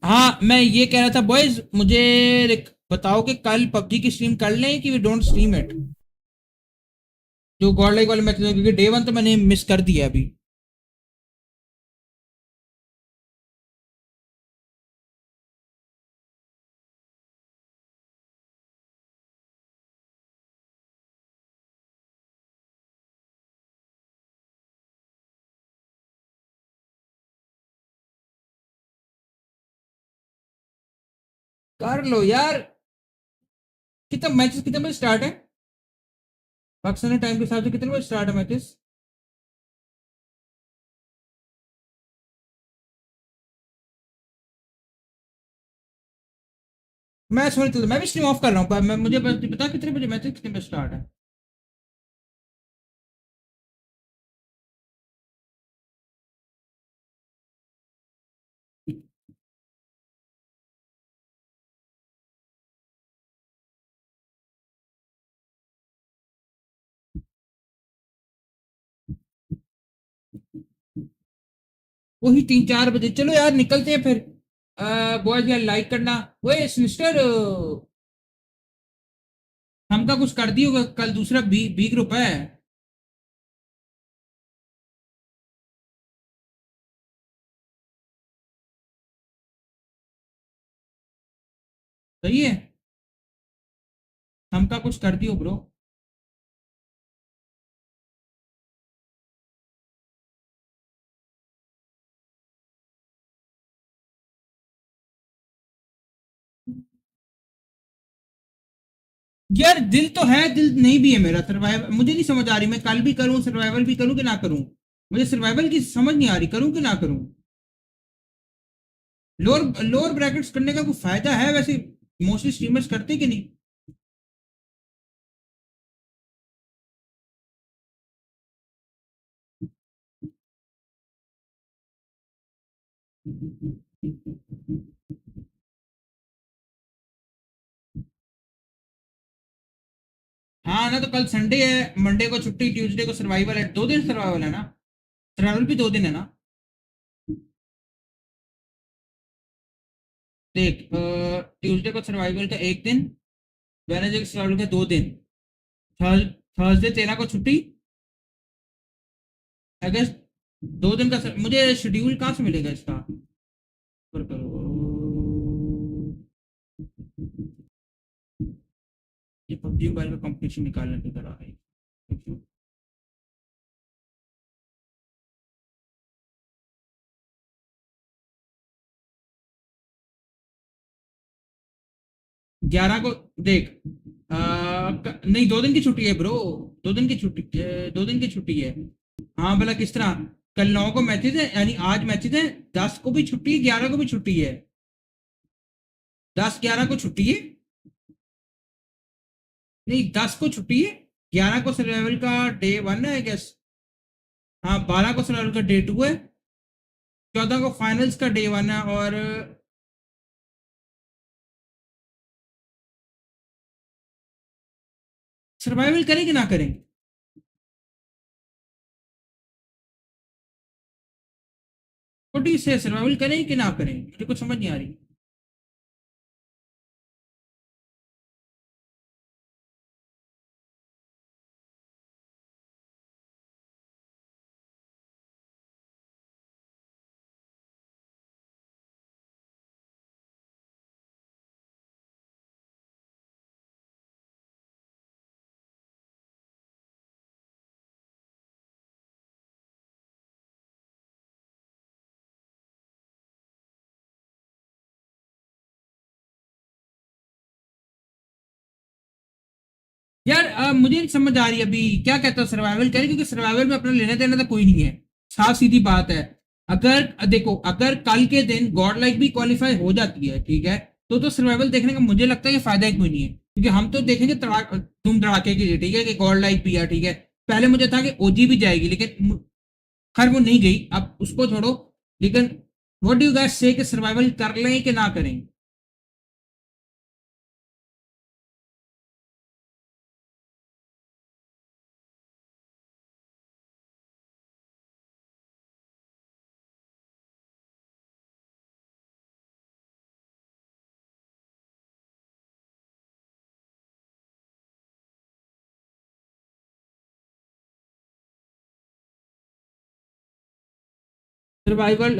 हाँ मैं ये कह रहा था बॉयज, मुझे बताओ कि कल पबजी की स्ट्रीम कर लें कि वी डोंट स्ट्रीम इट, जो गॉड लाइक वाले मैच, क्योंकि डे 1 तो मैंने मिस कर दिया अभी। कर लो यार। कितना मैचेस कितने बजे स्टार्ट है पाकिस्तानी टाइम के हिसाब से? कितने बजे स्टार्ट है मैचेस? मैं सॉरी तो मैं भी स्ट्रीम ऑफ कर रहा हूँ, पर मुझे बता कितने बजे मैचेस कितने बजे स्टार्ट है? वही 3-4 बजे। चलो यार निकलते हैं फिर। बॉयज यार लाइक करना। वो सिस्टर हमका कुछ कर दियो कल, दूसरा बी ग्रुप है। सही है, हमका कुछ कर दियो ब्रो। यार दिल तो है, दिल नहीं भी है मेरा। सर्वाइवल मुझे नहीं समझ आ रही, मैं कल भी करूं सर्वाइवल भी करूं कि ना करूं। मुझे सर्वाइवल की समझ नहीं आ रही, करूं कि ना करूं। लोअर लोअर ब्रैकेट्स करने का कोई फायदा है वैसे? मोस्टली स्ट्रीमर्स करते कि नहीं? हाँ ना, तो कल संडे है, मंडे को छुट्टी, ट्यूसडे को सर्वाइवल है। 2 दिन सर्वाइवल है ना? सर्वाइवल भी 2 दिन है ना? देख, ट्यूसडे को सर्वाइवल का 1 दिन, वेडनेसडे को सर्वाइवल का 2 दिन, थर्सडे 13 को छुट्टी। अगस्त 2 दिन का मुझे शेड्यूल कहाँ से मिलेगा इसका? पर करो, ये पबजी मोबाइल का कंपटीशन निकालने की तरह है। 11 को देख, नहीं, 2 दिन की छुट्टी है ब्रो। 2 दिन की छुट्टी, 2 दिन की छुट्टी है। हाँ भला किस तरह? कल 9 को मैचेज है, यानी आज मैचेज है, 10 को भी छुट्टी है, 11 को भी छुट्टी है। 10-11 को छुट्टी है, नहीं 10 को छुट्टी है, 11 को सर्वाइवल का डे 1 है आई गेस। हाँ 12 को सर्वाइवल का डे 2 है, 14 को फाइनल्स का डे 1 है। और सर्वाइवल करें कि ना करें? छोटी से सर्वाइवल करें कि ना करें, मुझे कुछ समझ नहीं आ रही। यार मुझे नहीं समझ आ रही अभी क्या कहता है सर्वाइवल करें, क्योंकि सर्वाइवल में अपना लेना देना तो कोई नहीं है। साफ सीधी बात है। अगर देखो, अगर कल के दिन गॉड लाइक भी क्वालिफाई हो जाती है, ठीक है, तो सर्वाइवल देखने का मुझे लगता है कि फायदा ही कोई नहीं है, क्योंकि हम तो देखेंगे धूम धड़ाके की, ठीक है, कि गॉड लाइक भी है, ठीक है। पहले मुझे था कि ओजी भी जाएगी, लेकिन खैर वो नहीं गई, अब उसको छोड़ो। लेकिन व्हाट डू यू गाइस से कि सर्वाइवल कर लें कि ना करें? सर्वाइवल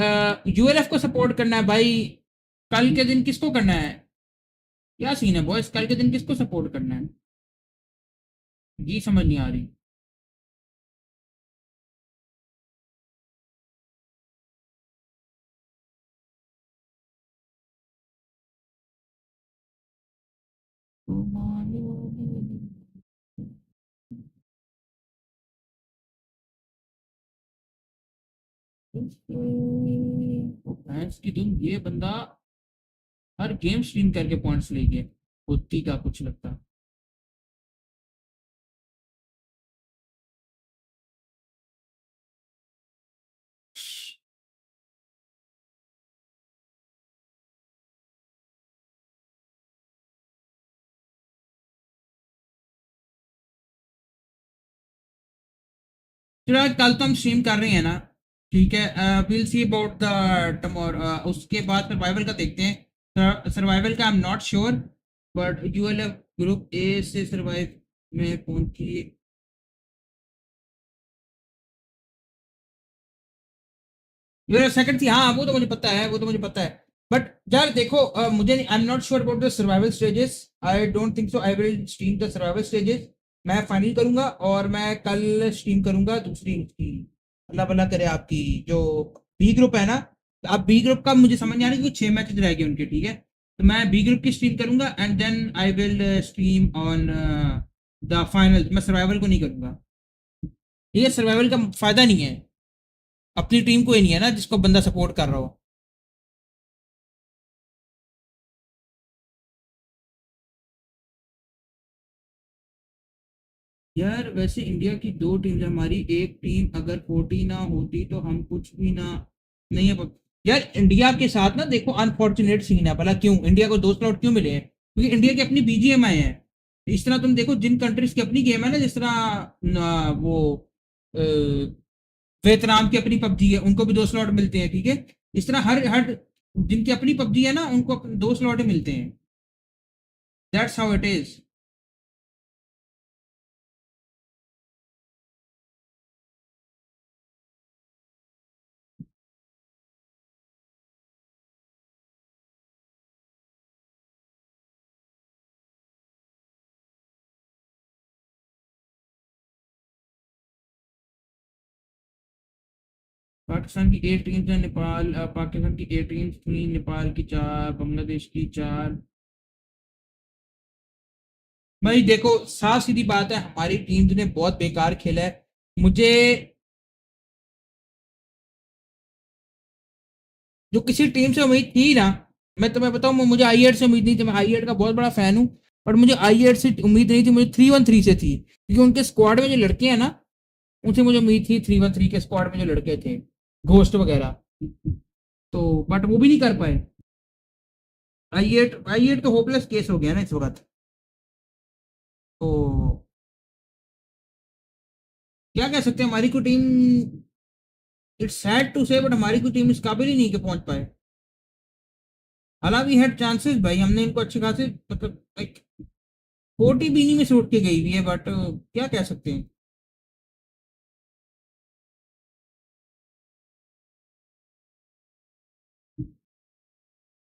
यूएलएफ को सपोर्ट करना है भाई। कल के दिन किसको करना है? क्या सीन है बॉयस, कल के दिन किसको सपोर्ट करना है? ये समझ नहीं आ रही। फैंस की धुन, ये बंदा हर गेम स्ट्रीम करके पॉइंट्स ले गए, होती का कुछ लगता। चलो कल तो हम स्ट्रीम कर रहे हैं ना, ठीक है। Will see about the tomorrow, उसके बाद सर्वाइवल का देखते हैं। सर्वाइवल का I am not sure, but ULF group A से सर्वाइव में पहुंची। यूएलएफ सेकंड थी, हाँ वो तो मुझे पता है, वो तो मुझे पता है। बट यार देखो, मुझे आई am not sure about the survival stages. I don't think so I will stream the survival stages. मैं फाइनल करूंगा और मैं कल स्ट्रीम करूंगा दूसरी उसकी। अल्लाह भला करे आपकी जो बी ग्रुप है ना, तो अब बी ग्रुप का मुझे समझ नहीं आ रहा, क्योंकि 6 मैचेस रह गए उनके, ठीक है। तो मैं बी ग्रुप की स्ट्रीम करूंगा and then I will stream on the final. मैं सर्वाइवल को नहीं करूंगा। ये सर्वाइवल का फायदा नहीं है, अपनी टीम को ही नहीं है ना जिसको बंदा सपोर्ट कर रहा हो। यार वैसे इंडिया की 2 टीम्स, हमारी एक टीम अगर 40 ना होती तो हम कुछ भी ना, नहीं है यार। इंडिया के साथ ना देखो अनफॉर्चुनेट सीन है, भला क्यों इंडिया को 2 स्लॉट क्यों मिले हैं? क्योंकि इंडिया की अपनी बीजीएमआई है। इस तरह तुम देखो जिन कंट्रीज की अपनी गेम है ना, जिस तरह वो वियतनाम की अपनी पबजी है, उनको भी 2 स्लॉट मिलते हैं, ठीक है। इस तरह हर हर जिनकी अपनी पबजी है ना, उनको 2 स्लॉट ही मिलते हैं। That's how it is. Pakistan की 8 टीम्स है, पाकिस्तान की 8 टीम्स थी, नेपाल की 4, बांग्लादेश की 4। भाई देखो, साफ सीधी बात है, हमारी टीम ने बहुत बेकार खेला है। मुझे जो किसी टीम से उम्मीद थी ना, मैं तुम्हें बताऊं, मुझे आई8 से उम्मीद नहीं थी। मैं आई8 का बहुत बड़ा फैन हूं, पर मुझे आई8 से उम्मीद नहीं थी, मुझे 313 से थी, क्योंकि उनके स्क्वाड में जो लड़के हैं ना, उनसे मुझे उम्मीद थी। 313 के स्क्वाड में जो लड़के थे, घोस्ट वगैरह, तो बट वो भी नहीं कर पाए। आई8 तो होपलेस केस हो गया ना इस वक्त। तो क्या कह सकते हैं, हमारी कोई टीम, इट्स सैड टू से, बट हमारी कोई टीम इस काबिल ही नहीं कि पहुंच पाए। हालांकि हैड चांसेस भाई, हमने इनको अच्छे खासे, मतलब लाइक 40 बीनी में से उठ के गई हुई है, बट क्या कह सकते हैं।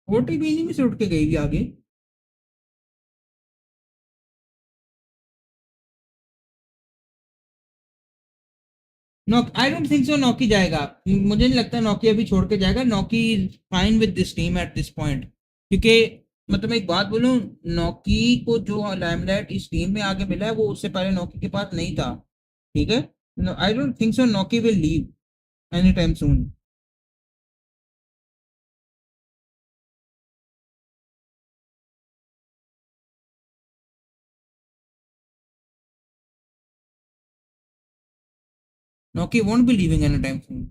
40 बीनी में से उठ के गई हुई आगे। नॉक, आई डोंट थिंक सो नॉकी जाएगा। मुझे नहीं लगता नॉकी अभी छोड़ के जाएगा। नॉकी is fine with this team at this point, क्योंकि मतलब मैं एक बात बोलूं, नॉकी को जो लाइमलाइट इस टीम में आगे मिला है, वो उससे पहले नॉकी के पास नहीं था। ठीक है, आई डोंट थिंक सो नॉकी will leave any time soon. नॉकी won't be leaving any time soon.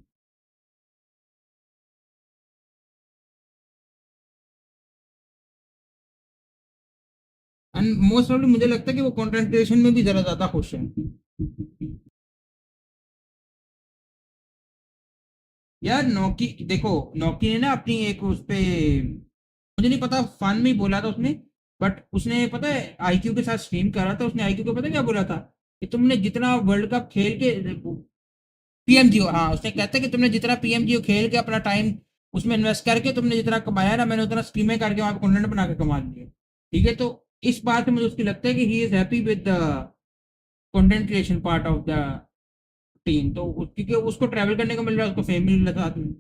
And most probably मुझे लगता है कि वो कंटेंट क्रिएशन में भी जरा ज्यादा खुश है। यार नौकी देखो, नौकी ने ना अपनी एक उस पे, मुझे नहीं पता फन में ही बोला था उसने, बट उसने पता है आईक्यू के साथ स्ट्रीम कर रहा था, उसने आईक्यू को पता है क्या बोला था, कि तुमने जितना वर्ल्ड कप खेल के, पीएमजीओ, हाँ, उसने कहता है कि तुमने जितना पीएमजीओ खेल के अपना टाइम उसमें इन्वेस्ट करके तुमने जितना कमाया ना, मैंने उतना स्ट्रीमें करके वहां पे कंटेंट बना के कमा लिया। ठीक है, तो इस बात से मुझे उसकी लगता है कि he is happy with the content creation part of the team. तो क्योंकि उसको ट्रैवल करने को मिल रहा है, उसको फेम मिल रहा है साथ में।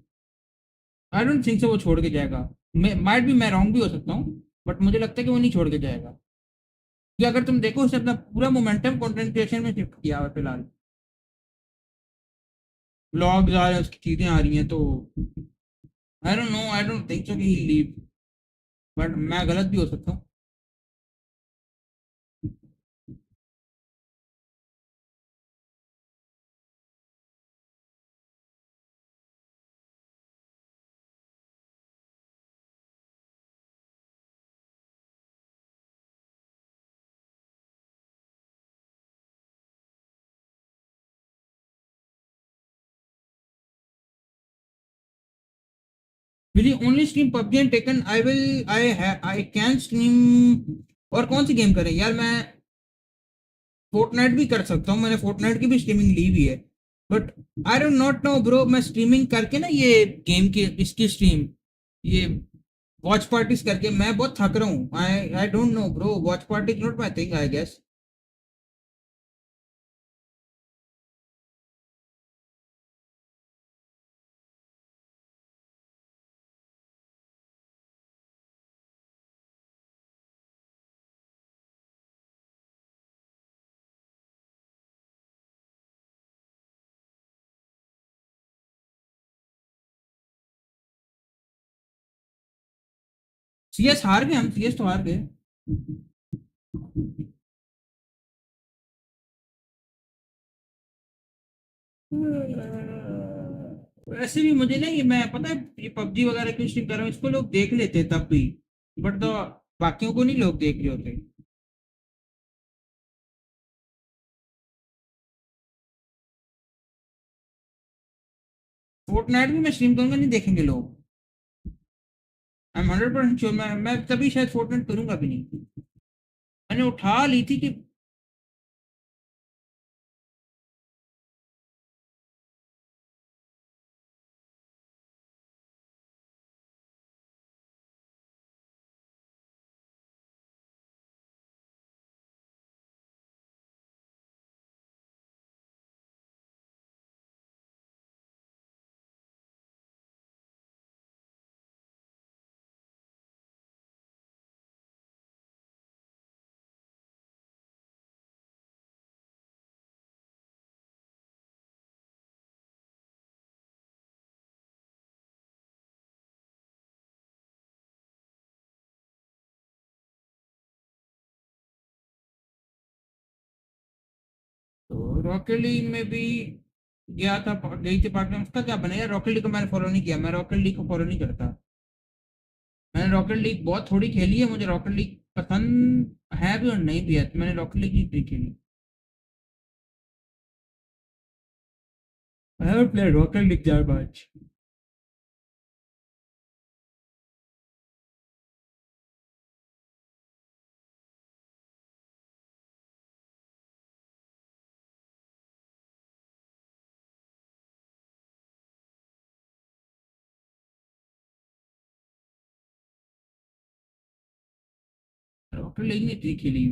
आई डोंट थिंक से वो छोड़ के जाएगा। माइट भी, मैं रॉन्ग भी हो सकता हूँ, बट मुझे लगता है कि वो नहीं छोड़ के जाएगा, क्योंकि अगर तुम देखो, उसने अपना पूरा मोमेंटम कंटेंट क्रिएशन में शिफ्ट किया हुआ है फिलहाल। ब्लॉग्स आ रहे हैं, उसकी चीजें आ रही हैं, तो आई don't no, I don't think सो कि ही लीव, बट मैं गलत भी हो सकता हूँ। Will you only stream PUBG and Tekken? I will. I can stream. और कौन सी गेम करें यार, मैं फोर्टनाइट भी कर सकता हूँ, मैंने फोर्टनाइट की भी स्ट्रीमिंग ली हुई है, but I don't not know bro. मैं स्ट्रीमिंग करके ना, ये गेम की इसकी स्ट्रीम, ये वॉच पार्टीज करके मैं बहुत थक रहा हूँ। I don't know bro, watch party not my thing I guess. CS हार गए हम, सीएस तो हार गए। वैसे भी मुझे ना, ये मैं पता है ये पबजी वगैरह क्यों स्ट्रीम कर रहा हूँ, इसको लोग देख लेते हैं तब भी, बट तो बाकियों को नहीं लोग देख रहे होते। फोर्टनाइट भी मैं स्ट्रीम करूंगा, नहीं देखेंगे लोग। I am 100% sure. मैं तभी शायद फोर्टनाइट करूंगा भी नहीं। मैंने उठा ली थी कि रॉकेट लीग में भी गया था, गई थी पार्टी में। उसका क्या बना यार? रॉकेट लीग को मैंने फॉलो नहीं किया, मैं रॉकेट लीग को फॉलो नहीं करता। मैंने रॉकेट लीग बहुत थोड़ी खेली है, मुझे रॉकेट लीग पसंद है भी और नहीं भी है, तो मैंने रॉकेट लीग नहीं खेली। I haven't played Rocket League that much. Rocket League नहीं थी खेली।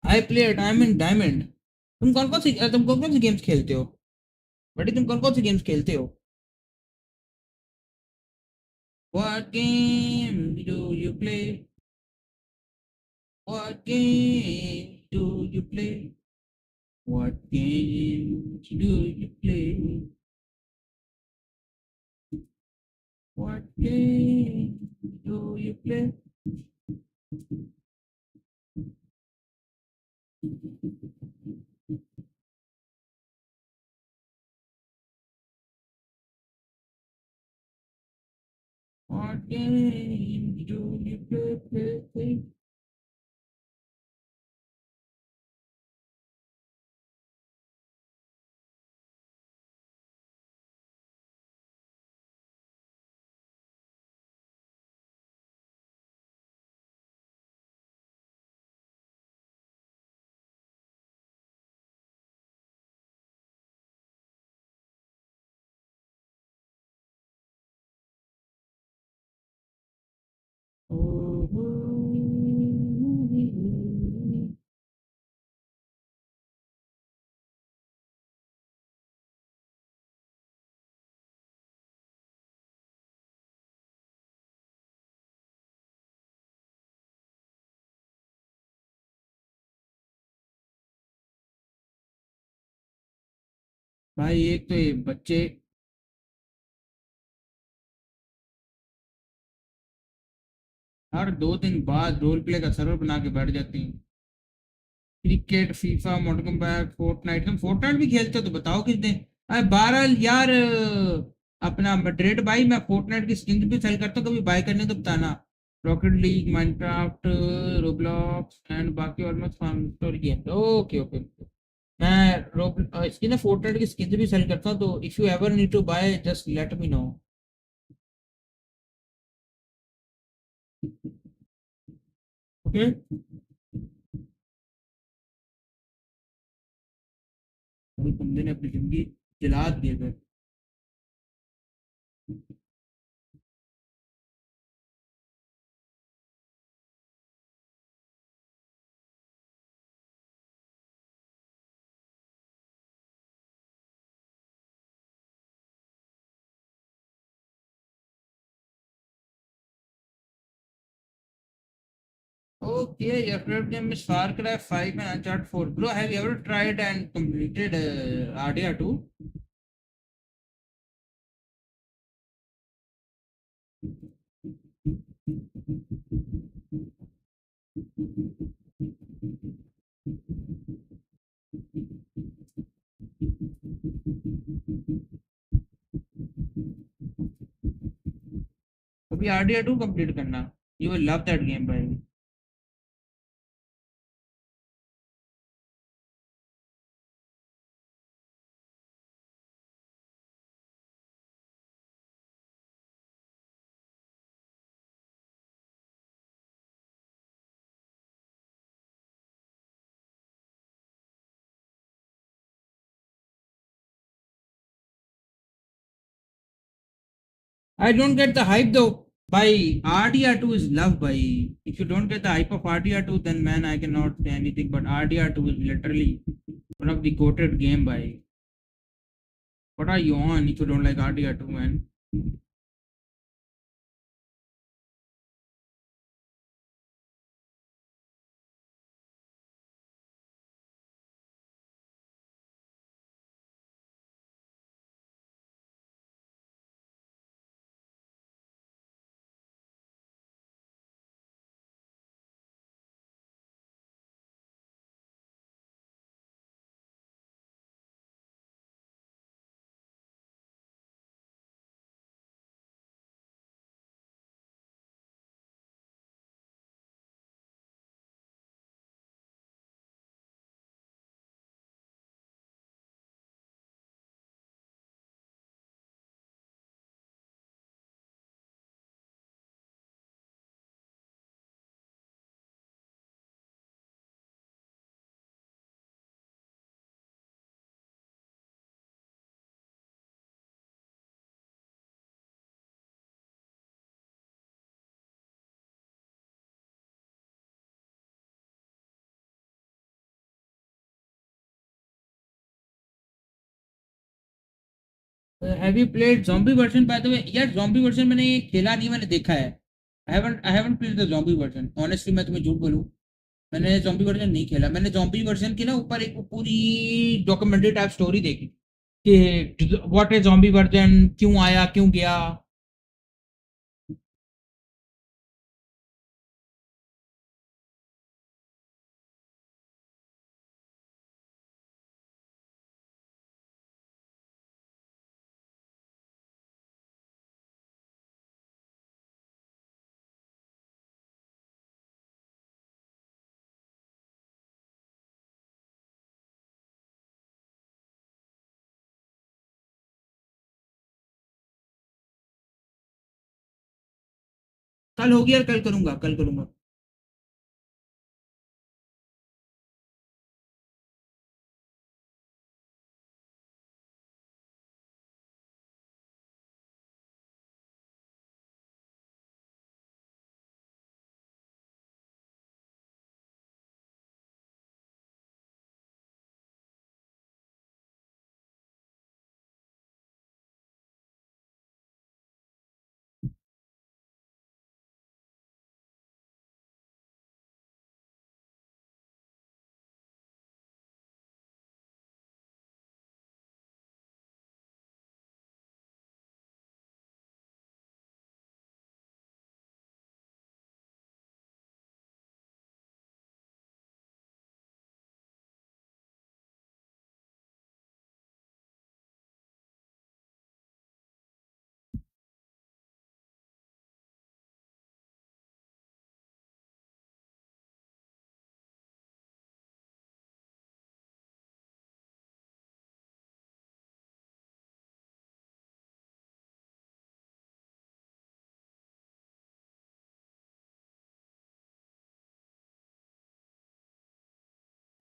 I play Diamond Diamond। तुम कौन कौन सी गेम्स खेलते हो बड़ी? तुम कौन कौन सी गेम्स खेलते हो? What game do you play? What game do you play? What game do you play? What game do you play? What game do you play? भाई एक तो ये बच्चे हर 2 दिन बाद रोल प्ले का सर्वर बना के बैठ जाते हैं। Cricket, FIFA, modern combat, Fortnite. तुम फोर्टनाइट भी खेलते हो तो बताओ किस दिन? अरे 12 यार, अपना मड्रिड भाई, मैं फोर्टनाइट की स्किन भी सेल करता हूँ, कभी बाय करने तो बताना। Rocket League, Minecraft, Roblox and बाकी almost story game. Okay okay, मैं रोब स्किन फोर्टनाइट की स्किन भी सेल करता हूँ, तो if you ever need to buy just let me know. Okay, अभी बंदे ने अपनी जिंदगी जला दी है। Okay, your favorite game is Far Cry 5 and Uncharted 4. Bro, have you ever tried and completed RDR2? अभी RDR2 complete करना. You will love that game, by the way. I don't get the hype though. By RDR2 is love by. If you don't get the hype of RDR2, then man, I cannot say anything. But RDR2 is literally one of the quoted game by. What are you on if you don't like RDR2, man? Have you played zombie version by the way? यार zombie version मैंने खेला नहीं, मैंने देखा है। I haven't played the zombie version. Honestly मैं तुम्हें झूठ बोलूं, मैंने ज़ॉम्बी वर्जन नहीं खेला। मैंने ज़ॉम्बी वर्जन की ना ऊपर एक पूरी डॉक्यूमेंट्री टाइप स्टोरी देखी कि व्हाट इज ज़ॉम्बी वर्जन, क्यों आया, क्यों गया। कल होगी यार, कल करूंगा, कल करूंगा।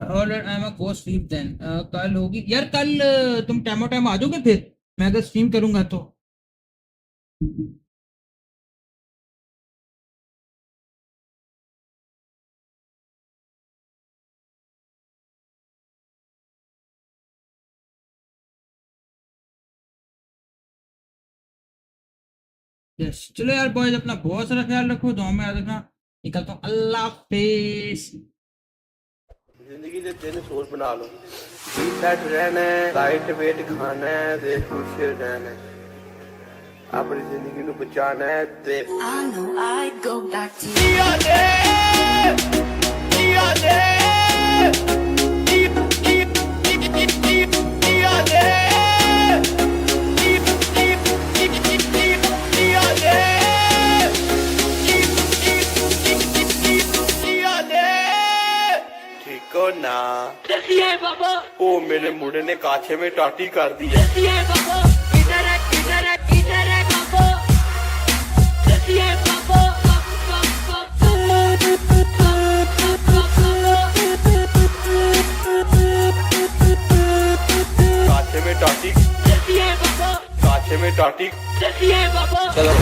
और I am a go sleep then. कल होगी यार, कल तुम टाइम आ जाओगे फिर? मैं अगर स्ट्रीम करूंगा तो। यस, चलो यार बॉयज, अपना बहुत सारा ख्याल रखो, दुआ में याद रखना। निकलता हूँ, अल्लाह हाफिज। जिंदगी ਦੇ ਤਿੰਨ ਸੋਚ ਬਣਾ ਲਓ। ਰੀਸੈਟ ਰਹਿਣਾ ਹੈ, ਲਾਈਟ ਵੇਟ ਖਾਣਾ ਹੈ ਤੇ ਖੁਸ਼ ਰਹਿਣਾ ਹੈ। ਆਪਣੀ ਜ਼ਿੰਦਗੀ ਨੂੰ ਬਚਾਉਣਾ ਹੈ ਤੇ I know I'd go back to ना ओ मेरे मुंडे ने काछे में टाटी कर दी है। काछे में टाटी, काछे में टाटी। चलो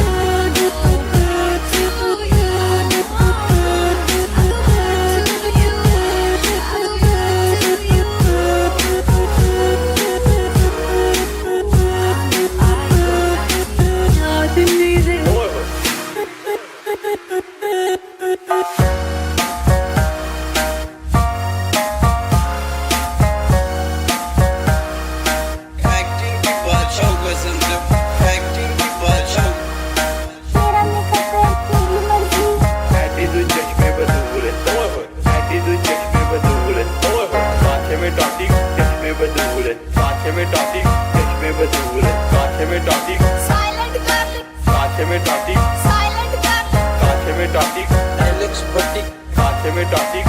बदूल है कांचे में टॉटी चश्मे बदूल है कांचे में टॉटी साइलेंट कर ले कांचे में टॉटी साइलेंट कर ले कांचे में टॉटी एलेक्स भट्टी कांचे में टॉटी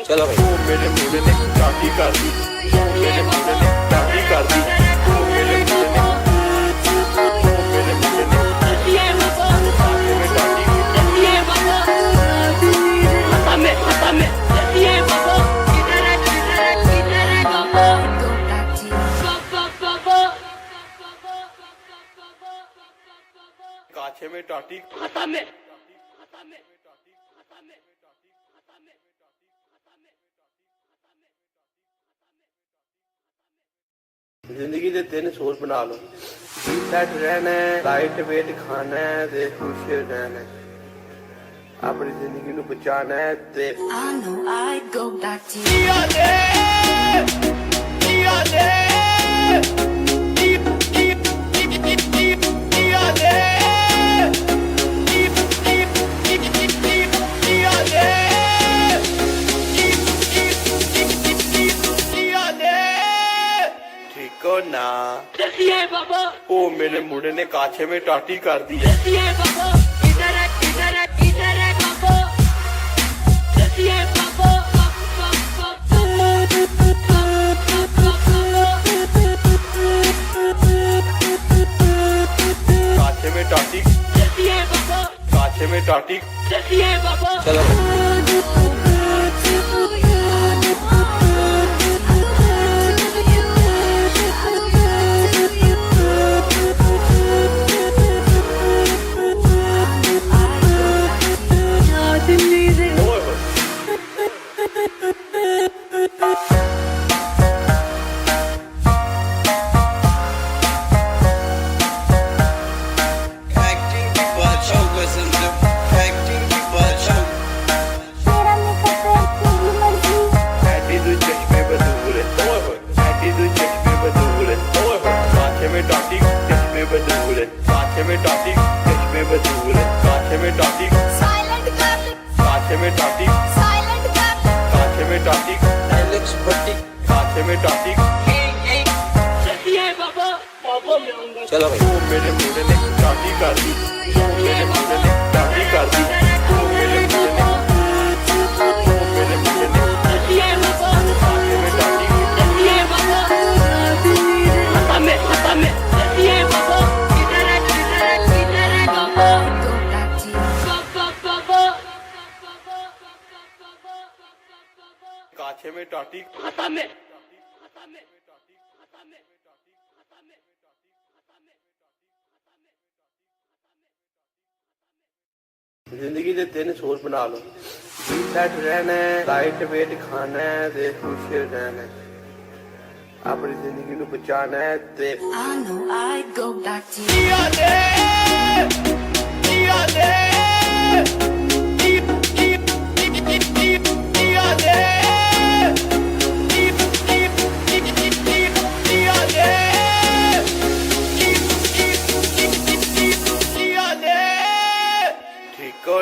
चलो भाई मेरे मुंडे ने टॉटी कर दी मेरे मुंडे ने टॉटी कर दी मेरे मुंडे ने कांचे में टॉटी जिंदगी दे 3 सोच बना लो सेट रहना है लाइट वेट खाना है ते खुश रहना है अपनी जिंदगी नू बचाना है ते ना ओ मेरे मुंडे ने कांचे में टाटी कर दी है कांचे में टाटी कांचे में टाटी चलो चलो भाई मेरे मुंडे ने टाटी कर दी मेरे मुंडे ने टाटी कर दी मेरे मुंडे ने कांचे में टाटी जिंदगी दे 3 सोच बना लो सेट रहना है लाइट वेट खाना है ते खुश रहना है अपनी जिंदगी नू बचाना है ते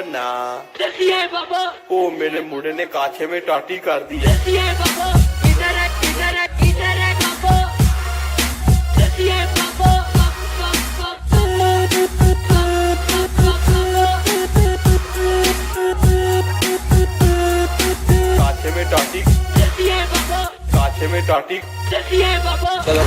ना ओ मेरे मुंडे ने कांचे में टाटी कर दी है कांचे में टाटी कांचे में टाटी चलो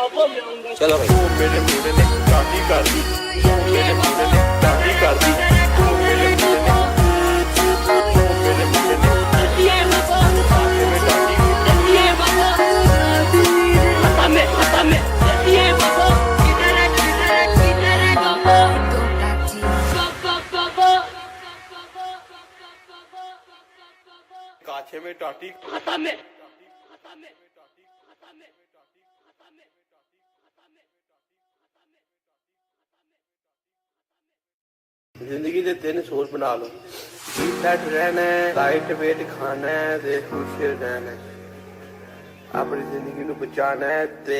चलो भाई मेरे मुंडे ने काटी कर दी मेरे मुंडे ने काटी कर दी मेरे मुंडे ने काछे में टाटी जिंदगी दे 3 सोच बना लो सेट रहना है लाइट वेट खाना है ते खुश रहना है अपनी जिंदगी नू बचाना है ते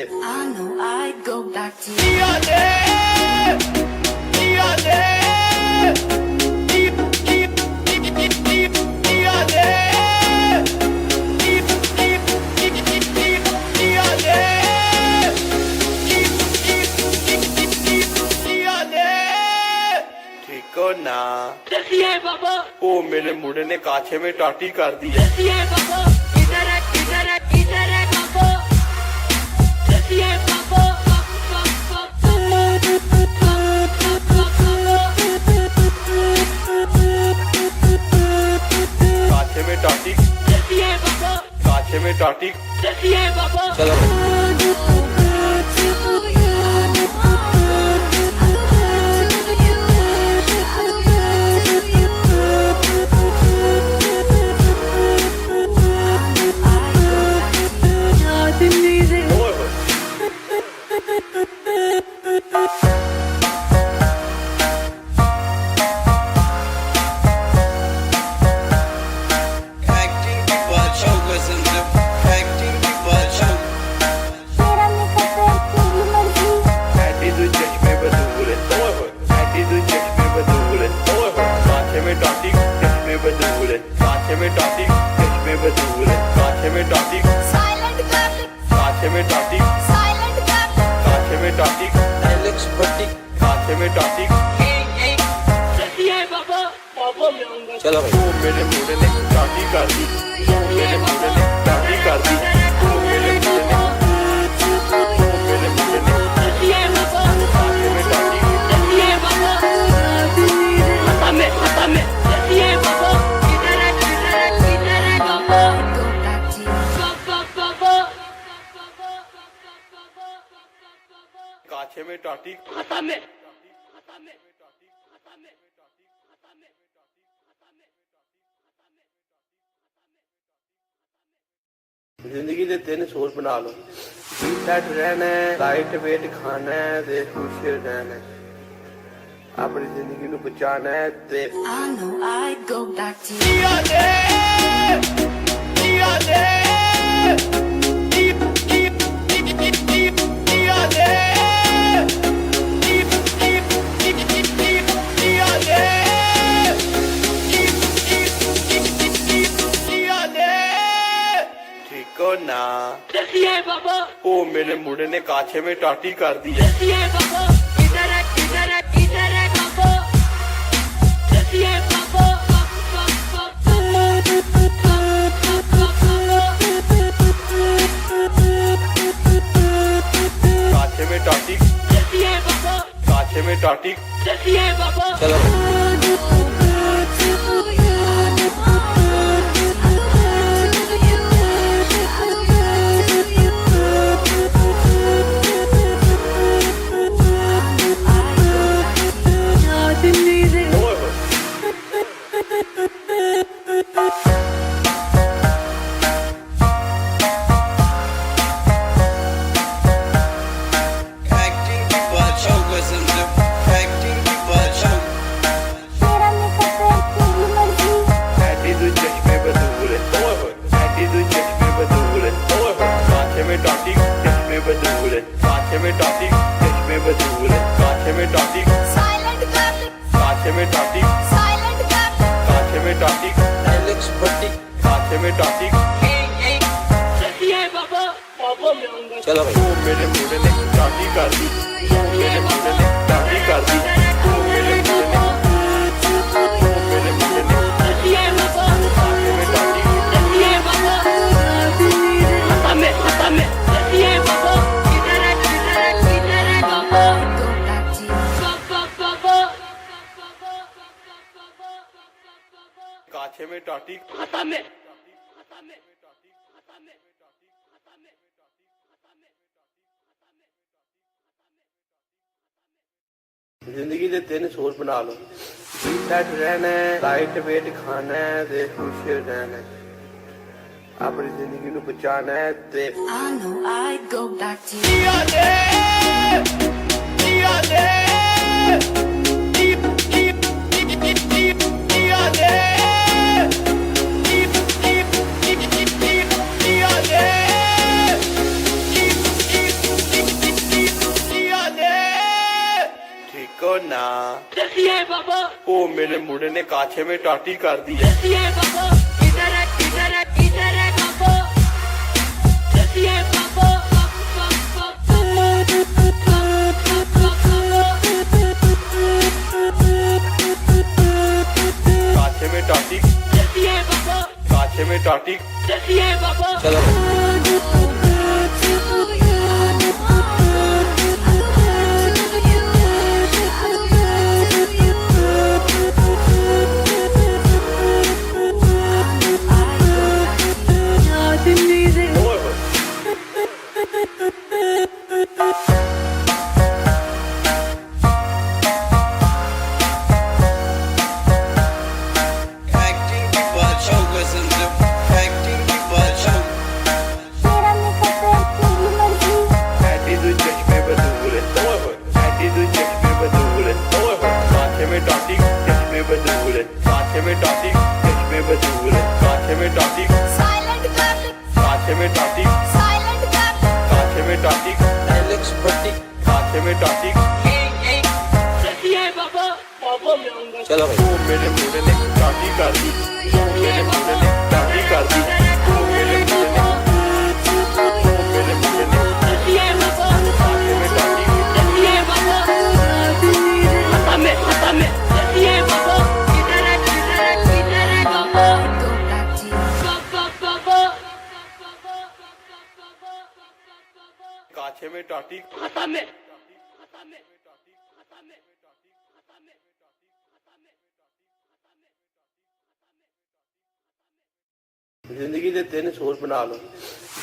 ना ओ मेरे मुंडे ने काछे में टाटी कर दी है काछे में टाटी काछे में टाटी चलो चलो भाई मेरे मुंडे ने टाटी कर दी मेरे मुंडे ने टाटी कर दी मेरे मुंडे ने काछे में टाटी जिंदगी दे 3 सोच बना लो सेट रहना है लाइट वेट खाना है ते खुश रहना है अपनी जिंदगी नू बचाना है ते ना ओ मेरे मुंडे ने काछे में टाटी कर दी है काछे में टाटी काछे में टाटी चलो चलो भाई मेरे मुंडे ने टाटी कर दी मेरे मुंडे ने टाटी कर दी मेरे मुंडे ने काछे में टाटी खाता में जिंदगी दे 3 सोच बना लो सेट रहना है लाइट वेट खाना है ते खुश रहना है अपनी जिंदगी नू बचाना है ते I know I go back to you ना बाबा ओ मेरे मुंडे ने काछे में टाटी कर दी है बाबा इधर है बाबा काछे में टाटी काछे में टाटी चलो चलो भाई मेरे मुंडे ने टाटी कर दी मेरे मुंडे ने टाटी कर दी मेरे मुंडे ने काछे में टाटी खाता में जिंदगी दे 3 सोच बना लो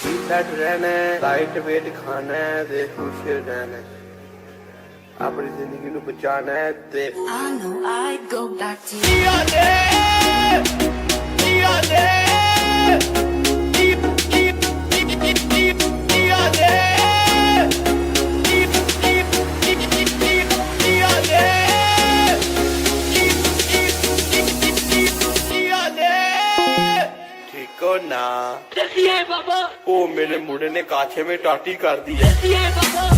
सेट रहना है लाइट वेट खाना है ते खुश रहना है अपनी जिंदगी नू बचाना है ते I know I go back to you ना बाबा ओ मेरे मुंडे ने काछे में टाटी कर दी है